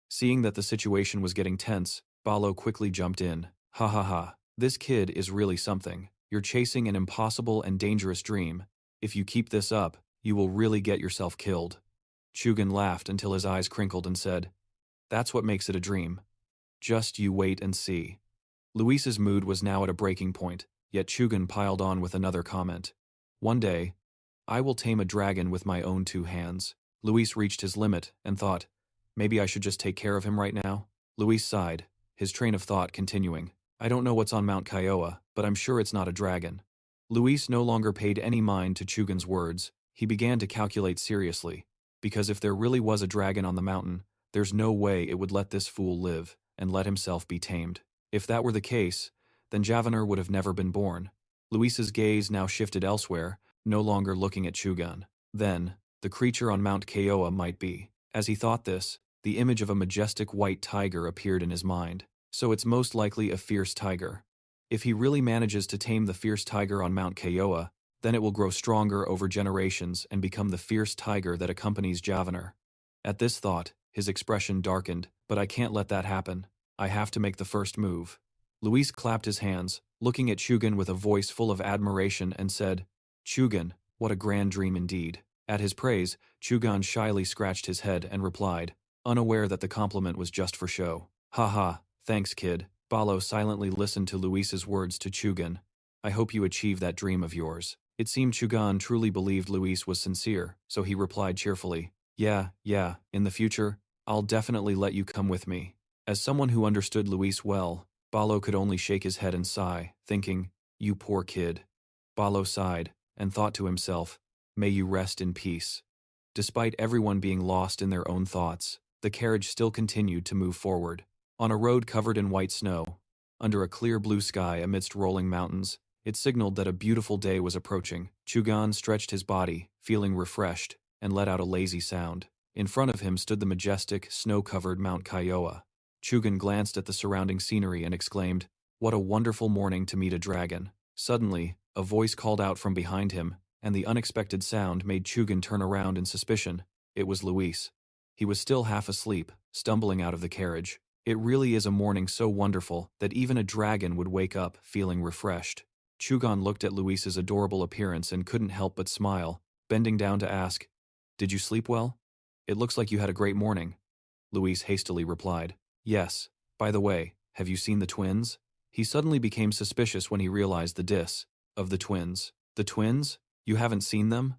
Seeing that the situation was getting tense, Ba Lo quickly jumped in. "Ha ha ha, this kid is really something. You're chasing an impossible and dangerous dream. If you keep this up, you will really get yourself killed." Chugan laughed until his eyes crinkled and said, "That's what makes it a dream. Just you wait and see." Luis's mood was now at a breaking point, yet Chugan piled on with another comment. "One day, I will tame a dragon with my own 2 hands." Luis reached his limit and thought, maybe I should just take care of him right now? Luis sighed, his train of thought continuing. "I don't know what's on Mount Kiowa, but I'm sure it's not a dragon." Luis no longer paid any mind to Chugan's words. He began to calculate seriously, because if there really was a dragon on the mountain, there's no way it would let this fool live and let himself be tamed. If that were the case, then Javanir would have never been born. Luis's gaze now shifted elsewhere, no longer looking at Chugan. Then, the creature on Mount Kiowa might be. As he thought this, the image of a majestic white tiger appeared in his mind. So it's most likely a fierce tiger. If he really manages to tame the fierce tiger on Mount Kiowa, then it will grow stronger over generations and become the fierce tiger that accompanies Javanir. At this thought, his expression darkened. "But I can't let that happen. I have to make the first move." Luis clapped his hands, looking at Chugan with a voice full of admiration and said, "Chugan, what a grand dream indeed." At his praise, Chugan shyly scratched his head and replied, unaware that the compliment was just for show. "Ha ha, thanks kid." Ba Lo silently listened to Luis's words to Chugan. "I hope you achieve that dream of yours." It seemed Chugan truly believed Luis was sincere, so he replied cheerfully, yeah, in the future, I'll definitely let you come with me. As someone who understood Luis well, Balo could only shake his head and sigh, thinking, you poor kid. Balo sighed, and thought to himself, may you rest in peace. Despite everyone being lost in their own thoughts, the carriage still continued to move forward. On a road covered in white snow, under a clear blue sky amidst rolling mountains, it signaled that a beautiful day was approaching. Chugan stretched his body, feeling refreshed, and let out a lazy sound. In front of him stood the majestic, snow-covered Mount Kiowa. Chugan glanced at the surrounding scenery and exclaimed, what a wonderful morning to meet a dragon. Suddenly, a voice called out from behind him, and the unexpected sound made Chugan turn around in suspicion. It was Luis. He was still half asleep, stumbling out of the carriage. It really is a morning so wonderful that even a dragon would wake up feeling refreshed. Chugan looked at Luis's adorable appearance and couldn't help but smile, bending down to ask, did you sleep well? It looks like you had a great morning. Luis hastily replied, yes. By the way, have you seen the twins? He suddenly became suspicious when he realized the diss of the twins. The twins? You haven't seen them?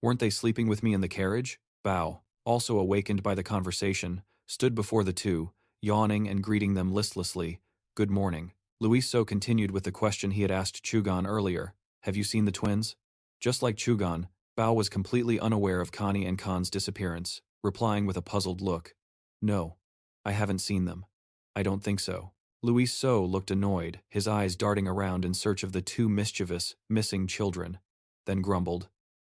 Weren't they sleeping with me in the carriage? Bao, also awakened by the conversation, stood before the two, yawning and greeting them listlessly. Good morning. Luis continued with the question he had asked Chugan earlier. Have you seen the twins? Just like Chugan, Bao was completely unaware of Connie and Khan's disappearance, replying with a puzzled look. No, I haven't seen them. I don't think so. Luis looked annoyed, his eyes darting around in search of the two mischievous, missing children, then grumbled.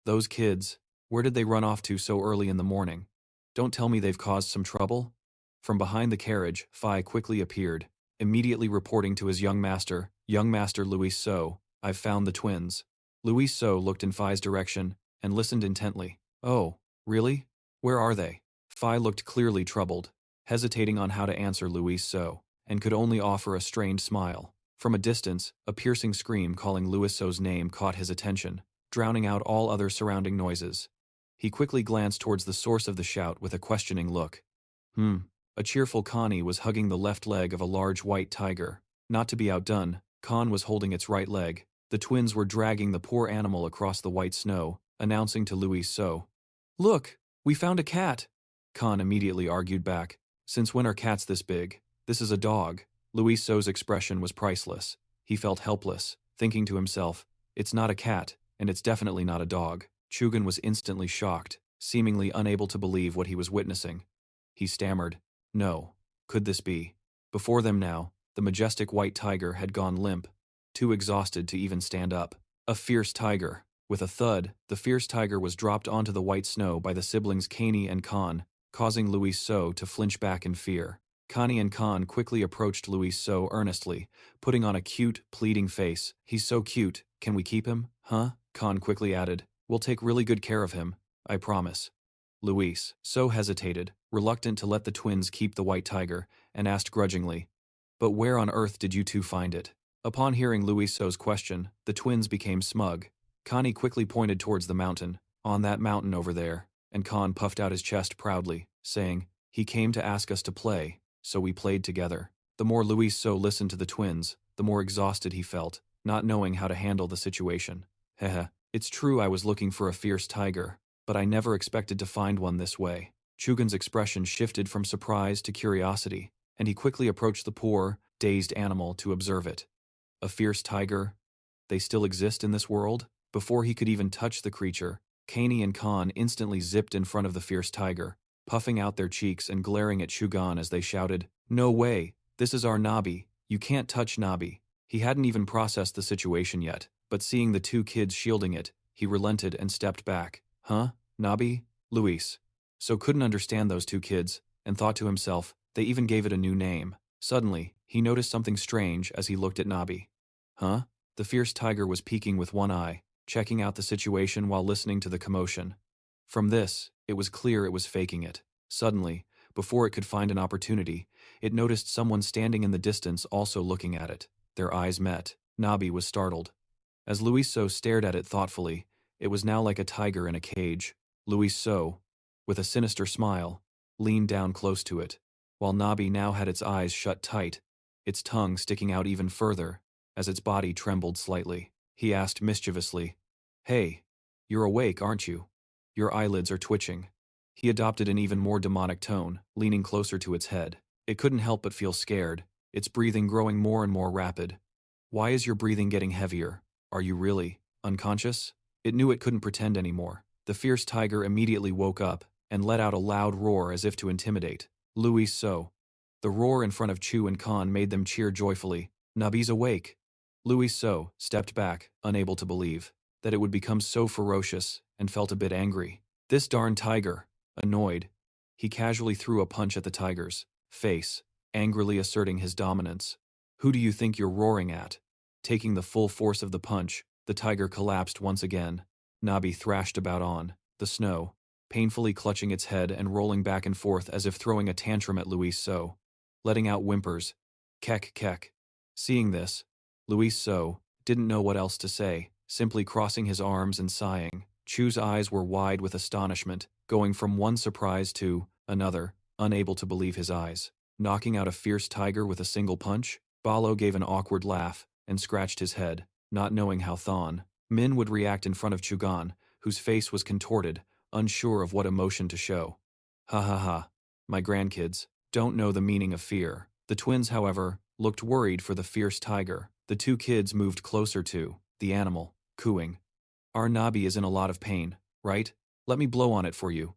Those kids, where did they run off to so early in the morning? Don't tell me they've caused some trouble? From behind the carriage, Phi quickly appeared, immediately reporting to his young master Luis I've found the twins. Luis looked in Phi's direction and listened intently. Oh, really? Where are they? Phi looked clearly troubled, hesitating on how to answer Luis and could only offer a strained smile. From a distance, a piercing scream calling Luis name caught his attention, drowning out all other surrounding noises. He quickly glanced towards the source of the shout with a questioning look. A cheerful Connie was hugging the left leg of a large white tiger. Not to be outdone, Khan was holding its right leg. The twins were dragging the poor animal across the white snow, announcing to Luis Look, we found a cat. Khan immediately argued back. Since when are cats this big? This is a dog. Luis expression was priceless. He felt helpless, thinking to himself, it's not a cat, and it's definitely not a dog. Chugan was instantly shocked, seemingly unable to believe what he was witnessing. He stammered, no, could this be? Before them now, the majestic white tiger had gone limp, too exhausted to even stand up. A fierce tiger. With a thud, the fierce tiger was dropped onto the white snow by the siblings Kani and Khan, causing Luis to flinch back in fear. Kani and Khan quickly approached Luis earnestly, putting on a cute, pleading face. He's so cute, can we keep him, huh? Khan quickly added, we'll take really good care of him, I promise. Luis hesitated, reluctant to let the twins keep the white tiger, and asked grudgingly, but where on earth did you two find it? Upon hearing Luis question, the twins became smug. Kani quickly pointed towards the mountain, on that mountain over there, and Khan puffed out his chest proudly, saying, he came to ask us to play, so we played together. The more Luis listened to the twins, the more exhausted he felt, not knowing how to handle the situation. Heh, it's true I was looking for a fierce tiger, but I never expected to find one this way. Chugan's expression shifted from surprise to curiosity, and he quickly approached the poor, dazed animal to observe it. A fierce tiger? They still exist in this world? Before he could even touch the creature, Kani and Khan instantly zipped in front of the fierce tiger, puffing out their cheeks and glaring at Chugan as they shouted, no way, this is our Nabi, you can't touch Nabi. He hadn't even processed the situation yet, but seeing the two kids shielding it, he relented and stepped back. Huh? Nabi? Luis. Couldn't understand those two kids, and thought to himself, they even gave it a new name. Suddenly, he noticed something strange as he looked at Nabi. Huh? The fierce tiger was peeking with one eye, checking out the situation while listening to the commotion. From this, it was clear it was faking it. Suddenly, before it could find an opportunity, it noticed someone standing in the distance also looking at it. Their eyes met. Nabi was startled. As Luis stared at it thoughtfully, it was now like a tiger in a cage. Luis with a sinister smile, leaned down close to it, while Nabi now had its eyes shut tight, its tongue sticking out even further, as its body trembled slightly. He asked mischievously, Hey, you're awake, aren't you? Your eyelids are twitching. He adopted an even more demonic tone, leaning closer to its head. It couldn't help but feel scared, its breathing growing more and more rapid. Why is your breathing getting heavier? Are you really unconscious? It knew it couldn't pretend anymore. The fierce tiger immediately woke up and let out a loud roar as if to intimidate. Louis So. The roar in front of Chu and Khan made them cheer joyfully. Nabi's awake. Louis So stepped back, unable to believe that it would become so ferocious, and felt a bit angry. This darn tiger. Annoyed, he casually threw a punch at the tiger's face, angrily asserting his dominance. Who do you think you're roaring at? Taking the full force of the punch, the tiger collapsed once again. Nabi thrashed about on the snow, painfully clutching its head and rolling back and forth as if throwing a tantrum at Louis So, letting out whimpers. Kek kek. Seeing this, Louis So didn't know what else to say, simply crossing his arms and sighing. Chu's eyes were wide with astonishment, going from one surprise to another, unable to believe his eyes. Knocking out a fierce tiger with a single punch? Balo gave an awkward laugh and scratched his head, not knowing how Thon Min would react in front of Chugan, whose face was contorted, unsure of what emotion to show. Ha ha ha. My grandkids don't know the meaning of fear. The twins, however, looked worried for the fierce tiger. The two kids moved closer to the animal, cooing. Our Nabi is in a lot of pain, right? Let me blow on it for you.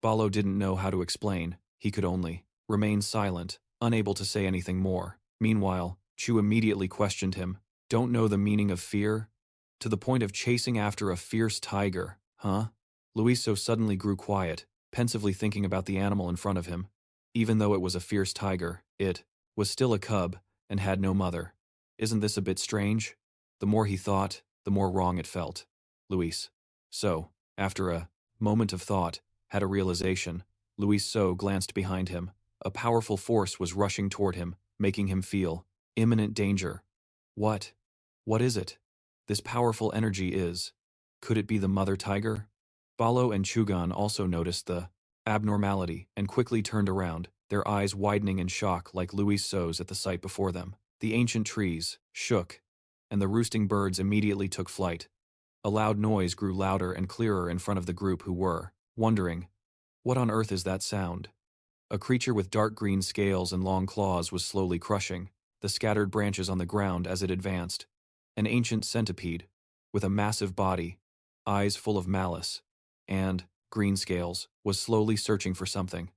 Balo didn't know how to explain. He could only remain silent, unable to say anything more. Meanwhile, Chu immediately questioned him. Don't know the meaning of fear? To the point of chasing after a fierce tiger, huh? Luiso suddenly grew quiet, pensively thinking about the animal in front of him. Even though it was a fierce tiger, it was still a cub and had no mother. Isn't this a bit strange? The more he thought, the more wrong it felt. Luis So, after a moment of thought, had a realization. Luis So glanced behind him. A powerful force was rushing toward him, making him feel imminent danger. What? What is it? This powerful energy is. Could it be the mother tiger? Balo and Chugan also noticed the abnormality and quickly turned around, their eyes widening in shock like Luis So's at the sight before them. The ancient trees shook, and the roosting birds immediately took flight. A loud noise grew louder and clearer in front of the group who were wondering, what on earth is that sound? A creature with dark green scales and long claws was slowly crushing the scattered branches on the ground as it advanced. An ancient centipede, with a massive body, eyes full of malice, and green scales, was slowly searching for something.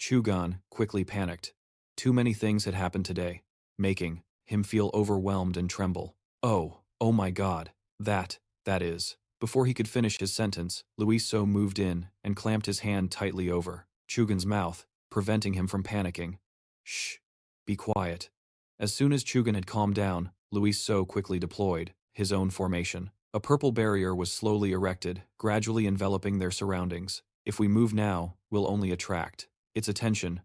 Chugan quickly panicked. Too many things had happened today, making him feel overwhelmed and tremble. Oh my God, that is. Before he could finish his sentence, Luis So moved in and clamped his hand tightly over Chugan's mouth, preventing him from panicking. Shh, be quiet. As soon as Chugan had calmed down, Luis So quickly deployed his own formation. A purple barrier was slowly erected, gradually enveloping their surroundings. If we move now, we'll only attract its attention.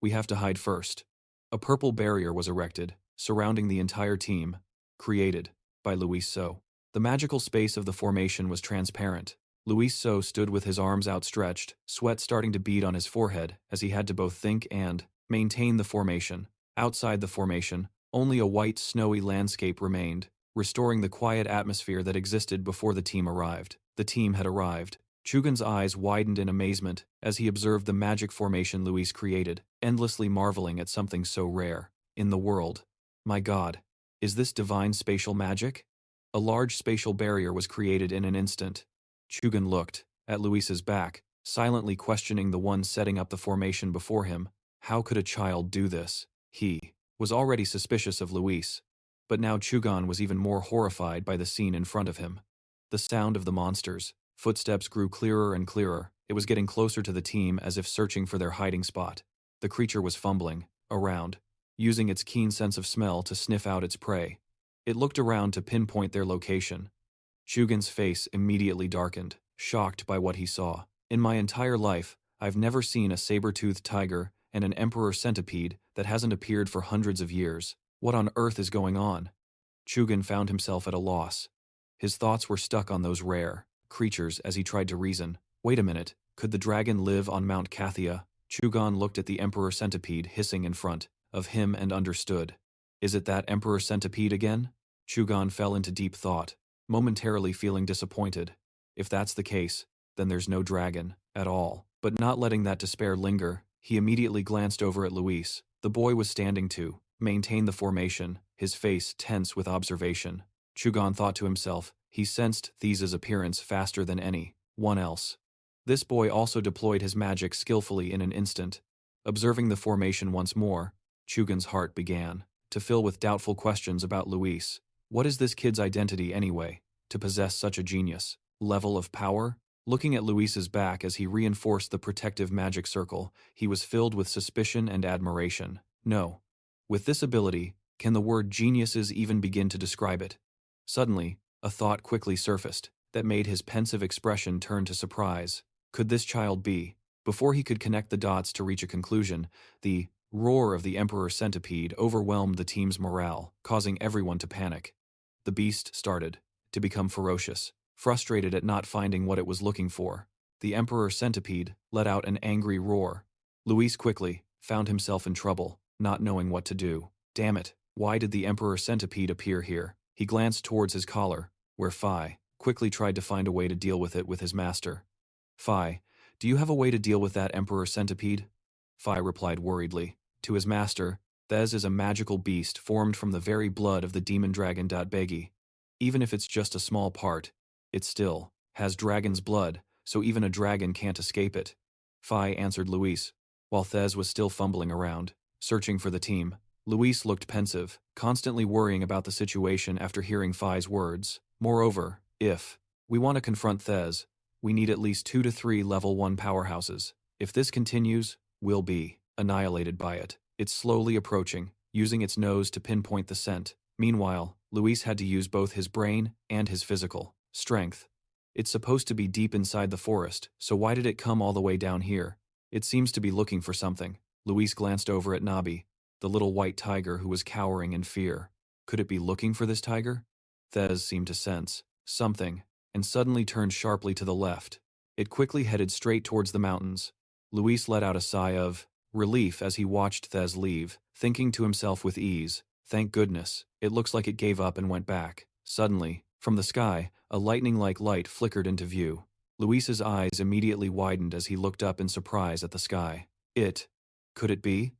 We have to hide first. A purple barrier was erected, surrounding the entire team, created by Luis So. The magical space of the formation was transparent. Luis So stood with his arms outstretched, sweat starting to bead on his forehead as he had to both think and maintain the formation. Outside the formation, only a white, snowy landscape remained, restoring the quiet atmosphere that existed before the team arrived. The team had arrived. Chugan's eyes widened in amazement as he observed the magic formation Luis created, endlessly marveling at something so rare in the world. My God, is this divine spatial magic? A large spatial barrier was created in an instant. Chugan looked at Luis's back, silently questioning the one setting up the formation before him. How could a child do this? He was already suspicious of Luis, but now Chugan was even more horrified by the scene in front of him. The sound of the monsters' footsteps grew clearer and clearer. It was getting closer to the team as if searching for their hiding spot. The creature was fumbling around, using its keen sense of smell to sniff out its prey. It looked around to pinpoint their location. Chugan's face immediately darkened, shocked by what he saw. In my entire life, I've never seen a saber-toothed tiger and an emperor centipede that hasn't appeared for hundreds of years. What on earth is going on? Chugan found himself at a loss. His thoughts were stuck on those rare creatures as he tried to reason. Wait a minute, could the dragon live on Mount Kathia? Chugan looked at the emperor centipede hissing in front of him and understood. Is it that emperor centipede again? Chugan fell into deep thought. momentarily feeling disappointed. If that's the case, then there's no dragon at all. But not letting that despair linger, he immediately glanced over at Luis. The boy was standing to maintain the formation, his face tense with observation. Chugon thought to himself, he sensed These's appearance faster than anyone else. This boy also deployed his magic skillfully in an instant. Observing the formation once more, Chugon's heart began to fill with doubtful questions about Luis. What is this kid's identity anyway, to possess such a genius level of power? Looking at Luis's back as he reinforced the protective magic circle, he was filled with suspicion and admiration. No. With this ability, can the word geniuses even begin to describe it? Suddenly, a thought quickly surfaced that made his pensive expression turn to surprise. Could this child be? Before he could connect the dots to reach a conclusion, the roar of the Emperor Centipede overwhelmed the team's morale, causing everyone to panic. The beast started to become ferocious, frustrated at not finding what it was looking for. The Emperor Centipede let out an angry roar. Luis quickly found himself in trouble, not knowing what to do. Damn it, why did the Emperor Centipede appear here? He glanced towards his collar, where Phi quickly tried to find a way to deal with it with his master. Phi, do you have a way to deal with that Emperor Centipede? Phi replied worriedly. To his master, Thez is a magical beast formed from the very blood of the demon dragon. Beggy. Even if it's just a small part, it still has dragon's blood, so even a dragon can't escape it. Phi answered Luis, while Thez was still fumbling around, searching for the team. Luis looked pensive, constantly worrying about the situation after hearing Phi's words. Moreover, if we want to confront Thez, we need at least 2 to 3 level 1 powerhouses. If this continues, we'll be annihilated by it. It's slowly approaching, using its nose to pinpoint the scent. Meanwhile, Luis had to use both his brain and his physical strength. It's supposed to be deep inside the forest, so why did it come all the way down here? It seems to be looking for something. Luis glanced over at Nabi, the little white tiger who was cowering in fear. Could it be looking for this tiger? Thez seemed to sense something, and suddenly turned sharply to the left. It quickly headed straight towards the mountains. Luis let out a sigh of relief as he watched Thez leave, thinking to himself with ease, thank goodness, it looks like it gave up and went back. Suddenly, from the sky, a lightning-like light flickered into view. Luis's eyes immediately widened as he looked up in surprise at the sky. Could it be?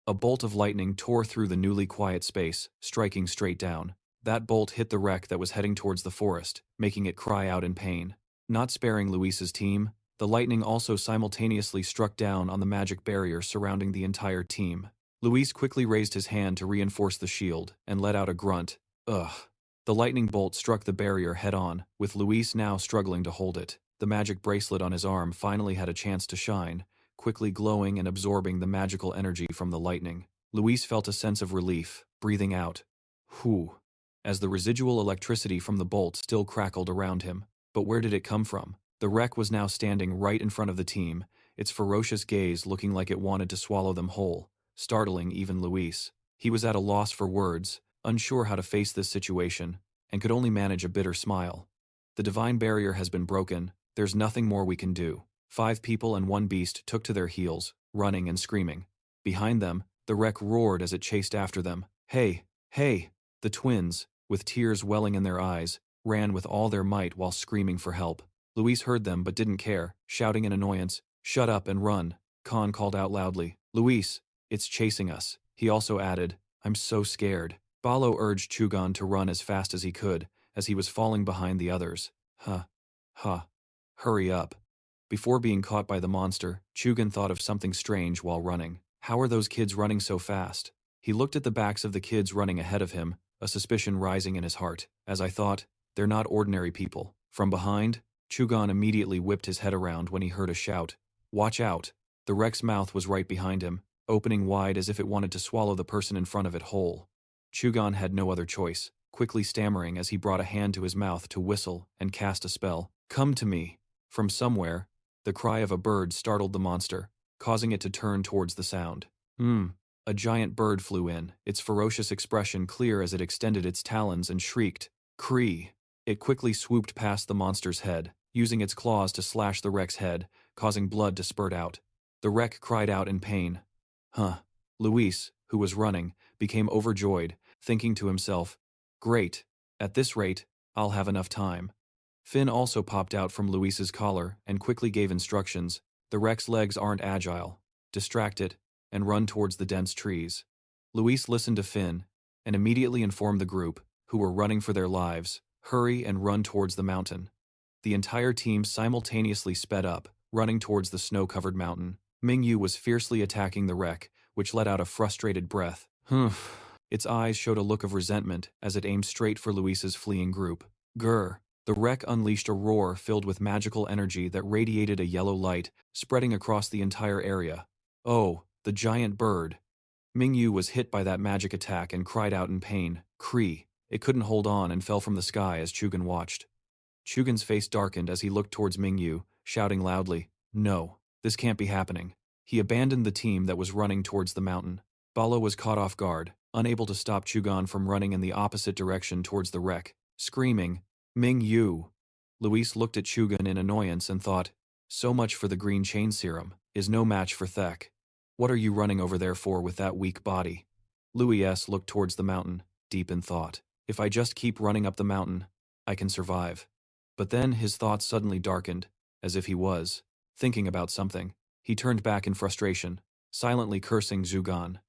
A bolt of lightning tore through the newly quiet space, striking straight down. That bolt hit the wreck that was heading towards the forest, making it cry out in pain. Not sparing Luis's team, the lightning also simultaneously struck down on the magic barrier surrounding the entire team. Luis quickly raised his hand to reinforce the shield, and let out a grunt. Ugh. The lightning bolt struck the barrier head-on, with Luis now struggling to hold it. The magic bracelet on his arm finally had a chance to shine, quickly glowing and absorbing the magical energy from the lightning. Luis felt a sense of relief, breathing out. Whew. As the residual electricity from the bolt still crackled around him. But where did it come from? The wreck was now standing right in front of the team, its ferocious gaze looking like it wanted to swallow them whole, startling even Luis. He was at a loss for words, unsure how to face this situation, and could only manage a bitter smile. The divine barrier has been broken, there's nothing more we can do. 5 people and 1 beast took to their heels, running and screaming. Behind them, the wreck roared as it chased after them. Hey! Hey! The twins, with tears welling in their eyes, ran with all their might while screaming for help. Luis heard them but didn't care, shouting in annoyance, "Shut up and run," Khan called out loudly. "Luis, it's chasing us." He also added, "I'm so scared." Balo urged Chugon to run as fast as he could, as he was falling behind the others. Hurry up. Before being caught by the monster, Chugon thought of something strange while running. How are those kids running so fast? He looked at the backs of the kids running ahead of him, a suspicion rising in his heart. As I thought, they're not ordinary people. From behind, Chugon immediately whipped his head around when he heard a shout. Watch out! The wreck's mouth was right behind him, opening wide as if it wanted to swallow the person in front of it whole. Chugon had no other choice, quickly stammering as he brought a hand to his mouth to whistle and cast a spell. Come to me! From somewhere, the cry of a bird startled the monster, causing it to turn towards the sound. A giant bird flew in, its ferocious expression clear as it extended its talons and shrieked, "Cree!" It quickly swooped past the monster's head, using its claws to slash the wreck's head, causing blood to spurt out. The wreck cried out in pain. Luis, who was running, became overjoyed, thinking to himself, "Great. At this rate, I'll have enough time. Finn also popped out from Luis's collar and quickly gave instructions. The wreck's legs aren't agile. Distract it, and run towards the dense trees. Luis listened to Finn, and immediately informed the group, who were running for their lives, hurry and run towards the mountain. The entire team simultaneously sped up, running towards the snow-covered mountain. Mingyu was fiercely attacking the wreck, which let out a frustrated breath. Humph. Its eyes showed a look of resentment as it aimed straight for Luis's fleeing group. Grr. The wreck unleashed a roar filled with magical energy that radiated a yellow light, spreading across the entire area. Oh, the giant bird. Mingyu was hit by that magic attack and cried out in pain. Cree. It couldn't hold on and fell from the sky as Chugan watched. Chugan's face darkened as he looked towards Mingyu, shouting loudly, "No, this can't be happening." He abandoned the team that was running towards the mountain. Bala was caught off guard, unable to stop Chugan from running in the opposite direction towards the wreck, screaming, "Mingyu!" Luis looked at Chugan in annoyance and thought, so much for the green chain serum, is no match for Thek. What are you running over there for with that weak body? Luis looked towards the mountain, deep in thought. If I just keep running up the mountain, I can survive. But then his thoughts suddenly darkened, as if he was thinking about something. He turned back in frustration, silently cursing Zugan.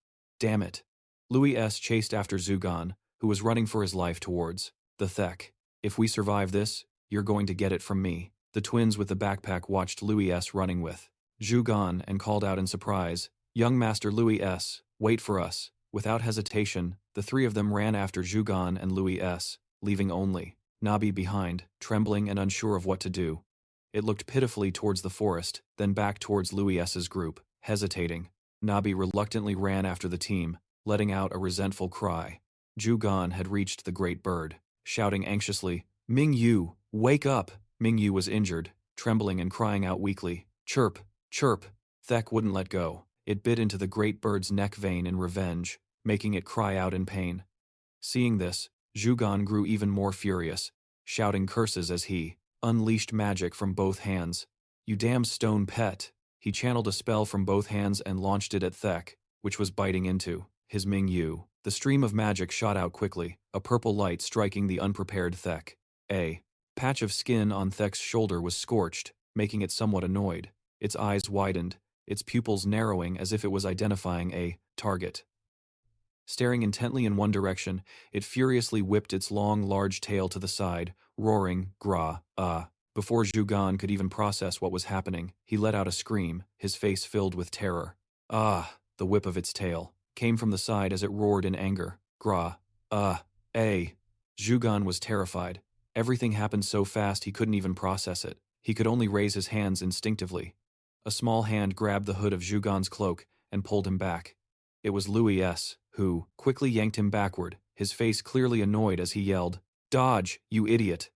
Damn it. Luis chased after Zugan, who was running for his life towards the Thek. If we survive this, you're going to get it from me. The twins with the backpack watched Luis running with Zugan and called out in surprise, "Young Master Luis, wait for us." Without hesitation, the three of them ran after Zugan and Luis, leaving only Nabi behind, trembling and unsure of what to do. It looked pitifully towards the forest, then back towards Luis's group, hesitating. Nabi reluctantly ran after the team, letting out a resentful cry. Zugan had reached the great bird, shouting anxiously, "Mingyu, wake up!" Mingyu was injured, trembling and crying out weakly, "Chirp, chirp!" Thek wouldn't let go. It bit into the great bird's neck vein in revenge, making it cry out in pain. Seeing this, Zugan grew even more furious, shouting curses as he unleashed magic from both hands. "You damn stone pet!" He channeled a spell from both hands and launched it at Thek, which was biting into his Mingyu. The stream of magic shot out quickly, a purple light striking the unprepared Thek. A patch of skin on Thek's shoulder was scorched, making it somewhat annoyed. Its eyes widened, its pupils narrowing as if it was identifying a target. Staring intently in one direction, it furiously whipped its long, large tail to the side, roaring, "Gra, ah." Before Zugan could even process what was happening, he let out a scream, his face filled with terror. "Ah!" The whip of its tail came from the side as it roared in anger. "Gra, ah, eh." Zugan was terrified. Everything happened so fast he couldn't even process it. He could only raise his hands instinctively. A small hand grabbed the hood of Zugan's cloak and pulled him back. It was Luis, who quickly yanked him backward, his face clearly annoyed as he yelled, "Dodge, you idiot!"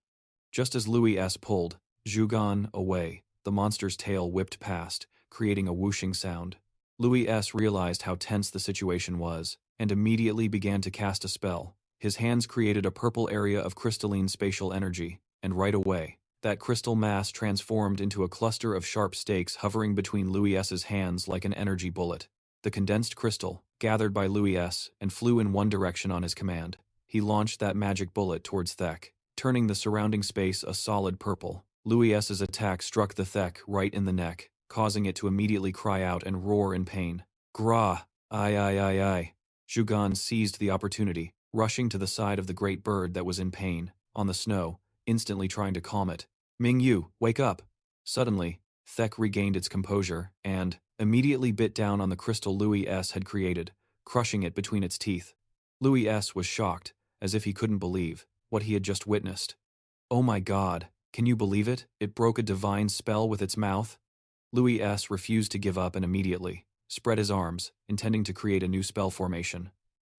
Just as Luis pulled Zugan away, the monster's tail whipped past, creating a whooshing sound. Luis realized how tense the situation was, and immediately began to cast a spell. His hands created a purple area of crystalline spatial energy, and right away, that crystal mass transformed into a cluster of sharp stakes hovering between Luis's hands like an energy bullet. The condensed crystal gathered by Luis and flew in one direction on his command. He launched that magic bullet towards Thek, turning the surrounding space a solid purple. Luis's attack struck the Thek right in the neck, causing it to immediately cry out and roar in pain. "Gra! Ai!" Zugan seized the opportunity, rushing to the side of the great bird that was in pain, on the snow, instantly trying to calm it. "Mingyu, wake up!" Suddenly, Thek regained its composure and immediately bit down on the crystal Luis had created, crushing it between its teeth. Luis was shocked, as if he couldn't believe what he had just witnessed. "Oh my God, can you believe it? It broke a divine spell with its mouth?" Luis refused to give up and immediately spread his arms, intending to create a new spell formation.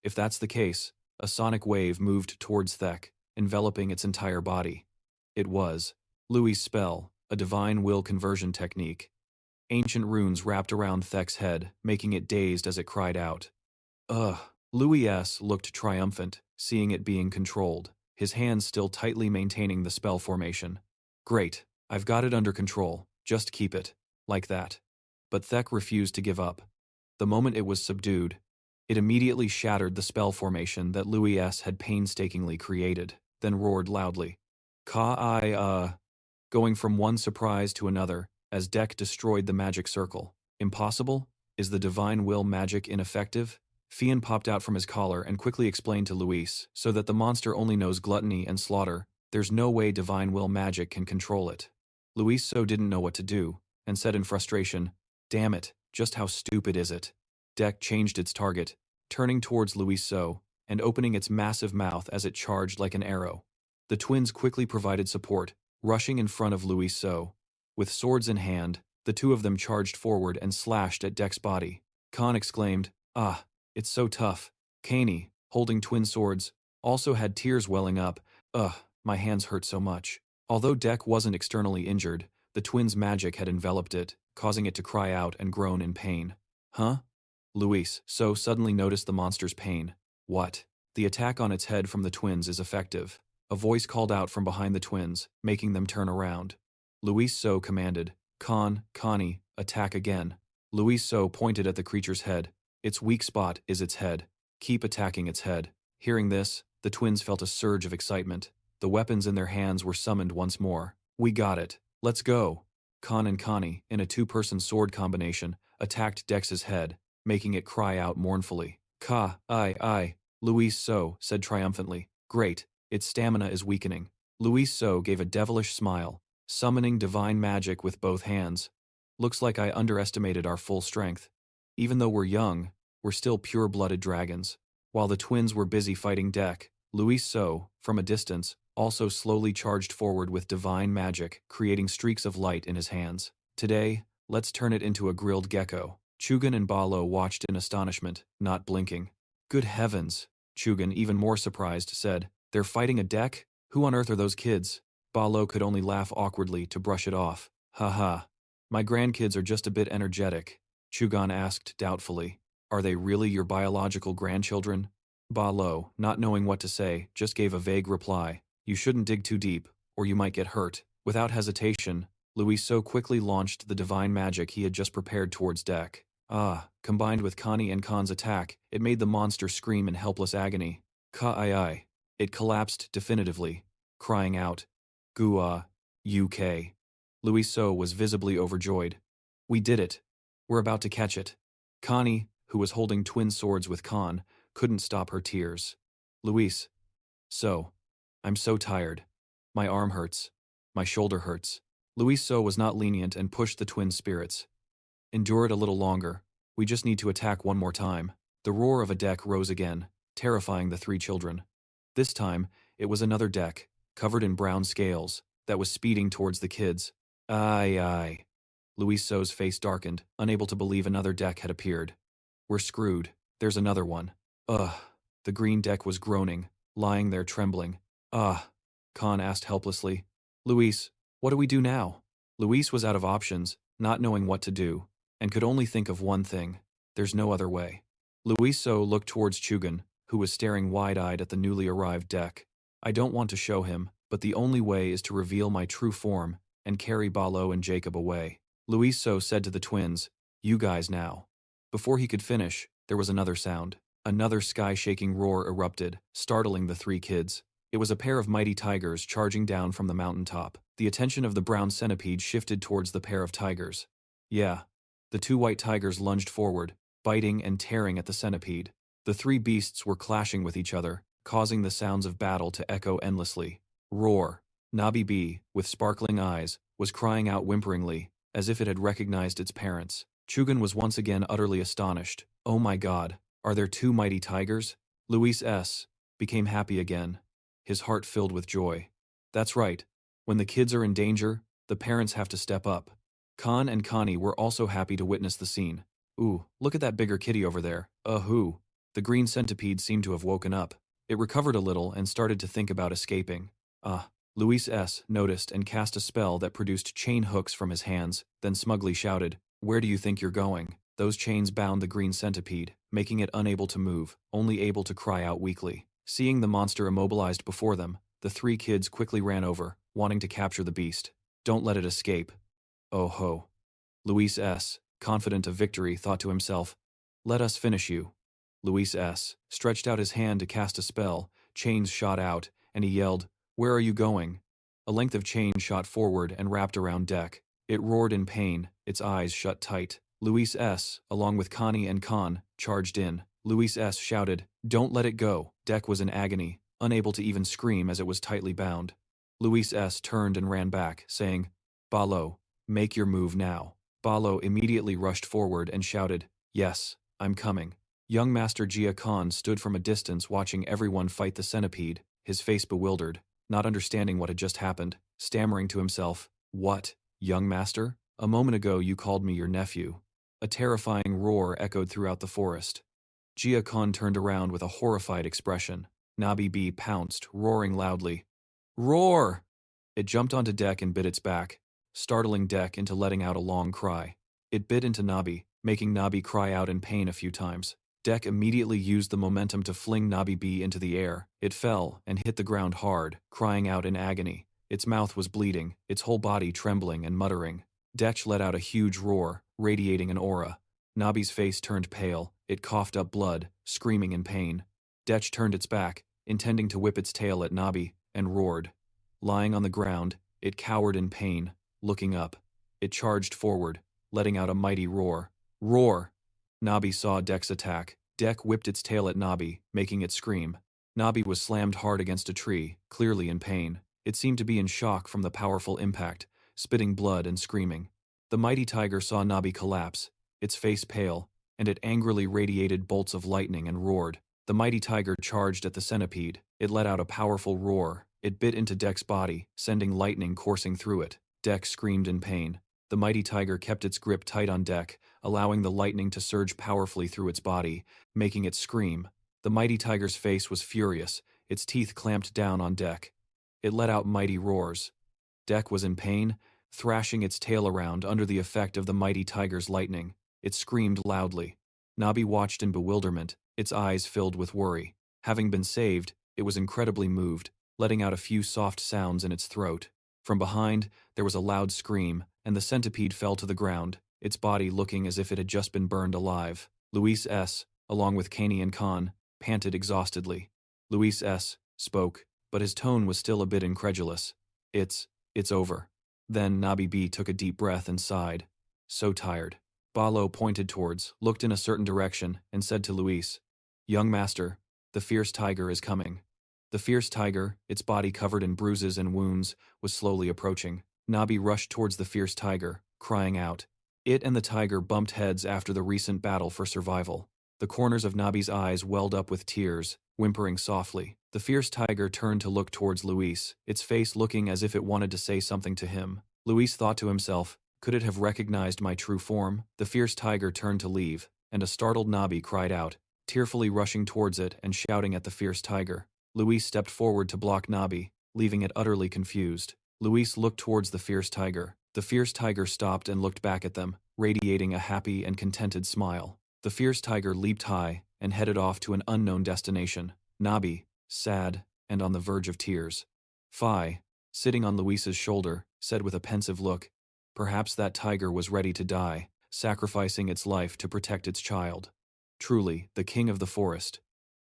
If that's the case, a sonic wave moved towards Thek, enveloping its entire body. It was Luis' spell, a divine will conversion technique. Ancient runes wrapped around Thek's head, making it dazed as it cried out. "Ugh." Luis looked triumphant, seeing it being controlled, his hands still tightly maintaining the spell formation. "Great, I've got it under control, just keep it, like that." But Thek refused to give up. The moment it was subdued, it immediately shattered the spell formation that Luis had painstakingly created, then roared loudly, Going from one surprise to another, as Deck destroyed the magic circle. Impossible? Is the divine will magic ineffective? Fian popped out from his collar and quickly explained to Luis, so that the monster only knows gluttony and slaughter, there's no way divine will magic can control it. Luis so didn't know what to do, and said in frustration, "Damn it, just how stupid is it?" Deck changed its target, turning towards Luis so, and opening its massive mouth as it charged like an arrow. The twins quickly provided support, rushing in front of Luis so. With swords in hand, the two of them charged forward and slashed at Deck's body. Khan exclaimed, "Ah, it's so tough." Kaney, holding twin swords, also had tears welling up. "Ugh, my hands hurt so much." Although Deck wasn't externally injured, the twins' magic had enveloped it, causing it to cry out and groan in pain. "Huh?" Luis so suddenly noticed the monster's pain. "What?" The attack on its head from the twins is effective. A voice called out from behind the twins, making them turn around. Luis so commanded, Connie, attack again." Luis so pointed at the creature's head. "Its weak spot is its head. Keep attacking its head." Hearing this, the twins felt a surge of excitement. The weapons in their hands were summoned once more. "We got it. Let's go." Khan and Connie, in a two-person sword combination, attacked Dex's head, making it cry out mournfully. Luis so said triumphantly. "Great, its stamina is weakening." Luis so gave a devilish smile, summoning divine magic with both hands. "Looks like I underestimated our full strength. Even though we're young, we're still pure-blooded dragons." While the twins were busy fighting Deck, Luis so, from a distance, also slowly charged forward with divine magic, creating streaks of light in his hands. "Today, let's turn it into a grilled gecko." Chugan and Balo watched in astonishment, not blinking. "Good heavens," Chugan, even more surprised, said. "They're fighting a Deck? Who on earth are those kids?" Balo could only laugh awkwardly to brush it off. "Haha. My grandkids are just a bit energetic," Chugan asked doubtfully. "Are they really your biological grandchildren?" Balo, not knowing what to say, just gave a vague reply. "You shouldn't dig too deep, or you might get hurt." Without hesitation, Luis so quickly launched the divine magic he had just prepared towards Deck. Combined with Connie and Khan's attack, it made the monster scream in helpless agony. Ka-ai-ai. It collapsed definitively, crying out, "Gua, UK." Luis so was visibly overjoyed. "We did it. We're about to catch it." Connie, who was holding twin swords with Khan, couldn't stop her tears. "Luis so, I'm so tired. My arm hurts. My shoulder hurts." Luis so was not lenient and pushed the twin spirits. "Endure it a little longer. We just need to attack one more time." The roar of a Deck rose again, terrifying the three children. This time, it was another Deck, covered in brown scales, that was speeding towards the kids. Aye. Luis so's face darkened, unable to believe another Deck had appeared. "We're screwed. There's another one." "Ugh." The green Deck was groaning, lying there trembling. Khan asked helplessly. "Luis, what do we do now?" Luis was out of options, not knowing what to do, and could only think of one thing. There's no other way. Luis so looked towards Chugan, who was staring wide-eyed at the newly arrived Deck. "I don't want to show him, but the only way is to reveal my true form and carry Balo and Jacob away." Luis so said to the twins, "You guys now." Before he could finish, there was another sound. Another sky-shaking roar erupted, startling the three kids. It was a pair of mighty tigers charging down from the mountaintop. The attention of the brown centipede shifted towards the pair of tigers. Yeah. The two white tigers lunged forward, biting and tearing at the centipede. The three beasts were clashing with each other, causing the sounds of battle to echo endlessly. Roar. Nabi B, with sparkling eyes, was crying out whimperingly, as if it had recognized its parents. Chugan was once again utterly astonished. "Oh my God, are there two mighty tigers?" Luis S. became happy again, his heart filled with joy. That's right. When the kids are in danger, the parents have to step up. Khan and Connie were also happy to witness the scene. "Ooh, look at that bigger kitty over there. Who?" The green centipede seemed to have woken up. It recovered a little and started to think about escaping. Luis S. noticed and cast a spell that produced chain hooks from his hands, then smugly shouted, "Where do you think you're going?" Those chains bound the green centipede, making it unable to move, only able to cry out weakly. Seeing the monster immobilized before them, the three kids quickly ran over, wanting to capture the beast. "Don't let it escape." "Oh ho." Luis S., confident of victory, thought to himself, "Let us finish you." Luis S. stretched out his hand to cast a spell, chains shot out, and he yelled, "Where are you going?" A length of chain shot forward and wrapped around Dek. It roared in pain, its eyes shut tight. Luis S., along with Connie and Khan, charged in. Luis S. shouted, "Don't let it go." Dek was in agony, unable to even scream as it was tightly bound. Luis S. turned and ran back, saying, "Balo, make your move now." Balo immediately rushed forward and shouted, "Yes, I'm coming." Young Master Jia Khan stood from a distance watching everyone fight the centipede, his face bewildered, not understanding what had just happened, stammering to himself, "What, young master? A moment ago you called me your nephew." A terrifying roar echoed throughout the forest. Jia Khan turned around with a horrified expression. Nabi B pounced, roaring loudly. "Roar!" It jumped onto Dek and bit its back, startling Dek into letting out a long cry. It bit into Nabi, making Nabi cry out in pain a few times. Dek immediately used the momentum to fling Nabi B into the air. It fell and hit the ground hard, crying out in agony. Its mouth was bleeding, its whole body trembling and muttering. Dek let out a huge roar, radiating an aura. Nabi's face turned pale, it coughed up blood, screaming in pain. Dek turned its back, intending to whip its tail at Nabi, and roared. Lying on the ground, it cowered in pain, looking up. It charged forward, letting out a mighty roar. Roar! Nabi saw Dek's attack. Dek whipped its tail at Nabi, making it scream. Nabi was slammed hard against a tree, clearly in pain. It seemed to be in shock from the powerful impact, spitting blood and screaming. The mighty tiger saw Nabi collapse, its face pale, and it angrily radiated bolts of lightning and roared. The mighty tiger charged at the centipede. It let out a powerful roar. It bit into Dek's body, sending lightning coursing through it. Dek screamed in pain. The mighty tiger kept its grip tight on Dek, allowing the lightning to surge powerfully through its body, making it scream. The mighty tiger's face was furious, its teeth clamped down on Dek. It let out mighty roars. Dek was in pain, thrashing its tail around under the effect of the mighty tiger's lightning. It screamed loudly. Nabi watched in bewilderment, its eyes filled with worry. Having been saved, it was incredibly moved, letting out a few soft sounds in its throat. From behind, there was a loud scream, and the centipede fell to the ground, its body looking as if it had just been burned alive. Luis S., along with Kaney and Khan, panted exhaustedly. Luis S. spoke, but his tone was still a bit incredulous. It's over." Then Nabi B took a deep breath and sighed. So tired. Balo pointed towards, looked in a certain direction, and said to Luis, "Young master, the fierce tiger is coming." The fierce tiger, its body covered in bruises and wounds, was slowly approaching. Nabi rushed towards the fierce tiger, crying out. It and the tiger bumped heads after the recent battle for survival. The corners of Nabi's eyes welled up with tears, whimpering softly. The fierce tiger turned to look towards Luis, its face looking as if it wanted to say something to him. Luis thought to himself, could it have recognized my true form? The fierce tiger turned to leave, and a startled Nabi cried out, tearfully rushing towards it and shouting at the fierce tiger. Luis stepped forward to block Nabi, leaving it utterly confused. Luis looked towards the fierce tiger. The fierce tiger stopped and looked back at them, radiating a happy and contented smile. The fierce tiger leaped high and headed off to an unknown destination. Nabi, sad, and on the verge of tears. Phi, sitting on Luis's shoulder, said with a pensive look, perhaps that tiger was ready to die, sacrificing its life to protect its child. Truly, the king of the forest.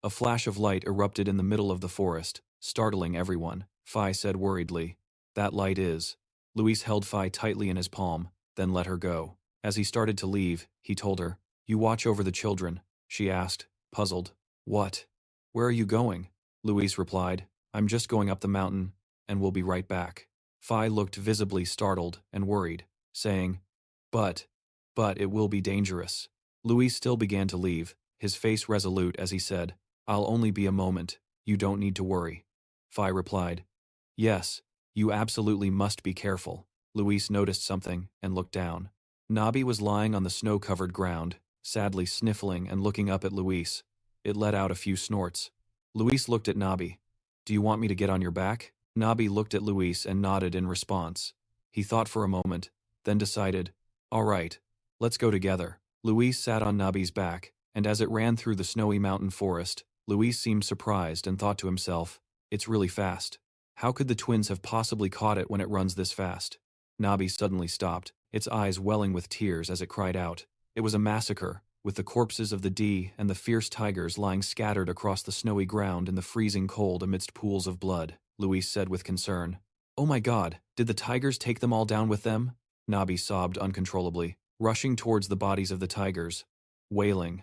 A flash of light erupted in the middle of the forest, startling everyone. Phi said worriedly, that light is. Luis held Phi tightly in his palm, then let her go. As he started to leave, he told her, you watch over the children. She asked, puzzled. What? Where are you going? Luis replied, I'm just going up the mountain, and we'll be right back. Phi looked visibly startled and worried, saying, But it will be dangerous. Luis still began to leave, his face resolute as he said, I'll only be a moment, you don't need to worry. Phi replied, Yes, you absolutely must be careful. Luis noticed something and looked down. Nabi was lying on the snow-covered ground, sadly sniffling and looking up at Luis. It let out a few snorts. Luis looked at Nabi. Do you want me to get on your back? Nabi looked at Luis and nodded in response. He thought for a moment, then decided, all right, let's go together. Luis sat on Nabi's back, and as it ran through the snowy mountain forest, Luis seemed surprised and thought to himself, it's really fast. How could the twins have possibly caught it when it runs this fast? Nabi suddenly stopped, its eyes welling with tears as it cried out. It was a massacre, with the corpses of the D and the fierce tigers lying scattered across the snowy ground in the freezing cold amidst pools of blood, Luis said with concern. Oh my god, did the tigers take them all down with them? Nabi sobbed uncontrollably, rushing towards the bodies of the tigers, wailing.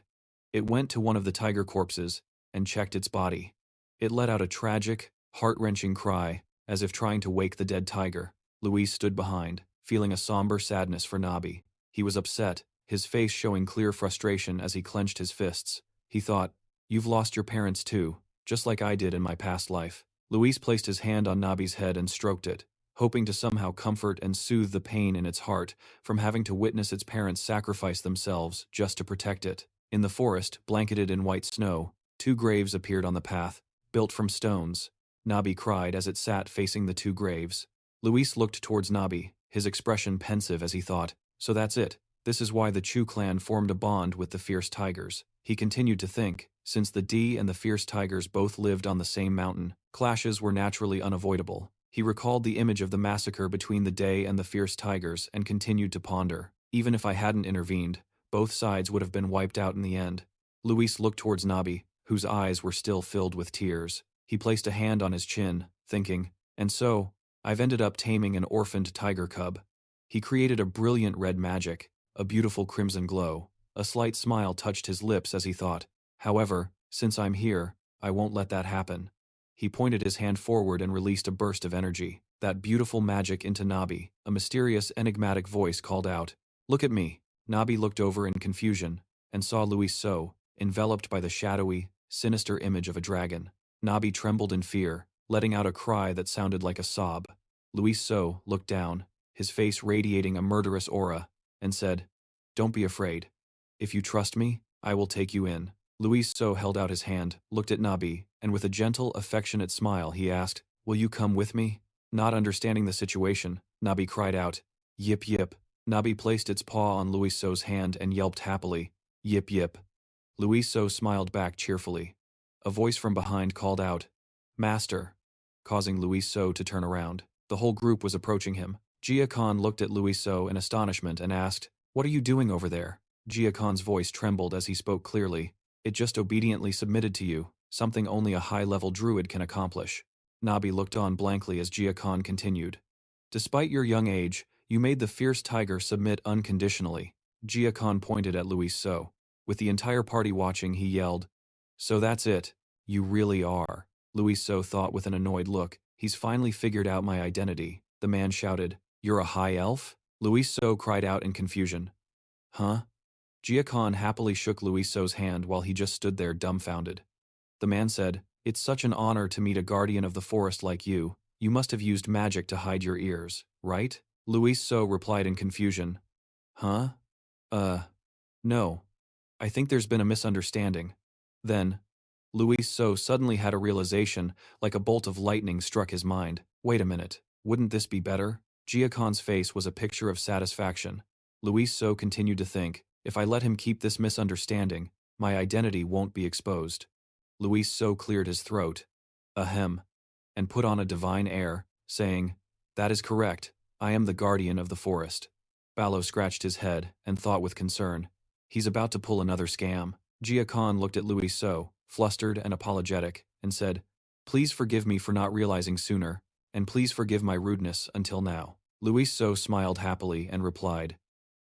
It went to one of the tiger corpses and checked its body. It let out a tragic, heart-wrenching cry, as if trying to wake the dead tiger. Luis stood behind, feeling a somber sadness for Nabi. He was upset, his face showing clear frustration as he clenched his fists. He thought, "You've lost your parents too, just like I did in my past life." Luis placed his hand on Nabi's head and stroked it, hoping to somehow comfort and soothe the pain in its heart from having to witness its parents sacrifice themselves just to protect it. In the forest, blanketed in white snow, 2 graves appeared on the path, built from stones. Nabi cried as it sat facing the 2 graves. Luis looked towards Nabi, his expression pensive as he thought, "So that's it. This is why the Chu clan formed a bond with the fierce tigers." He continued to think, since the D and the fierce tigers both lived on the same mountain, clashes were naturally unavoidable. He recalled the image of the massacre between the Day and the fierce tigers and continued to ponder. Even if I hadn't intervened, both sides would have been wiped out in the end. Luis looked towards Nabi, whose eyes were still filled with tears. He placed a hand on his chin, thinking, "And so, I've ended up taming an orphaned tiger cub." He created a brilliant red magic, a beautiful crimson glow. A slight smile touched his lips as he thought, "However, since I'm here, I won't let that happen." He pointed his hand forward and released a burst of energy, that beautiful magic into Nabi. A mysterious, enigmatic voice called out, "Look at me." Nabi looked over in confusion, and saw Luis So, enveloped by the shadowy, sinister image of a dragon. Nabi trembled in fear, letting out a cry that sounded like a sob. Luis So looked down, his face radiating a murderous aura, and said, "Don't be afraid. If you trust me, I will take you in." Luis So held out his hand, looked at Nabi, and with a gentle, affectionate smile he asked, "Will you come with me?" Not understanding the situation, Nabi cried out, "Yip yip." Nabi placed its paw on Luis So's hand and yelped happily, "Yip yip." Luis So smiled back cheerfully. A voice from behind called out, "Master," causing Luis So to turn around. The whole group was approaching him. Jia Khan looked at Luis So in astonishment and asked, "What are you doing over there?" Jia Khan's voice trembled as he spoke clearly. "It just obediently submitted to you, something only a high-level druid can accomplish." Nabi looked on blankly as Jia Khan continued. "Despite your young age, you made the fierce tiger submit unconditionally." Jia Khan pointed at Luis So. With the entire party watching, he yelled, "So that's it. You really are." Luis So thought with an annoyed look, "He's finally figured out my identity." The man shouted, "You're a high elf?" Luis So cried out in confusion. "Huh?" Jia Khan happily shook Luis So's hand while he just stood there dumbfounded. The man said, "It's such an honor to meet a guardian of the forest like you. You must have used magic to hide your ears, right?" Luis So replied in confusion. "Huh? No. I think there's been a misunderstanding." Then, Luis So suddenly had a realization, like a bolt of lightning struck his mind. "Wait a minute, wouldn't this be better?" Jia Khan's face was a picture of satisfaction. Luis So continued to think, "If I let him keep this misunderstanding, my identity won't be exposed." Luis So cleared his throat, ahem, and put on a divine air, saying, "That is correct, I am the guardian of the forest." Ballo scratched his head and thought with concern, "He's about to pull another scam." Jia Khan looked at Luis So, flustered and apologetic, and said, "Please forgive me for not realizing sooner, and please forgive my rudeness until now." Luis So smiled happily and replied,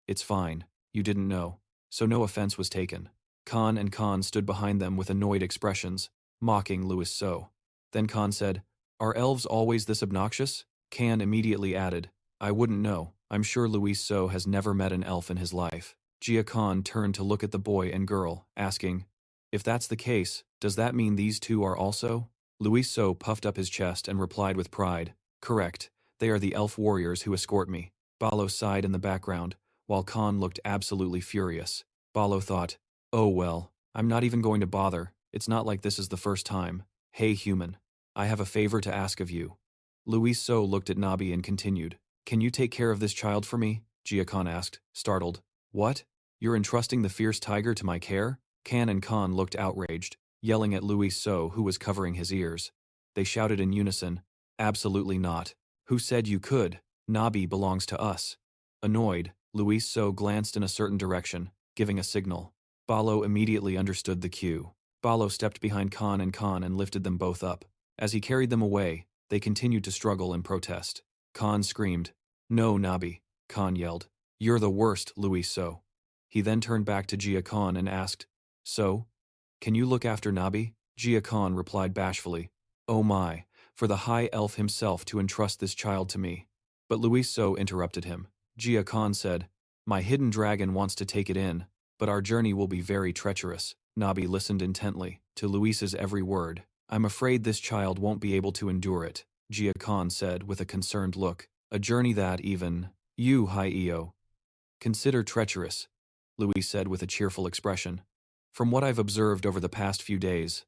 "It's fine, you didn't know, so no offense was taken." Khan and Khan stood behind them with annoyed expressions, mocking Luis So. Then Khan said, "Are elves always this obnoxious?" Khan immediately added, "I wouldn't know. I'm sure Luis So has never met an elf in his life." Jia Khan turned to look at the boy and girl, asking, "If that's the case, does that mean these two are also?" Luis So puffed up his chest and replied with pride, "Correct, they are the elf warriors who escort me." Ballo sighed in the background, while Khan looked absolutely furious. Ballo thought, "Oh well, I'm not even going to bother, it's not like this is the first time. Hey human, I have a favor to ask of you." Luis So looked at Nabi and continued, "Can you take care of this child for me?" Jia Khan asked, startled. "What? You're entrusting the fierce tiger to my care?" Khan and Khan looked outraged, yelling at Luis So who was covering his ears. They shouted in unison, "Absolutely not. Who said you could? Nabi belongs to us." Annoyed, Luis So glanced in a certain direction, giving a signal. Ballo immediately understood the cue. Ballo stepped behind Khan and lifted them both up. As he carried them away, They continued to struggle and protest. Khan screamed. "No, Nabi," Khan yelled. "You're the worst, Luis so." He then turned back to Jia Khan and asked, "So? Can you look after Nabi?" Jia Khan replied bashfully, "Oh my, for the High Elf himself to entrust this child to me." But Luis so interrupted him. Jia Khan said, "My hidden dragon wants to take it in, but our journey will be very treacherous." Nabi listened intently to Luis's every word. "I'm afraid this child won't be able to endure it," Jia Khan said with a concerned look. "A journey that even you, High Eo, consider treacherous," Luis said with a cheerful expression. "From what I've observed over the past few days,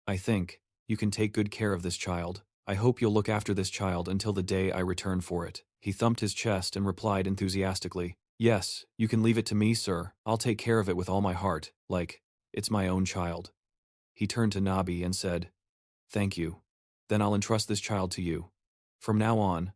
I think you can take good care of this child. I hope you'll look after this child until the day I return for it." He thumped his chest and replied enthusiastically, "Yes, you can leave it to me, sir. I'll take care of it with all my heart, like it's my own child." He turned to Nabi and said, "Thank you. Then I'll entrust this child to you. From now on,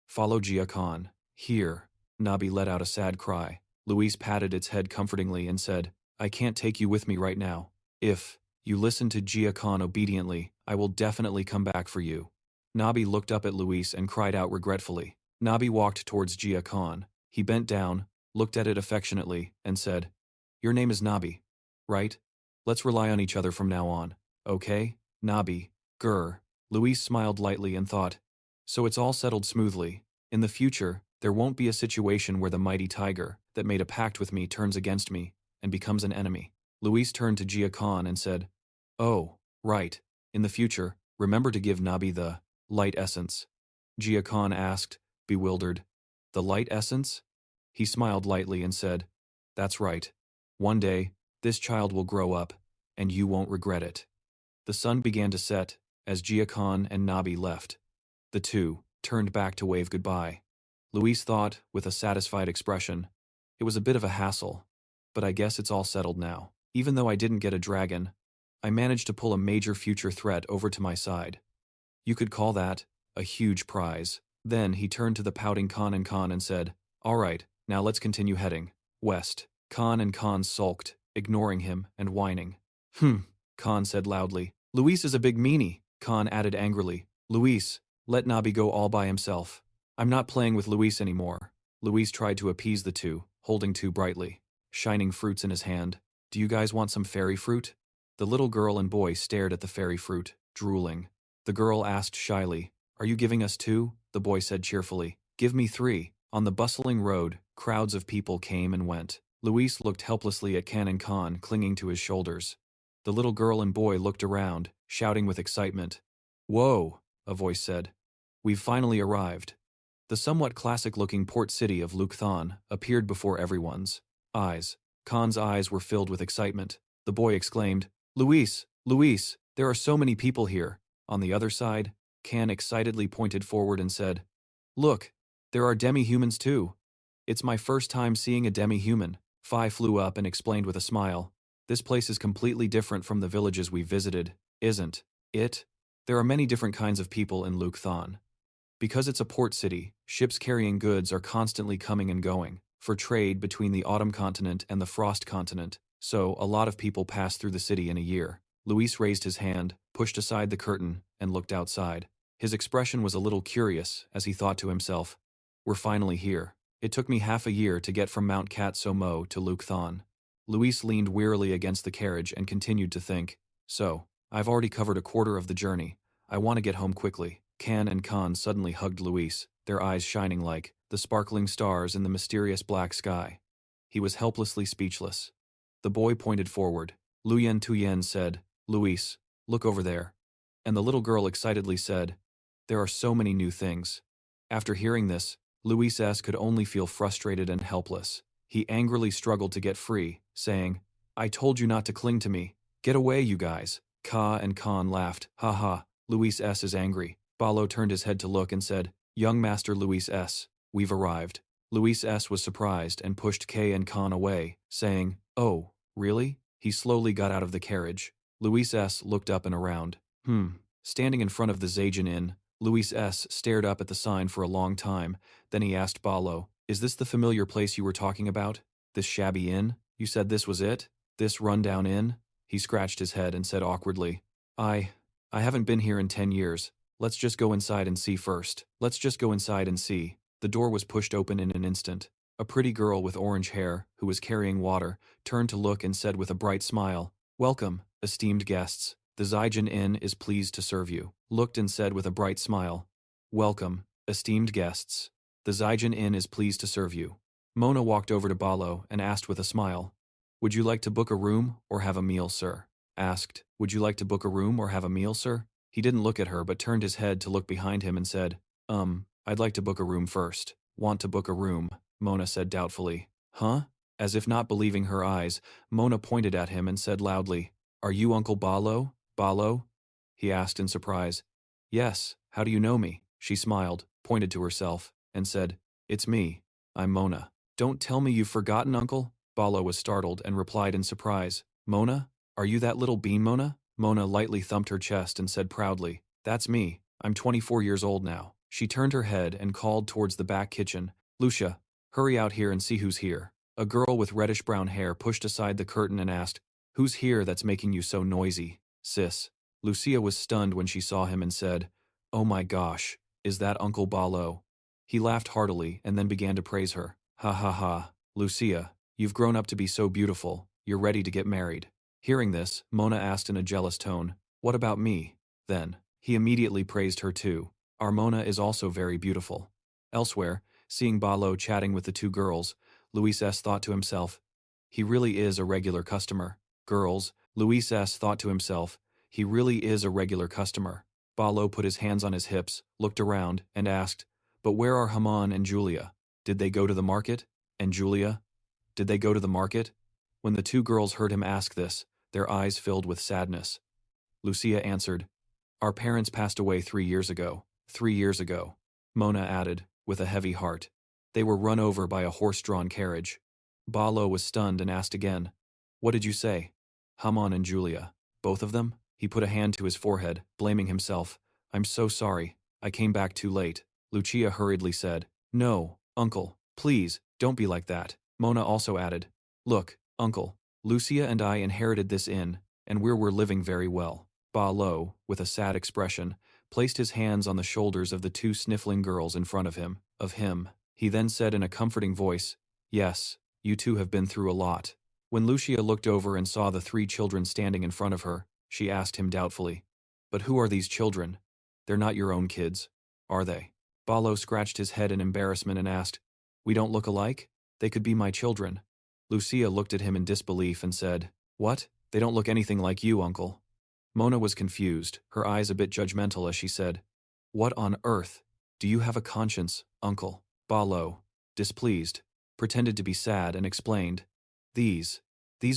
follow Jia Khan." "Here." Nabi let out a sad cry. Luis patted its head comfortingly and said, "I can't take you with me right now. If you listen to Jia Khan obediently, I will definitely come back for you." Nabi looked up at Luis and cried out regretfully. Nabi walked towards Jia Khan. He bent down, looked at it affectionately, and said, "Your name is Nabi, right? Let's rely on each other from now on, okay? Nabi, grr." Luis smiled lightly and thought, "So it's all settled smoothly. In the future, there won't be a situation where the mighty tiger that made a pact with me turns against me and becomes an enemy." Luis turned to Jia Khan and said, "Oh, right. In the future, remember to give Nabi the light essence." Jia Khan asked, bewildered, "The light essence?" He smiled lightly and said, "That's right. One day, this child will grow up, and you won't regret it." The sun began to set as Jia Khan and Nabi left. The two turned back to wave goodbye. Luis thought, with a satisfied expression, "It was a bit of a hassle, but I guess it's all settled now. Even though I didn't get a dragon, I managed to pull a major future threat over to my side. You could call that a huge prize." Then he turned to the pouting Khan and said, "All right, now let's continue heading west." Khan sulked, ignoring him and whining. Khan said loudly. "Luis is a big meanie," Khan added angrily. "Luis, let Nabi go all by himself. I'm not playing with Luis anymore." Luis tried to appease the two, holding two brightly shining fruits in his hand. "Do you guys want some fairy fruit?" The little girl and boy stared at the fairy fruit, drooling. The girl asked shyly, "Are you giving us two?" The boy said cheerfully, "Give me three." On the bustling road, crowds of people came and went. Luis looked helplessly at Khan clinging to his shoulders. The little girl and boy looked around, shouting with excitement. "Whoa," a voice said. "We've finally arrived." The somewhat classic-looking port city of Lukthon appeared before everyone's eyes. Khan's eyes were filled with excitement. The boy exclaimed, "Luis, Luis, there are so many people here." On the other side, Khan excitedly pointed forward and said, "Look, there are demi-humans too. It's my first time seeing a demi-human." Phi flew up and explained with a smile, "This place is completely different from the villages we visited, isn't it? There are many different kinds of people in Lukthon. Because it's a port city, ships carrying goods are constantly coming and going, for trade between the autumn continent and the frost continent, so a lot of people pass through the city in a year." Luis raised his hand, pushed aside the curtain, and looked outside. His expression was a little curious as he thought to himself, "We're finally here. It took me half a year to get from Mount Kat Somo to Lukthon." Luis leaned wearily against the carriage and continued to think, "So, I've already covered a quarter of the journey. I want to get home quickly." Khan suddenly hugged Luis, their eyes shining like the sparkling stars in the mysterious black sky. He was helplessly speechless. The boy pointed forward. Luyen Tuyen said, "Luis, look over there." And the little girl excitedly said, "There are so many new things." After hearing this, Luis S. could only feel frustrated and helpless. He angrily struggled to get free, saying, "I told you not to cling to me. Get away, you guys." Ka and Khan laughed. "Ha ha, Luis S. is angry." Balo turned his head to look and said, "Young Master Luis S., we've arrived." Luis S. was surprised and pushed K and Khan away, saying, "Oh, really?" He slowly got out of the carriage. Luis S. looked up and around. Standing in front of the Zajan Inn, Luis S. stared up at the sign for a long time. Then he asked Balo, "Is this the familiar place you were talking about? This shabby inn? You said this was it? This run-down inn?" He scratched his head and said awkwardly, I haven't been here in 10 years. Let's just go inside and see first. Let's just go inside and see. The door was pushed open in an instant. A pretty girl with orange hair, who was carrying water, turned to look and said with a bright smile, "Welcome, esteemed guests. The Zijin Inn is pleased to serve you." Looked and said with a bright smile, "Welcome, esteemed guests. The Zijin Inn is pleased to serve you." Mona walked over to Balo and asked with a smile, "Would you like to book a room or have a meal, sir?" Asked, "Would you like to book a room or have a meal, sir?" He didn't look at her but turned his head to look behind him and said, I'd like to book a room first." "Want to book a room," Mona said doubtfully. "Huh?" As if not believing her eyes, Mona pointed at him and said loudly, "Are you Uncle Balo? Balo?" He asked in surprise. "Yes, how do you know me?" She smiled, pointed to herself, and said, "It's me. I'm Mona." "Don't tell me you've forgotten, Uncle?" Balo was startled and replied in surprise, "Mona? Are you that little bean Mona?" Mona lightly thumped her chest and said proudly, "That's me. I'm 24 years old now." She turned her head and called towards the back kitchen, "Lucia, hurry out here and see who's here." A girl with reddish-brown hair pushed aside the curtain and asked, "Who's here that's making you so noisy, sis?" Lucia was stunned when she saw him and said, "Oh my gosh, is that Uncle Balo?" He laughed heartily and then began to praise her. "Ha ha ha, Lucia, you've grown up to be so beautiful, you're ready to get married." Hearing this, Mona asked in a jealous tone, "What about me, then?" He immediately praised her too. "Our Mona is also very beautiful." Elsewhere, seeing Balo chatting with the two girls, Luis S. thought to himself, "He really is a regular customer." Girls, Luis S. thought to himself, "He really is a regular customer." Balo put his hands on his hips, looked around, and asked, "But where are Haman and Julia? Did they go to the market? And Julia? Did they go to the market?" When the two girls heard him ask this, their eyes filled with sadness. Lucia answered, "Our parents passed away 3 years ago." 3 years ago, Mona added, with a heavy heart. "They were run over by a horse-drawn carriage." Balo was stunned and asked again, "What did you say?" "Haman and Julia. Both of them?" He put a hand to his forehead, blaming himself. "I'm so sorry. I came back too late." Lucia hurriedly said, "No, Uncle, please, don't be like that." Mona also added, "Look, Uncle, Lucia and I inherited this inn, and we're living very well." Balo, with a sad expression, placed his hands on the shoulders of the two sniffling girls in front of him. He then said in a comforting voice, "Yes, you two have been through a lot." When Lucia looked over and saw the 3 children standing in front of her, she asked him doubtfully, "But who are these children? They're not your own kids, are they?" Balo scratched his head in embarrassment and asked, "We don't look alike? They could be my children." Lucia looked at him in disbelief and said, "What? They don't look anything like you, Uncle." Mona was confused, her eyes a bit judgmental as she said, "What on earth? Do you have a conscience, Uncle?" Balo, displeased, pretended to be sad and explained, These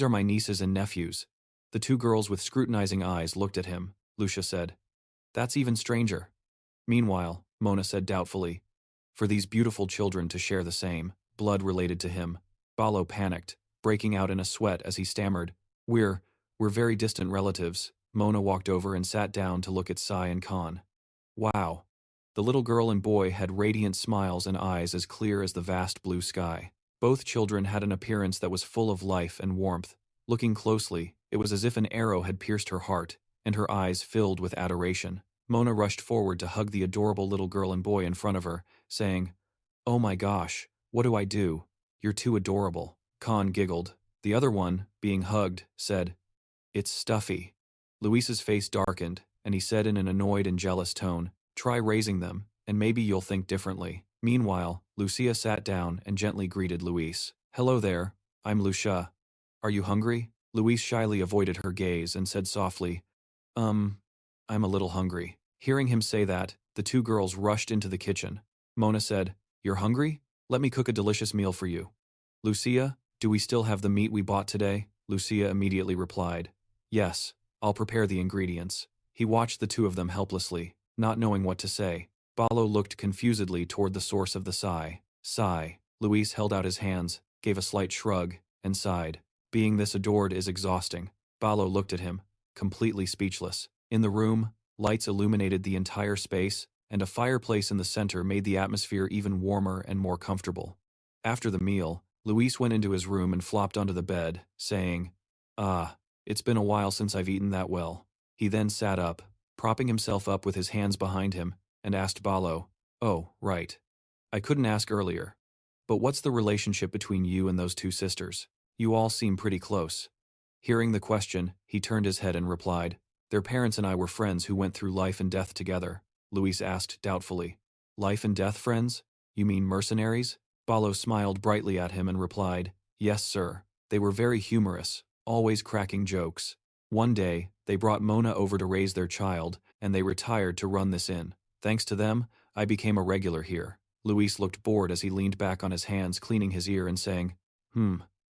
are my nieces and nephews." The two girls with scrutinizing eyes looked at him. Lucia said, "That's even stranger." Meanwhile, Mona said doubtfully, "For these beautiful children to share the same blood related to him." Balo panicked, breaking out in a sweat as he stammered, We're very distant relatives." Mona walked over and sat down to look at Sai and Khan. Wow. The little girl and boy had radiant smiles and eyes as clear as the vast blue sky. Both children had an appearance that was full of life and warmth. Looking closely, it was as if an arrow had pierced her heart, and her eyes filled with adoration. Mona rushed forward to hug the adorable little girl and boy in front of her, saying, "Oh my gosh, what do I do? You're too adorable." Khan giggled. The other one, being hugged, said, "It's stuffy." Luis's face darkened, and he said in an annoyed and jealous tone, "Try raising them, and maybe you'll think differently." Meanwhile, Lucia sat down and gently greeted Luis. "Hello there, I'm Lucia. Are you hungry?" Luis shyly avoided her gaze and said softly, I'm a little hungry." Hearing him say that, the two girls rushed into the kitchen. Mona said, "You're hungry? Let me cook a delicious meal for you." "Lucia, do we still have the meat we bought today?" Lucia immediately replied, "Yes, I'll prepare the ingredients." He watched the two of them helplessly, not knowing what to say. Balo looked confusedly toward the source of the sigh. Sigh. Luis held out his hands, gave a slight shrug, and sighed. Being this adored is exhausting. Balo looked at him, completely speechless. In the room, lights illuminated the entire space, and a fireplace in the center made the atmosphere even warmer and more comfortable. After the meal, Luis went into his room and flopped onto the bed, saying, "Ah, it's been a while since I've eaten that well." He then sat up, propping himself up with his hands behind him, and asked Balo, "Oh, right. I couldn't ask earlier. But what's the relationship between you and those two sisters? You all seem pretty close." Hearing the question, he turned his head and replied, "Their parents and I were friends who went through life and death together." Luis asked doubtfully, "Life and death friends? You mean mercenaries?" Balo smiled brightly at him and replied, "Yes, sir. They were very humorous, always cracking jokes. One day, they brought Mona over to raise their child, and they retired to run this inn. Thanks to them, I became a regular here." Luis looked bored as he leaned back on his hands, cleaning his ear and saying,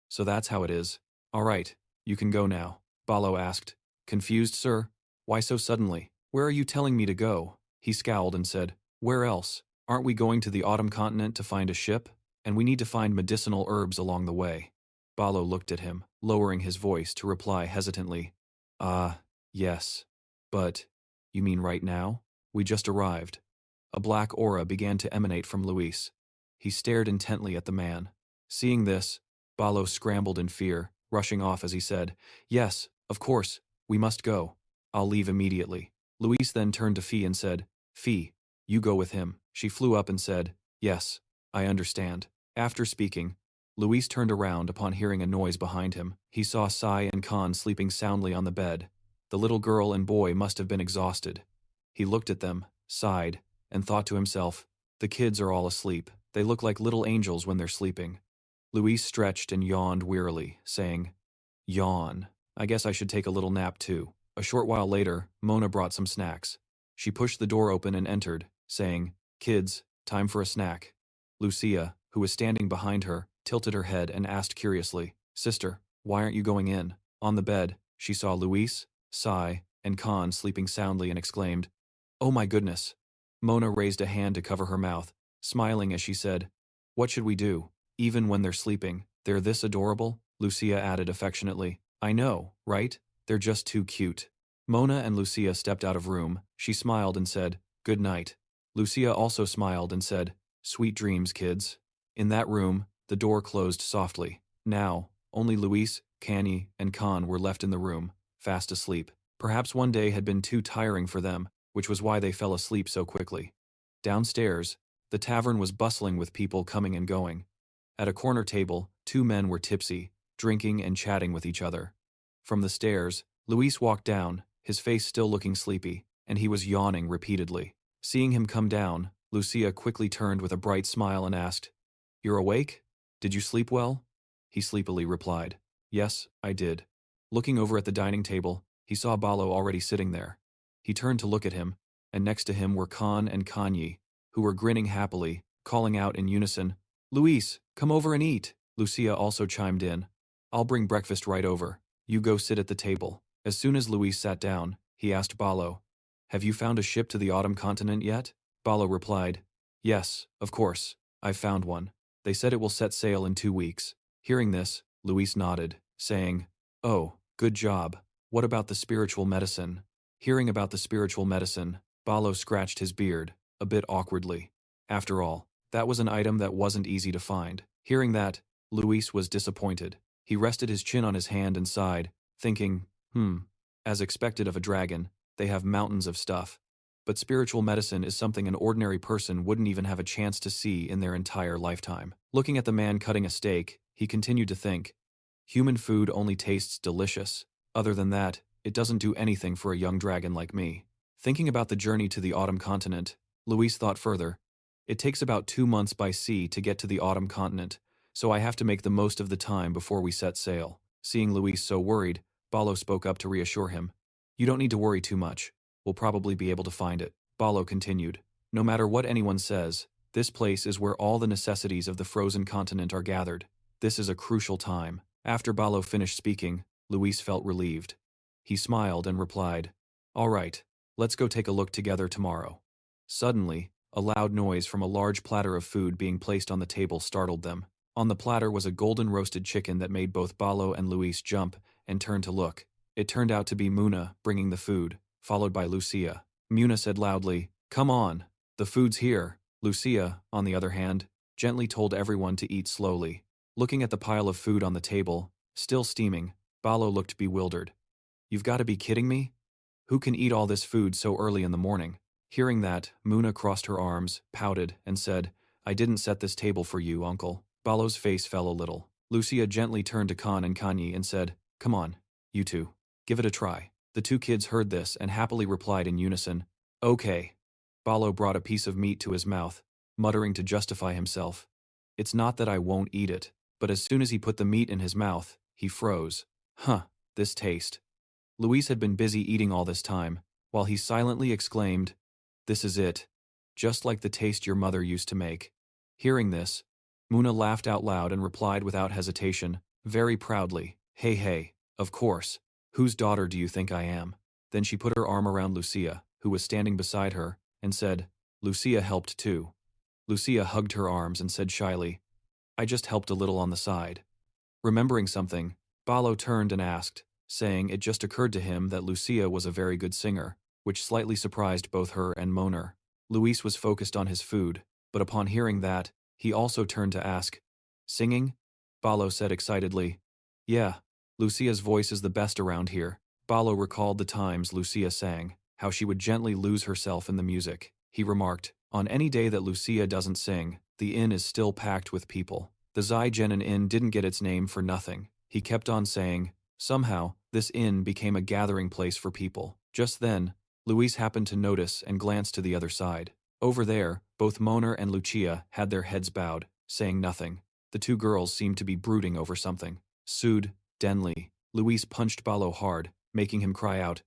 So that's how it is. All right, you can go now." Balo asked, "Confused, sir? Why so suddenly? Where are you telling me to go?" He scowled and said, "Where else? Aren't we going to the autumn continent to find a ship? And we need to find medicinal herbs along the way." Balo looked at him, lowering his voice to reply hesitantly, Yes. But, you mean right now? We just arrived." A black aura began to emanate from Luis. He stared intently at the man. Seeing this, Balo scrambled in fear, rushing off as he said, "Yes, of course, we must go. I'll leave immediately." Luis then turned to Fee and said, "Fee, you go with him." She flew up and said, "Yes, I understand." After speaking, Luis turned around upon hearing a noise behind him. He saw Sai and Khan sleeping soundly on the bed. The little girl and boy must have been exhausted. He looked at them, sighed, and thought to himself, "The kids are all asleep. They look like little angels when they're sleeping." Luis stretched and yawned wearily, saying, "Yawn. I guess I should take a little nap too." A short while later, Mona brought some snacks. She pushed the door open and entered, saying, "Kids, time for a snack." Lucia, who was standing behind her, tilted her head and asked curiously, "Sister, why aren't you going in?" On the bed, she saw Luis, Sai, and Khan sleeping soundly and exclaimed, "Oh my goodness." Mona raised a hand to cover her mouth, smiling as she said, "What should we do? Even when they're sleeping, they're this adorable?" Lucia added affectionately, "I know, right? They're just too cute." Mona and Lucia stepped out of room. She smiled and said, "Good night." Lucia also smiled and said, "Sweet dreams, kids." In that room, the door closed softly. Now, only Luis, Canny, and Khan were left in the room, fast asleep. Perhaps one day had been too tiring for them, which was why they fell asleep so quickly. Downstairs, the tavern was bustling with people coming and going. At a corner table, two men were tipsy, drinking and chatting with each other. From the stairs, Luis walked down, his face still looking sleepy, and he was yawning repeatedly. Seeing him come down, Lucia quickly turned with a bright smile and asked, "You're awake? Did you sleep well?" He sleepily replied, "Yes, I did." Looking over at the dining table, he saw Balo already sitting there. He turned to look at him, and next to him were Khan and Kanyi, who were grinning happily, calling out in unison, "Luis, come over and eat." Lucia also chimed in, "I'll bring breakfast right over. You go sit at the table." As soon as Luis sat down, he asked Balo, "Have you found a ship to the autumn continent yet?" Balo replied, "Yes, of course, I've found one. They said it will set sail in 2 weeks." Hearing this, Luis nodded, saying, "Oh, good job. What about the spiritual medicine?" Hearing about the spiritual medicine, Balo scratched his beard, a bit awkwardly. After all, that was an item that wasn't easy to find. Hearing that, Luis was disappointed. He rested his chin on his hand and sighed, thinking, as expected of a dragon, they have mountains of stuff. But spiritual medicine is something an ordinary person wouldn't even have a chance to see in their entire lifetime. Looking at the man cutting a steak, he continued to think, human food only tastes delicious. Other than that, it doesn't do anything for a young dragon like me. Thinking about the journey to the autumn continent, Luis thought further. It takes about 2 months by sea to get to the autumn continent, so I have to make the most of the time before we set sail. Seeing Luis so worried, Balo spoke up to reassure him. "You don't need to worry too much. We'll probably be able to find it." Balo continued, "No matter what anyone says, this place is where all the necessities of the frozen continent are gathered. This is a crucial time." After Balo finished speaking, Luis felt relieved. He smiled and replied, "All right, let's go take a look together tomorrow." Suddenly, a loud noise from a large platter of food being placed on the table startled them. On the platter was a golden roasted chicken that made both Balo and Luis jump and turn to look. It turned out to be Muna bringing the food, followed by Lucia. Muna said loudly, "Come on, the food's here." Lucia, on the other hand, gently told everyone to eat slowly. Looking at the pile of food on the table, still steaming, Balo looked bewildered. "You've got to be kidding me? Who can eat all this food so early in the morning? Hearing that, Muna crossed her arms, pouted, and said, I didn't set this table for you, uncle. Balo's face fell a little. Lucia gently turned to Khan and Kanyi and said, Come on, you two. Give it a try. The two kids heard this and happily replied in unison, Okay. Balo brought a piece of meat to his mouth, muttering to justify himself. It's not that I won't eat it, but as soon as he put the meat in his mouth, he froze. This taste. Luis had been busy eating all this time, while he silently exclaimed, This is it. Just like the taste your mother used to make. Hearing this, Muna laughed out loud and replied without hesitation, very proudly, Hey, of course. Whose daughter do you think I am? Then she put her arm around Lucia, who was standing beside her, and said, Lucia helped too. Lucia hugged her arms and said shyly, I just helped a little on the side. Remembering something, Balo turned and asked, saying it just occurred to him that Lucia was a very good singer, which slightly surprised both her and Moner. Luis was focused on his food, but upon hearing that, he also turned to ask, Singing? Balo said excitedly, Yeah, Lucia's voice is the best around here. Balo recalled the times Lucia sang, how she would gently lose herself in the music. He remarked, On any day that Lucia doesn't sing, the inn is still packed with people. The Zaijian Inn didn't get its name for nothing. He kept on saying, Somehow, this inn became a gathering place for people. Just then, Luis happened to notice and glanced to the other side. Over there, both Moner and Lucia had their heads bowed, saying nothing. The two girls seemed to be brooding over something. Soothed, Denli, Luis punched Balo hard, making him cry out,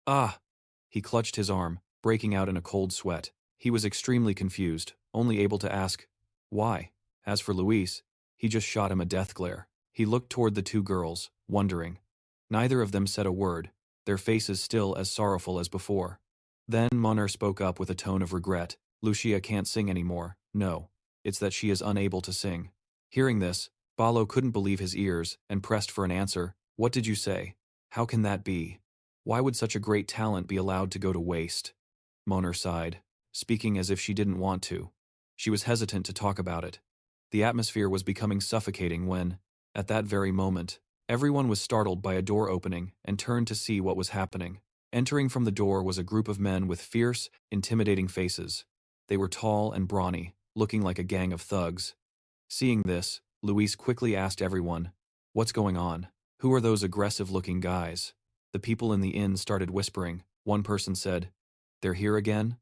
Ah! He clutched his arm, breaking out in a cold sweat. He was extremely confused, only able to ask, Why? As for Luis, he just shot him a death glare. He looked toward the two girls, wondering. Neither of them said a word, their faces still as sorrowful as before. Then Moner spoke up with a tone of regret. Lucia can't sing anymore. No, it's that she is unable to sing. Hearing this, Balo couldn't believe his ears and pressed for an answer. What did you say? How can that be? Why would such a great talent be allowed to go to waste? Moner sighed, speaking as if she didn't want to. She was hesitant to talk about it. The atmosphere was becoming suffocating when, at that very moment, everyone was startled by a door opening and turned to see what was happening. Entering from the door was a group of men with fierce, intimidating faces. They were tall and brawny, looking like a gang of thugs. Seeing this, Luis quickly asked everyone, What's going on? Who are those aggressive-looking guys? The people in the inn started whispering. One person said, They're here again?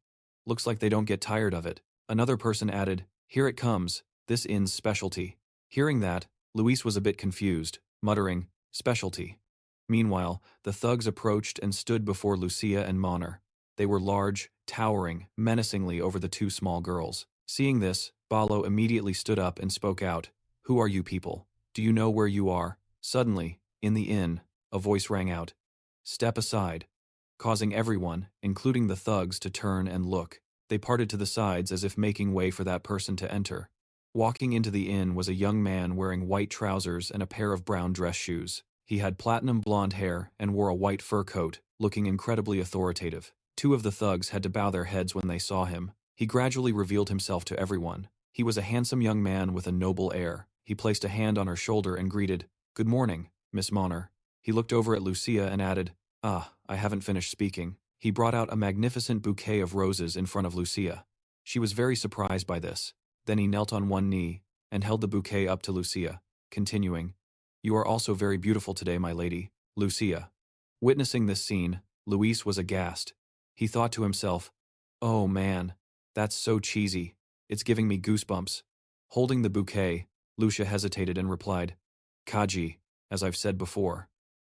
Looks like they don't get tired of it. Another person added, Here it comes, this inn's specialty. Hearing that, Luis was a bit confused, muttering, Specialty. Meanwhile, the thugs approached and stood before Lucia and Moner. They were large, towering, menacingly over the two small girls. Seeing this, Balo immediately stood up and spoke out, Who are you people? Do you know where you are? Suddenly, in the inn, a voice rang out, Step aside, causing everyone, including the thugs, to turn and look. They parted to the sides as if making way for that person to enter. Walking into the inn was a young man wearing white trousers and a pair of brown dress shoes. He had platinum blonde hair and wore a white fur coat, looking incredibly authoritative. Two of the thugs had to bow their heads when they saw him. He gradually revealed himself to everyone. He was a handsome young man with a noble air. He placed a hand on her shoulder and greeted, Good morning, Miss Moner. He looked over at Lucia and added, I haven't finished speaking. He brought out a magnificent bouquet of roses in front of Lucia. She was very surprised by this. Then he knelt on one knee and held the bouquet up to Lucia, continuing, You are also very beautiful today, my lady, Lucia. Witnessing this scene, Luis was aghast. He thought to himself, Oh man, that's so cheesy. It's giving me goosebumps. Holding the bouquet, Lucia hesitated and replied, Kaji, as I've said before.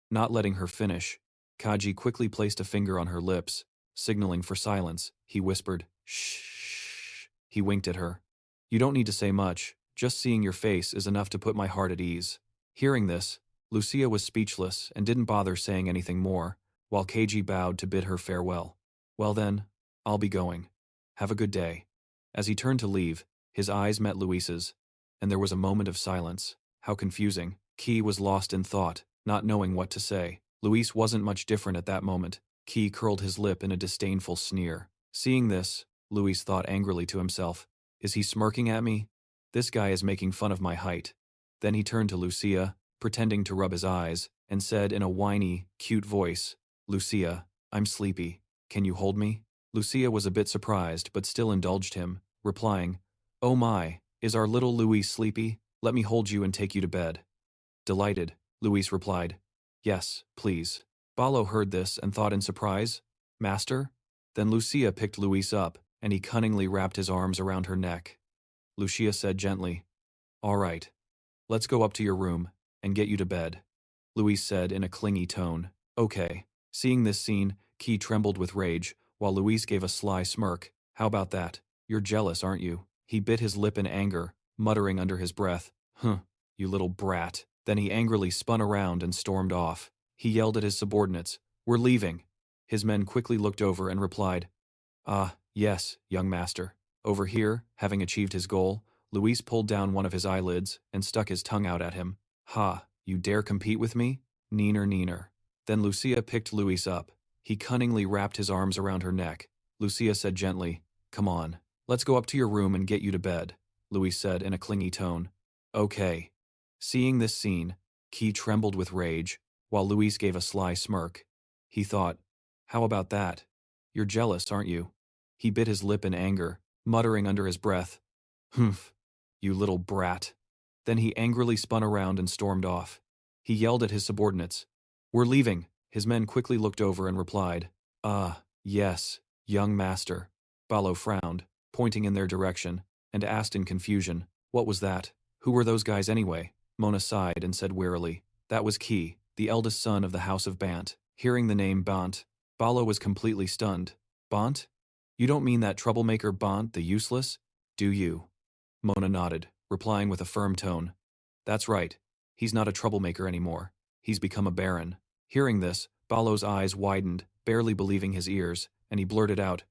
Not letting her finish, Kaji quickly placed a finger on her lips, signaling for silence. He whispered, Shh. He winked at her. You don't need to say much, just seeing your face is enough to put my heart at ease. Hearing this, Lucia was speechless and didn't bother saying anything more, while Kaji bowed to bid her farewell. Well then, I'll be going. Have a good day. As he turned to leave, his eyes met Luis's, and there was a moment of silence. How confusing. Key was lost in thought, not knowing what to say. Luis wasn't much different at that moment. Key curled his lip in a disdainful sneer. Seeing this, Luis thought angrily to himself, Is he smirking at me? This guy is making fun of my height. Then he turned to Lucia, pretending to rub his eyes, and said in a whiny, cute voice, Lucia, I'm sleepy. Can you hold me? Lucia was a bit surprised but still indulged him, replying, Oh my, is our little Luis sleepy? Let me hold you and take you to bed. Delighted, Luis replied. Yes, please. Balo heard this and thought in surprise, Master? Then Lucia picked Luis up, and he cunningly wrapped his arms around her neck. Lucia said gently, All right. Let's go up to your room and get you to bed. Luis said in a clingy tone. Okay. Seeing this scene, Key trembled with rage, while Luis gave a sly smirk. How about that? You're jealous, aren't you? He bit his lip in anger, muttering under his breath, you little brat. Then he angrily spun around and stormed off. He yelled at his subordinates, We're leaving. His men quickly looked over and replied, Ah, yes, young master. Over here, having achieved his goal, Luis pulled down one of his eyelids and stuck his tongue out at him. Ha, you dare compete with me? Neener, neener. Then Lucia picked Luis up. He cunningly wrapped his arms around her neck. Lucia said gently, Come on, let's go up to your room and get you to bed, Luis said in a clingy tone. Okay. Seeing this scene, Key trembled with rage, while Luis gave a sly smirk. He thought, How about that? You're jealous, aren't you? He bit his lip in anger, muttering under his breath, Humph, you little brat. Then he angrily spun around and stormed off. He yelled at his subordinates, We're leaving. His men quickly looked over and replied, Ah, yes, young master. Balo frowned, pointing in their direction, and asked in confusion, What was that? Who were those guys anyway? Mona sighed and said wearily, That was Key, the eldest son of the House of Bant. Hearing the name Bant, Balo was completely stunned. Bant? You don't mean that troublemaker Bant the useless, do you? Mona nodded, replying with a firm tone, That's right. He's not a troublemaker anymore. He's become a baron. Hearing this, Balo's eyes widened, barely believing his ears, and he blurted out,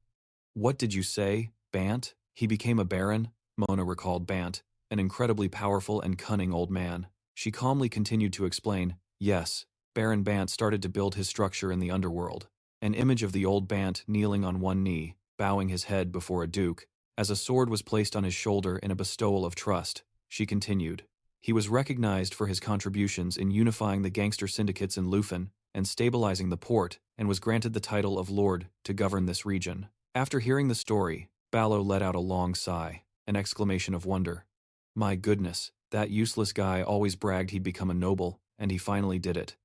What did you say, Bant? He became a baron? Mona recalled Bant, an incredibly powerful and cunning old man. She calmly continued to explain, Yes, Baron Bant started to build his structure in the underworld. An image of the old Bant kneeling on one knee, bowing his head before a duke, as a sword was placed on his shoulder in a bestowal of trust. She continued, He was recognized for his contributions in unifying the gangster syndicates in Lufin and stabilizing the port, and was granted the title of Lord to govern this region. After hearing the story, Balo let out a long sigh, an exclamation of wonder. My goodness, that useless guy always bragged he'd become a noble, and he finally did it.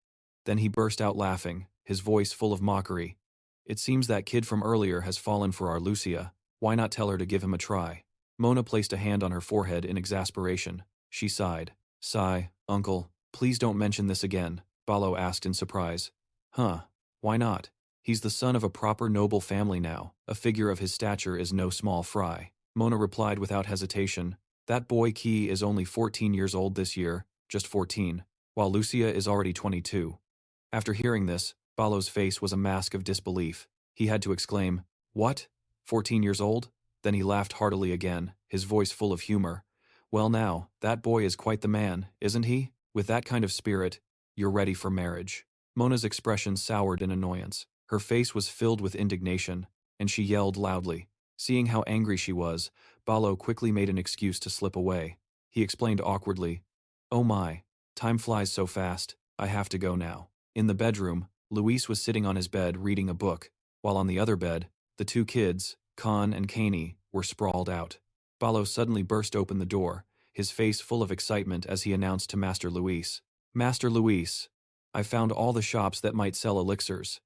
Then he burst out laughing, his voice full of mockery. It seems that kid from earlier has fallen for our Lucia. Why not tell her to give him a try? Mona placed a hand on her forehead in exasperation. She sighed. Sigh, uncle, please don't mention this again, Balo asked in surprise. Huh, why not? He's the son of a proper noble family now. A figure of his stature is no small fry. Mona replied without hesitation. That boy Key is only 14 years old this year, just 14, while Lucia is already 22. After hearing this, Balo's face was a mask of disbelief. He had to exclaim, What? 14 years old? Then he laughed heartily again, his voice full of humor. Well now, that boy is quite the man, isn't he? With that kind of spirit, you're ready for marriage. Mona's expression soured in annoyance. Her face was filled with indignation, and she yelled loudly. Seeing how angry she was, Balo quickly made an excuse to slip away. He explained awkwardly, Oh my, time flies so fast, I have to go now. In the bedroom, Luis was sitting on his bed reading a book, while on the other bed, the two kids, Khan and Kaney, were sprawled out. Balo suddenly burst open the door, his face full of excitement as he announced to Master Luis, Master Luis, I found all the shops that might sell elixirs.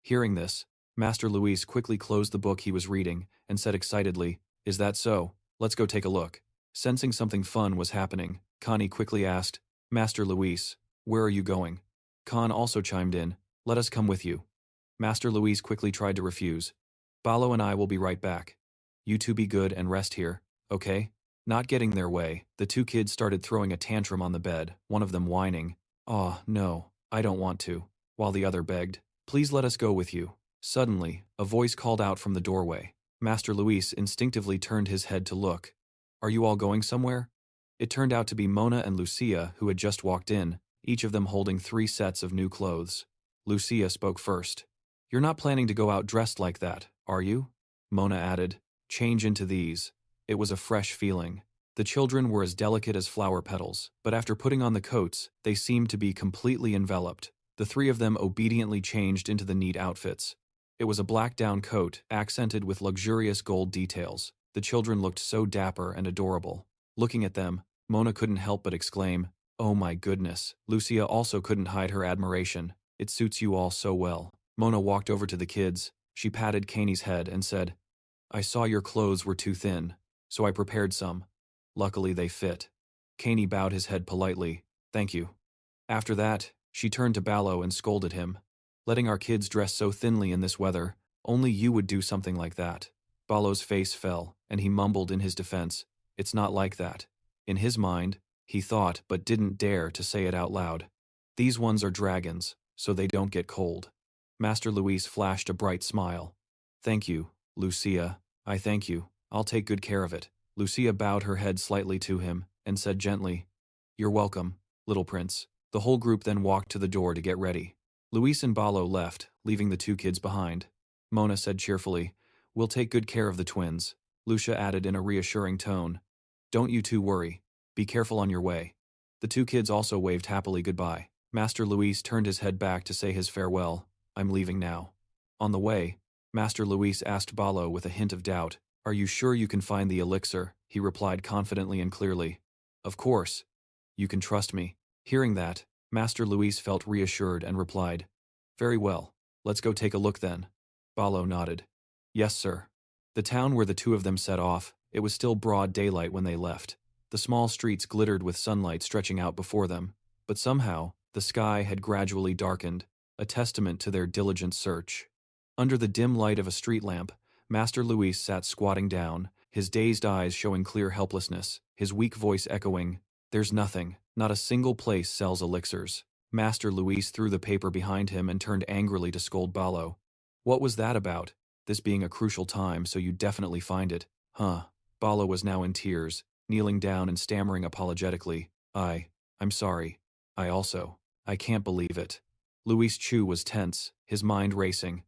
Hearing this, Master Luis quickly closed the book he was reading and said excitedly, Is that so? Let's go take a look. Sensing something fun was happening, Connie quickly asked, Master Luis, where are you going? Khan also chimed in, Let us come with you. Master Luis quickly tried to refuse. Balo and I will be right back. You two be good and rest here, okay? Not getting their way, the two kids started throwing a tantrum on the bed, one of them whining, Oh, no, I don't want to, while the other begged, Please let us go with you. Suddenly, a voice called out from the doorway. Master Luis instinctively turned his head to look. Are you all going somewhere? It turned out to be Mona and Lucia who had just walked in, each of them holding 3 sets of new clothes. Lucia spoke first. You're not planning to go out dressed like that, are you? Mona added, Change into these. It was a fresh feeling. The children were as delicate as flower petals, but after putting on the coats, they seemed to be completely enveloped. The 3 of them obediently changed into the neat outfits. It was a black down coat, accented with luxurious gold details. The children looked so dapper and adorable. Looking at them, Mona couldn't help but exclaim, "Oh my goodness." Lucia also couldn't hide her admiration. "It suits you all so well." Mona walked over to the kids. She patted Kaney's head and said, "I saw your clothes were too thin, so I prepared some. Luckily they fit." Kaney bowed his head politely. "Thank you." After that, she turned to Ballo and scolded him. "Letting our kids dress so thinly in this weather, only you would do something like that." Ballo's face fell, and he mumbled in his defense, "It's not like that." In his mind, he thought but didn't dare to say it out loud. "These ones are dragons, so they don't get cold." Master Luis flashed a bright smile. "Thank you, Lucia. I thank you. I'll take good care of it." Lucia bowed her head slightly to him and said gently, "You're welcome, little prince." The whole group then walked to the door to get ready. Luis and Ballo left, leaving the two kids behind. Mona said cheerfully, "We'll take good care of the twins." Lucia added in a reassuring tone, "Don't you two worry. Be careful on your way." The two kids also waved happily goodbye. Master Luis turned his head back to say his farewell. "I'm leaving now." On the way, Master Luis asked Ballo with a hint of doubt, "Are you sure you can find the elixir?" He replied confidently and clearly, "Of course. You can trust me." Hearing that, Master Luis felt reassured and replied, "Very well. Let's go take a look then." Ballo nodded. "Yes, sir." The town where the two of them set off, it was still broad daylight when they left. The small streets glittered with sunlight stretching out before them, but somehow, the sky had gradually darkened, a testament to their diligent search. Under the dim light of a street lamp, Master Luis sat squatting down, his dazed eyes showing clear helplessness, his weak voice echoing, "There's nothing, not a single place sells elixirs." Master Luis threw the paper behind him and turned angrily to scold Ballo. "What was that about? This being a crucial time, so you'd definitely find it." "Huh." Ballo was now in tears, kneeling down and stammering apologetically, I'm sorry. I can't believe it." Luis Chu was tense, his mind racing.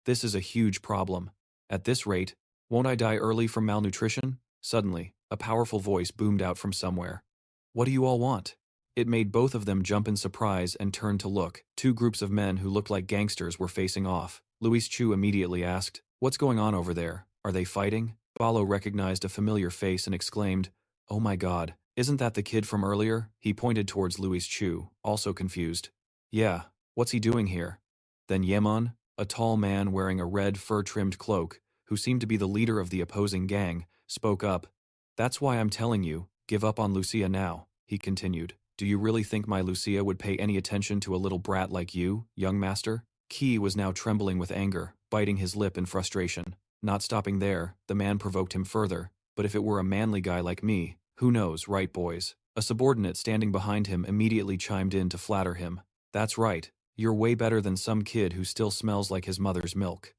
"This is a huge problem. At this rate, won't I die early from malnutrition?" Suddenly, a powerful voice boomed out from somewhere. "What do you all want?" It made both of them jump in surprise and turn to look. Two groups of men who looked like gangsters were facing off. Luis Chu immediately asked, "What's going on over there? Are they fighting?" Ballo recognized a familiar face and exclaimed, "Oh my God, isn't that the kid from earlier?" He pointed towards Luis Chu, also confused. "Yeah, what's he doing here?" Then Yemon, a tall man wearing a red fur-trimmed cloak, who seemed to be the leader of the opposing gang, spoke up. "That's why I'm telling you, give up on Lucia now," he continued. "Do you really think my Lucia would pay any attention to a little brat like you, young master?" Key was now trembling with anger, biting his lip in frustration. Not stopping there, the man provoked him further. "But if it were a manly guy like me, who knows, right boys?" A subordinate standing behind him immediately chimed in to flatter him. "That's right, you're way better than some kid who still smells like his mother's milk."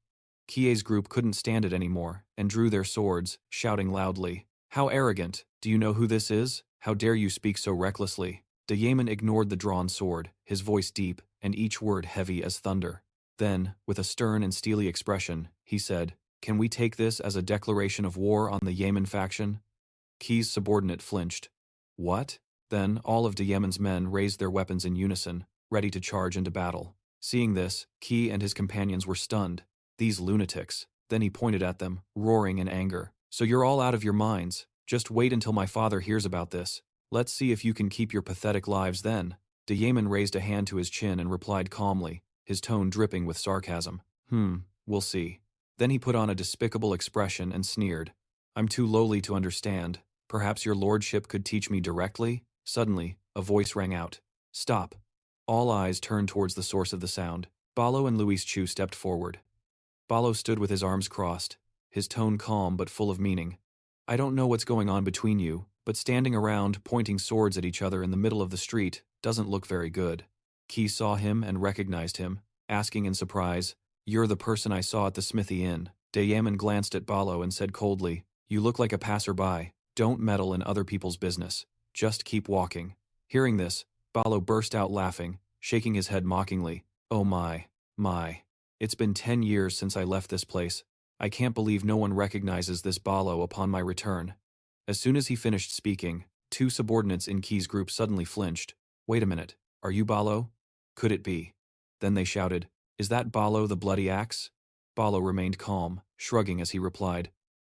Kie's group couldn't stand it anymore, and drew their swords, shouting loudly, "How arrogant! Do you know who this is? How dare you speak so recklessly?" De Yemen ignored the drawn sword, his voice deep, and each word heavy as thunder. Then, with a stern and steely expression, he said, "Can we take this as a declaration of war on the Yemen faction?" Key's subordinate flinched. "What?" Then, all of De Yemen's men raised their weapons in unison, ready to charge into battle. Seeing this, Key and his companions were stunned. These lunatics. Then he pointed at them, roaring in anger. "So you're all out of your minds. Just wait until my father hears about this. Let's see if you can keep your pathetic lives then." De Yemen raised a hand to his chin and replied calmly, his tone dripping with sarcasm. We'll see." Then he put on a despicable expression and sneered. "I'm too lowly to understand. Perhaps your lordship could teach me directly?" Suddenly, a voice rang out. "Stop." All eyes turned towards the source of the sound. Ballo and Luis Chu stepped forward. Ballo stood with his arms crossed, his tone calm but full of meaning. "I don't know what's going on between you, but standing around, pointing swords at each other in the middle of the street, doesn't look very good." Key saw him and recognized him, asking in surprise, "You're the person I saw at the Smithy Inn." De Yemen glanced at Ballo and said coldly, "You look like a passerby. Don't meddle in other people's business. Just keep walking." Hearing this, Ballo burst out laughing, shaking his head mockingly. "Oh my. It's been 10 years since I left this place. I can't believe no one recognizes this Ballo upon my return." As soon as he finished speaking, two subordinates in Key's group suddenly flinched. "Wait a minute, are you Ballo?" Could it be? Then they shouted, "Is that Ballo the Bloody Axe?" Balo remained calm, shrugging as he replied,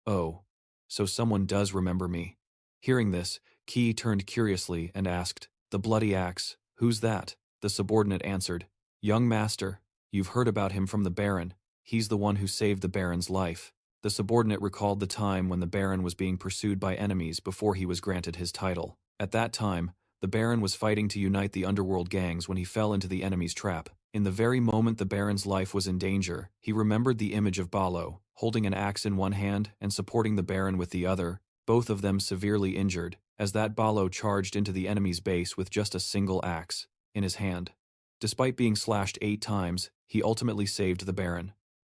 "Oh, so someone does remember me." Hearing this, Ki turned curiously and asked, "The bloody axe, who's that?" The subordinate answered, "Young master, you've heard about him from the Baron. He's the one who saved the Baron's life." The subordinate recalled the time when the Baron was being pursued by enemies before he was granted his title. At that time, the Baron was fighting to unite the underworld gangs when he fell into the enemy's trap. In the very moment the Baron's life was in danger, he remembered the image of Balo, holding an axe in one hand and supporting the Baron with the other, both of them severely injured, as that Balo charged into the enemy's base with just a single axe in his hand. Despite being slashed 8 times, he ultimately saved the Baron.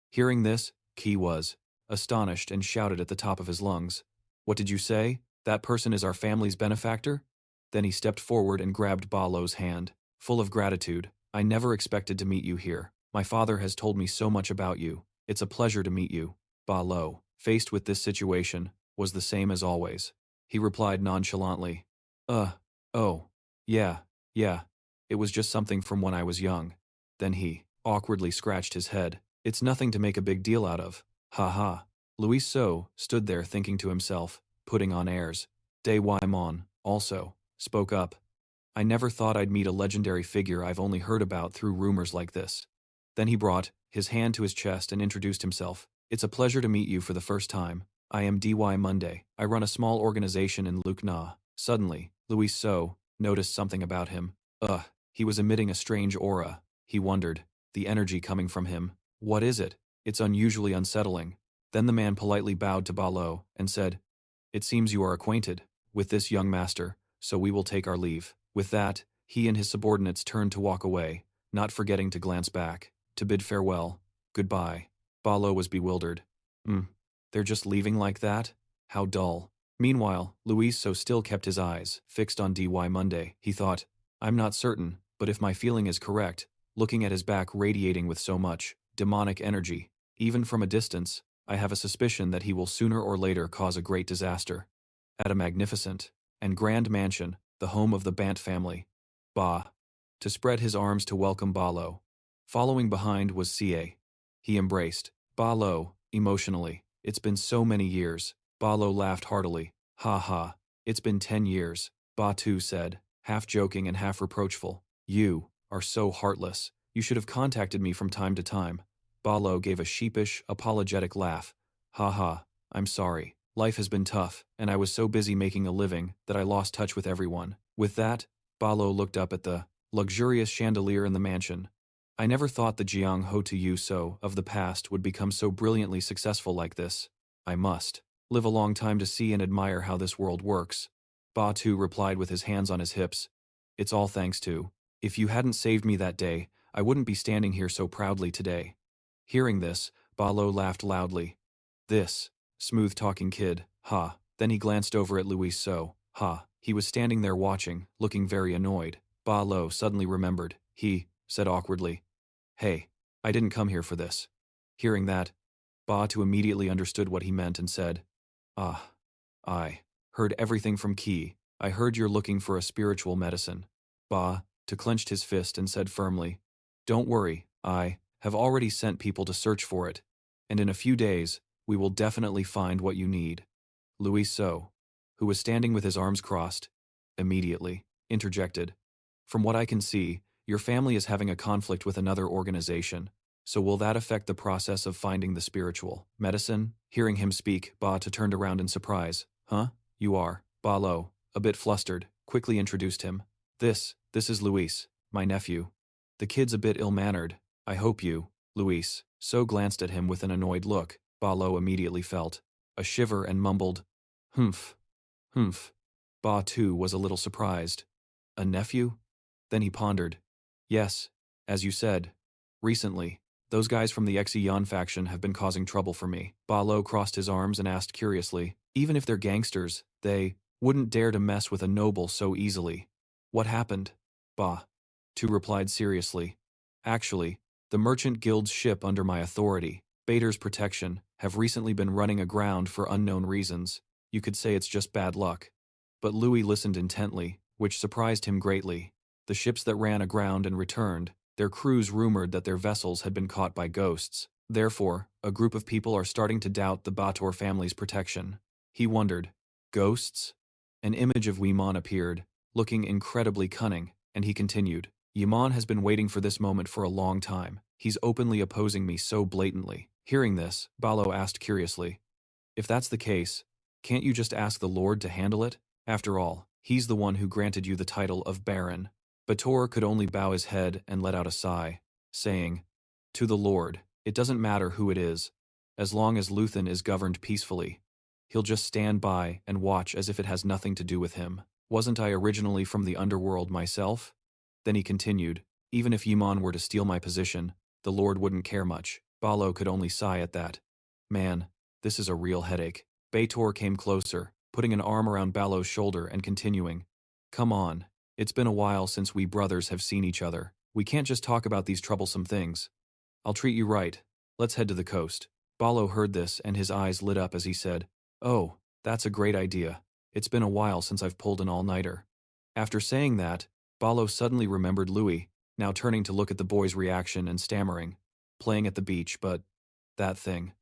Hearing this, Ki was astonished and shouted at the top of his lungs, "What did you say? That person is our family's benefactor?" Then he stepped forward and grabbed Balo's hand. "Full of gratitude, I never expected to meet you here. My father has told me so much about you. It's a pleasure to meet you." Balo, faced with this situation, was the same as always. He replied nonchalantly, Oh, yeah. It was just something from when I was young." Then he awkwardly scratched his head. "It's nothing to make a big deal out of. Ha ha." Louis So stood there thinking to himself, putting on airs. Dae Mon, also, spoke up. "I never thought I'd meet a legendary figure I've only heard about through rumors like this." Then he brought his hand to his chest and introduced himself. "It's a pleasure to meet you for the first time. I am DY Monday. I run a small organization in Lukna." Suddenly, Louis So noticed something about him. He was emitting a strange aura. He wondered, the energy coming from him. What is it? It's unusually unsettling. Then the man politely bowed to Balo and said, "It seems you are acquainted with this young master, so we will take our leave." With that, he and his subordinates turned to walk away, not forgetting to glance back, to bid farewell. "Goodbye." Balo was bewildered. They're just leaving like that? How dull. Meanwhile, Luis So still kept his eyes fixed on DY Monday. He thought, "I'm not certain, but if my feeling is correct, looking at his back radiating with so much demonic energy, even from a distance, I have a suspicion that he will sooner or later cause a great disaster." At a magnificent and grand mansion, the home of the Bant family, Ba, to spread his arms to welcome Balo. Following behind was Sie. He embraced Balo emotionally. "It's been so many years." Balo laughed heartily. "Ha ha, it's been 10 years, Ba Tu said, half joking and half reproachful. "You are so heartless. You should have contacted me from time to time." Balo gave a sheepish, apologetic laugh. "Ha ha, I'm sorry. Life has been tough, and I was so busy making a living that I lost touch with everyone." With that, Balo looked up at the luxurious chandelier in the mansion. "I never thought the Jiang Ho to Yu So of the past would become so brilliantly successful like this. I must live a long time to see and admire how this world works." Ba Tu replied with his hands on his hips. "It's all thanks to. If you hadn't saved me that day, I wouldn't be standing here so proudly today." Hearing this, Balo laughed loudly. "This smooth-talking kid, ha." Then he glanced over at Louis So, ha. He was standing there watching, looking very annoyed. Balo suddenly remembered. He said awkwardly, "Hey, I didn't come here for this." Hearing that, Ba Tu immediately understood what he meant and said, I heard everything from Ki. I heard you're looking for a spiritual medicine." Ba Tu clenched his fist and said firmly, "Don't worry, I have already sent people to search for it, and in a few days, we will definitely find what you need." Louis So, who was standing with his arms crossed, immediately interjected, "From what I can see, your family is having a conflict with another organization. So will that affect the process of finding the spiritual medicine?" Hearing him speak, Ba Tu turned around in surprise. "Huh? You are?" Balo, a bit flustered, quickly introduced him. This is Luis, my nephew." "The kid's a bit ill-mannered. I hope you." Luis So glanced at him with an annoyed look. Balo immediately felt a shiver and mumbled, "Humph. Ba Tu was a little surprised. "A nephew?" Then he pondered. "Yes, as you said. Recently, those guys from the Xi-Yan faction have been causing trouble for me." Balo crossed his arms and asked curiously, "Even if they're gangsters, they wouldn't dare to mess with a noble so easily. What happened?" Ba Tu replied seriously, "Actually, the Merchant Guild's ship under my authority, Bader's protection, have recently been running aground for unknown reasons. You could say it's just bad luck." But Louis listened intently, which surprised him greatly. The ships that ran aground and returned, their crews rumored that their vessels had been caught by ghosts. Therefore, a group of people are starting to doubt the Bator family's protection. He wondered, ghosts? An image of Weemon appeared, looking incredibly cunning, and he continued, Yaman has been waiting for this moment for a long time. He's openly opposing me so blatantly. Hearing this, Balo asked curiously, if that's the case, can't you just ask the Lord to handle it? After all, he's the one who granted you the title of Baron. Bator could only bow his head and let out a sigh, saying, to the Lord, it doesn't matter who it is, as long as Luthen is governed peacefully. He'll just stand by and watch as if it has nothing to do with him. Wasn't I originally from the underworld myself? Then he continued, even if Yaman were to steal my position, the Lord wouldn't care much. Balo could only sigh at that. Man, this is a real headache. Bator came closer, putting an arm around Balo's shoulder and continuing, come on, it's been a while since we brothers have seen each other. We can't just talk about these troublesome things. I'll treat you right. Let's head to the coast. Balo heard this and his eyes lit up as he said, oh, that's a great idea. It's been a while since I've pulled an all-nighter. After saying that, Balo suddenly remembered Louis, now turning to look at the boy's reaction and stammering, playing at the beach, but that thing.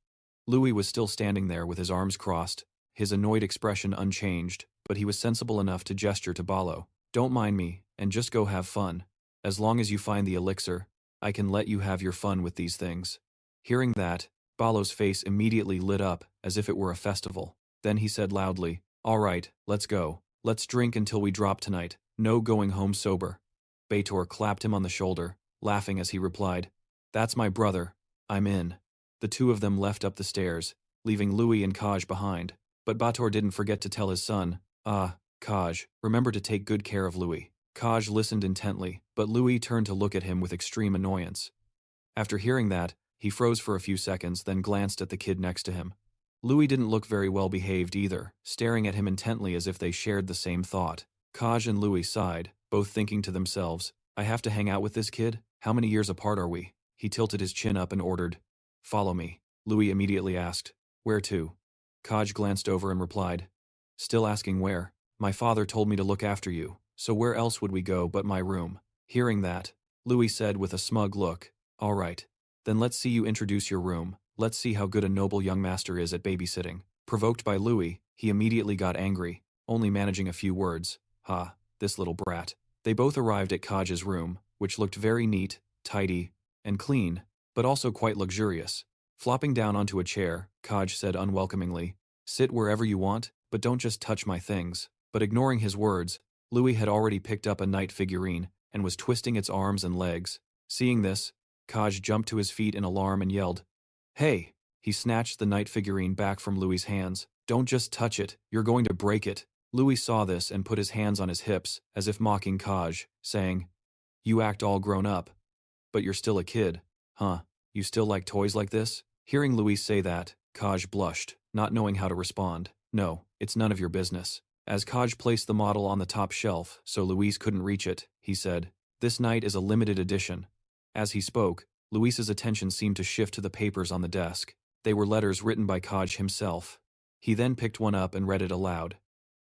Louis was still standing there with his arms crossed, his annoyed expression unchanged, but he was sensible enough to gesture to Balo, don't mind me, and just go have fun. As long as you find the elixir, I can let you have your fun with these things. Hearing that, Balo's face immediately lit up as if it were a festival. Then he said loudly, all right, let's go. Let's drink until we drop tonight. No going home sober. Bator clapped him on the shoulder, laughing as he replied, that's my brother. I'm in. The two of them left up the stairs, leaving Louis and Kaj behind. But Bator didn't forget to tell his son, Kaj, remember to take good care of Louis. Kaj listened intently, but Louis turned to look at him with extreme annoyance. After hearing that, he froze for a few seconds, then glanced at the kid next to him. Louis didn't look very well behaved either, staring at him intently as if they shared the same thought. Kaj and Louis sighed, both thinking to themselves, I have to hang out with this kid? How many years apart are we? He tilted his chin up and ordered, follow me. Louis immediately asked, where to? Kaj glanced over and replied, still asking where? My father told me to look after you, so where else would we go but my room? Hearing that, Louis said with a smug look, all right, then let's see you introduce your room. Let's see how good a noble young master is at babysitting. Provoked by Louis, he immediately got angry, only managing a few words. Ha, this little brat. They both arrived at Kaj's room, which looked very neat, tidy, and clean, but also quite luxurious. Flopping down onto a chair, Kaj said unwelcomingly, sit wherever you want, but don't just touch my things. But ignoring his words, Louis had already picked up a knight figurine and was twisting its arms and legs. Seeing this, Kaj jumped to his feet in alarm and yelled, hey! He snatched the knight figurine back from Louis's hands. Don't just touch it, you're going to break it. Louis saw this and put his hands on his hips, as if mocking Kaj, saying, you act all grown up. But you're still a kid, huh? You still like toys like this? Hearing Louis say that, Kaj blushed, not knowing how to respond. No, it's none of your business. As Kaj placed the model on the top shelf so Louise couldn't reach it, he said, this knight is a limited edition. As he spoke, Luis's attention seemed to shift to the papers on the desk. They were letters written by Kaj himself. He then picked one up and read it aloud.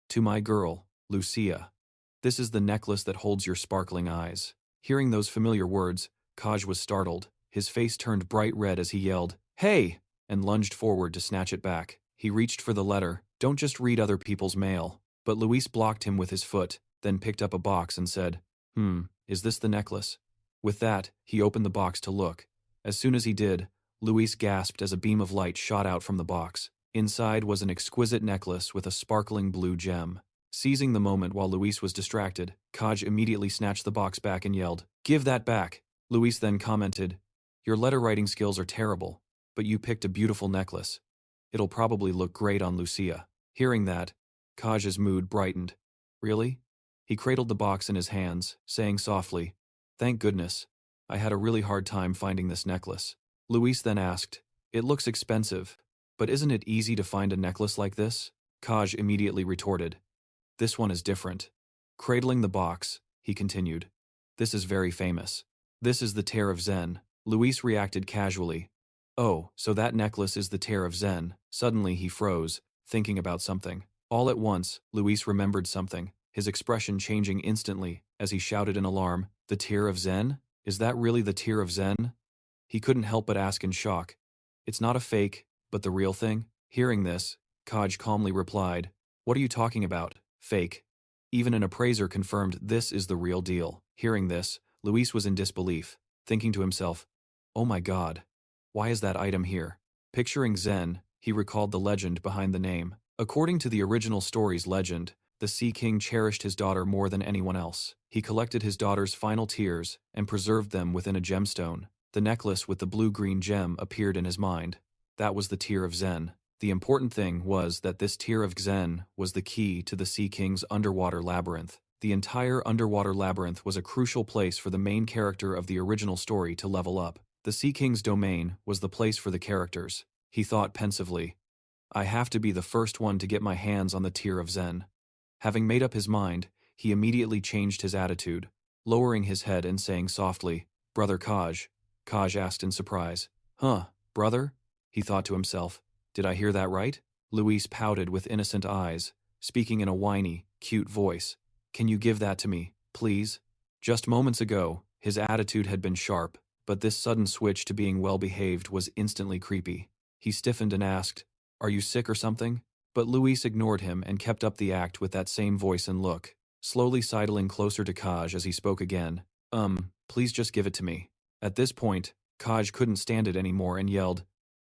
To my girl, Lucia. This is the necklace that holds your sparkling eyes. Hearing those familiar words, Kaj was startled. His face turned bright red as he yelled, hey! And lunged forward to snatch it back. He reached for the letter. Don't just read other people's mail. But Luis blocked him with his foot, then picked up a box and said, is this the necklace? With that, he opened the box to look. As soon as he did, Luis gasped as a beam of light shot out from the box. Inside was an exquisite necklace with a sparkling blue gem. Seizing the moment while Luis was distracted, Kaj immediately snatched the box back and yelled, give that back! Luis then commented, your letter-writing skills are terrible, but you picked a beautiful necklace. It'll probably look great on Lucia. Hearing that, Kaj's mood brightened. Really? He cradled the box in his hands, saying softly, thank goodness. I had a really hard time finding this necklace. Luis then asked, it looks expensive, but isn't it easy to find a necklace like this? Kaj immediately retorted, this one is different. Cradling the box, he continued, this is very famous. This is the Tear of Zen. Luis reacted casually. Oh, so that necklace is the Tear of Zen. Suddenly he froze, thinking about something. All at once, Luis remembered something, his expression changing instantly as he shouted in alarm, the Tear of Zen? Is that really the Tear of Zen? He couldn't help but ask in shock, It's not a fake, but the real thing? Hearing this, Kaj calmly replied, What are you talking about? Fake. Even an appraiser confirmed this is the real deal. Hearing this, Luis was in disbelief, thinking to himself, Oh my god, why is that item here? Picturing Zen, he recalled the legend behind the name. According to the original story's legend, the Sea King cherished his daughter more than anyone else. He collected his daughter's final tears and preserved them within a gemstone. The necklace with the blue-green gem appeared in his mind. That was the tear of Zen. The important thing was that this tear of Zen was the key to the Sea King's underwater labyrinth. The entire underwater labyrinth was a crucial place for the main character of the original story to level up. The Sea King's domain was the place for the characters. He thought pensively, I have to be the first one to get my hands on the tear of Zen. Having made up his mind, he immediately changed his attitude, lowering his head and saying softly, Brother Kaj. Kaj asked in surprise. Huh, brother? He thought to himself. Did I hear that right? Luis pouted with innocent eyes, speaking in a whiny, cute voice. Can you give that to me, please? Just moments ago, his attitude had been sharp, but this sudden switch to being well-behaved was instantly creepy. He stiffened and asked, Are you sick or something? But Luis ignored him and kept up the act with that same voice and look, slowly sidling closer to Kaj as he spoke again. Please just give it to me. At this point, Kaj couldn't stand it anymore and yelled,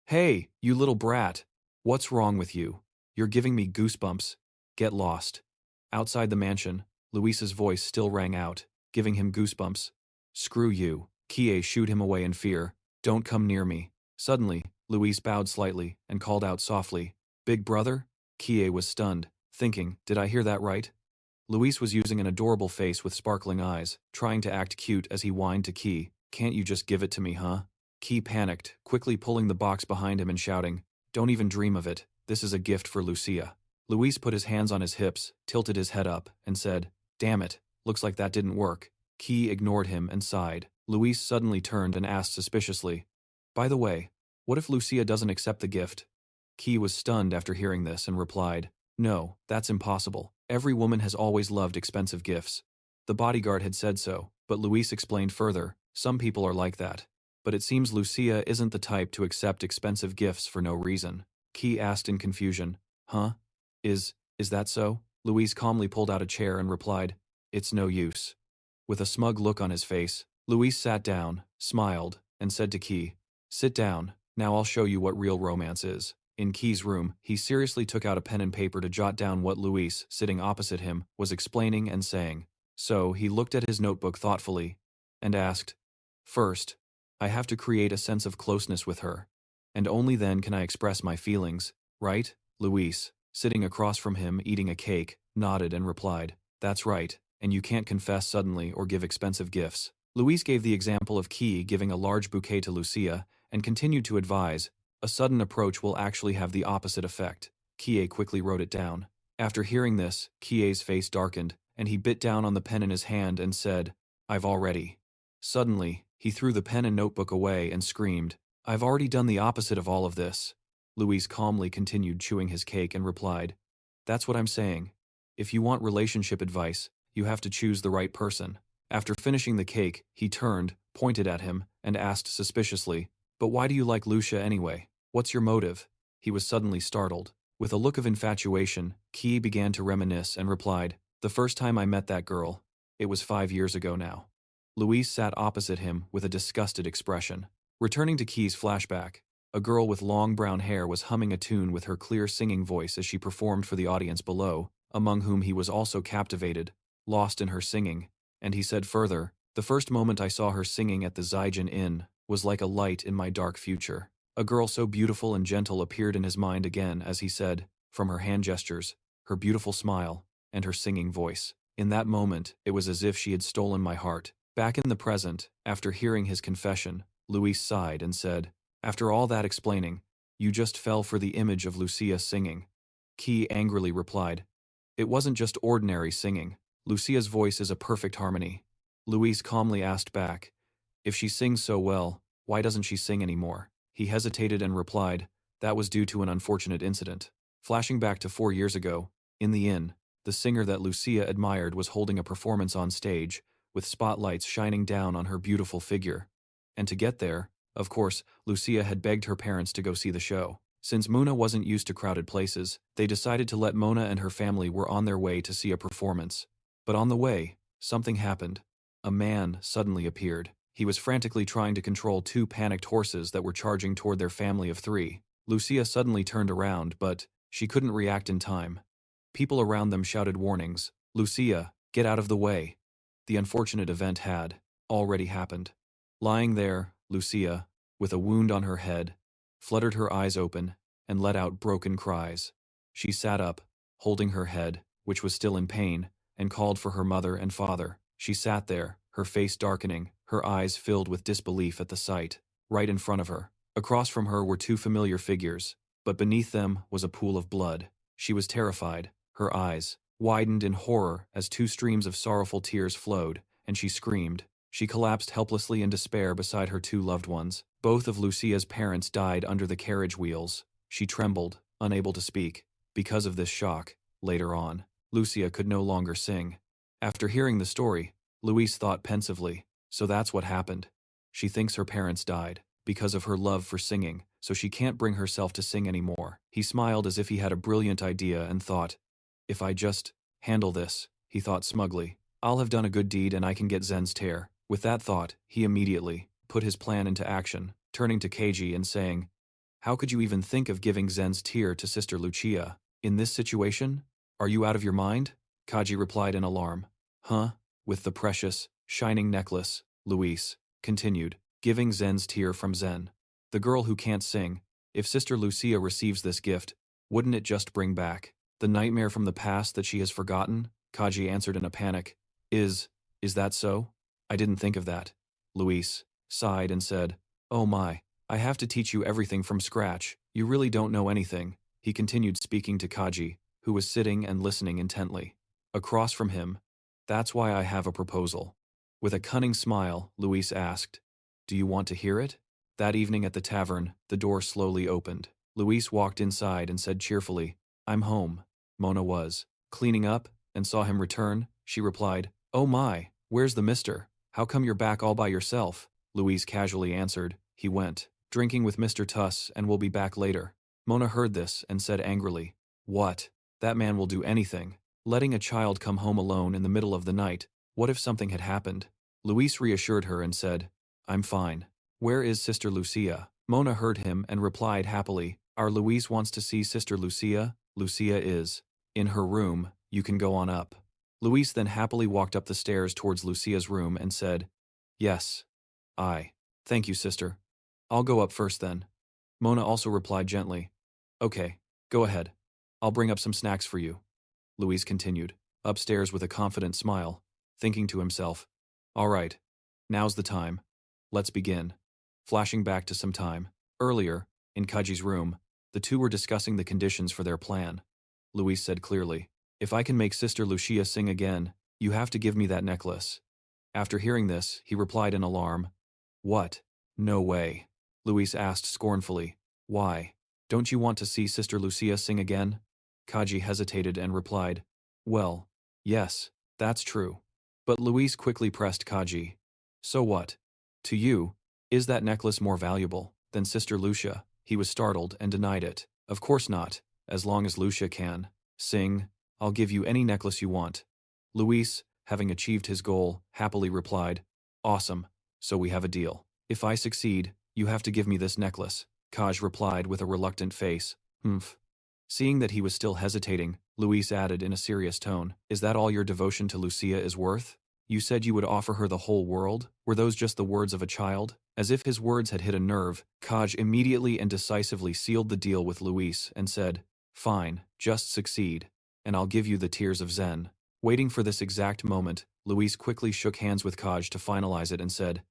Hey, you little brat! What's wrong with you? You're giving me goosebumps. Get lost. Outside the mansion, Luis's voice still rang out, giving him goosebumps. Screw you. Kie shooed him away in fear. Don't come near me. Suddenly, Luis bowed slightly and called out softly, Big brother? Kie was stunned, thinking, Did I hear that right? Luis was using an adorable face with sparkling eyes, trying to act cute as he whined to Kie, Can't you just give it to me, huh? Kie panicked, quickly pulling the box behind him and shouting, Don't even dream of it, this is a gift for Lucia. Luis put his hands on his hips, tilted his head up, and said, Damn it, looks like that didn't work. Kie ignored him and sighed. Luis suddenly turned and asked suspiciously, By the way, what if Lucia doesn't accept the gift? Kie was stunned after hearing this and replied, No, that's impossible. Every woman has always loved expensive gifts. The bodyguard had said so, but Luis explained further, Some people are like that. But it seems Lucia isn't the type to accept expensive gifts for no reason. Kie asked in confusion, Huh? Is that so? Luis calmly pulled out a chair and replied, It's no use. With a smug look on his face, Luis sat down, smiled, and said to Kie, Sit down, now I'll show you what real romance is. In Kie's room, he seriously took out a pen and paper to jot down what Luis, sitting opposite him, was explaining and saying. So he looked at his notebook thoughtfully, and asked, First, I have to create a sense of closeness with her, and only then can I express my feelings, right? Luis, sitting across from him eating a cake, nodded and replied, That's right, and you can't confess suddenly or give expensive gifts. Luis gave the example of Kie giving a large bouquet to Lucia, and continued to advise, a sudden approach will actually have the opposite effect. Kie quickly wrote it down. After hearing this, Kie's face darkened, and he bit down on the pen in his hand and said, I've already. Suddenly, he threw the pen and notebook away and screamed, I've already done the opposite of all of this. Luis calmly continued chewing his cake and replied, That's what I'm saying. If you want relationship advice, you have to choose the right person. After finishing the cake, he turned, pointed at him, and asked suspiciously, But why do you like Lucia anyway? What's your motive? He was suddenly startled. With a look of infatuation, Kie began to reminisce and replied, The first time I met that girl, it was 5 years ago now. Luis sat opposite him with a disgusted expression. Returning to Kie's flashback, a girl with long brown hair was humming a tune with her clear singing voice as she performed for the audience below, among whom he was also captivated, lost in her singing, and he said further, The first moment I saw her singing at the Zijin Inn was like a light in my dark future. A girl so beautiful and gentle appeared in his mind again as he said, from her hand gestures, her beautiful smile, and her singing voice. In that moment, it was as if she had stolen my heart. Back in the present, after hearing his confession, Luis sighed and said, After all that explaining, you just fell for the image of Lucia singing. Kie angrily replied, It wasn't just ordinary singing. Lucia's voice is a perfect harmony. Luis calmly asked back, If she sings so well, why doesn't she sing anymore? He hesitated and replied, That was due to an unfortunate incident. Flashing back to 4 years ago, in the inn, the singer that Lucia admired was holding a performance on stage, with spotlights shining down on her beautiful figure. And to get there, Of course, Lucia had begged her parents to go see the show. Since Mona wasn't used to crowded places, they decided to let Mona and her family were on their way to see a performance. But on the way, something happened. A man suddenly appeared. He was frantically trying to control two panicked horses that were charging toward their family of 3. Lucia suddenly turned around, but she couldn't react in time. People around them shouted warnings. "Lucia, get out of the way." The unfortunate event had already happened. Lying there, Lucia, with a wound on her head, fluttered her eyes open and let out broken cries. She sat up, holding her head, which was still in pain, and called for her mother and father. She sat there, her face darkening, her eyes filled with disbelief at the sight. Right in front of her, across from her were 2 familiar figures, but beneath them was a pool of blood. She was terrified. Her eyes widened in horror as 2 streams of sorrowful tears flowed, and she screamed. She collapsed helplessly in despair beside her 2 loved ones. Both of Lucia's parents died under the carriage wheels. She trembled, unable to speak. Because of this shock, later on, Lucia could no longer sing. After hearing the story, Louise thought pensively, so that's what happened. She thinks her parents died because of her love for singing, so she can't bring herself to sing anymore. He smiled as if he had a brilliant idea and thought, if I just handle this, he thought smugly, I'll have done a good deed and I can get Zen's tear. With that thought, he immediately put his plan into action, turning to Keiji and saying, how could you even think of giving Zen's tear to Sister Lucia? In this situation? Are you out of your mind? Kaji replied in alarm. Huh? With the precious, shining necklace, Luis continued, giving Zen's tear from Zen. The girl who can't sing. If Sister Lucia receives this gift, wouldn't it just bring back the nightmare from the past that she has forgotten? Kaji answered in a panic. Is that so? I didn't think of that. Luis sighed and said, oh my, I have to teach you everything from scratch. You really don't know anything. He continued speaking to Kaji, who was sitting and listening intently. Across from him, that's why I have a proposal. With a cunning smile, Luis asked, do you want to hear it? That evening at the tavern, the door slowly opened. Luis walked inside and said cheerfully, I'm home. Mona was cleaning up and saw him return. She replied, oh my, where's the mister? How come you're back all by yourself? Luis casually answered, he went drinking with Mr. Tuss and will be back later. Mona heard this and said angrily, what? That man will do anything. Letting a child come home alone in the middle of the night, what if something had happened? Luis reassured her and said, I'm fine. Where is Sister Lucia? Mona heard him and replied happily, our Luis wants to see Sister Lucia. Lucia is in her room, you can go on up. Luis then happily walked up the stairs towards Lucia's room and said, yes. Thank you, sister. I'll go up first then. Mona also replied gently, okay, go ahead. I'll bring up some snacks for you. Luis continued, upstairs with a confident smile, thinking to himself, all right, now's the time. Let's begin. Flashing back to some time earlier, in Kaji's room, the two were discussing the conditions for their plan. Luis said clearly, if I can make Sister Lucia sing again, you have to give me that necklace. After hearing this, he replied in alarm, what? No way. Luis asked scornfully, why? Don't you want to see Sister Lucia sing again? Kaji hesitated and replied, well, yes, that's true. But Luis quickly pressed Kaji. So what? To you, is that necklace more valuable than Sister Lucia? He was startled and denied it. Of course not. As long as Lucia can sing, I'll give you any necklace you want. Luis, having achieved his goal, happily replied, awesome, so we have a deal. If I succeed, you have to give me this necklace. Kaj replied with a reluctant face. Seeing that he was still hesitating, Luis added in a serious tone, is that all your devotion to Lucia is worth? You said you would offer her the whole world? Were those just the words of a child? As if his words had hit a nerve, Kaj immediately and decisively sealed the deal with Luis and said, fine, just succeed, and I'll give you the tears of Zen. Waiting for this exact moment, Luis quickly shook hands with Kaj to finalize it and said,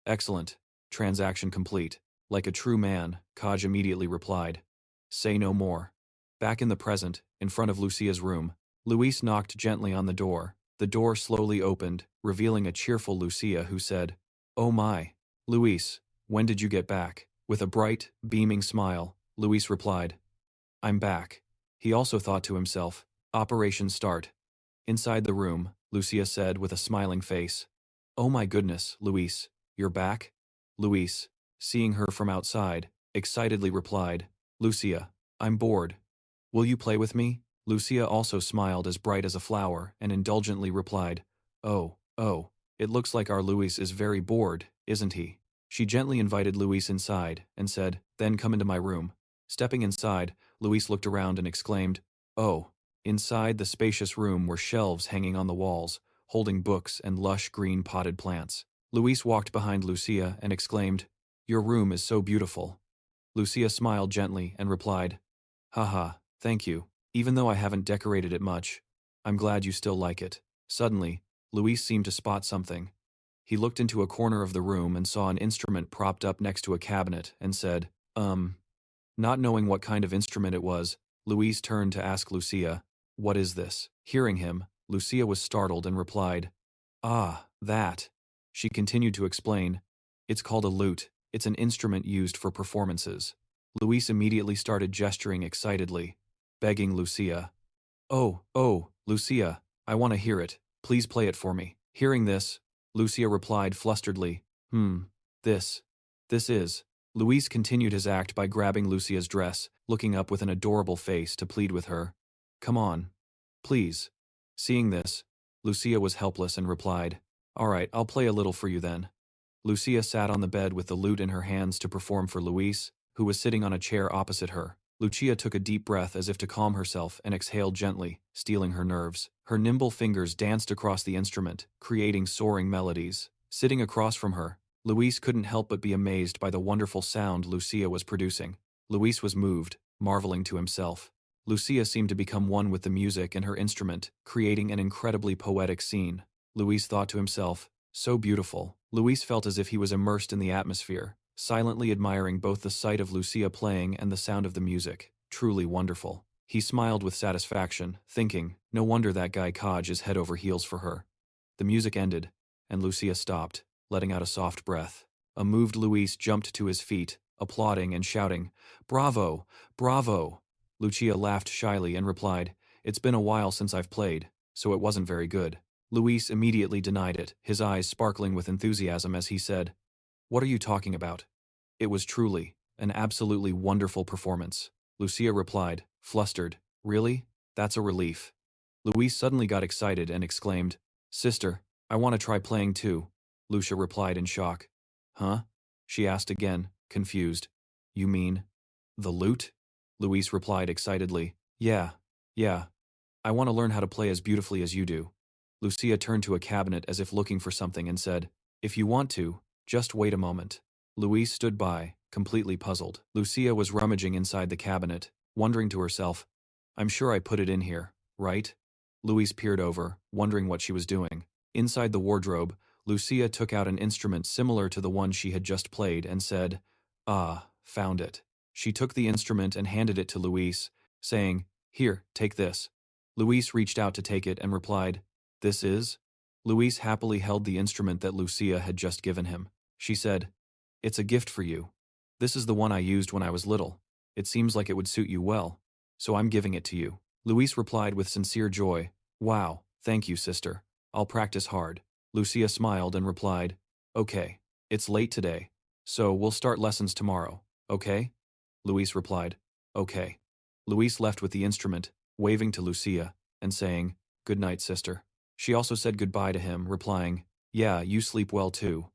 excellent, transaction complete. Like a true man, Kaj immediately replied, say no more. Back in the present, in front of Lucia's room, Luis knocked gently on the door. The door slowly opened, revealing a cheerful Lucia who said, oh my. Luis, when did you get back? With a bright, beaming smile, Luis replied, I'm back. He also thought to himself, Operation Start. Inside the room, Lucia said with a smiling face, oh my goodness, Luis, you're back? Luis, seeing her from outside, excitedly replied, "Lucia, I'm bored. Will you play with me?" Lucia also smiled as bright as a flower and indulgently replied, Oh, it looks like our Luis is very bored, isn't he?" She gently invited Luis inside and said, "Then come into my room." Stepping inside, Luis looked around and exclaimed, "Oh." Inside the spacious room were shelves hanging on the walls, holding books and lush green potted plants. Luis walked behind Lucia and exclaimed, "Your room is so beautiful." Lucia smiled gently and replied, "Haha, thank you. Even though I haven't decorated it much, I'm glad you still like it." Suddenly, Luis seemed to spot something. He looked into a corner of the room and saw an instrument propped up next to a cabinet and said, Not knowing what kind of instrument it was, Luis turned to ask Lucia, "What is this?" Hearing him, Lucia was startled and replied, "Ah, that." She continued to explain, "It's called a lute. It's an instrument used for performances." Luis immediately started gesturing excitedly, begging Lucia, Oh, Lucia, I want to hear it. Please play it for me." Hearing this, Lucia replied flusteredly, This is." Luis continued his act by grabbing Lucia's dress, looking up with an adorable face to plead with her, "Come on. Please." Seeing this, Lucia was helpless and replied, "All right, I'll play a little for you then." Lucia sat on the bed with the lute in her hands to perform for Luis, who was sitting on a chair opposite her. Lucia took a deep breath as if to calm herself and exhaled gently, steeling her nerves. Her nimble fingers danced across the instrument, creating soaring melodies. Sitting across from her, Luis couldn't help but be amazed by the wonderful sound Lucia was producing. Luis was moved, marveling to himself. Lucia seemed to become one with the music and her instrument, creating an incredibly poetic scene. Luis thought to himself, "So beautiful." Luis felt as if he was immersed in the atmosphere, silently admiring both the sight of Lucia playing and the sound of the music. Truly wonderful. He smiled with satisfaction, thinking, no wonder that guy Kaj is head over heels for her. The music ended, and Lucia stopped, letting out a soft breath. A moved Luis jumped to his feet, applauding and shouting, "Bravo! Bravo!" Lucia laughed shyly and replied, "It's been a while since I've played, so it wasn't very good." Luis immediately denied it, his eyes sparkling with enthusiasm as he said, "What are you talking about? It was truly an absolutely wonderful performance." Lucia replied, flustered, "Really? That's a relief." Luis suddenly got excited and exclaimed, "Sister, I want to try playing too." Lucia replied in shock. "Huh?" she asked again, confused. "You mean the lute?" Luis replied excitedly, Yeah. I want to learn how to play as beautifully as you do." Lucia turned to a cabinet as if looking for something and said, "If you want to, just wait a moment." Luis stood by, completely puzzled. Lucia was rummaging inside the cabinet, wondering to herself, "I'm sure I put it in here, right?" Luis peered over, wondering what she was doing. Inside the wardrobe, Lucia took out an instrument similar to the one she had just played and said, "Ah, found it." She took the instrument and handed it to Luis, saying, "Here, take this." Luis reached out to take it and replied, "This is?" Luis happily held the instrument that Lucia had just given him. She said, "It's a gift for you. This is the one I used when I was little. It seems like it would suit you well, so I'm giving it to you." Luis replied with sincere joy, "Wow, thank you, sister. I'll practice hard." Lucia smiled and replied, "Okay, it's late today, so we'll start lessons tomorrow, okay?" Luis replied, "Okay." Luis left with the instrument, waving to Lucia, and saying, "Good night, sister." She also said goodbye to him, replying, "Yeah, you sleep well too."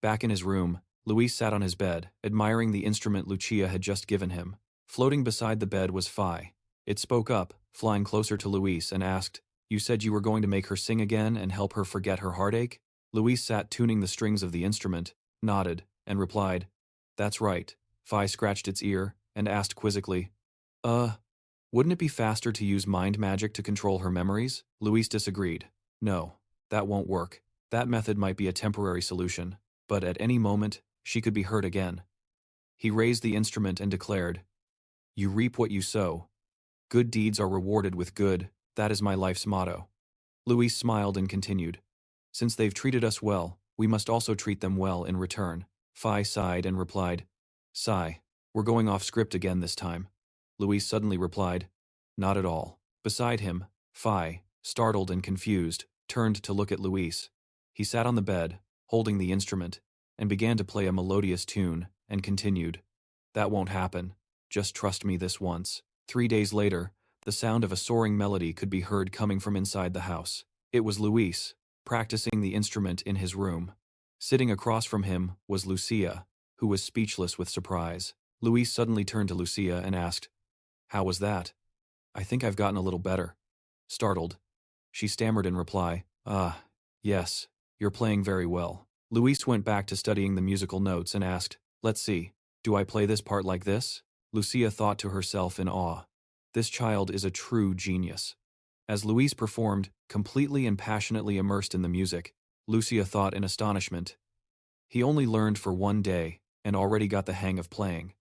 Back in his room, Luis sat on his bed, admiring the instrument Lucia had just given him. Floating beside the bed was Phi. It spoke up, flying closer to Luis, and asked, "You said you were going to make her sing again and help her forget her heartache?" Luis sat tuning the strings of the instrument, nodded, and replied, "That's right." Phi scratched its ear, and asked quizzically, Wouldn't it be faster to use mind magic to control her memories?" Luis disagreed. "No, that won't work. That method might be a temporary solution, but at any moment, she could be hurt again." He raised the instrument and declared, "You reap what you sow. Good deeds are rewarded with good, that is my life's motto." Luis smiled and continued, "Since they've treated us well, we must also treat them well in return." Phi sighed and replied, "Sigh, we're going off script again this time." Luis suddenly replied, "Not at all." Beside him, Phi, startled and confused, turned to look at Luis. He sat on the bed, holding the instrument, and began to play a melodious tune, and continued, "That won't happen. Just trust me this once." 3 days later, the sound of a soaring melody could be heard coming from inside the house. It was Luis, practicing the instrument in his room. Sitting across from him was Lucia, who was speechless with surprise. Luis suddenly turned to Lucia and asked, "How was that?" "I think I've gotten a little better." Startled, she stammered in reply, "Ah, yes, you're playing very well." Luis went back to studying the musical notes and asked, "Let's see, do I play this part like this?" Lucia thought to herself in awe, "This child is a true genius." As Luis performed, completely and passionately immersed in the music, Lucia thought in astonishment, "He only learned for 1 day and already got the hang of playing.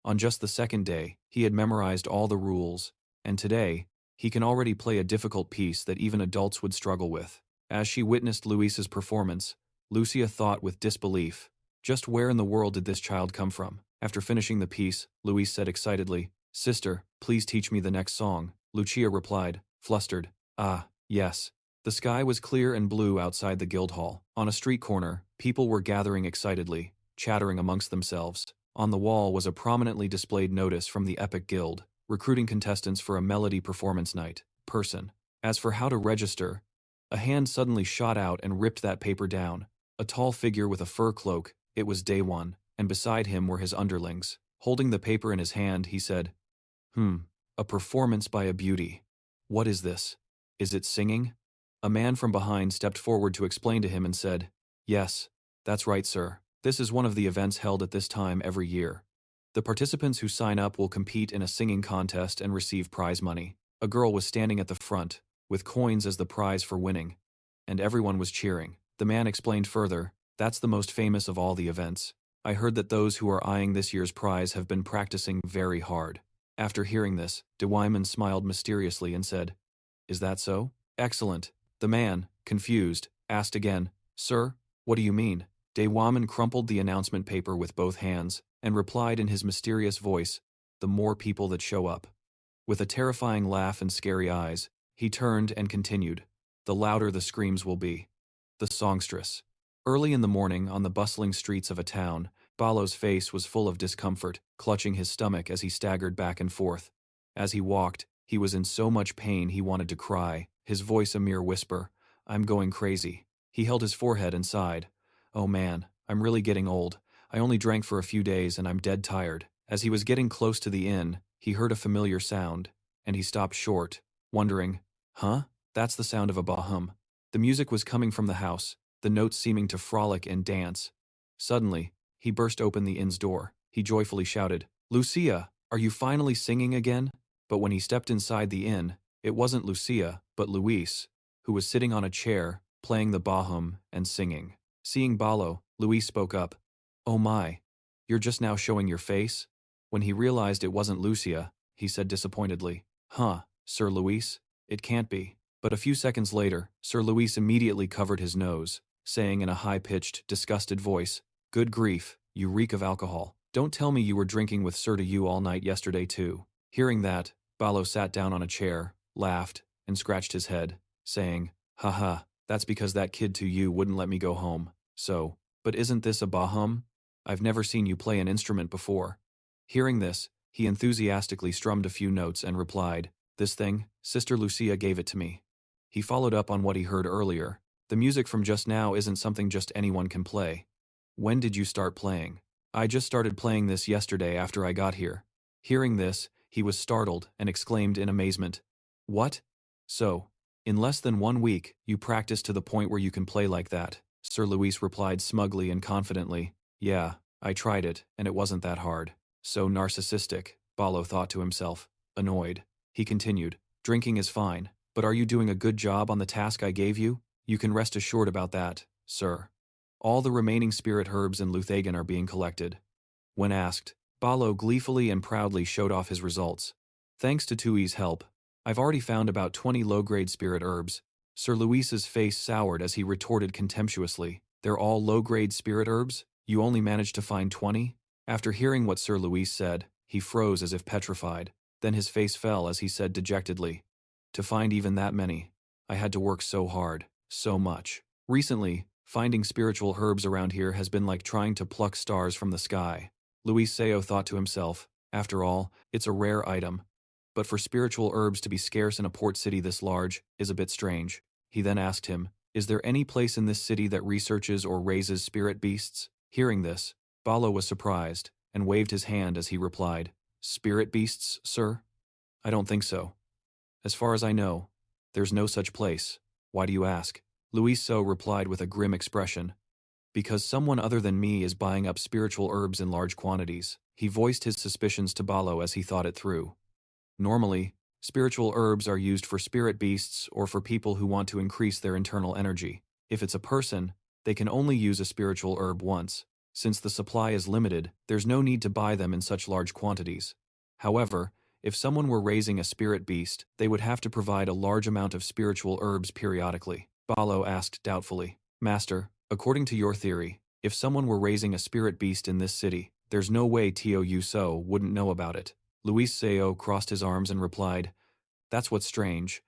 On just the second day, he had memorized all the rules, and today, he can already play a difficult piece that even adults would struggle with." As she witnessed Luis's performance, Lucia thought with disbelief, just where in the world did this child come from? After finishing the piece, Luis said excitedly, "Sister, please teach me the next song." Lucia replied, flustered, "Ah, yes." The sky was clear and blue outside the guild hall. On a street corner, people were gathering excitedly, chattering amongst themselves. On the wall was a prominently displayed notice from the Epic Guild, recruiting contestants for a melody performance night. Person. As for how to register, a hand suddenly shot out and ripped that paper down. A tall figure with a fur cloak, it was Day One, and beside him were his underlings. Holding the paper in his hand, he said, A performance by a beauty. What is this? Is it singing?" A man from behind stepped forward to explain to him and said, "Yes, that's right, sir. This is one of the events held at this time every year. The participants who sign up will compete in a singing contest and receive prize money." A girl was standing at the front, with coins as the prize for winning, and everyone was cheering. The man explained further, "That's the most famous of all the events. I heard that those who are eyeing this year's prize have been practicing very hard." After hearing this, De Wyman smiled mysteriously and said, "Is that so? Excellent." The man, confused, asked again, "Sir, what do you mean?" De Wyman crumpled the announcement paper with both hands and replied in his mysterious voice, "The more people that show up." With a terrifying laugh and scary eyes, he turned and continued, "The louder the screams will be." The songstress. Early in the morning, on the bustling streets of a town, Balo's face was full of discomfort, clutching his stomach as he staggered back and forth. As he walked, he was in so much pain he wanted to cry, his voice a mere whisper, "I'm going crazy." He held his forehead and sighed, "Oh man, I'm really getting old. I only drank for a few days and I'm dead tired." As he was getting close to the inn, he heard a familiar sound, and he stopped short, wondering, That's the sound of a bahum. The music was coming from the house, the notes seeming to frolic and dance. Suddenly, he burst open the inn's door. He joyfully shouted, "Lucia, are you finally singing again?" But when he stepped inside the inn, it wasn't Lucia, but Luis, who was sitting on a chair, playing the bahum and singing. Seeing Balo, Luis spoke up, "Oh my, you're just now showing your face?" When he realized it wasn't Lucia, he said disappointedly, Sir Luis, it can't be." But a few seconds later, Sir Luis immediately covered his nose, saying in a high-pitched, disgusted voice, "Good grief, you reek of alcohol. Don't tell me you were drinking with Sir you all night yesterday too." Hearing that, Balo sat down on a chair, laughed, and scratched his head, saying, That's because that kid to you wouldn't let me go home. So, but isn't this a bahum? I've never seen you play an instrument before." Hearing this, he enthusiastically strummed a few notes and replied, "This thing, Sister Lucia gave it to me." He followed up on what he heard earlier. "The music from just now isn't something just anyone can play. When did you start playing?" "I just started playing this yesterday after I got here." Hearing this, he was startled and exclaimed in amazement, "What? So, in less than 1 week, you practiced to the point where you can play like that?" Sir Luis replied smugly and confidently, "Yeah, I tried it, and it wasn't that hard." So narcissistic, Balo thought to himself, annoyed. He continued, "Drinking is fine, but are you doing a good job on the task I gave you? You can rest assured about that, sir. All the remaining spirit herbs in Luthagen are being collected." When asked, Balo gleefully and proudly showed off his results. "Thanks to Tui's help, I've already found about 20 low-grade spirit herbs." Sir Luis's face soured as he retorted contemptuously, "They're all low-grade spirit herbs? You only managed to find 20? After hearing what Sir Luis said, he froze as if petrified. Then his face fell as he said dejectedly, "To find even that many, I had to work so hard, so much. Recently, finding spiritual herbs around here has been like trying to pluck stars from the sky. Luis Seo thought to himself, after all, it's a rare item. But for spiritual herbs to be scarce in a port city this large is a bit strange. He then asked him, is there any place in this city that researches or raises spirit beasts? Hearing this, Balo was surprised and waved his hand as he replied, spirit beasts, sir? I don't think so. As far as I know, there's no such place. Why do you ask? Luis So replied with a grim expression. Because someone other than me is buying up spiritual herbs in large quantities. He voiced his suspicions to Balo as he thought it through. Normally, spiritual herbs are used for spirit beasts or for people who want to increase their internal energy. If it's a person, they can only use a spiritual herb once. Since the supply is limited, there's no need to buy them in such large quantities. However, if someone were raising a spirit beast, they would have to provide a large amount of spiritual herbs periodically. Balo asked doubtfully, Master, according to your theory, if someone were raising a spirit beast in this city, there's no way Tio Yuso wouldn't know about it. Luis Seo crossed his arms and replied, that's what's strange.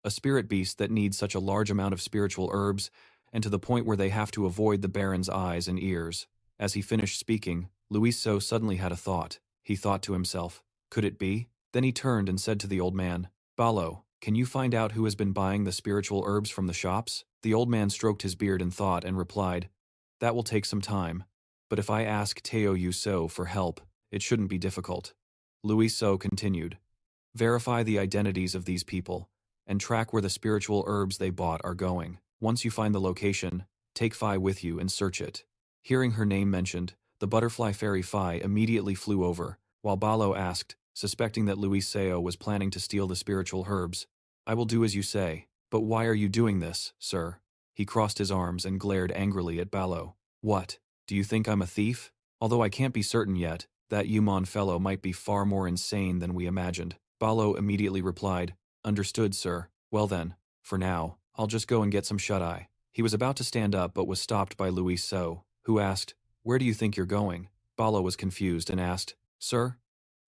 A spirit beast that needs such a large amount of spiritual herbs, and to the point where they have to avoid the Baron's eyes and ears. As he finished speaking, Luis Seo suddenly had a thought. He thought to himself, could it be? Then he turned and said to the old man, Balo, can you find out who has been buying the spiritual herbs from the shops? The old man stroked his beard in thought and replied, that will take some time. But if I ask Teo Yuso for help, it shouldn't be difficult. Luis So continued, verify the identities of these people, and track where the spiritual herbs they bought are going. Once you find the location, take Phi with you and search it. Hearing her name mentioned, the butterfly fairy Phi immediately flew over, while Balo asked, suspecting that Luis Seo was planning to steal the spiritual herbs, I will do as you say, but why are you doing this, sir? He crossed his arms and glared angrily at Balo. What, do you think I'm a thief? Although I can't be certain yet, that Yumon fellow might be far more insane than we imagined. Balo immediately replied, understood, sir. Well then, for now, I'll just go and get some shut-eye. He was about to stand up but was stopped by Luis So, who asked, where do you think you're going? Balo was confused and asked, sir?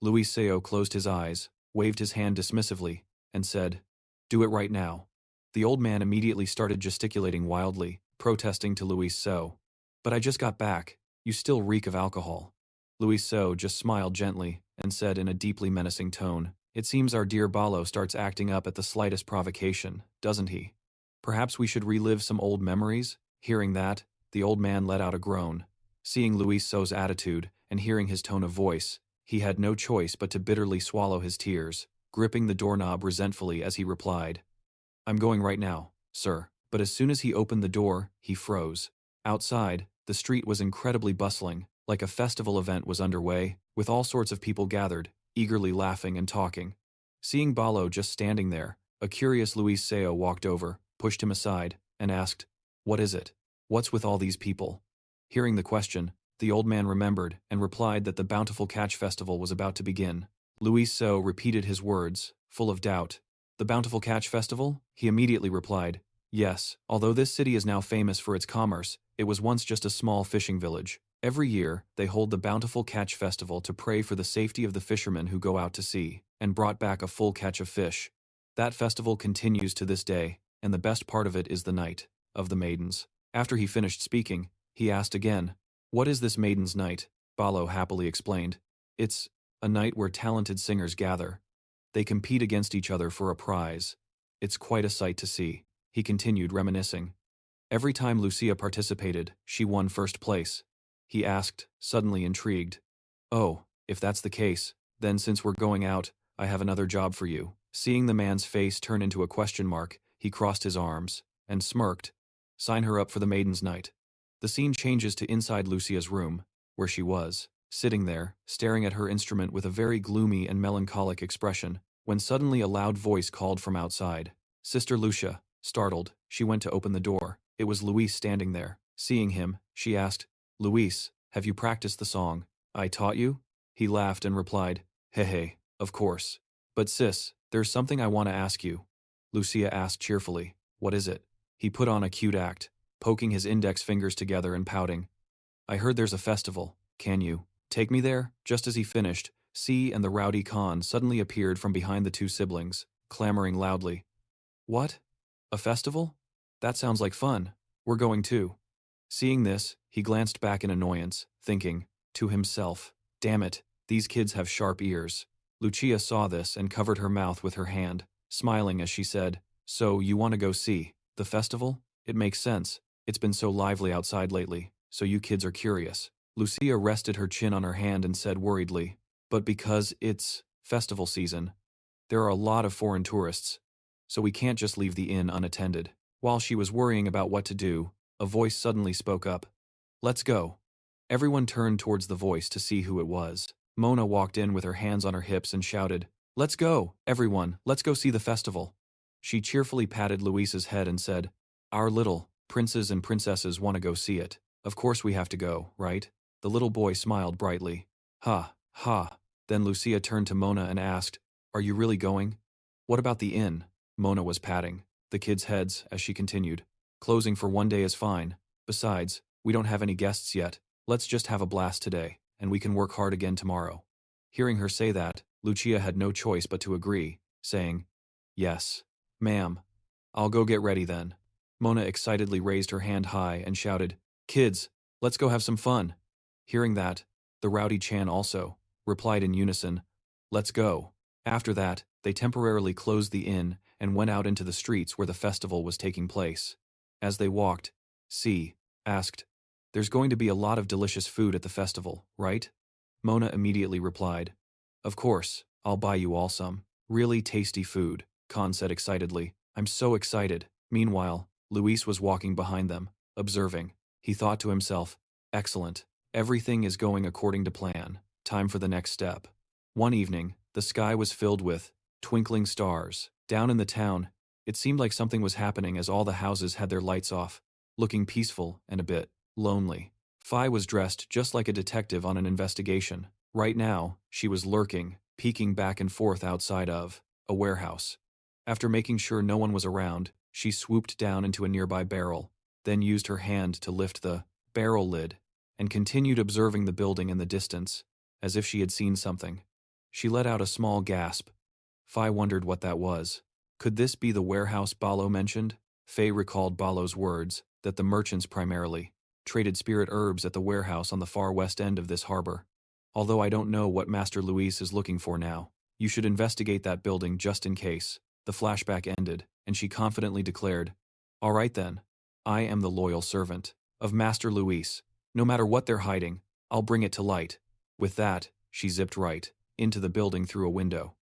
Luis Seo closed his eyes, waved his hand dismissively, and said, do it right now. The old man immediately started gesticulating wildly, protesting to Luis So. But I just got back. You still reek of alcohol. Luis So just smiled gently and said in a deeply menacing tone, it seems our dear Balo starts acting up at the slightest provocation, doesn't he? Perhaps we should relive some old memories? Hearing that, the old man let out a groan. Seeing Luis So's attitude and hearing his tone of voice, he had no choice but to bitterly swallow his tears, gripping the doorknob resentfully as he replied, I'm going right now, sir. But as soon as he opened the door, he froze. Outside, the street was incredibly bustling, like a festival event was underway, with all sorts of people gathered, eagerly laughing and talking. Seeing Balo just standing there, a curious Luis Seo walked over, pushed him aside, and asked, what is it? What's with all these people? Hearing the question, the old man remembered and replied that the Bountiful Catch Festival was about to begin. Luis Seo repeated his words, full of doubt. The Bountiful Catch Festival? He immediately replied, yes, although this city is now famous for its commerce, it was once just a small fishing village. Every year, they hold the Bountiful Catch Festival to pray for the safety of the fishermen who go out to sea, and brought back a full catch of fish. That festival continues to this day, and the best part of it is the Night of the Maidens. After he finished speaking, he asked again, what is this Maiden's Night? Balo happily explained, it's a night where talented singers gather. They compete against each other for a prize. It's quite a sight to see. He continued reminiscing. Every time Lucia participated, she won first place. He asked, suddenly intrigued. Oh, if that's the case, then since we're going out, I have another job for you. Seeing the man's face turn into a question mark, he crossed his arms and smirked. Sign her up for the Maiden's Night. The scene changes to inside Lucia's room, where she was, sitting there, staring at her instrument with a very gloomy and melancholic expression, when suddenly a loud voice called from outside. Sister Lucia. Startled, she went to open the door. It was Luis standing there. Seeing him, she asked, Luis, have you practiced the song I taught you? He laughed and replied, hey, of course. But sis, there's something I want to ask you. Lucia asked cheerfully, what is it? He put on a cute act, poking his index fingers together and pouting. I heard there's a festival. Can you take me there? Just as he finished, C and the rowdy Khan suddenly appeared from behind the two siblings, clamoring loudly. What? A festival? That sounds like fun. We're going too. Seeing this, he glanced back in annoyance, thinking, to himself, Damn it, these kids have sharp ears. Lucia saw this and covered her mouth with her hand, smiling as she said, "So you want to go see the festival? It makes sense. It's been so lively outside lately, so you kids are curious." Lucia rested her chin on her hand and said worriedly, "But because it's festival season, there are a lot of foreign tourists, so we can't just leave the inn unattended." While she was worrying about what to do, a voice suddenly spoke up. "Let's go." Everyone turned towards the voice to see who it was. Mona walked in with her hands on her hips and shouted, "Let's go, everyone, let's go see the festival." She cheerfully patted Luisa's head and said, "Our little princes and princesses want to go see it. Of course we have to go, right?" The little boy smiled brightly. "Ha, ha." Then Lucia turned to Mona and asked, "Are you really going?" "What about the inn?" Mona was patting the kids' heads as she continued, "Closing for one day is fine. Besides, we don't have any guests yet. Let's just have a blast today, and we can work hard again tomorrow." Hearing her say that, Lucia had no choice but to agree, saying, "Yes, ma'am. I'll go get ready then." Mona excitedly raised her hand high and shouted, "Kids, let's go have some fun." Hearing that, the rowdy Chan also replied in unison, "Let's go." After that, they temporarily closed the inn and went out into the streets where the festival was taking place. As they walked, C asked, "There's going to be a lot of delicious food at the festival, right?" Mona immediately replied, "Of course, I'll buy you all some really tasty food," Khan said excitedly. "I'm so excited." Meanwhile, Luis was walking behind them, observing. He thought to himself, "Excellent. Everything is going according to plan. Time for the next step." One evening, the sky was filled with twinkling stars. Down in the town, it seemed like something was happening as all the houses had their lights off, looking peaceful and a bit lonely. Phi was dressed just like a detective on an investigation. Right now, she was lurking, peeking back and forth outside of a warehouse. After making sure no one was around, she swooped down into a nearby barrel, then used her hand to lift the barrel lid, and continued observing the building in the distance, as if she had seen something. She let out a small gasp. Phi wondered what that was. Could this be the warehouse Balo mentioned? Faye recalled Balo's words, that the merchants primarily traded spirit herbs at the warehouse on the far west end of this harbor. "Although I don't know what Master Luis is looking for now. You should investigate that building just in case." The flashback ended, and she confidently declared, "All right then. I am the loyal servant of Master Luis. No matter what they're hiding, I'll bring it to light." With that, she zipped right into the building through a window.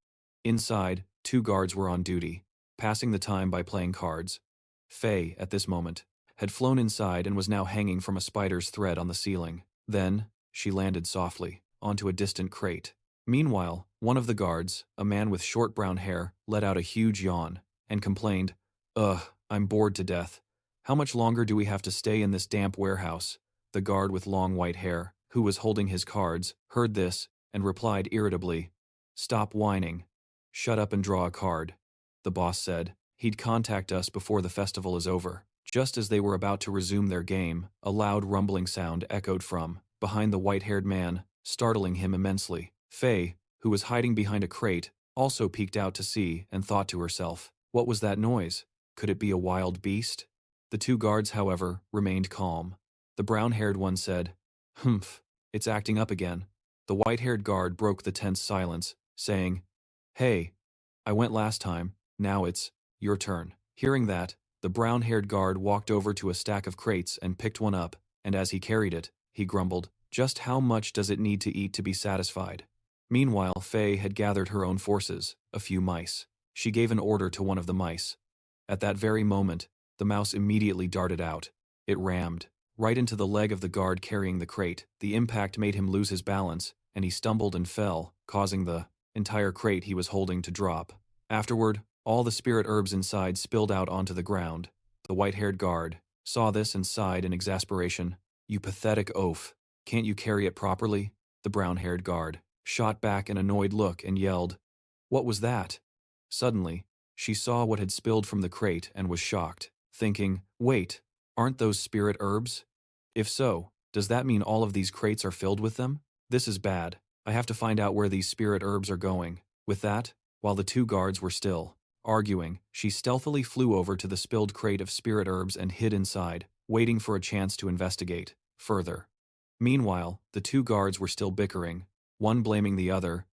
Inside, 2 guards were on duty, passing the time by playing cards. Faye, at this moment, had flown inside and was now hanging from a spider's thread on the ceiling. Then, she landed softly onto a distant crate. Meanwhile, one of the guards, a man with short brown hair, let out a huge yawn and complained, "Ugh, I'm bored to death. How much longer do we have to stay in this damp warehouse?" The guard with long white hair, who was holding his cards, heard this and replied irritably, "Stop whining. Shut up and draw a card." The boss said he'd contact us before the festival is over. Just as they were about to resume their game, a loud rumbling sound echoed from behind the white-haired man, startling him immensely. Faye, who was hiding behind a crate, also peeked out to see and thought to herself, "What was that noise? Could it be a wild beast?" The 2 guards, however, remained calm. The brown-haired one said, "Humph, it's acting up again." The white-haired guard broke the tense silence, saying, "Hey, I went last time, now it's your turn." Hearing that, the brown-haired guard walked over to a stack of crates and picked one up, and as he carried it, he grumbled, "Just how much does it need to eat to be satisfied?" Meanwhile, Faye had gathered her own forces, a few mice. She gave an order to one of the mice. At that very moment, the mouse immediately darted out. It rammed right into the leg of the guard carrying the crate. The impact made him lose his balance, and he stumbled and fell, causing the entire crate he was holding to drop. Afterward, all the spirit herbs inside spilled out onto the ground. The white-haired guard saw this and sighed in exasperation. "You pathetic oaf. Can't you carry it properly?" The brown-haired guard shot back an annoyed look and yelled, "What was that?" Suddenly, she saw what had spilled from the crate and was shocked, thinking, "Wait, aren't those spirit herbs? If so, does that mean all of these crates are filled with them? This is bad. I have to find out where these spirit herbs are going." With that, while the 2 guards were still arguing, she stealthily flew over to the spilled crate of spirit herbs and hid inside, waiting for a chance to investigate further. Meanwhile, the 2 guards were still bickering, one blaming the other.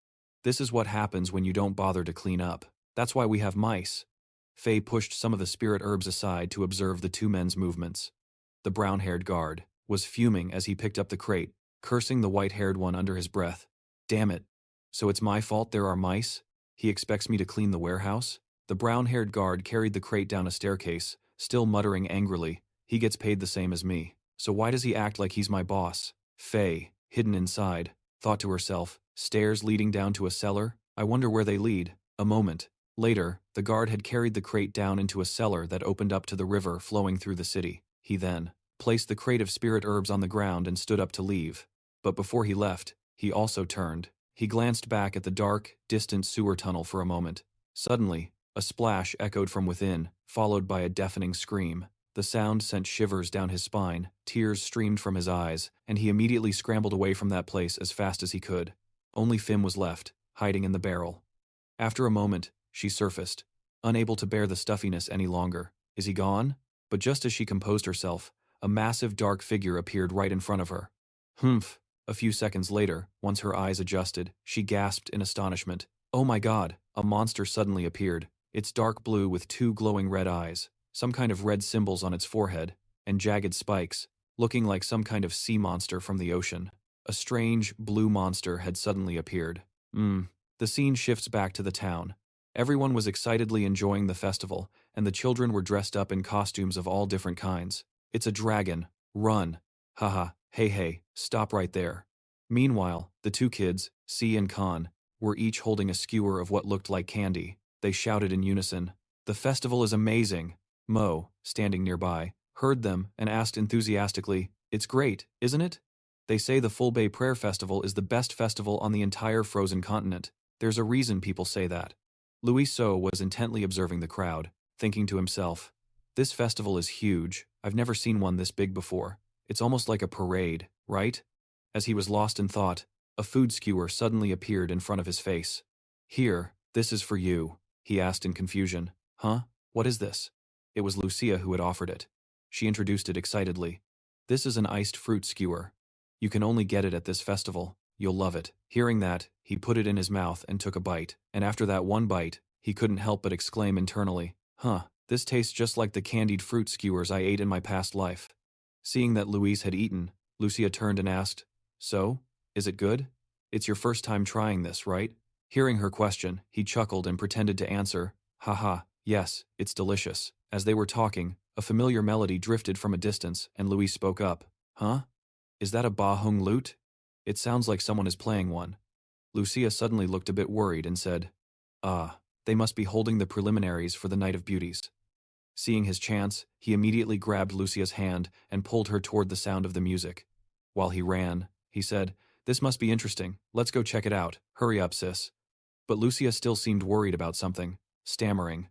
This is what happens when you don't bother to clean up. That's why we have mice. Faye pushed some of the spirit herbs aside to observe the two men's movements. The brown-haired guard was fuming as he picked up the crate, cursing the white-haired one under his breath. Damn it. So it's my fault there are mice? He expects me to clean the warehouse? The brown-haired guard carried the crate down a staircase, still muttering angrily. He gets paid the same as me. So why does he act like he's my boss? Faye, hidden inside, thought to herself, stairs leading down to a cellar? I wonder where they lead. A moment later, the guard had carried the crate down into a cellar that opened up to the river flowing through the city. He then placed the crate of spirit herbs on the ground and stood up to leave. But before he left, he also turned. He glanced back at the dark, distant sewer tunnel for a moment. Suddenly, a splash echoed from within, followed by a deafening scream. The sound sent shivers down his spine, tears streamed from his eyes, and he immediately scrambled away from that place as fast as he could. Only Fim was left, hiding in the barrel. After a moment, she surfaced, unable to bear the stuffiness any longer. Is he gone? But just as she composed herself, a massive dark figure appeared right in front of her. Humph. A few seconds later, once her eyes adjusted, she gasped in astonishment. Oh my God, a monster suddenly appeared. It's dark blue with two glowing red eyes, some kind of red symbols on its forehead, and jagged spikes, looking like some kind of sea monster from the ocean. A strange, blue monster had suddenly appeared. The scene shifts back to the town. Everyone was excitedly enjoying the festival, and the children were dressed up in costumes of all different kinds. It's a dragon. Run. Haha, hey, stop right there. Meanwhile, the two kids, C and Khan, were each holding a skewer of what looked like candy. They shouted in unison, "The festival is amazing!" Mo, standing nearby, heard them and asked enthusiastically, "It's great, isn't it? They say the Full Bay Prayer Festival is the best festival on the entire frozen continent. There's a reason people say that." Louis So was intently observing the crowd, thinking to himself, "This festival is huge. I've never seen one this big before. It's almost like a parade, right?" As he was lost in thought, a food skewer suddenly appeared in front of his face. "Here, this is for you," he asked in confusion. "Huh? What is this?" It was Lucia who had offered it. She introduced it excitedly. "This is an iced fruit skewer. You can only get it at this festival. You'll love it." Hearing that, he put it in his mouth and took a bite, and after that one bite, he couldn't help but exclaim internally, This tastes just like the candied fruit skewers I ate in my past life." Seeing that Louise had eaten, Lucia turned and asked, "So, is it good? It's your first time trying this, right?" Hearing her question, he chuckled and pretended to answer, "Haha, yes, it's delicious." As they were talking, a familiar melody drifted from a distance, and Louise spoke up. "Huh? Is that a Ba Hung lute? It sounds like someone is playing one." Lucia suddenly looked a bit worried and said, They must be holding the preliminaries for the Night of Beauties." Seeing his chance, he immediately grabbed Lucia's hand and pulled her toward the sound of the music. While he ran, he said, "This must be interesting. Let's go check it out. Hurry up, sis." But Lucia still seemed worried about something, stammering,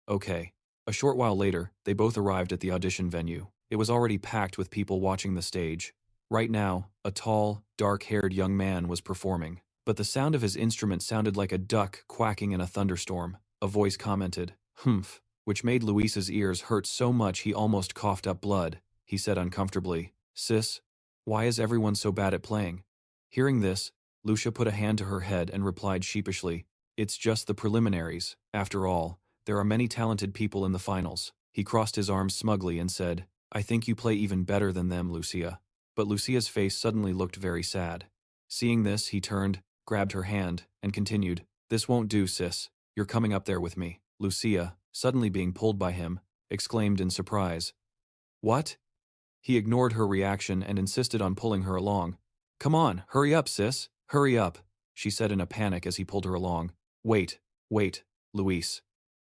Okay. A short while later, they both arrived at the audition venue. It was already packed with people watching the stage. Right now, a tall, dark-haired young man was performing, but the sound of his instrument sounded like a duck quacking in a thunderstorm. A voice commented, "Humph," which made Luis's ears hurt so much he almost coughed up blood. He said uncomfortably, "Sis, why is everyone so bad at playing?" Hearing this, Lucia put a hand to her head and replied sheepishly, "It's just the preliminaries. After all, there are many talented people in the finals." He crossed his arms smugly and said, "I think you play even better than them, Lucia." But Lucia's face suddenly looked very sad. Seeing this, he turned, grabbed her hand, and continued, "This won't do, sis. You're coming up there with me." Lucia, suddenly being pulled by him, exclaimed in surprise, "What?" He ignored her reaction and insisted on pulling her along. "Come on, hurry up, sis. Hurry up," she said in a panic as he pulled her along. Wait, Luis."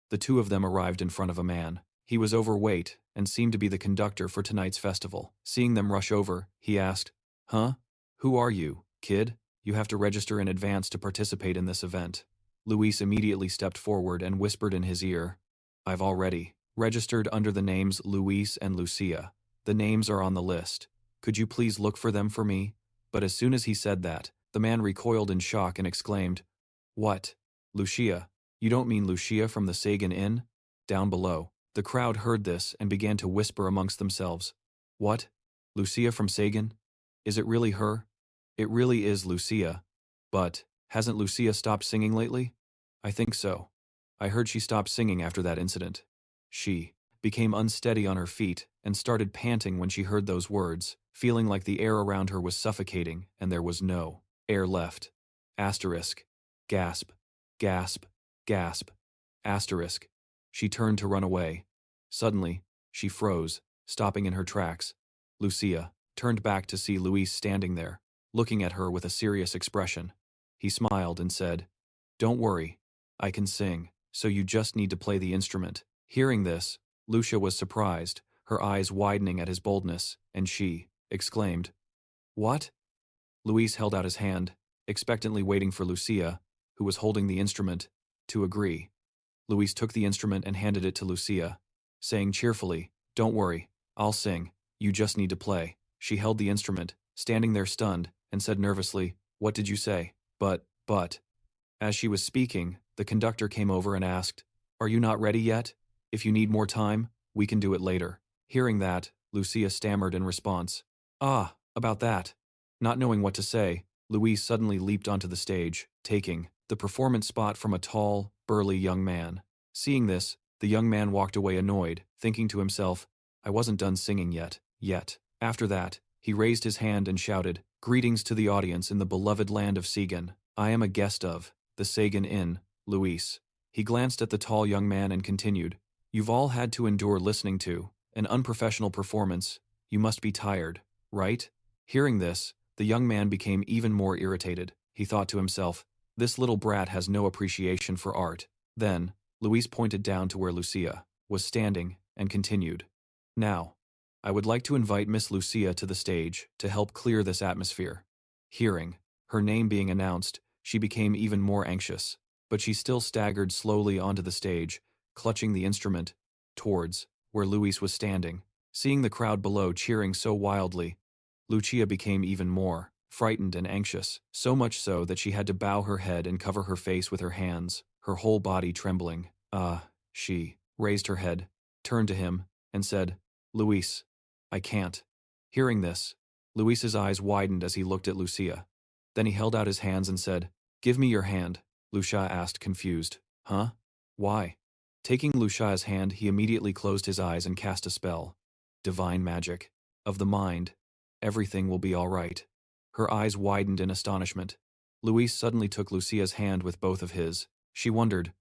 The two of them arrived in front of a man. He was overweight and seemed to be the conductor for tonight's festival. Seeing them rush over, he asked, "Who are you, kid? You have to register in advance to participate in this event." Luis immediately stepped forward and whispered in his ear, "I've already registered under the names Luis and Lucia. The names are on the list. Could you please look for them for me?" But as soon as he said that, the man recoiled in shock and exclaimed, "What? Lucia? You don't mean Lucia from the Sagan Inn?" Down below, the crowd heard this and began to whisper amongst themselves, "What? Lucia from Sagan? Is it really her?" It really is Lucia. But, hasn't Lucia stopped singing lately? I think so. I heard she stopped singing after that incident. She became unsteady on her feet and started panting when she heard those words, feeling like the air around her was suffocating and there was no air left. Asterisk. Gasp. Gasp. Gasp. Asterisk. She turned to run away. Suddenly, she froze, stopping in her tracks. Lucia turned back to see Luis standing there, looking at her with a serious expression. He smiled and said, "Don't worry, I can sing, so you just need to play the instrument." Hearing this, Lucia was surprised, her eyes widening at his boldness, and she exclaimed, "What?" Luis held out his hand, expectantly waiting for Lucia, who was holding the instrument, to agree. Luis took the instrument and handed it to Lucia, saying cheerfully, "Don't worry, I'll sing, you just need to play." She held the instrument, standing there stunned, and said nervously, "What did you say?" But, as she was speaking, the conductor came over and asked, "Are you not ready yet? If you need more time, we can do it later." Hearing that, Lucia stammered in response, "Ah, about that." Not knowing what to say, Luis suddenly leaped onto the stage, taking the performance spot from a tall, burly young man. Seeing this, the young man walked away annoyed, thinking to himself, "I wasn't done singing yet." After that, he raised his hand and shouted, "Greetings to the audience in the beloved land of Segan. I am a guest of the Sagan Inn, Luis." He glanced at the tall young man and continued, "You've all had to endure listening to an unprofessional performance. You must be tired, right?" Hearing this, the young man became even more irritated. He thought to himself, "This little brat has no appreciation for art." Then, Luis pointed down to where Lucia was standing and continued, "Now, I would like to invite Miss Lucia to the stage to help clear this atmosphere." Hearing her name being announced, she became even more anxious, but she still staggered slowly onto the stage, clutching the instrument, towards where Luis was standing. Seeing the crowd below cheering so wildly, Lucia became even more frightened and anxious, so much so that she had to bow her head and cover her face with her hands, her whole body trembling. She raised her head, turned to him, and said, "Luis, I can't." Hearing this, Luis's eyes widened as he looked at Lucia. Then he held out his hands and said, "Give me your hand," Lucia asked, confused. "Huh? Why?" Taking Lucia's hand, he immediately closed his eyes and cast a spell. Divine magic. Of the mind. Everything will be all right. Her eyes widened in astonishment. Luis suddenly took Lucia's hand with both of his. She wondered,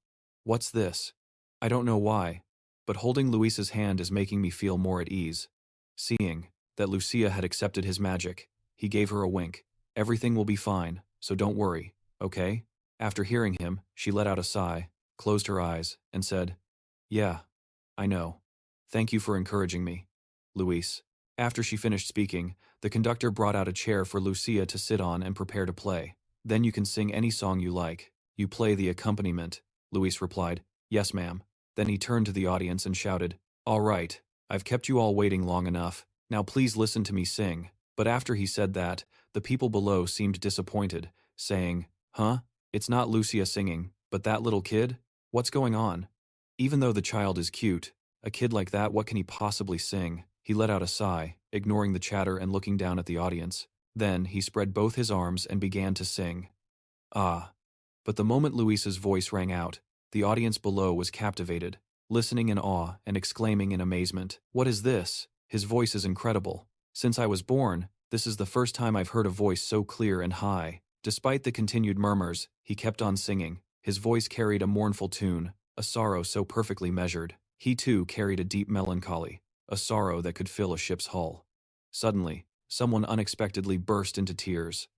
"What's this? I don't know why, but holding Luis's hand is making me feel more at ease." Seeing that Lucia had accepted his magic, he gave her a wink. "Everything will be fine, so don't worry, okay?" After hearing him, she let out a sigh, closed her eyes, and said, "Yeah, I know. Thank you for encouraging me, Luis." After she finished speaking, the conductor brought out a chair for Lucia to sit on and prepare to play. "Then you can sing any song you like. You play the accompaniment," Luis replied. "Yes, ma'am." Then he turned to the audience and shouted, "All right, I've kept you all waiting long enough. Now please listen to me sing." But after he said that, the people below seemed disappointed, saying, "Huh? It's not Lucia singing, but that little kid? What's going on? Even though the child is cute, a kid like that, what can he possibly sing?" He let out a sigh, ignoring the chatter and looking down at the audience. Then he spread both his arms and began to sing. But the moment Luis's voice rang out, the audience below was captivated, listening in awe and exclaiming in amazement, "What is this? His voice is incredible. Since I was born, this is the first time I've heard a voice so clear and high." Despite the continued murmurs, he kept on singing. His voice carried a mournful tune, a sorrow so perfectly measured. He too carried a deep melancholy, a sorrow that could fill a ship's hull. Suddenly, someone unexpectedly burst into tears.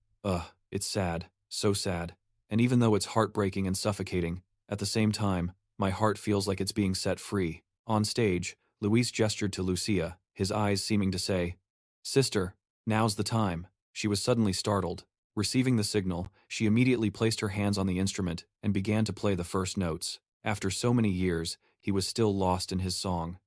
It's sad, so sad. And even though it's heartbreaking and suffocating, at the same time, my heart feels like it's being set free. On stage, Luis gestured to Lucia, his eyes seeming to say, "Sister, now's the time." She was suddenly startled. Receiving the signal, she immediately placed her hands on the instrument and began to play the first notes. After so many years, he was still lost in his song.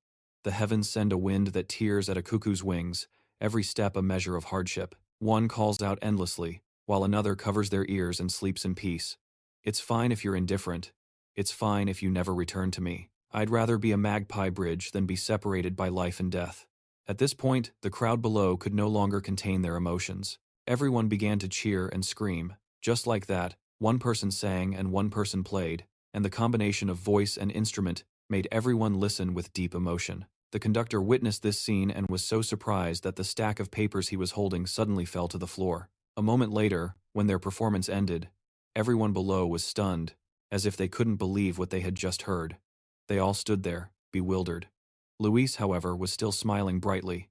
The heavens send a wind that tears at a cuckoo's wings, every step a measure of hardship. One calls out endlessly, while another covers their ears and sleeps in peace. It's fine if you're indifferent. It's fine if you never return to me. I'd rather be a magpie bridge than be separated by life and death. At this point, the crowd below could no longer contain their emotions. Everyone began to cheer and scream. Just like that, one person sang and one person played, and the combination of voice and instrument made everyone listen with deep emotion. The conductor witnessed this scene and was so surprised that the stack of papers he was holding suddenly fell to the floor. A moment later, when their performance ended, everyone below was stunned, as if they couldn't believe what they had just heard. They all stood there, bewildered. Luis, however, was still smiling brightly.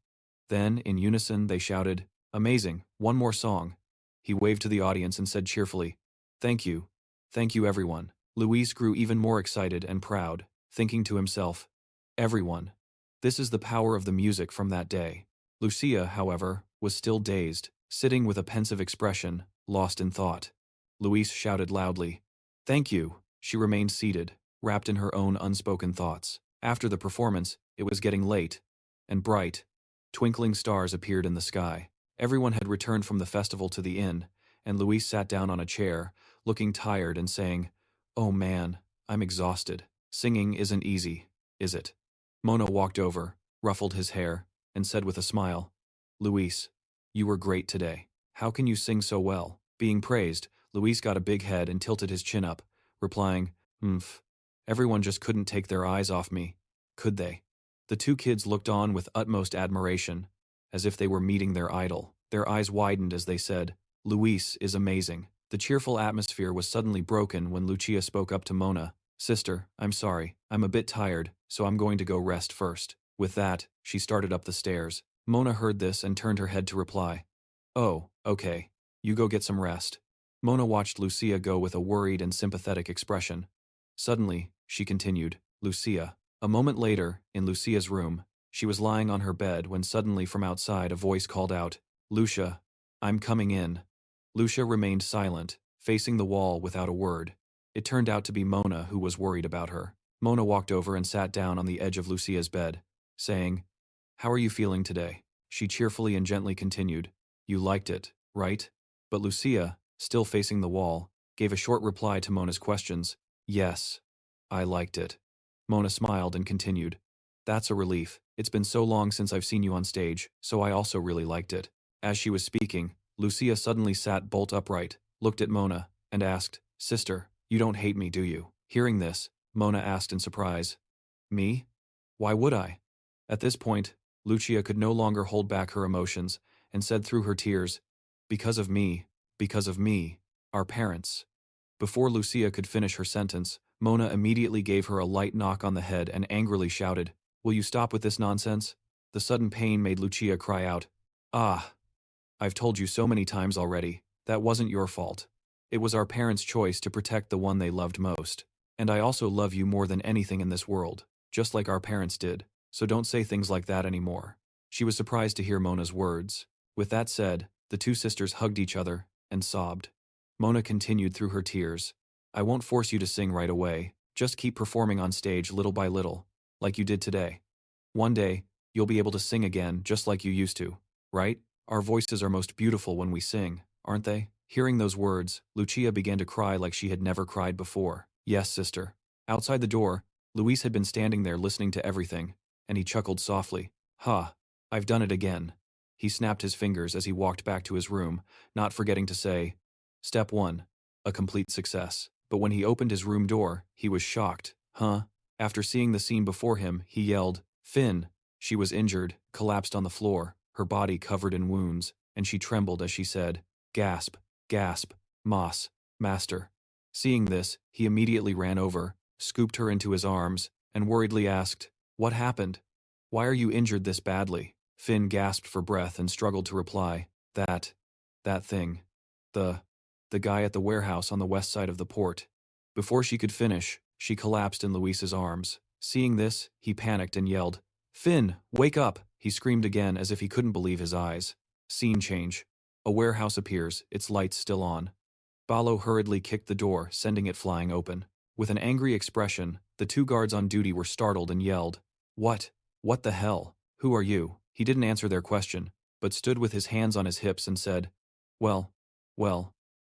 Then, in unison, they shouted, "Amazing, one more song." He waved to the audience and said cheerfully, "Thank you. Thank you, everyone." Luis grew even more excited and proud, thinking to himself, "Everyone. This is the power of the music from that day." Lucia, however, was still dazed, sitting with a pensive expression, lost in thought. Luis shouted loudly, "Thank you." She remained seated, wrapped in her own unspoken thoughts. After the performance, it was getting late and bright. Twinkling stars appeared in the sky. Everyone had returned from the festival to the inn, and Luis sat down on a chair, looking tired and saying, "Oh man, I'm exhausted. Singing isn't easy, is it?" Mona walked over, ruffled his hair, and said with a smile, "Luis, you were great today. How can you sing so well?" Being praised, Luis got a big head and tilted his chin up, replying, "Humph. Everyone just couldn't take their eyes off me, could they?" The two kids looked on with utmost admiration, as if they were meeting their idol. Their eyes widened as they said, "Luis is amazing." The cheerful atmosphere was suddenly broken when Lucia spoke up to Mona, "Sister, I'm sorry. I'm a bit tired, so I'm going to go rest first." With that, she started up the stairs. Mona heard this and turned her head to reply, "Oh, okay. You go get some rest." Mona watched Lucia go with a worried and sympathetic expression. Suddenly, she continued, "Lucia." A moment later, in Lucia's room, she was lying on her bed when suddenly from outside a voice called out, "Lucia, I'm coming in." Lucia remained silent, facing the wall without a word. It turned out to be Mona who was worried about her. Mona walked over and sat down on the edge of Lucia's bed, saying, "How are you feeling today?" She cheerfully and gently continued, "You liked it, right?" But Lucia, still facing the wall, gave a short reply to Mona's questions, "Yes, I liked it." Mona smiled and continued, "That's a relief. It's been so long since I've seen you on stage, so I also really liked it." As she was speaking, Lucia suddenly sat bolt upright, looked at Mona, and asked, "Sister, you don't hate me, do you?" Hearing this, Mona asked in surprise, "Me? Why would I?" At this point, Lucia could no longer hold back her emotions, and said through her tears, because of me, our parents." Before Lucia could finish her sentence, Mona immediately gave her a light knock on the head and angrily shouted, "Will you stop with this nonsense?" The sudden pain made Lucia cry out, "Ah! I've told you so many times already, that wasn't your fault. It was our parents' choice to protect the one they loved most. And I also love you more than anything in this world, just like our parents did, so don't say things like that anymore." She was surprised to hear Mona's words. With that said, the two sisters hugged each other and sobbed. Mona continued through her tears, "I won't force you to sing right away, just keep performing on stage little by little, like you did today. One day, you'll be able to sing again just like you used to, right? Our voices are most beautiful when we sing, aren't they?" Hearing those words, Lucia began to cry like she had never cried before. "Yes, sister." Outside the door, Luis had been standing there listening to everything, and he chuckled softly. "Ha, I've done it again." He snapped his fingers as he walked back to his room, not forgetting to say, "Step 1, a complete success." But when he opened his room door, he was shocked. "Huh?" After seeing the scene before him, he yelled, "Finn!" She was injured, collapsed on the floor, her body covered in wounds, and she trembled as she said, "Gasp, gasp, Moss, master." Seeing this, he immediately ran over, scooped her into his arms, and worriedly asked, "What happened? Why are you injured this badly?" Finn gasped for breath and struggled to reply, That thing. The guy at the warehouse on the west side of the port." Before she could finish, she collapsed in Luis's arms. Seeing this, he panicked and yelled, "Finn, wake up!" He screamed again as if he couldn't believe his eyes. Scene change. A warehouse appears, its lights still on. Balo hurriedly kicked the door, sending it flying open. With an angry expression, the two guards on duty were startled and yelled, "What? What the hell? Who are you?" He didn't answer their question, but stood with his hands on his hips and said, Well,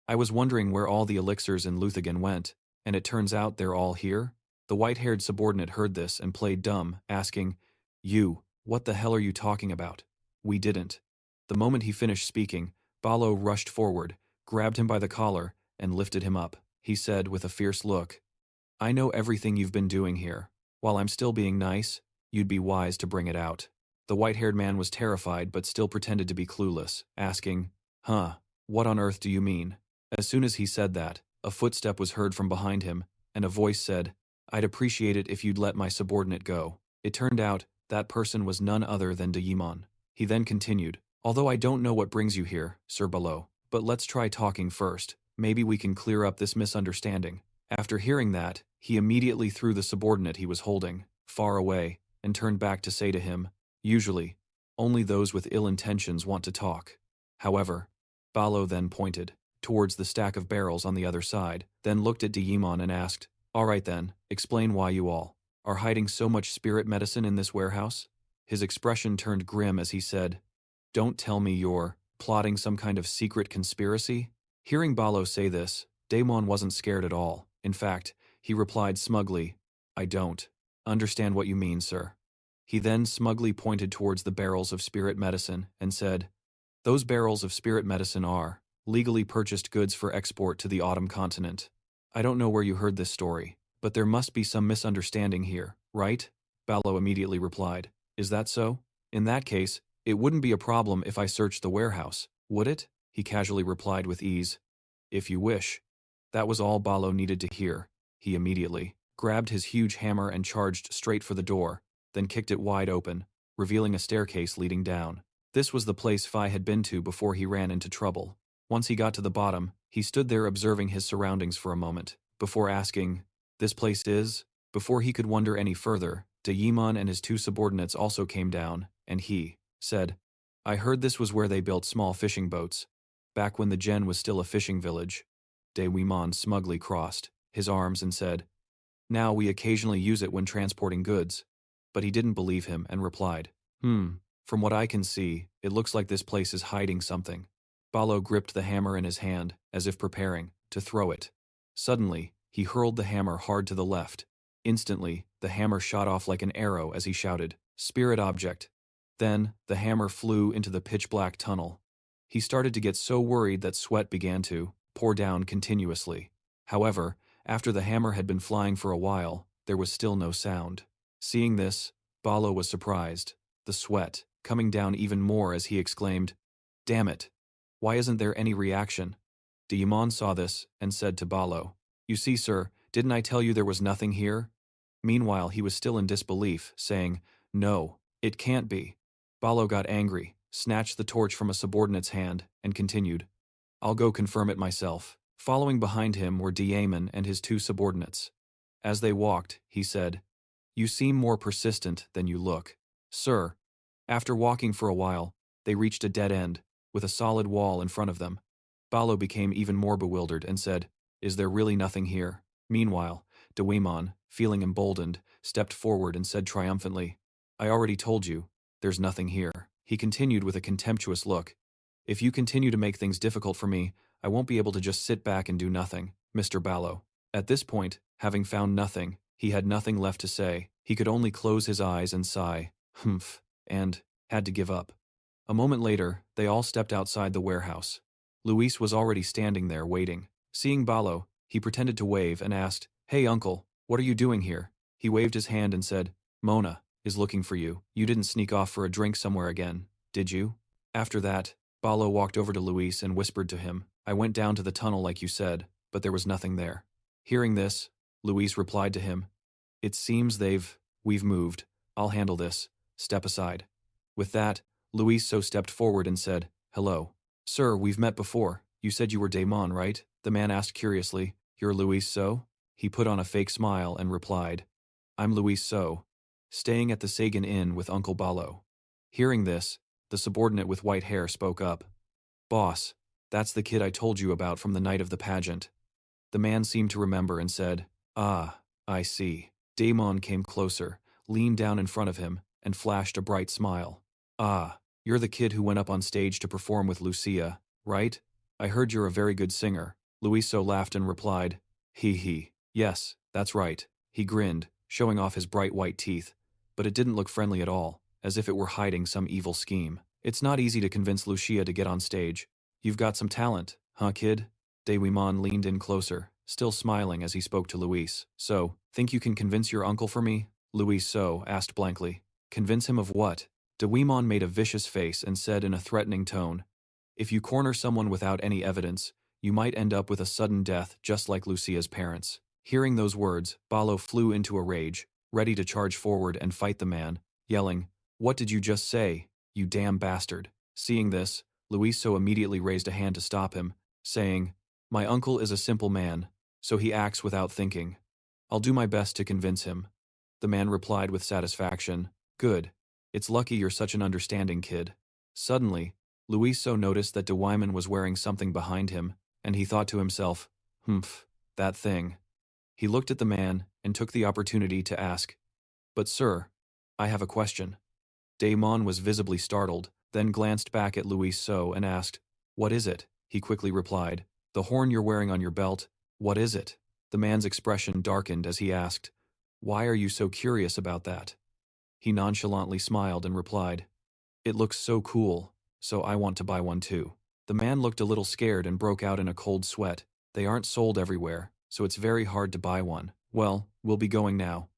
I was wondering where all the elixirs in Luthien went, and it turns out they're all here?" The white-haired subordinate heard this and played dumb, asking, "You, what the hell are you talking about?" "We didn't." The moment he finished speaking, Balo rushed forward, grabbed him by the collar, and lifted him up. He said with a fierce look, "I know everything you've been doing here. While I'm still being nice, you'd be wise to bring it out." The white-haired man was terrified but still pretended to be clueless, asking, "Huh, what on earth do you mean?" As soon as he said that, a footstep was heard from behind him, and a voice said, "I'd appreciate it if you'd let my subordinate go." It turned out that person was none other than Daemon. He then continued, "Although I don't know what brings you here, Sir Balo, but let's try talking first. Maybe we can clear up this misunderstanding." After hearing that, he immediately threw the subordinate he was holding far away and turned back to say to him, "Usually, only those with ill intentions want to talk." However, Balo then pointed towards the stack of barrels on the other side, then looked at Daemon and asked, "All right then, explain why you all are hiding so much spirit medicine in this warehouse?" His expression turned grim as he said, "Don't tell me you're plotting some kind of secret conspiracy?" Hearing Balo say this, Daemon wasn't scared at all. In fact, he replied smugly, "I don't understand what you mean, sir." He then smugly pointed towards the barrels of spirit medicine and said, "Those barrels of spirit medicine are legally purchased goods for export to the Autumn continent. I don't know where you heard this story, but there must be some misunderstanding here, right?" Balo immediately replied, "Is that so? In that case, it wouldn't be a problem if I searched the warehouse, would it?" He casually replied with ease, "If you wish." That was all Balo needed to hear. He immediately grabbed his huge hammer and charged straight for the door, then kicked it wide open, revealing a staircase leading down. This was the place Phi had been to before he ran into trouble. Once he got to the bottom, he stood there observing his surroundings for a moment, before asking, "This place is?" Before he could wonder any further, Daemon and his two subordinates also came down, and he said, "I heard this was where they built small fishing boats, back when the Gen was still a fishing village." Daemon smugly crossed his arms and said, "Now we occasionally use it when transporting goods." But he didn't believe him and replied, From what I can see, it looks like this place is hiding something." Balo gripped the hammer in his hand, as if preparing to throw it. Suddenly, he hurled the hammer hard to the left. Instantly, the hammer shot off like an arrow as he shouted, "Spirit object." Then, the hammer flew into the pitch-black tunnel. He started to get so worried that sweat began to pour down continuously. However, after the hammer had been flying for a while, there was still no sound. Seeing this, Balo was surprised, the sweat coming down even more as he exclaimed, "Damn it! Why isn't there any reaction?" Daemon saw this and said to Balo, "You see, sir, didn't I tell you there was nothing here?" Meanwhile, he was still in disbelief, saying, "No, it can't be." Balo got angry, snatched the torch from a subordinate's hand, and continued, "I'll go confirm it myself." Following behind him were Daemon and his two subordinates. As they walked, he said, "You seem more persistent than you look, sir." After walking for a while, they reached a dead end, with a solid wall in front of them. Balo became even more bewildered and said, "Is there really nothing here?" Meanwhile, Daemon, feeling emboldened, stepped forward and said triumphantly, "I already told you, there's nothing here." He continued with a contemptuous look, "If you continue to make things difficult for me, I won't be able to just sit back and do nothing, Mr. Balo." At this point, having found nothing, he had nothing left to say. He could only close his eyes and sigh, "Humph," and had to give up. A moment later, they all stepped outside the warehouse. Luis was already standing there waiting. Seeing Balo, he pretended to wave and asked, "Hey uncle, what are you doing here?" He waved his hand and said, "Mona is looking for you. You didn't sneak off for a drink somewhere again, did you?" After that, Balo walked over to Luis and whispered to him, "I went down to the tunnel like you said, but there was nothing there." Hearing this, Luis replied to him, "It seems we've moved. I'll handle this. Step aside." With that, Luis stepped forward and said, "Hello. Sir, we've met before. You said you were Daemon, right?" The man asked curiously, "You're Luis So?" He put on a fake smile and replied, "I'm Luis So, staying at the Sagan Inn with Uncle Balo." Hearing this, the subordinate with white hair spoke up, "Boss, that's the kid I told you about from the night of the pageant." The man seemed to remember and said, "Ah, I see." Daemon came closer, leaned down in front of him, and flashed a bright smile. "Ah, you're the kid who went up on stage to perform with Lucia, right? I heard you're a very good singer." Luiso laughed and replied, "He. Yes, that's right." He grinned, showing off his bright white teeth, but it didn't look friendly at all, as if it were hiding some evil scheme. It's not easy to convince Lucia to get on stage, You've got some talent, huh, kid? Daewimon leaned in closer, still smiling as he spoke to Luis. So, think you can convince your uncle for me? Luis So asked blankly. Convince him of what? Daewimon made a vicious face and said in a threatening tone, if you corner someone without any evidence, you might end up with a sudden death just like Lucia's parents. Hearing those words, Balo flew into a rage, ready to charge forward and fight the man, yelling, what did you just say, you damn bastard? Seeing this, Luiso immediately raised a hand to stop him, saying, my uncle is a simple man, so he acts without thinking. I'll do my best to convince him. The man replied with satisfaction, good. It's lucky you're such an understanding kid. Suddenly, Luiso noticed that Daewimon was wearing something behind him, and he thought to himself, humph, that thing. He looked at the man and took the opportunity to ask, but sir, I have a question. Daemon was visibly startled, then glanced back at Luiso and asked, what is it? He quickly replied, the horn you're wearing on your belt, what is it? The man's expression darkened as he asked, why are you so curious about that? He nonchalantly smiled and replied, it looks so cool, so I want to buy one too. The man looked a little scared and broke out in a cold sweat. They aren't sold everywhere, so it's very hard to buy one. Well, we'll be going now.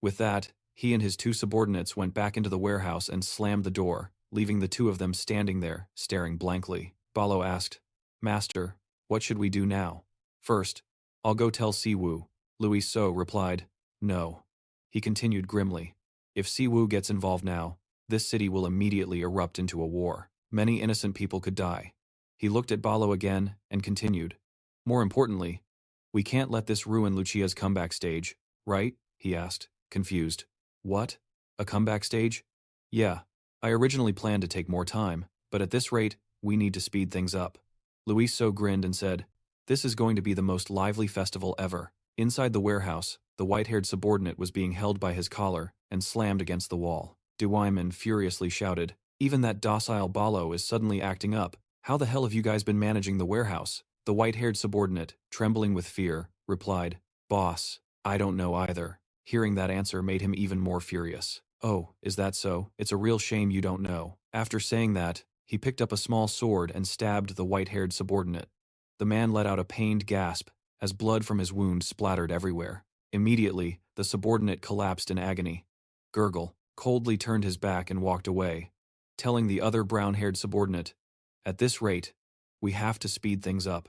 With that, he and his two subordinates went back into the warehouse and slammed the door, leaving the two of them standing there, staring blankly. Balo asked, Master, what should we do now? First, I'll go tell Siwoo. Louis So replied, no. He continued grimly, if Siwoo gets involved now, this city will immediately erupt into a war. Many innocent people could die. He looked at Balo again and continued, more importantly, we can't let this ruin Lucia's comeback stage, right? He asked, confused. What? A comeback stage? Yeah, I originally planned to take more time, but at this rate, we need to speed things up. Luis So grinned and said, this is going to be the most lively festival ever. Inside the warehouse, the white-haired subordinate was being held by his collar and slammed against the wall. Daewimon furiously shouted, even that docile Balo is suddenly acting up. How the hell have you guys been managing the warehouse? The white-haired subordinate, trembling with fear, replied, boss, I don't know either. Hearing that answer made him even more furious. Oh, is that so? It's a real shame you don't know. After saying that, he picked up a small sword and stabbed the white-haired subordinate. The man let out a pained gasp as blood from his wound splattered everywhere. Immediately, the subordinate collapsed in agony. Gurgle coldly turned his back and walked away, telling the other brown-haired subordinate, at this rate, we have to speed things up.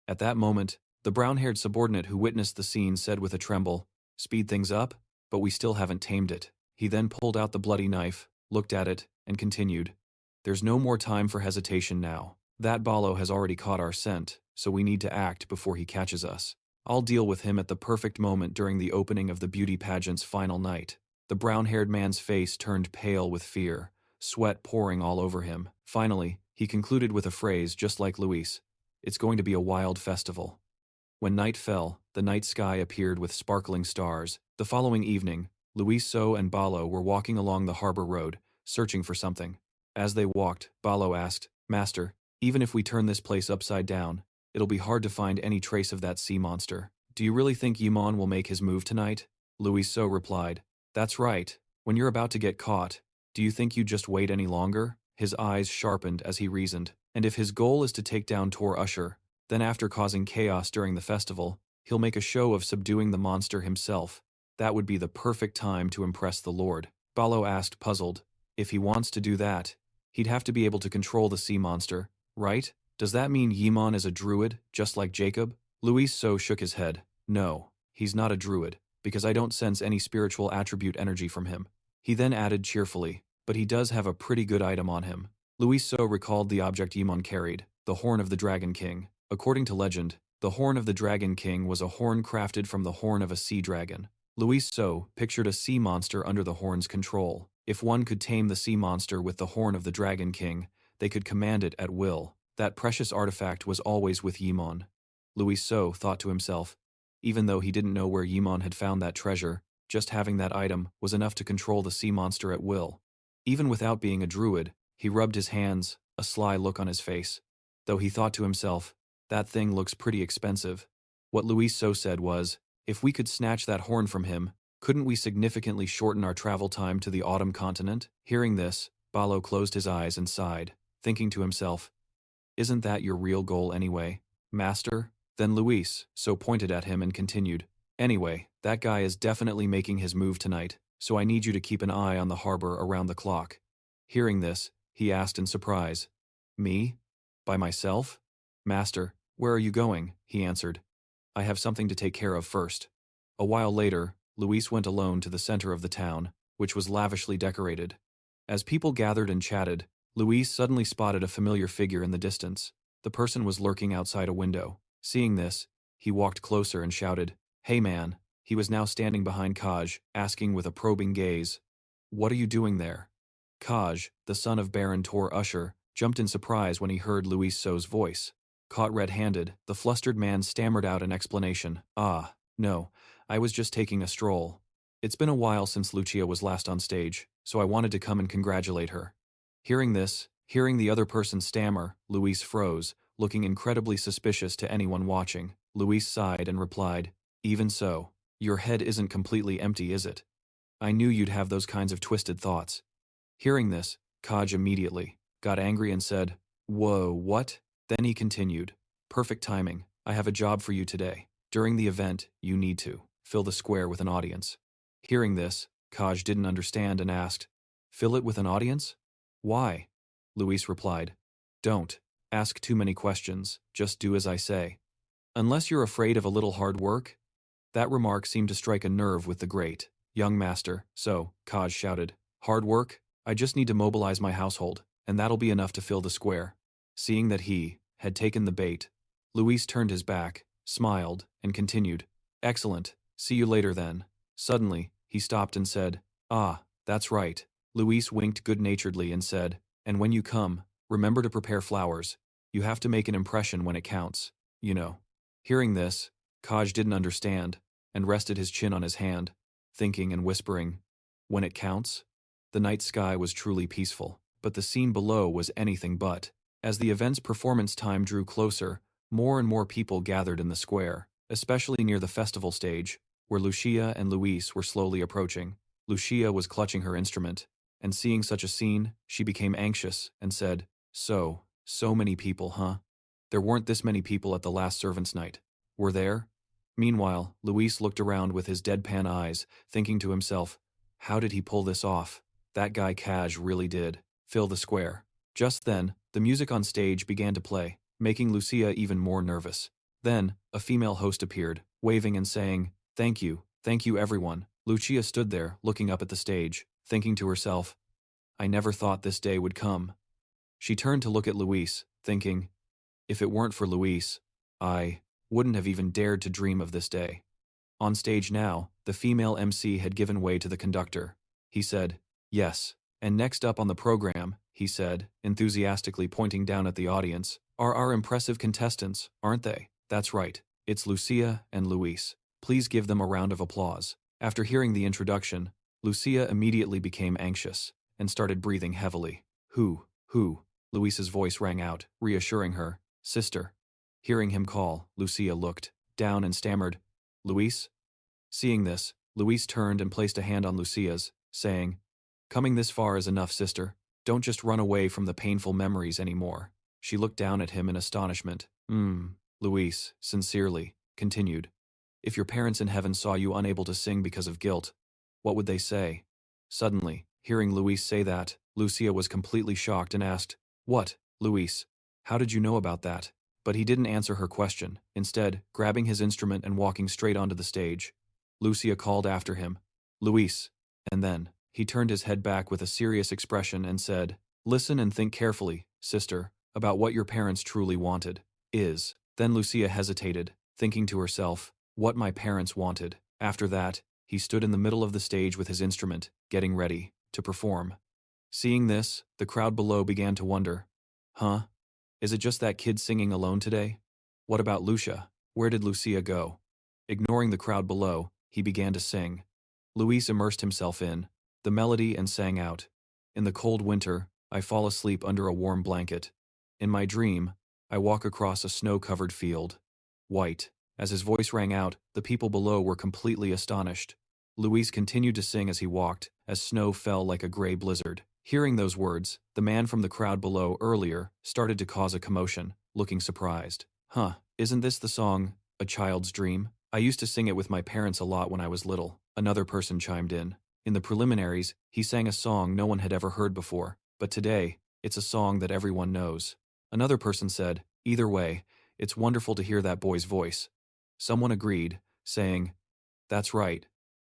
At that moment, the brown-haired subordinate who witnessed the scene said with a tremble, speed things up? But we still haven't tamed it. He then pulled out the bloody knife, looked at it, and continued, there's no more time for hesitation now. That Balo has already caught our scent, so we need to act before he catches us. I'll deal with him at the perfect moment during the opening of the beauty pageant's final night. The brown-haired man's face turned pale with fear, sweat pouring all over him. Finally, he concluded with a phrase just like Luis, it's going to be a wild festival. When night fell, the night sky appeared with sparkling stars. The following evening, Luis So and Balo were walking along the harbor road, searching for something. As they walked, Balo asked, Master, even if we turn this place upside down, it'll be hard to find any trace of that sea monster. Do you really think Yimon will make his move tonight? Luis So replied, that's right. When you're about to get caught, do you think you'd just wait any longer? His eyes sharpened as he reasoned, and if his goal is to take down Tor Usher, then after causing chaos during the festival, he'll make a show of subduing the monster himself. That would be the perfect time to impress the Lord. Balo asked, puzzled, if he wants to do that, he'd have to be able to control the sea monster, right? Does that mean Yimon is a druid, just like Jacob? Luis So shook his head. No, he's not a druid, because I don't sense any spiritual attribute energy from him. He then added cheerfully, but he does have a pretty good item on him. Luis So recalled the object Yimon carried, the horn of the Dragon King. According to legend, the horn of the Dragon King was a horn crafted from the horn of a sea dragon. Luis So pictured a sea monster under the horn's control. If one could tame the sea monster with the horn of the Dragon King, they could command it at will. That precious artifact was always with Yimon. Luis So thought to himself, even though he didn't know where Yimon had found that treasure, just having that item was enough to control the sea monster at will. Even without being a druid, he rubbed his hands, a sly look on his face. Though he thought to himself, that thing looks pretty expensive. What Luis So said was, if we could snatch that horn from him, couldn't we significantly shorten our travel time to the autumn continent? Hearing this, Balo closed his eyes and sighed, thinking to himself, Isn't that your real goal anyway, master? Then Luis so pointed at him and continued, anyway, that guy is definitely making his move tonight, so I need you to keep an eye on the harbor around the clock. Hearing this, he asked in surprise, me? By myself? Master, where are you going? He answered. I have something to take care of first. A while later, Luis went alone to the center of the town, which was lavishly decorated. As people gathered and chatted, Luis suddenly spotted a familiar figure in the distance. The person was lurking outside a window. Seeing this, he walked closer and shouted, "Hey man." He was now standing behind Kaj, asking with a probing gaze, "What are you doing there?" Kaj, the son of Baron Tor Usher, jumped in surprise when he heard Luis So's voice. Caught red-handed, the flustered man stammered out an explanation. No, I was just taking a stroll. It's been a while since Lucia was last on stage, so I wanted to come and congratulate her. Hearing this, hearing the other person stammer, Luis froze, looking incredibly suspicious to anyone watching. Luis sighed and replied, "Even so, your head isn't completely empty, is it? I knew you'd have those kinds of twisted thoughts." Hearing this, Kaj immediately got angry and said, "Whoa, what?" Then he continued, "Perfect timing. I have a job for you today. During the event, you need to fill the square with an audience." Hearing this, Kaj didn't understand and asked, "Fill it with an audience? Why?" Luis replied, "Don't ask too many questions, just do as I say. Unless you're afraid of a little hard work?" That remark seemed to strike a nerve with the great young master, so Kaj shouted, "Hard work? I just need to mobilize my household, and that'll be enough to fill the square." Seeing that he had taken the bait, Luis turned his back, smiled, and continued, "Excellent, see you later then." Suddenly, he stopped and said, "That's right." Luis winked good-naturedly and said, "And when you come, remember to prepare flowers. You have to make an impression when it counts, you know." Hearing this, Kaj didn't understand, and rested his chin on his hand, thinking and whispering, "When it counts?" The night sky was truly peaceful, but the scene below was anything but. As the event's performance time drew closer, more and more people gathered in the square, especially near the festival stage, where Lucia and Luis were slowly approaching. Lucia was clutching her instrument, and seeing such a scene, she became anxious and said, So many people, huh? There weren't this many people at the last servants' night. Were there?" Meanwhile, Luis looked around with his deadpan eyes, thinking to himself, how did he pull this off? That guy Kaj really did fill the square. Just then, the music on stage began to play, making Lucia even more nervous. Then, a female host appeared, waving and saying, thank you everyone." Lucia stood there, looking up at the stage, thinking to herself, I never thought this day would come. She turned to look at Luis, thinking, if it weren't for Luis, I wouldn't have even dared to dream of this day. On stage now, the female MC had given way to the conductor. He said, yes, and next up on the program, he said, enthusiastically pointing down at the audience, are our impressive contestants, aren't they? That's right, it's Lucia and Luis. Please give them a round of applause. After hearing the introduction, Lucia immediately became anxious and started breathing heavily. Who? Luis's voice rang out, reassuring her, sister. Hearing him call, Lucia looked down and stammered, Luis? Seeing this, Luis turned and placed a hand on Lucia's, saying, coming this far is enough, sister. Don't just run away from the painful memories anymore. She looked down at him in astonishment. Luis, sincerely, continued, if your parents in heaven saw you unable to sing because of guilt, what would they say? Suddenly, hearing Luis say that, Lucia was completely shocked and asked, what, Luis? How did you know about that? But he didn't answer her question, instead, grabbing his instrument and walking straight onto the stage. Lucia called after him, Luis, and then, he turned his head back with a serious expression and said, listen and think carefully, sister, about what your parents truly wanted. Then Lucia hesitated, thinking to herself, what my parents wanted. After that, he stood in the middle of the stage with his instrument, getting ready to perform. Seeing this, the crowd below began to wonder, is it just that kid singing alone today? What about Lucia? Where did Lucia go? Ignoring the crowd below, he began to sing. Luis immersed himself in the melody and sang out, in the cold winter, I fall asleep under a warm blanket. In my dream, I walk across a snow-covered field. White. As his voice rang out, the people below were completely astonished. Luis continued to sing as he walked, as snow fell like a gray blizzard. Hearing those words, the man from the crowd below earlier started to cause a commotion, looking surprised. Huh, isn't this the song, A Child's Dream? I used to sing it with my parents a lot when I was little. Another person chimed in. In the preliminaries, he sang a song no one had ever heard before, but today, it's a song that everyone knows. Another person said, either way, it's wonderful to hear that boy's voice. Someone agreed, saying, that's right.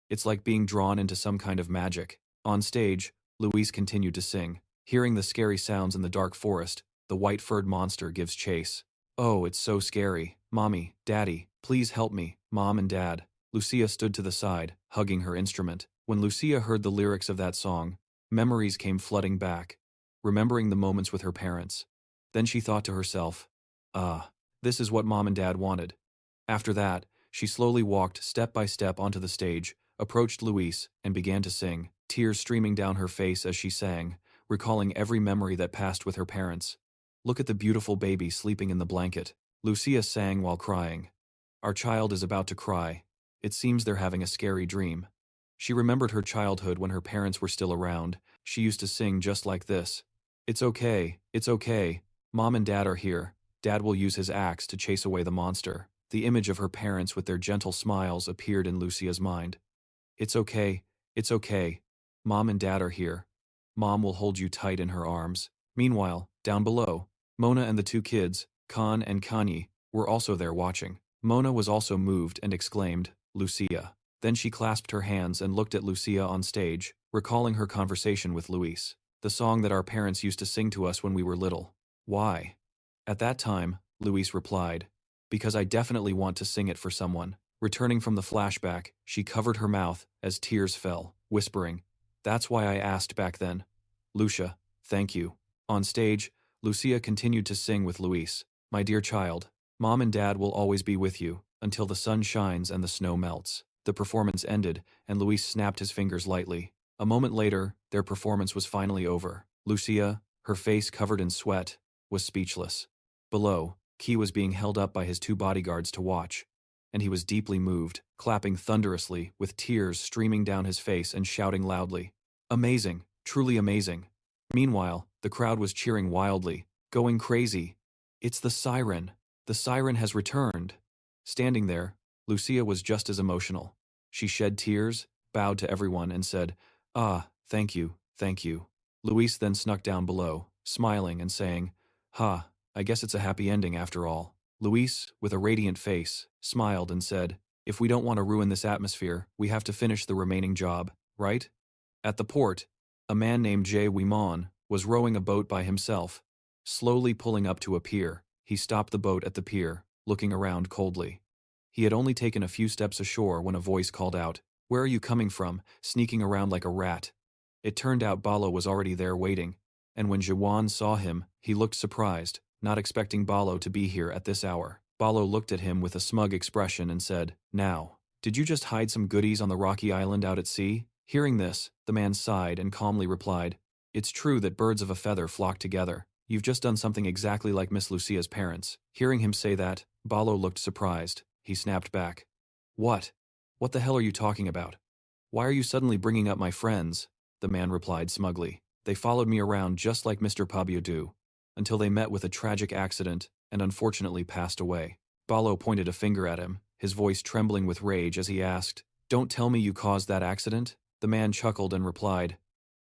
It's like being drawn into some kind of magic. On stage, Louise continued to sing. Hearing the scary sounds in the dark forest, the white-furred monster gives chase. Oh, it's so scary. Mommy, Daddy, please help me, Mom and Dad. Lucia stood to the side, hugging her instrument. When Lucia heard the lyrics of that song, memories came flooding back, remembering the moments with her parents. Then she thought to herself, this is what Mom and Dad wanted. After that, she slowly walked step by step onto the stage, approached Louise, and began to sing, tears streaming down her face as she sang, recalling every memory that passed with her parents. Look at the beautiful baby sleeping in the blanket. Lucia sang while crying. Our child is about to cry. It seems they're having a scary dream. She remembered her childhood when her parents were still around. She used to sing just like this. It's okay, Mom and Dad are here. Dad will use his axe to chase away the monster. The image of her parents with their gentle smiles appeared in Lucia's mind. It's okay, Mom and Dad are here. Mom will hold you tight in her arms. Meanwhile, down below, Mona and the two kids, Khan and Kanye, were also there watching. Mona was also moved and exclaimed, Lucia. Then she clasped her hands and looked at Lucia on stage, recalling her conversation with Luis. The song that our parents used to sing to us when we were little. Why? At that time, Luis replied, because I definitely want to sing it for someone. Returning from the flashback, she covered her mouth as tears fell, whispering, that's why I asked back then. Lucia, thank you. On stage, Lucia continued to sing with Luis. My dear child, Mom and Dad will always be with you, until the sun shines and the snow melts. The performance ended, and Luis snapped his fingers lightly. A moment later, their performance was finally over. Lucia, her face covered in sweat, was speechless. Below, Key was being held up by his two bodyguards to watch, and he was deeply moved, clapping thunderously, with tears streaming down his face and shouting loudly, amazing, truly amazing. Meanwhile, the crowd was cheering wildly, going crazy. It's the siren. The siren has returned. Standing there, Lucia was just as emotional. She shed tears, bowed to everyone, and said, thank you, thank you. Luis then snuck down below, smiling and saying, I guess it's a happy ending after all. Luis, with a radiant face, smiled and said, if we don't want to ruin this atmosphere, we have to finish the remaining job, right? At the port, a man named Jae Wimon was rowing a boat by himself. Slowly pulling up to a pier, he stopped the boat at the pier, looking around coldly. He had only taken a few steps ashore when a voice called out, where are you coming from, sneaking around like a rat? It turned out Balo was already there waiting, and when Jawan saw him, he looked surprised, not expecting Balo to be here at this hour. Balo looked at him with a smug expression and said, now, did you just hide some goodies on the rocky island out at sea? Hearing this, the man sighed and calmly replied, it's true that birds of a feather flock together. You've just done something exactly like Miss Lucia's parents. Hearing him say that, Balo looked surprised. He snapped back. What? What the hell are you talking about? Why are you suddenly bringing up my friends? The man replied smugly. They followed me around just like Mr. Pabiodou, until they met with a tragic accident and unfortunately passed away. Balo pointed a finger at him, his voice trembling with rage as he asked, don't tell me you caused that accident? The man chuckled and replied,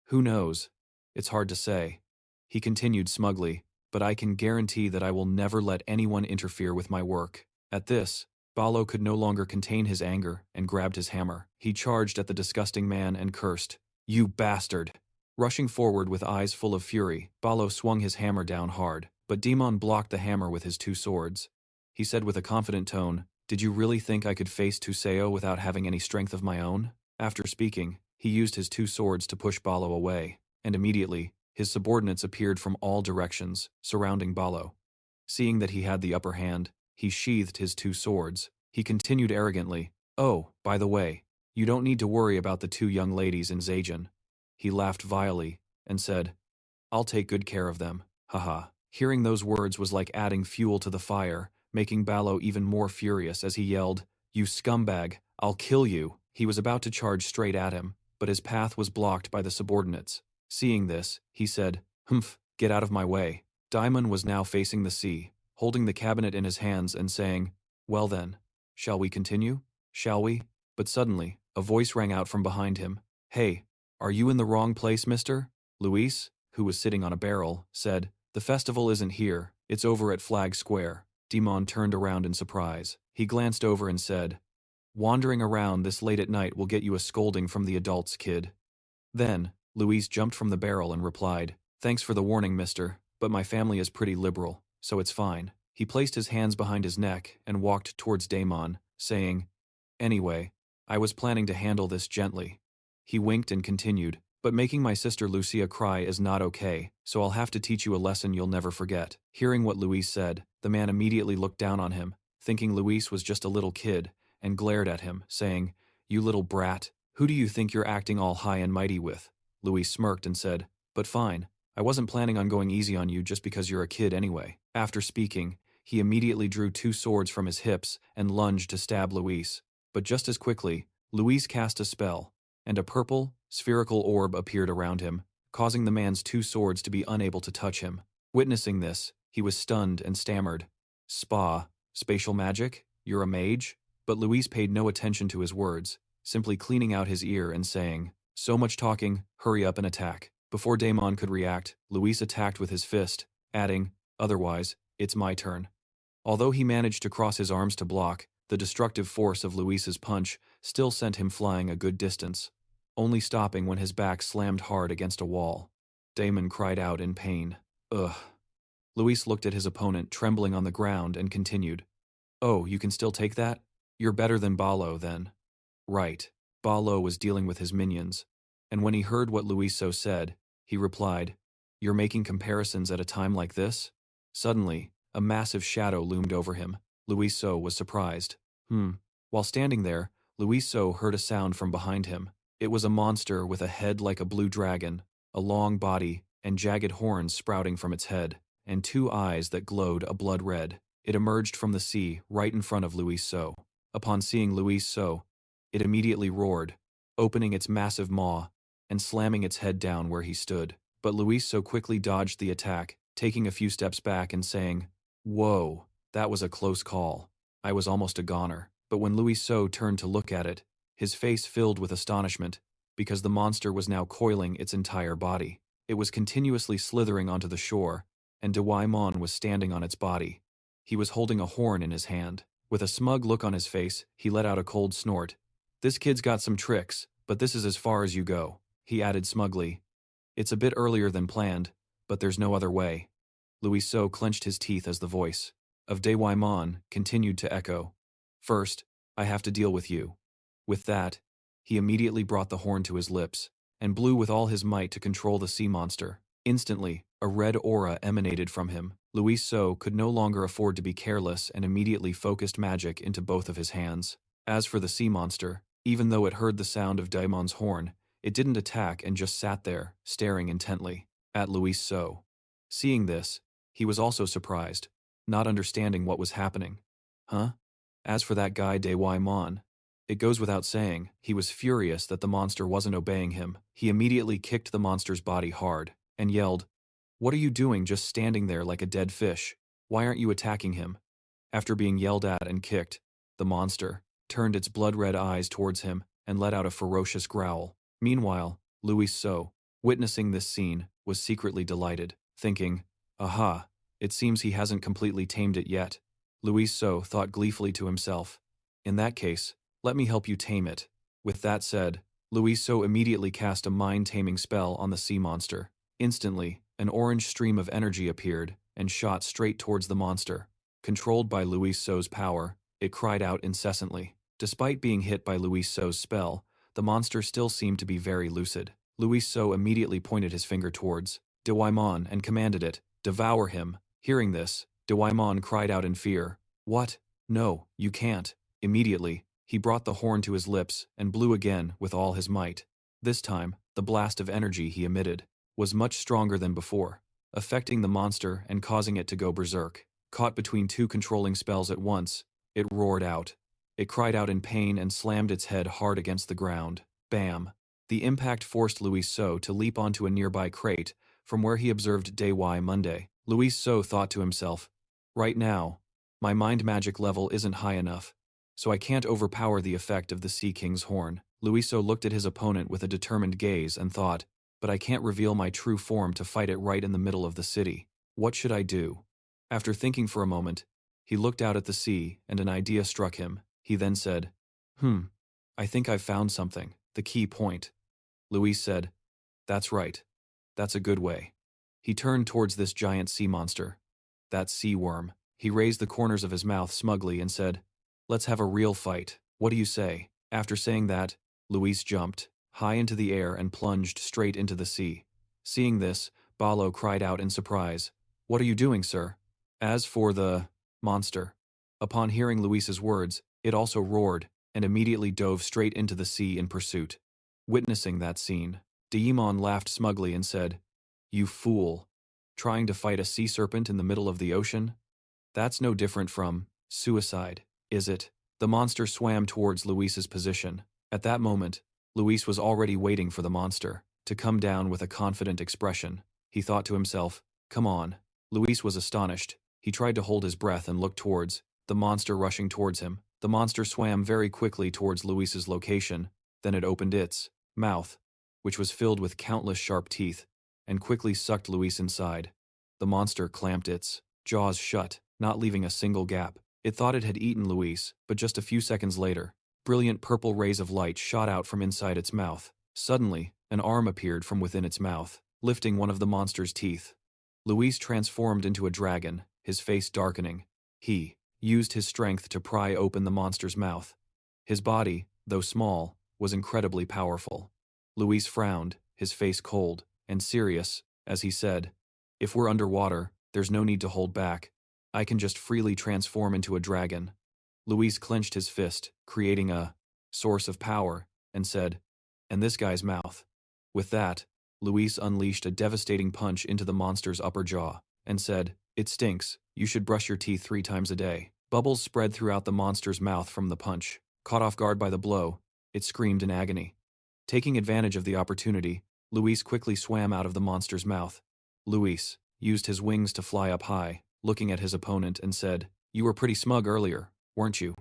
who knows? It's hard to say. He continued smugly, but I can guarantee that I will never let anyone interfere with my work. At this, Balo could no longer contain his anger and grabbed his hammer. He charged at the disgusting man and cursed, you bastard! Rushing forward with eyes full of fury, Balo swung his hammer down hard, but Demon blocked the hammer with his two swords. He said with a confident tone, did you really think I could face Tuseo without having any strength of my own? After speaking, he used his two swords to push Balo away, and immediately, his subordinates appeared from all directions, surrounding Balo. Seeing that he had the upper hand, he sheathed his two swords. He continued arrogantly, oh, by the way, you don't need to worry about the two young ladies in Zajan. He laughed vilely and said, I'll take good care of them, haha. Hearing those words was like adding fuel to the fire, making Balo even more furious as he yelled, you scumbag, I'll kill you. He was about to charge straight at him, but his path was blocked by the subordinates. Seeing this, he said, "Humph, get out of my way." Daimon was now facing the sea, holding the cabinet in his hands and saying, "Well then, shall we continue? Shall we?" But suddenly, a voice rang out from behind him. "Hey, are you in the wrong place, mister?" Luis, who was sitting on a barrel, said, "The festival isn't here, it's over at Flag Square." Daimon turned around in surprise. He glanced over and said, "Wandering around this late at night will get you a scolding from the adults, kid." Then, Luis jumped from the barrel and replied, "Thanks for the warning, mister, but my family is pretty liberal, so it's fine." He placed his hands behind his neck and walked towards Daimon, saying, "Anyway, I was planning to handle this gently." He winked and continued, "But making my sister Lucia cry is not okay, so I'll have to teach you a lesson you'll never forget." Hearing what Luis said, the man immediately looked down on him, thinking Luis was just a little kid, and glared at him, saying, "You little brat, who do you think you're acting all high and mighty with?" Luis smirked and said, "But fine, I wasn't planning on going easy on you just because you're a kid anyway." After speaking, he immediately drew 2 swords from his hips and lunged to stab Luis. But just as quickly, Luis cast a spell, and a purple, spherical orb appeared around him, causing the man's 2 swords to be unable to touch him. Witnessing this, he was stunned and stammered, Spatial magic? You're a mage?" But Luis paid no attention to his words, simply cleaning out his ear and saying, "So much talking, hurry up and attack." Before Daimon could react, Luis attacked with his fist, adding, "Otherwise, it's my turn." Although he managed to cross his arms to block, the destructive force of Luis's punch still sent him flying a good distance, only stopping when his back slammed hard against a wall. Daimon cried out in pain. "Ugh." Luis looked at his opponent trembling on the ground and continued, "Oh, you can still take that? You're better than Balo, then." Right. Balo was dealing with his minions, and when he heard what Luiso said, he replied, "You're making comparisons at a time like this?" Suddenly, a massive shadow loomed over him. Luiso was surprised. While standing there, Luiso heard a sound from behind him. It was a monster with a head like a blue dragon, a long body, and jagged horns sprouting from its head, and 2 eyes that glowed a blood red. It emerged from the sea right in front of Luiso. Upon seeing Luiso, it immediately roared, opening its massive maw and slamming its head down where he stood. But Luiso quickly dodged the attack, taking a few steps back and saying, "Whoa, that was a close call. I was almost a goner." But when Luiso turned to look at it, his face filled with astonishment, because the monster was now coiling its entire body. It was continuously slithering onto the shore, and Daimon was standing on its body. He was holding a horn in his hand. With a smug look on his face, he let out a cold snort. "This kid's got some tricks, but this is as far as you go," he added smugly. "It's a bit earlier than planned, but there's no other way." Luiso clenched his teeth as the voice of Daimon continued to echo. "First, I have to deal with you." With that, he immediately brought the horn to his lips and blew with all his might to control the sea monster. Instantly, a red aura emanated from him. Luiso could no longer afford to be careless and immediately focused magic into both of his hands. As for the sea monster, even though it heard the sound of Daimon's horn, it didn't attack and just sat there, staring intently at Luiso. Seeing this, he was also surprised, not understanding what was happening. Huh? As for that guy Daimon, it goes without saying, he was furious that the monster wasn't obeying him. He immediately kicked the monster's body hard and yelled, "What are you doing just standing there like a dead fish? Why aren't you attacking him?" After being yelled at and kicked, the monster turned its blood-red eyes towards him and let out a ferocious growl. Meanwhile, Luiso, witnessing this scene, was secretly delighted, thinking, "Aha, it seems he hasn't completely tamed it yet." Luiso thought gleefully to himself, "In that case, let me help you tame it." With that said, Luiso immediately cast a mind-taming spell on the sea monster. Instantly, an orange stream of energy appeared and shot straight towards the monster. Controlled by Luiso's power, it cried out incessantly. Despite being hit by Luiso's spell, the monster still seemed to be very lucid. Luiso immediately pointed his finger towards Daimon and commanded it, "Devour him." Hearing this, Daimon cried out in fear, "What? No, you can't." Immediately, he brought the horn to his lips and blew again with all his might. This time, the blast of energy he emitted was much stronger than before, affecting the monster and causing it to go berserk. Caught between 2 controlling spells at once, it roared out. It cried out in pain and slammed its head hard against the ground. Bam! The impact forced Louis So to leap onto a nearby crate, from where he observed Day Y Monday. Louis So thought to himself, right now, my mind magic level isn't high enough, so I can't overpower the effect of the Sea King's horn. Louis So looked at his opponent with a determined gaze and thought, but I can't reveal my true form to fight it right in the middle of the city. What should I do? After thinking for a moment, he looked out at the sea and an idea struck him. He then said, I think I've found something, the key point. Louis said, that's right. That's a good way. He turned towards this giant sea monster. That sea worm. He raised the corners of his mouth smugly and said, let's have a real fight. What do you say? After saying that, Louis jumped high into the air and plunged straight into the sea. Seeing this, Balo cried out in surprise, what are you doing, sir? As for the monster, upon hearing Luis's words, it also roared and immediately dove straight into the sea in pursuit. Witnessing that scene, Daemon laughed smugly and said, you fool. Trying to fight a sea serpent in the middle of the ocean? That's no different from suicide, is it? The monster swam towards Luis's position. At that moment, Luis was already waiting for the monster to come down with a confident expression. He thought to himself, come on. Luis was astonished. He tried to hold his breath and look towards the monster rushing towards him. The monster swam very quickly towards Luis's location, then it opened its mouth, which was filled with countless sharp teeth, and quickly sucked Luis inside. The monster clamped its jaws shut, not leaving a single gap. It thought it had eaten Luis, but just a few seconds later, brilliant purple rays of light shot out from inside its mouth. Suddenly, an arm appeared from within its mouth, lifting one of the monster's teeth. Luis transformed into a dragon, his face darkening. He used his strength to pry open the monster's mouth. His body, though small, was incredibly powerful. Luis frowned, his face cold and serious, as he said, if we're underwater, there's no need to hold back. I can just freely transform into a dragon. Luis clenched his fist, creating a source of power, and said, and this guy's mouth. With that, Luis unleashed a devastating punch into the monster's upper jaw, and said, it stinks, you should brush your teeth 3 times a day. Bubbles spread throughout the monster's mouth from the punch. Caught off guard by the blow, it screamed in agony. Taking advantage of the opportunity, Luis quickly swam out of the monster's mouth. Luis used his wings to fly up high, looking at his opponent and said, you were pretty smug earlier, weren't you?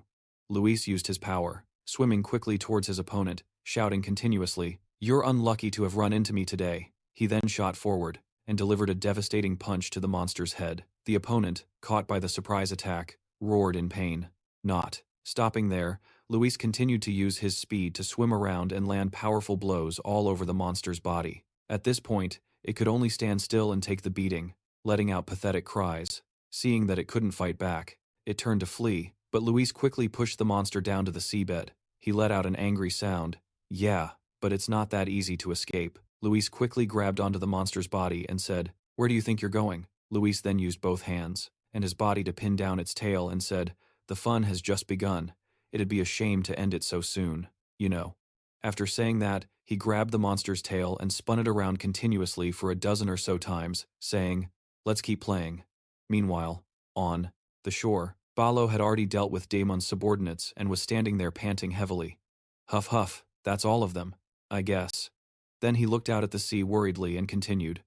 Luis used his power, swimming quickly towards his opponent, shouting continuously, you're unlucky to have run into me today. He then shot forward and delivered a devastating punch to the monster's head. The opponent, caught by the surprise attack, roared in pain. Not stopping there, Luis continued to use his speed to swim around and land powerful blows all over the monster's body. At this point, it could only stand still and take the beating, letting out pathetic cries. Seeing that it couldn't fight back, it turned to flee, but Luis quickly pushed the monster down to the seabed. He let out an angry sound. Yeah, but it's not that easy to escape. Luis quickly grabbed onto the monster's body and said, where do you think you're going? Luis then used both hands and his body to pin down its tail and said, the fun has just begun. It'd be a shame to end it so soon, you know. After saying that, he grabbed the monster's tail and spun it around continuously for a dozen or so times, saying, let's keep playing. Meanwhile, on the shore, Balo had already dealt with Daemon's subordinates and was standing there panting heavily. Huff huff, that's all of them, I guess. Then he looked out at the sea worriedly and continued,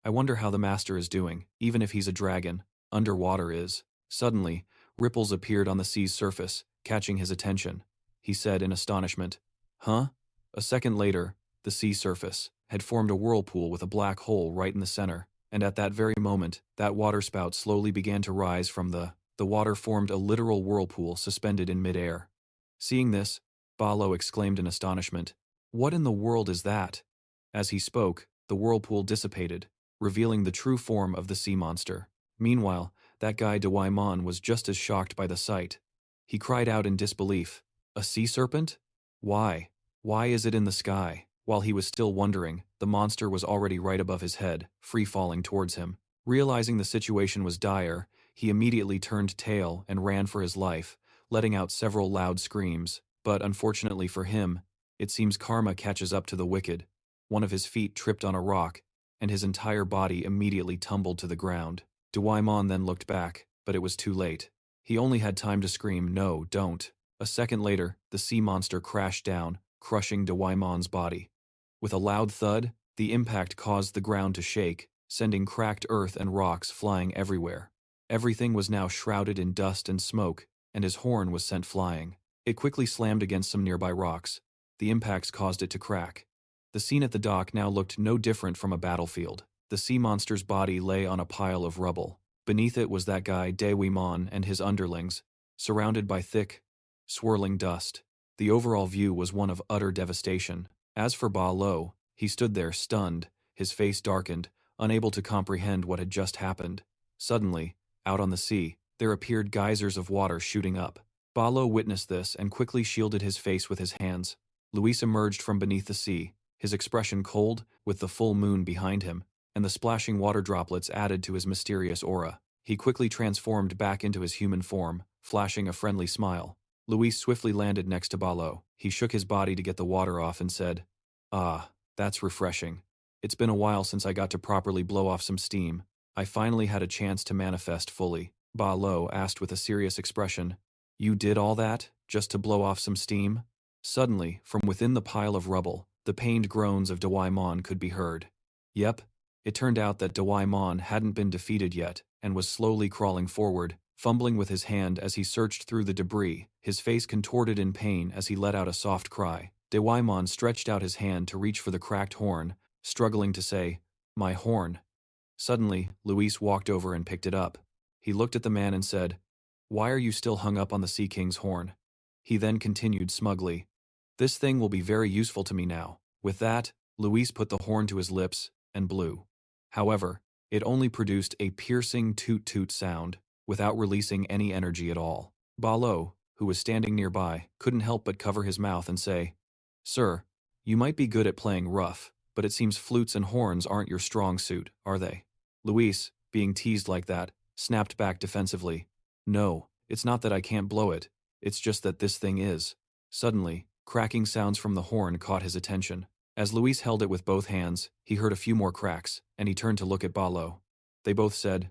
I wonder how the master is doing, even if he's a dragon. Underwater is. Suddenly, ripples appeared on the sea's surface, catching his attention. He said in astonishment, huh? A second later, the sea surface had formed a whirlpool with a black hole right in the center, and at that very moment, that waterspout slowly began to rise from the water formed a literal whirlpool suspended in midair. Seeing this, Balo exclaimed in astonishment, what in the world is that? As he spoke, the whirlpool dissipated, revealing the true form of the sea monster. Meanwhile, that guy Dawaimon was just as shocked by the sight. He cried out in disbelief, a sea serpent? Why? Why is it in the sky? While he was still wondering, the monster was already right above his head, free-falling towards him. Realizing the situation was dire, he immediately turned tail and ran for his life, letting out several loud screams. But unfortunately for him, it seems karma catches up to the wicked. One of his feet tripped on a rock, and his entire body immediately tumbled to the ground. Dawaimon then looked back, but it was too late. He only had time to scream, no, don't. A second later, the sea monster crashed down, crushing Dawaimon's body. With a loud thud, the impact caused the ground to shake, sending cracked earth and rocks flying everywhere. Everything was now shrouded in dust and smoke, and his horn was sent flying. It quickly slammed against some nearby rocks. The impacts caused it to crack. The scene at the dock now looked no different from a battlefield. The sea monster's body lay on a pile of rubble. Beneath it was that guy Daewimon and his underlings, surrounded by thick, swirling dust. The overall view was one of utter devastation. As for Ba Lo, he stood there stunned, his face darkened, unable to comprehend what had just happened. Suddenly, out on the sea, there appeared geysers of water shooting up. Ba Lo witnessed this and quickly shielded his face with his hands. Luis emerged from beneath the sea, his expression cold, with the full moon behind him, and the splashing water droplets added to his mysterious aura. He quickly transformed back into his human form, flashing a friendly smile. Luis swiftly landed next to Ba Lo. He shook his body to get the water off and said, "Ah, that's refreshing. It's been a while since I got to properly blow off some steam. I finally had a chance to manifest fully." Ba Lo asked with a serious expression, "You did all that, just to blow off some steam?" Suddenly, from within the pile of rubble, the pained groans of Daewimon could be heard. Yep, it turned out that Daewimon hadn't been defeated yet, and was slowly crawling forward, fumbling with his hand as he searched through the debris, his face contorted in pain as he let out a soft cry. Daewimon stretched out his hand to reach for the cracked horn, struggling to say, "My horn." Suddenly, Luis walked over and picked it up. He looked at the man and said, "Why are you still hung up on the Sea King's horn?" He then continued smugly, "This thing will be very useful to me now." With that, Luis put the horn to his lips and blew. However, it only produced a piercing toot-toot sound, without releasing any energy at all. Ba Lo, who was standing nearby, couldn't help but cover his mouth and say, "Sir, you might be good at playing rough, but it seems flutes and horns aren't your strong suit, are they?" Luis, being teased like that, snapped back defensively, "No, it's not that I can't blow it, it's just that this thing is." Suddenly, cracking sounds from the horn caught his attention. As Luis held it with both hands, he heard a few more cracks, and he turned to look at Ba Lo. They both said,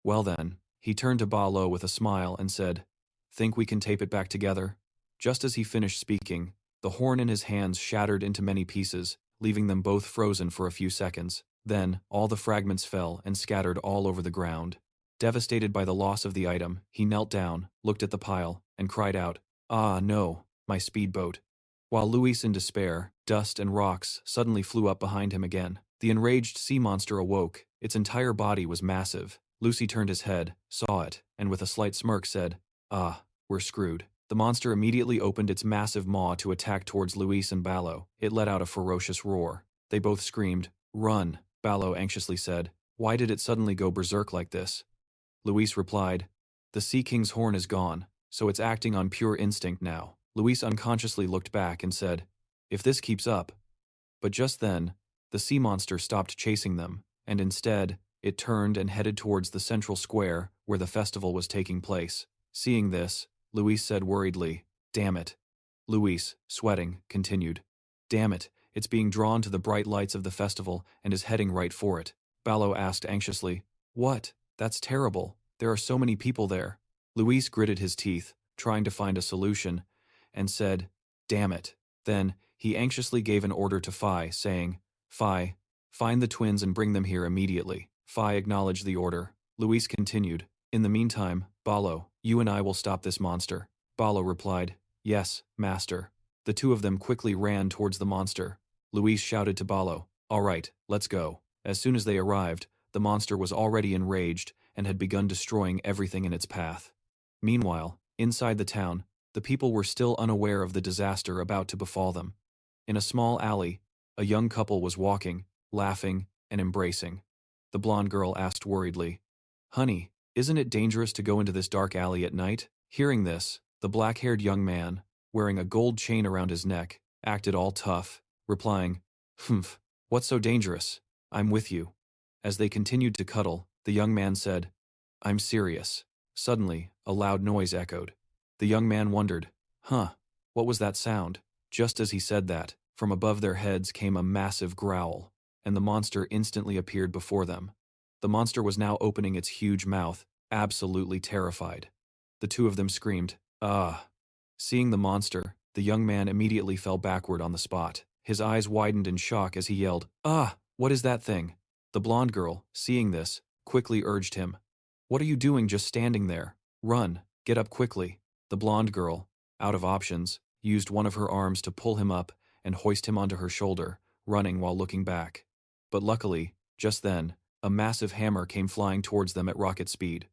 "Well then." He turned to Ba Lo with a smile and said, "Think we can tape it back together?" Just as he finished speaking, the horn in his hands shattered into many pieces, leaving them both frozen for a few seconds. Then, all the fragments fell and scattered all over the ground. Devastated by the loss of the item, he knelt down, looked at the pile, and cried out, "Ah, no, my speedboat." While Luis in despair, dust and rocks suddenly flew up behind him again. The enraged sea monster awoke. Its entire body was massive. Lucy turned his head, saw it, and with a slight smirk said, "Ah, we're screwed." The monster immediately opened its massive maw to attack towards Luis and Ba Lo. It let out a ferocious roar. They both screamed, "Run," Ba Lo anxiously said. "Why did it suddenly go berserk like this?" Luis replied, "The Sea King's horn is gone, so it's acting on pure instinct now." Luis unconsciously looked back and said, "If this keeps up." But just then, the sea monster stopped chasing them, and instead, it turned and headed towards the central square where the festival was taking place. Seeing this, Luis said worriedly, "Damn it." Luis, sweating, continued, "Damn it, it's being drawn to the bright lights of the festival and is heading right for it." Ba Lo asked anxiously, "What? That's terrible. There are so many people there." Luis gritted his teeth, trying to find a solution, and said, "Damn it." Then, he anxiously gave an order to Phi, saying, "Phi, find the twins and bring them here immediately." Phi acknowledged the order. Luis continued, "In the meantime, Ba Lo, you and I will stop this monster." Ba Lo replied, "Yes, master." The two of them quickly ran towards the monster. Luis shouted to Ba Lo, "All right, let's go." As soon as they arrived, the monster was already enraged and had begun destroying everything in its path. Meanwhile, inside the town, the people were still unaware of the disaster about to befall them. In a small alley, a young couple was walking, laughing, and embracing. The blonde girl asked worriedly, "Honey, isn't it dangerous to go into this dark alley at night?" Hearing this, the black-haired young man, wearing a gold chain around his neck, acted all tough, replying, "Humph, what's so dangerous? I'm with you." As they continued to cuddle, the young man said, "I'm serious." Suddenly, a loud noise echoed. The young man wondered, what was that sound? Just as he said that, from above their heads came a massive growl, and the monster instantly appeared before them. The monster was now opening its huge mouth, absolutely terrified. The two of them screamed, "Ah!" Seeing the monster, the young man immediately fell backward on the spot. His eyes widened in shock as he yelled, "Ah, what is that thing?" The blonde girl, seeing this, quickly urged him. "What are you doing just standing there? Run, get up quickly." The blonde girl, out of options, used one of her arms to pull him up and hoist him onto her shoulder, running while looking back. But luckily, just then, a massive hammer came flying towards them at rocket speed.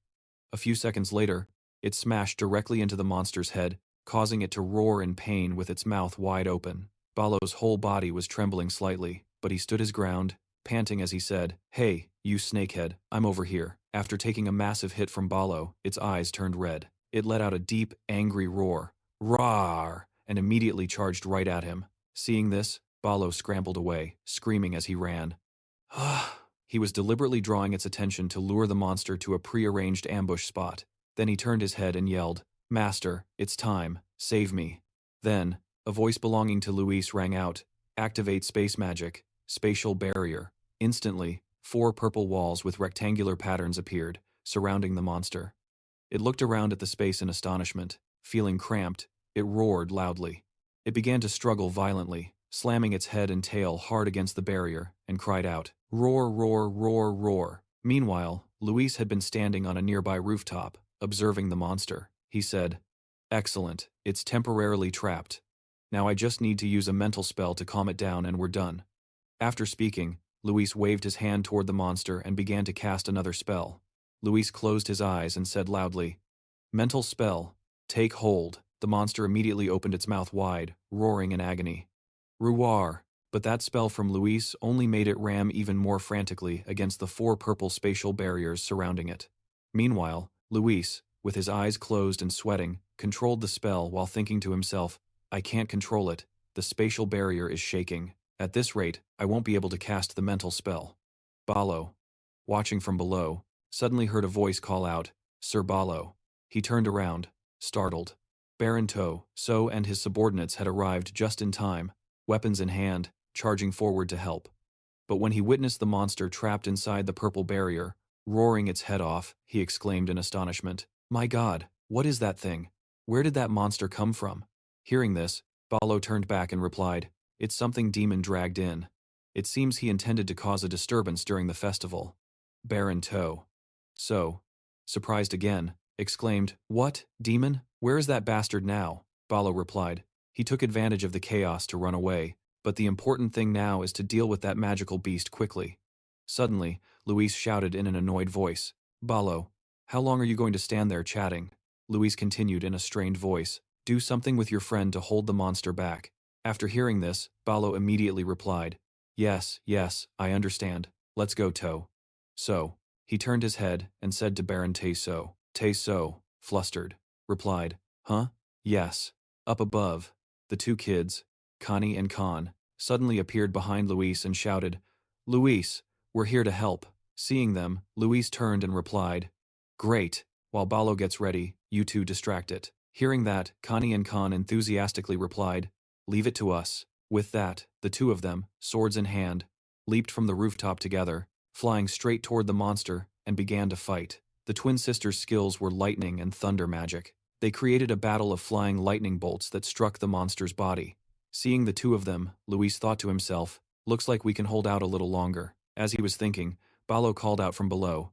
A few seconds later, it smashed directly into the monster's head, causing it to roar in pain with its mouth wide open. Balo's whole body was trembling slightly, but he stood his ground, panting as he said, "Hey, you snakehead, I'm over here." After taking a massive hit from Balo, its eyes turned red. It let out a deep, angry roar, "Roar!" and immediately charged right at him. Seeing this, Balo scrambled away, screaming as he ran. He was deliberately drawing its attention to lure the monster to a prearranged ambush spot. Then he turned his head and yelled, "Master, it's time, save me." Then, a voice belonging to Luis rang out, "Activate space magic, spatial barrier." Instantly, 4 purple walls with rectangular patterns appeared, surrounding the monster. It looked around at the space in astonishment. Feeling cramped, it roared loudly. It began to struggle violently, slamming its head and tail hard against the barrier, and cried out, "Roar, roar, roar, roar." Meanwhile, Luis had been standing on a nearby rooftop, observing the monster. He said, "Excellent, it's temporarily trapped. Now I just need to use a mental spell to calm it down and we're done." After speaking, Luis waved his hand toward the monster and began to cast another spell. Luis closed his eyes and said loudly, "Mental spell, take hold." The monster immediately opened its mouth wide, roaring in agony. Ruar, but that spell from Luis only made it ram even more frantically against the 4 purple spatial barriers surrounding it. Meanwhile, Luis, with his eyes closed and sweating, controlled the spell while thinking to himself, "I can't control it, the spatial barrier is shaking. At this rate, I won't be able to cast the mental spell." Balo, watching from below, suddenly heard a voice call out, "Sir Balo." He turned around, startled. Baron So and his subordinates had arrived just in time, weapons in hand, charging forward to help. But when he witnessed the monster trapped inside the purple barrier, roaring its head off, he exclaimed in astonishment, "My God, what is that thing? Where did that monster come from?" Hearing this, Balo turned back and replied, "It's something demon dragged in. It seems he intended to cause a disturbance during the festival." Baron So, surprised again, exclaimed, "What, demon? Where is that bastard now?" Balo replied, "He took advantage of the chaos to run away, but the important thing now is to deal with that magical beast quickly." Suddenly, Luis shouted in an annoyed voice, "Balo, how long are you going to stand there chatting?" Luis continued in a strained voice, "Do something with your friend to hold the monster back." After hearing this, Balo immediately replied, Yes, I understand. Let's go, So, he turned his head and said to Baron So. So, flustered, replied, "Huh? Yes." Up above, the 2 kids, Connie and Khan, suddenly appeared behind Luis and shouted, "Luis, we're here to help." Seeing them, Luis turned and replied, "Great, while Balo gets ready, you 2 distract it." Hearing that, Connie and Khan enthusiastically replied, "Leave it to us." With that, the 2 of them, swords in hand, leaped from the rooftop together, flying straight toward the monster, and began to fight. The twin sisters' skills were lightning and thunder magic. They created a battle of flying lightning bolts that struck the monster's body. Seeing the 2 of them, Luis thought to himself, "Looks like we can hold out a little longer." As he was thinking, Balo called out from below,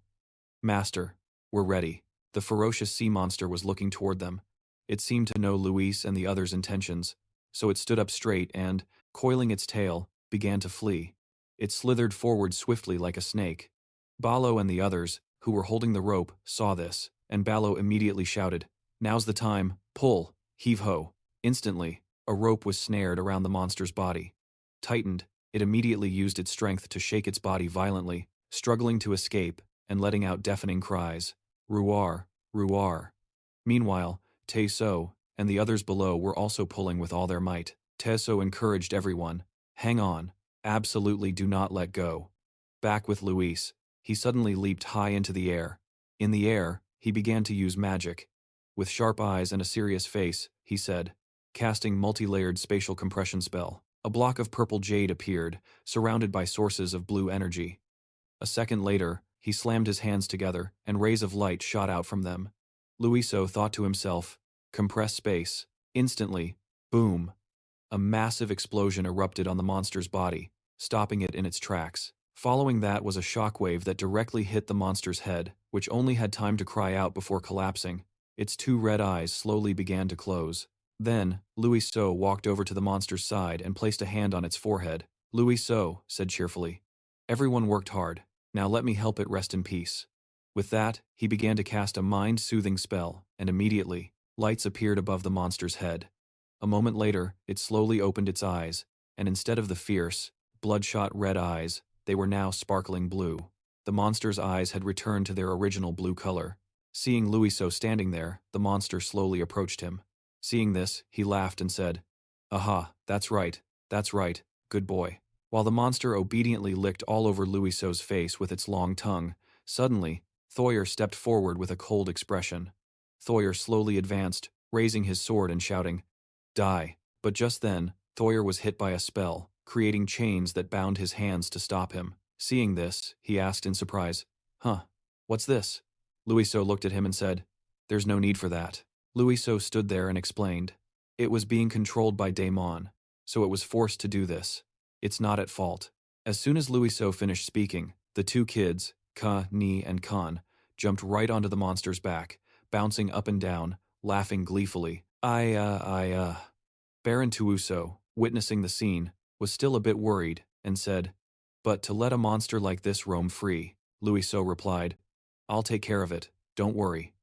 "Master, we're ready." The ferocious sea monster was looking toward them. It seemed to know Luis and the others' intentions, so it stood up straight and, coiling its tail, began to flee. It slithered forward swiftly like a snake. Balo and the others, who were holding the rope, saw this, and Balo immediately shouted, "Now's the time, pull, heave-ho." Instantly, a rope was snared around the monster's body. Tightened, it immediately used its strength to shake its body violently, struggling to escape and letting out deafening cries, "Ruar, ruar." Meanwhile, So and the others below were also pulling with all their might. So encouraged everyone, "Hang on, absolutely do not let go." Back with Luis, he suddenly leaped high into the air. In the air, he began to use magic. With sharp eyes and a serious face, he said, casting multi-layered spatial compression spell. A block of purple jade appeared, surrounded by sources of blue energy. A second later, he slammed his hands together, and rays of light shot out from them. Luiso thought to himself, "Compress space." Instantly, boom! A massive explosion erupted on the monster's body, stopping it in its tracks. Following that was a shockwave that directly hit the monster's head, which only had time to cry out before collapsing. Its two red eyes slowly began to close. Then, Louis So walked over to the monster's side and placed a hand on its forehead. Louis So said cheerfully, "Everyone worked hard. Now let me help it rest in peace." With that, he began to cast a mind-soothing spell, and immediately, lights appeared above the monster's head. A moment later, it slowly opened its eyes, and instead of the fierce, bloodshot red eyes, they were now sparkling blue. The monster's eyes had returned to their original blue color. Seeing Louiso standing there, the monster slowly approached him. Seeing this, he laughed and said, "Aha, that's right, good boy." While the monster obediently licked all over Louiso's face with its long tongue, suddenly, Thoyer stepped forward with a cold expression. Thoyer slowly advanced, raising his sword and shouting, "Die." But just then, Thoyer was hit by a spell, creating chains that bound his hands to stop him. Seeing this, he asked in surprise, "Huh, what's this?" Louiso looked at him and said, "There's no need for that." Louiso stood there and explained, "It was being controlled by Daemon, so it was forced to do this. It's not at fault." As soon as Louiso finished speaking, the two kids, Ka, Ni, and Khan, jumped right onto the monster's back, bouncing up and down, laughing gleefully. Baron Tuuso, witnessing the scene, was still a bit worried, and said, "But to let a monster like this roam free," Louiso replied, "I'll take care of it, don't worry."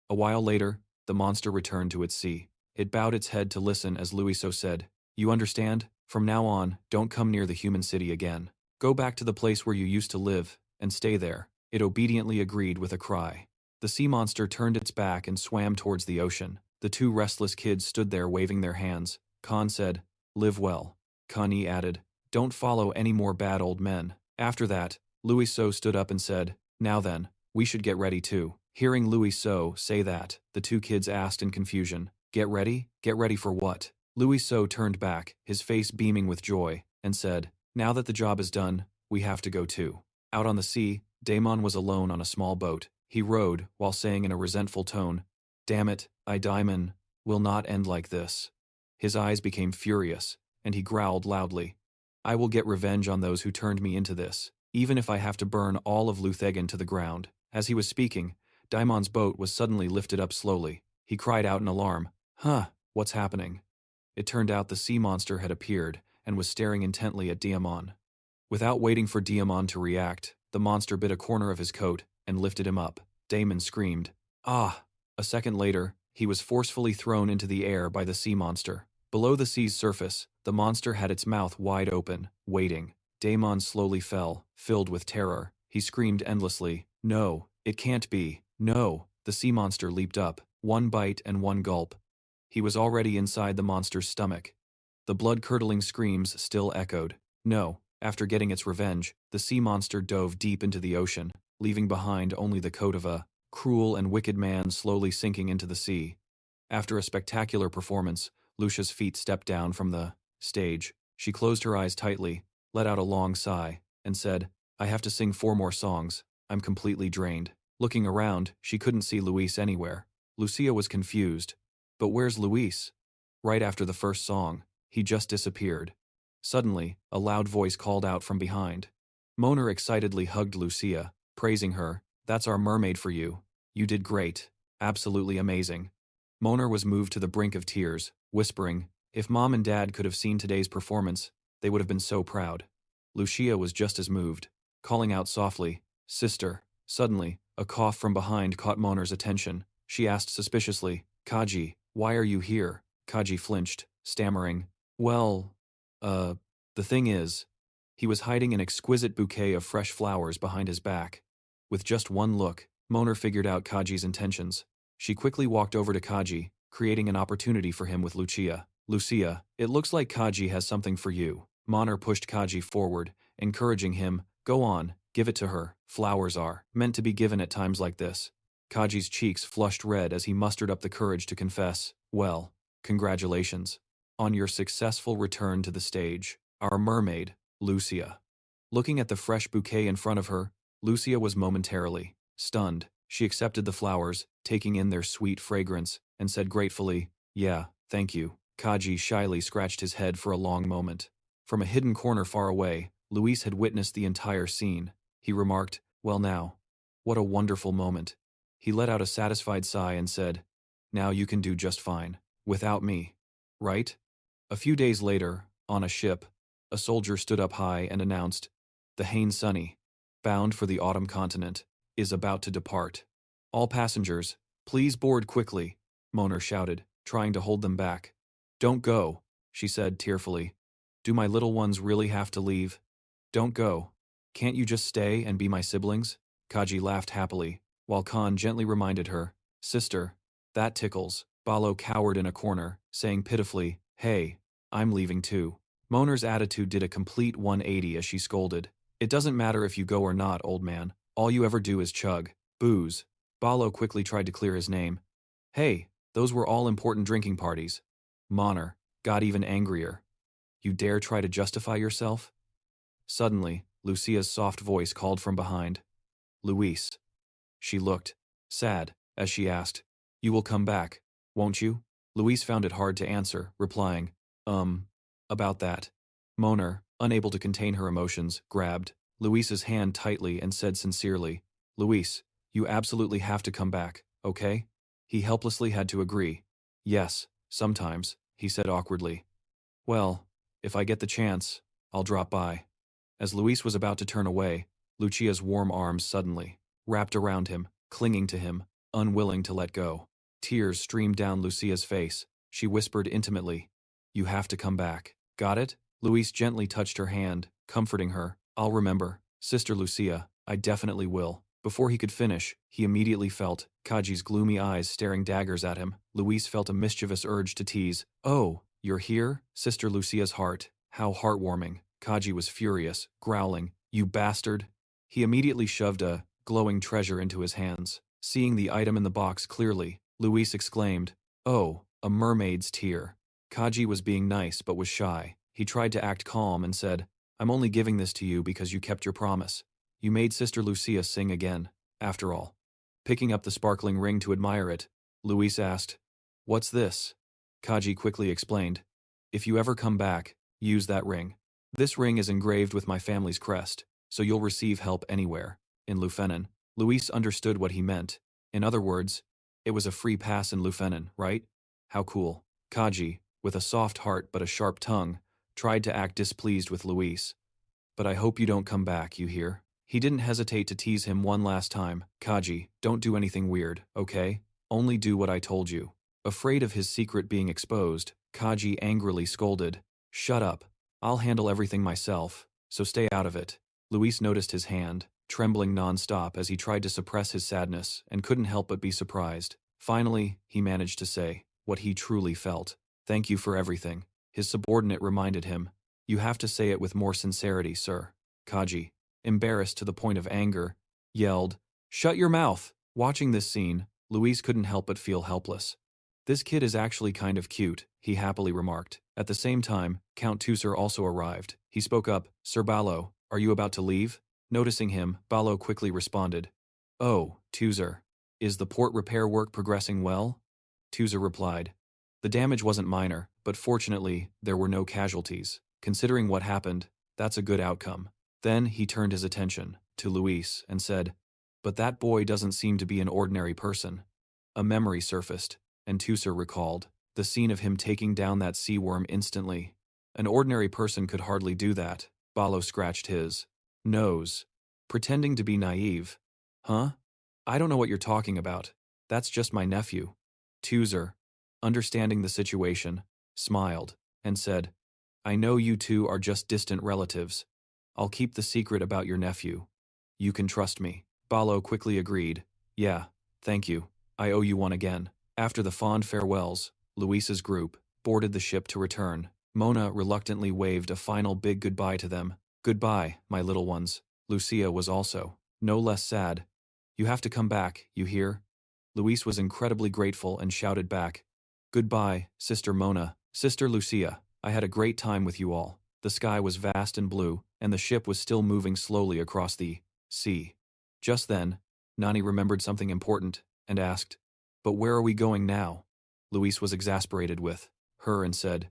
A while later, the monster returned to its sea. It bowed its head to listen as Louiso said, "You understand? From now on, don't come near the human city again. Go back to the place where you used to live, and stay there." It obediently agreed with a cry. The sea monster turned its back and swam towards the ocean. The two restless kids stood there waving their hands. Khan said, "Live well." Kani added, "Don't follow any more bad old men." After that, Louis So stood up and said, "Now then, we should get ready too." Hearing Louis So say that, the two kids asked in confusion, "Get ready? Get ready for what?" Louis So turned back, his face beaming with joy, and said, "Now that the job is done, we have to go too." Out on the sea, Daemon was alone on a small boat. He rowed, while saying in a resentful tone, "Damn it, Daemon will not end like this." His eyes became furious, and he growled loudly, "I will get revenge on those who turned me into this, even if I have to burn all of Luthegen to the ground." As he was speaking, Daemon's boat was suddenly lifted up slowly. He cried out in alarm, "Huh, what's happening?" It turned out the sea monster had appeared, and was staring intently at Daemon. Without waiting for Daemon to react, the monster bit a corner of his coat, and lifted him up. Daemon screamed, "Ah!" A second later, he was forcefully thrown into the air by the sea monster. Below the sea's surface, the monster had its mouth wide open, waiting. Daemon slowly fell, filled with terror. He screamed endlessly, "No, it can't be, no!" The sea monster leaped up, one bite and one gulp. He was already inside the monster's stomach. The blood-curdling screams still echoed. No, after getting its revenge, the sea monster dove deep into the ocean, leaving behind only the coat of a cruel and wicked man slowly sinking into the sea. After a spectacular performance, Lucia's feet stepped down from the stage. She closed her eyes tightly, let out a long sigh, and said, "I have to sing 4 more songs. I'm completely drained." Looking around, she couldn't see Luis anywhere. Lucia was confused. But where's Luis? Right after the first song, he just disappeared. Suddenly, a loud voice called out from behind. Moner excitedly hugged Lucia, praising her. "That's our mermaid for you. You did great. Absolutely amazing." Moner was moved to the brink of tears, whispering, "If Mom and Dad could have seen today's performance, they would have been so proud." Lucia was just as moved, calling out softly, "Sister." Suddenly, a cough from behind caught Moner's attention. She asked suspiciously, "Kaji, why are you here?" Kaji flinched, stammering, "Well, the thing is..." He was hiding an exquisite bouquet of fresh flowers behind his back. With just one look, Moner figured out Kaji's intentions. She quickly walked over to Kaji, creating an opportunity for him with Lucia. "Lucia, it looks like Kaji has something for you." Moner pushed Kaji forward, encouraging him, "Go on, give it to her. Flowers are meant to be given at times like this." Kaji's cheeks flushed red as he mustered up the courage to confess, "Well, congratulations on your successful return to the stage. Our mermaid, Lucia." Looking at the fresh bouquet in front of her, Lucia was momentarily stunned. She accepted the flowers, taking in their sweet fragrance, and said gratefully, "Yeah, thank you." Kaji shyly scratched his head for a long moment. From a hidden corner far away, Luis had witnessed the entire scene. He remarked, "Well now. What a wonderful moment." He let out a satisfied sigh and said, "Now you can do just fine. Without me. Right?" A few days later, on a ship, a soldier stood up high and announced, "The Hain Sunny, bound for the autumn continent, is about to depart. All passengers, please board quickly," Moner shouted, trying to hold them back. "Don't go," she said tearfully. "Do my little ones really have to leave? Don't go. Can't you just stay and be my siblings?" Kaji laughed happily, while Khan gently reminded her, "Sister, that tickles." Balo cowered in a corner, saying pitifully, "Hey, I'm leaving too." Moner's attitude did a complete 180 as she scolded, "It doesn't matter if you go or not, old man. All you ever do is chug booze." Balo quickly tried to clear his name. "Hey, those were all important drinking parties." Moner got even angrier. "You dare try to justify yourself?" Suddenly, Lucia's soft voice called from behind, "Luis." She looked sad as she asked, "You will come back, won't you?" Luis found it hard to answer, replying, about that." Moner, unable to contain her emotions, grabbed Luis's hand tightly and said sincerely, "Luis, you absolutely have to come back, okay?" He helplessly had to agree. "Yes, sometimes," he said awkwardly. "Well, if I get the chance, I'll drop by." As Luis was about to turn away, Lucia's warm arms suddenly wrapped around him, clinging to him, unwilling to let go. Tears streamed down Lucia's face. She whispered intimately, "You have to come back. Got it?" Luis gently touched her hand, comforting her. "I'll remember, Sister Lucia, I definitely will." Before he could finish, he immediately felt Kaji's gloomy eyes staring daggers at him. Luis felt a mischievous urge to tease, "Oh, you're here?" Sister Lucia's heart. How heartwarming. Kaji was furious, growling, "You bastard." He immediately shoved a glowing treasure into his hands. Seeing the item in the box clearly, Luis exclaimed, "Oh, a mermaid's tear." Kaji was being nice but was shy. He tried to act calm and said, "I'm only giving this to you because you kept your promise. You made Sister Lucia sing again, after all." Picking up the sparkling ring to admire it, Luis asked, "What's this?" Kaji quickly explained, "If you ever come back, use that ring. This ring is engraved with my family's crest, so you'll receive help anywhere." In Lufenin, Luis understood what he meant. In other words, it was a free pass in Lufenin, right? How cool. Kaji, with a soft heart but a sharp tongue, tried to act displeased with Luis. "But I hope you don't come back, you hear?" He didn't hesitate to tease him one last time. "Kaji, don't do anything weird, okay? Only do what I told you." Afraid of his secret being exposed, Kaji angrily scolded, "Shut up. I'll handle everything myself, so stay out of it." Luis noticed his hand, trembling non-stop as he tried to suppress his sadness and couldn't help but be surprised. Finally, he managed to say what he truly felt. "Thank you for everything." His subordinate reminded him, "You have to say it with more sincerity, sir." Kaji, embarrassed to the point of anger, yelled, "Shut your mouth!" Watching this scene, Luis couldn't help but feel helpless. "This kid is actually kind of cute," he happily remarked. At the same time, Count Tusser also arrived. He spoke up, "Sir Balo, are you about to leave?" Noticing him, Balo quickly responded, "Oh, Tusser, is the port repair work progressing well?" Tusser replied, "The damage wasn't minor, but fortunately, there were no casualties. Considering what happened, that's a good outcome." Then he turned his attention to Luis and said, "But that boy doesn't seem to be an ordinary person." A memory surfaced, and Tusser recalled the scene of him taking down that sea worm instantly. An ordinary person could hardly do that. Balo scratched his nose, pretending to be naive. "Huh? I don't know what you're talking about. That's just my nephew." Tusser, understanding the situation, smiled and said, "I know you two are just distant relatives. I'll keep the secret about your nephew. You can trust me." Balo quickly agreed, "Yeah, thank you. I owe you one again." After the fond farewells, Luis's group boarded the ship to return. Mona reluctantly waved a final big goodbye to them. "Goodbye, my little ones." Lucia was also no less sad. "You have to come back, you hear?" Luis was incredibly grateful and shouted back, "Goodbye, Sister Mona, Sister Lucia. I had a great time with you all." The sky was vast and blue, and the ship was still moving slowly across the sea. Just then, Nani remembered something important and asked, "But where are we going now?" Luis was exasperated with her and said,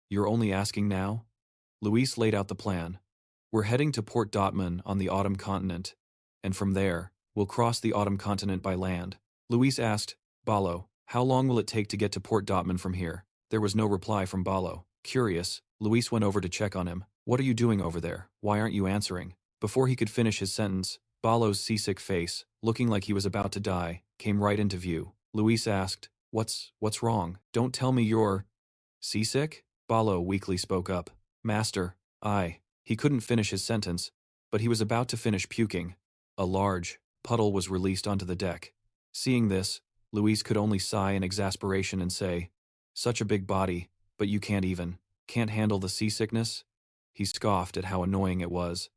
"You're only asking now?" Luis laid out the plan. "We're heading to Port Dotman on the Autumn Continent, and from there, we'll cross the Autumn Continent by land." Luis asked, "Balo, how long will it take to get to Port Dotman from here?" There was no reply from Balo. Curious, Luis went over to check on him. "What are you doing over there? Why aren't you answering?" Before he could finish his sentence, Balo's seasick face, looking like he was about to die, came right into view. Luis asked, What's wrong? Don't tell me you're seasick?" Balo weakly spoke up. "Master, He couldn't finish his sentence, but he was about to finish puking. A large puddle was released onto the deck. Seeing this, Luis could only sigh in exasperation and say, "Such a big body, but you can't handle the seasickness?" He scoffed at how annoying it was.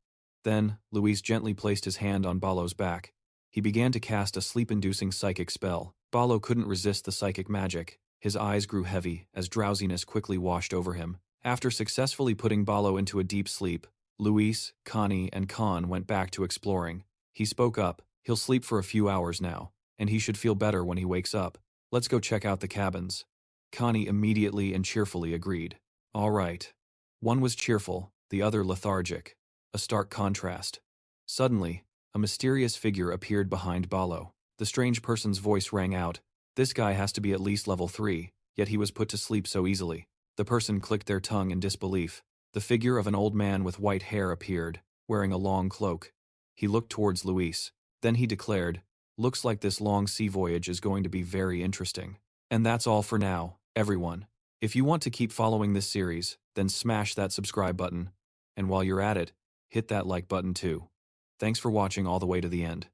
Then, Luis gently placed his hand on Balo's back. He began to cast a sleep-inducing psychic spell. Balo couldn't resist the psychic magic. His eyes grew heavy as drowsiness quickly washed over him. After successfully putting Balo into a deep sleep, Luis, Connie, and Khan went back to exploring. He spoke up. He'll sleep for a few hours now, and he should feel better when he wakes up. Let's go check out the cabins. Connie immediately and cheerfully agreed. All right. One was cheerful, the other lethargic. A stark contrast. Suddenly, a mysterious figure appeared behind Balo. The strange person's voice rang out. This guy has to be at least level 3, yet he was put to sleep so easily. The person clicked their tongue in disbelief. The figure of an old man with white hair appeared, wearing a long cloak. He looked towards Luis. Then he declared, "Looks like this long sea voyage is going to be very interesting." And that's all for now, everyone. If you want to keep following this series, then smash that subscribe button. And while you're at it, hit that like button too. Thanks for watching all the way to the end.